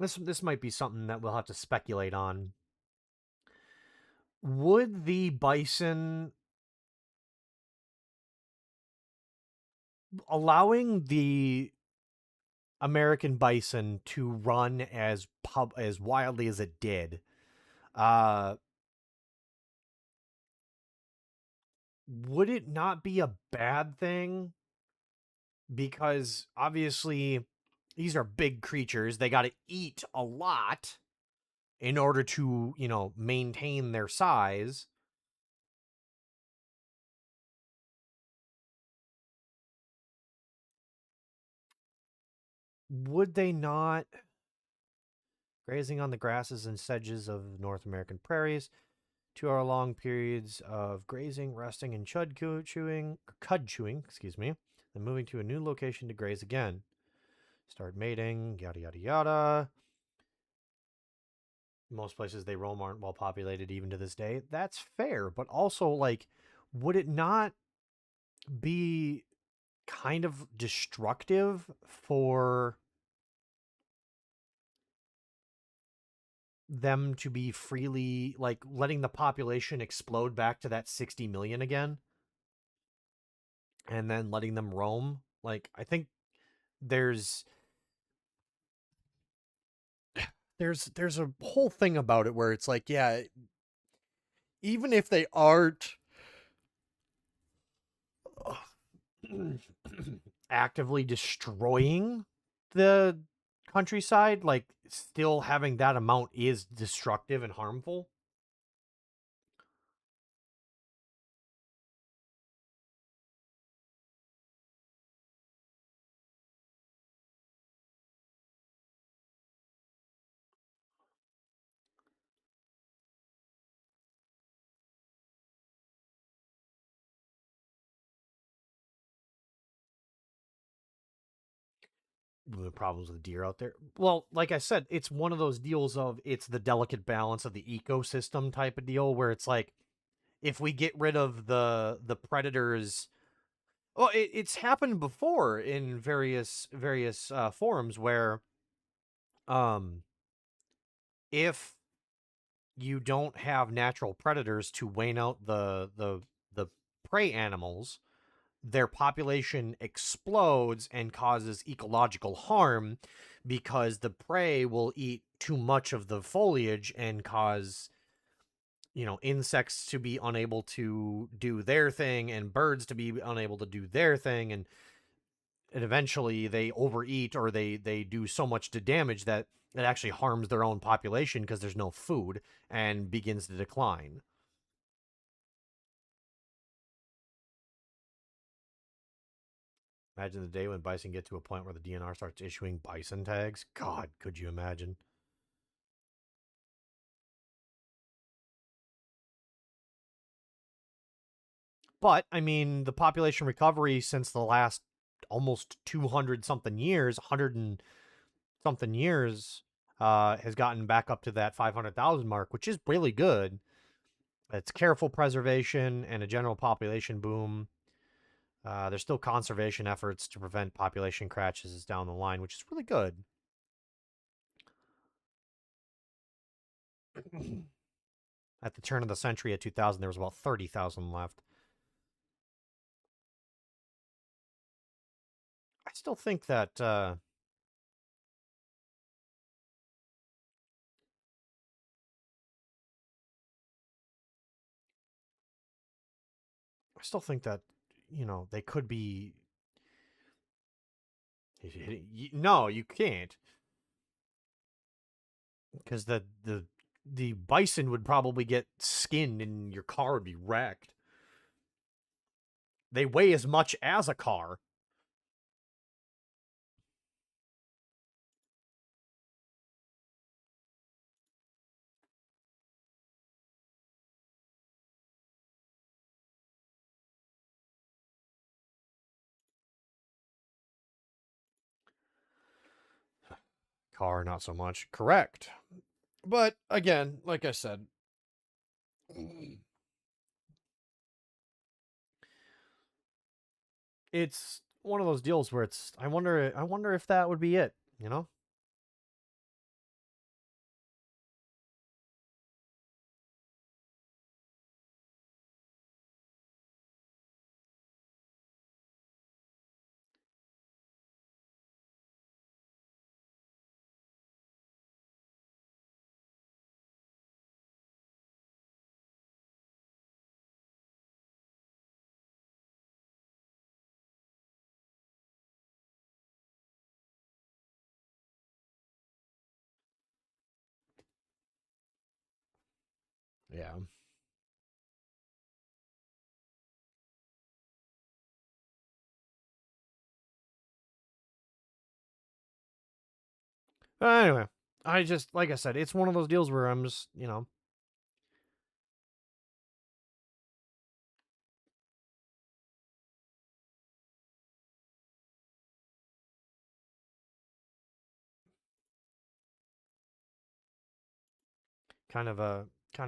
This might be something that we'll have to speculate on. Would the bison... allowing the American bison to run as wildly as it did, would it not be a bad thing? Because obviously these are big creatures. They got to eat a lot in order to, maintain their size. Would they not... Grazing on the grasses and sedges of North American prairies, 2-hour-long periods of grazing, resting, and cud chewing, then moving to a new location to graze again. Start mating, yada yada yada. Most places they roam aren't well populated even to this day. That's fair, but also, would it not be kind of destructive for them to be freely, like, letting the population explode back to that 60 million again, and then letting them roam. Like, I think there's there's a whole thing about it where it's like, yeah, even if they aren't actively destroying the countryside, like, still having that amount is destructive and harmful. The problems with deer out there. Well, like I said, it's one of those deals of it's the delicate balance of the ecosystem type of deal where it's like, if we get rid of the predators, well, it's happened before in various forums where um if you don't have natural predators to wane out the prey animals, their population explodes and causes ecological harm because the prey will eat too much of the foliage and cause, insects to be unable to do their thing and birds to be unable to do their thing, and eventually they overeat or they do so much to damage that it actually harms their own population because there's no food and begins to decline. Imagine the day when bison get to a point where the DNR starts issuing bison tags. God, could you imagine? But, I mean, the population recovery since the last almost 200 something years, 100 and something years, has gotten back up to that 500,000 mark, which is really good. It's careful preservation and a general population boom. There's still conservation efforts to prevent population crashes down the line, which is really good. At the turn of the century at 2000, there was about 30,000 left. I still think that they could be. No, you can't, because the bison would probably get skinned and your car would be wrecked. They weigh as much as a car. Car, not so much. Correct. But again, like I said, it's one of those deals where it's I wonder if that would be it, you know? Yeah. Anyway, I just like I said, it's one of those deals where I'm just, kind of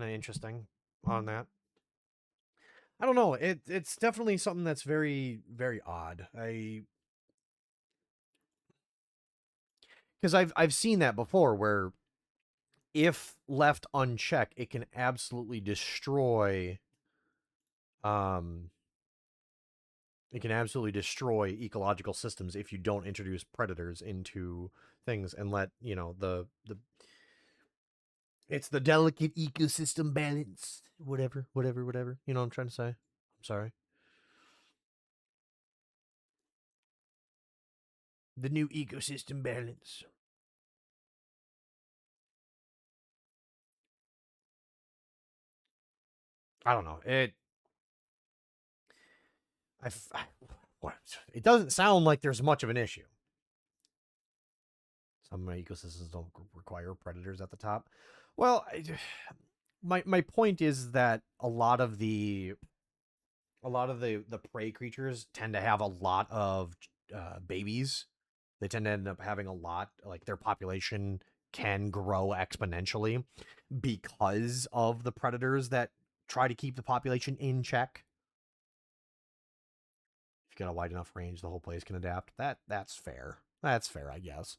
interesting on that. I don't know. It's definitely something that's very very odd. Because I've seen that before where if left unchecked, it can absolutely destroy ecological systems if you don't introduce predators into things and let, you know, the it's the delicate ecosystem balance. Whatever. You know what I'm trying to say? I'm sorry. The new ecosystem balance. I don't know. It doesn't sound like there's much of an issue. Some ecosystems don't require predators at the top. Well, my point is that a lot of the prey creatures tend to have a lot of babies. They tend to end up having a lot, like their population can grow exponentially because of the predators that try to keep the population in check. If you got a wide enough range, the whole place can adapt. That's fair. That's fair, I guess.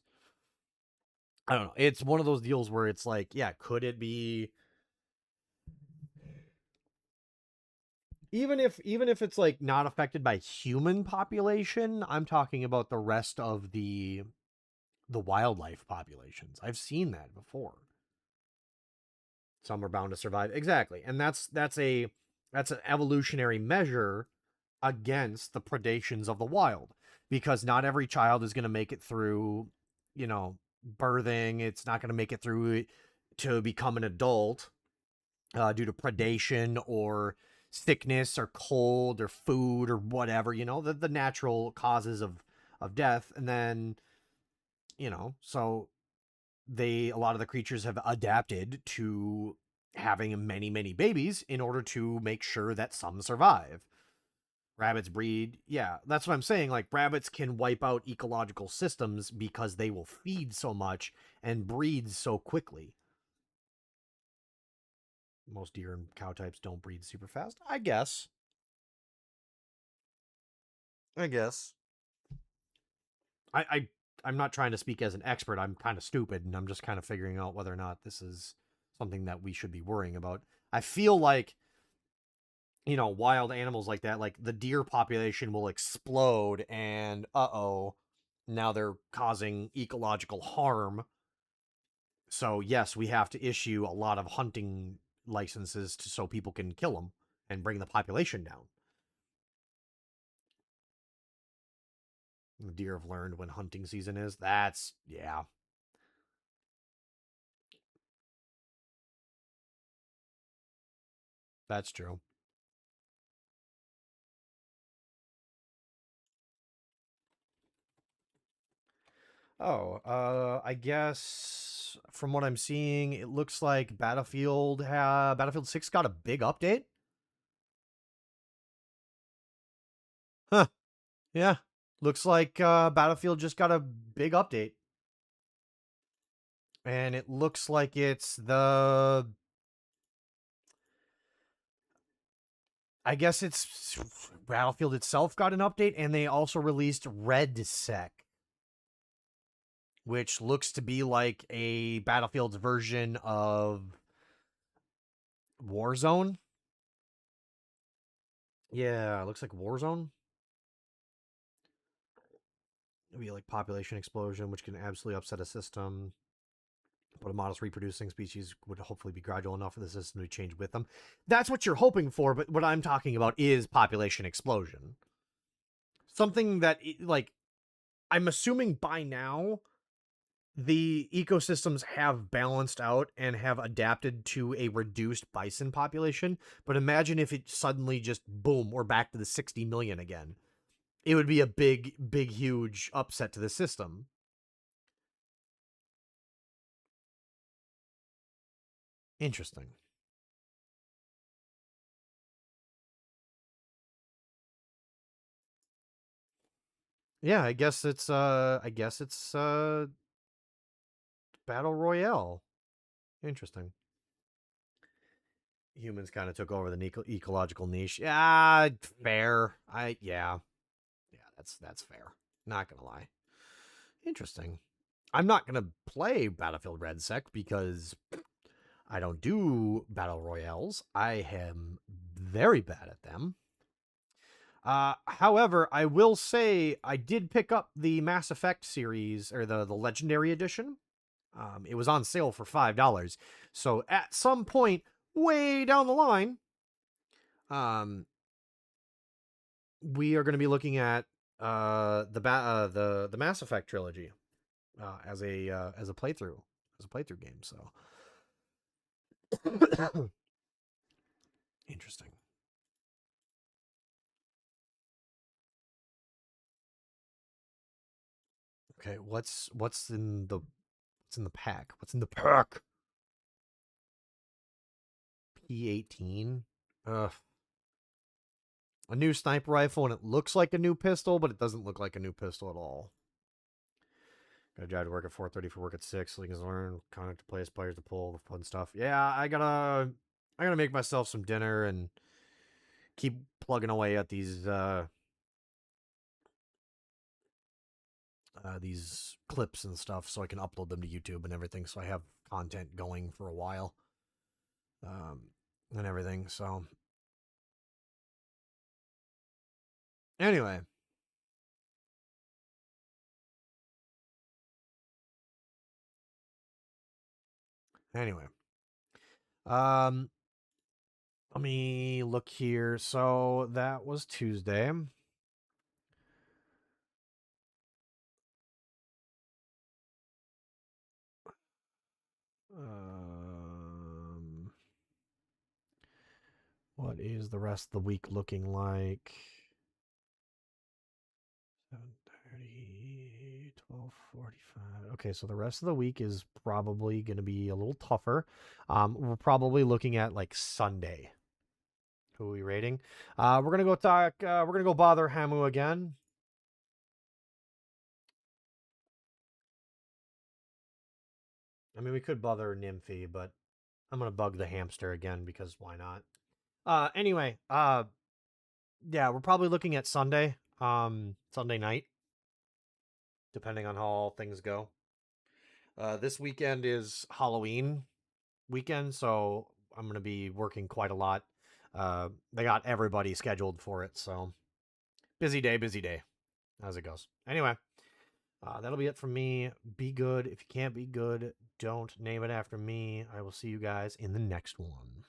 I don't know. It's one of those deals where it's like, yeah, could it be, even if it's like not affected by human population, I'm talking about the rest of the wildlife populations. I've seen that before. Some are bound to survive. Exactly. And that's an evolutionary measure against the predations of the wild, because not every child is going to make it through, you know, birthing. It's not going to make it through to become an adult due to predation or sickness or cold or food or whatever, you know, the natural causes of death. And then, you know, so a lot of the creatures have adapted to having many babies in order to make sure that some survive. Rabbits breed. Yeah, that's what I'm saying. Like, rabbits can wipe out ecological systems because they will feed so much and breed so quickly. Most deer and cow types don't breed super fast, I guess. I'm not trying to speak as an expert. I'm kind of stupid, and I'm just kind of figuring out whether or not this is something that we should be worrying about. I feel like, you know, wild animals like that, like the deer population will explode, and now they're causing ecological harm. So yes, we have to issue a lot of hunting licenses so people can kill them and bring the population down. The deer have learned when hunting season is. Yeah. That's true. I guess from what I'm seeing, it looks like Battlefield 6 got a big update. Huh. Yeah. Looks like Battlefield just got a big update. And it looks like it's I guess it's Battlefield itself got an update, and they also released RedSec, which looks to be like a Battlefield's version of Warzone. Yeah, it looks like Warzone. It'd be like population explosion, which can absolutely upset a system. But a modest reproducing species would hopefully be gradual enough for the system to change with them. That's what you're hoping for, but what I'm talking about is population explosion. Something that, like, I'm assuming by now the ecosystems have balanced out and have adapted to a reduced bison population. But imagine if it suddenly just, boom, we're back to the 60 million again. It would be a big, huge upset to the system. Interesting. Yeah, I guess it's Battle Royale. Interesting. Humans kind of took over the ecological niche. Yeah, fair. Yeah, that's fair. Not gonna lie. Interesting. I'm not going to play Battlefield Red Sec because I don't do battle royales. I am very bad at them. However, I will say I did pick up the Mass Effect series, or the Legendary Edition. It was on sale for $5. So at some point, way down the line, we are going to be looking at the Mass Effect trilogy as a playthrough game. So interesting. Okay, what's in the pack? What's in the pack? P18. Ugh. A new sniper rifle, and it looks like a new pistol, but it doesn't look like a new pistol at all. Gotta drive to work at 4:30 for work at 6, so you can learn contact to place players to pull the fun stuff. Yeah, I gotta make myself some dinner and keep plugging away at these clips and stuff so I can upload them to YouTube and everything, so I have content going for a while. And everything, so anyway. Let me look here. So that was Tuesday. What is the rest of the week looking like? 7:30, 12:45. Okay, so the rest of the week is probably going to be a little tougher. We're probably looking at like Sunday. Who are we rating? We're gonna go talk. We're gonna go bother Hamu again. I mean, we could bother Nymphy, but I'm gonna bug the hamster again because why not? Anyway, yeah, we're probably looking at Sunday, Sunday night, depending on how all things go. This weekend is Halloween weekend, so I'm gonna be working quite a lot. They got everybody scheduled for it, so busy day, as it goes. Anyway, that'll be it from me. Be good. If you can't be good, don't name it after me. I will see you guys in the next one.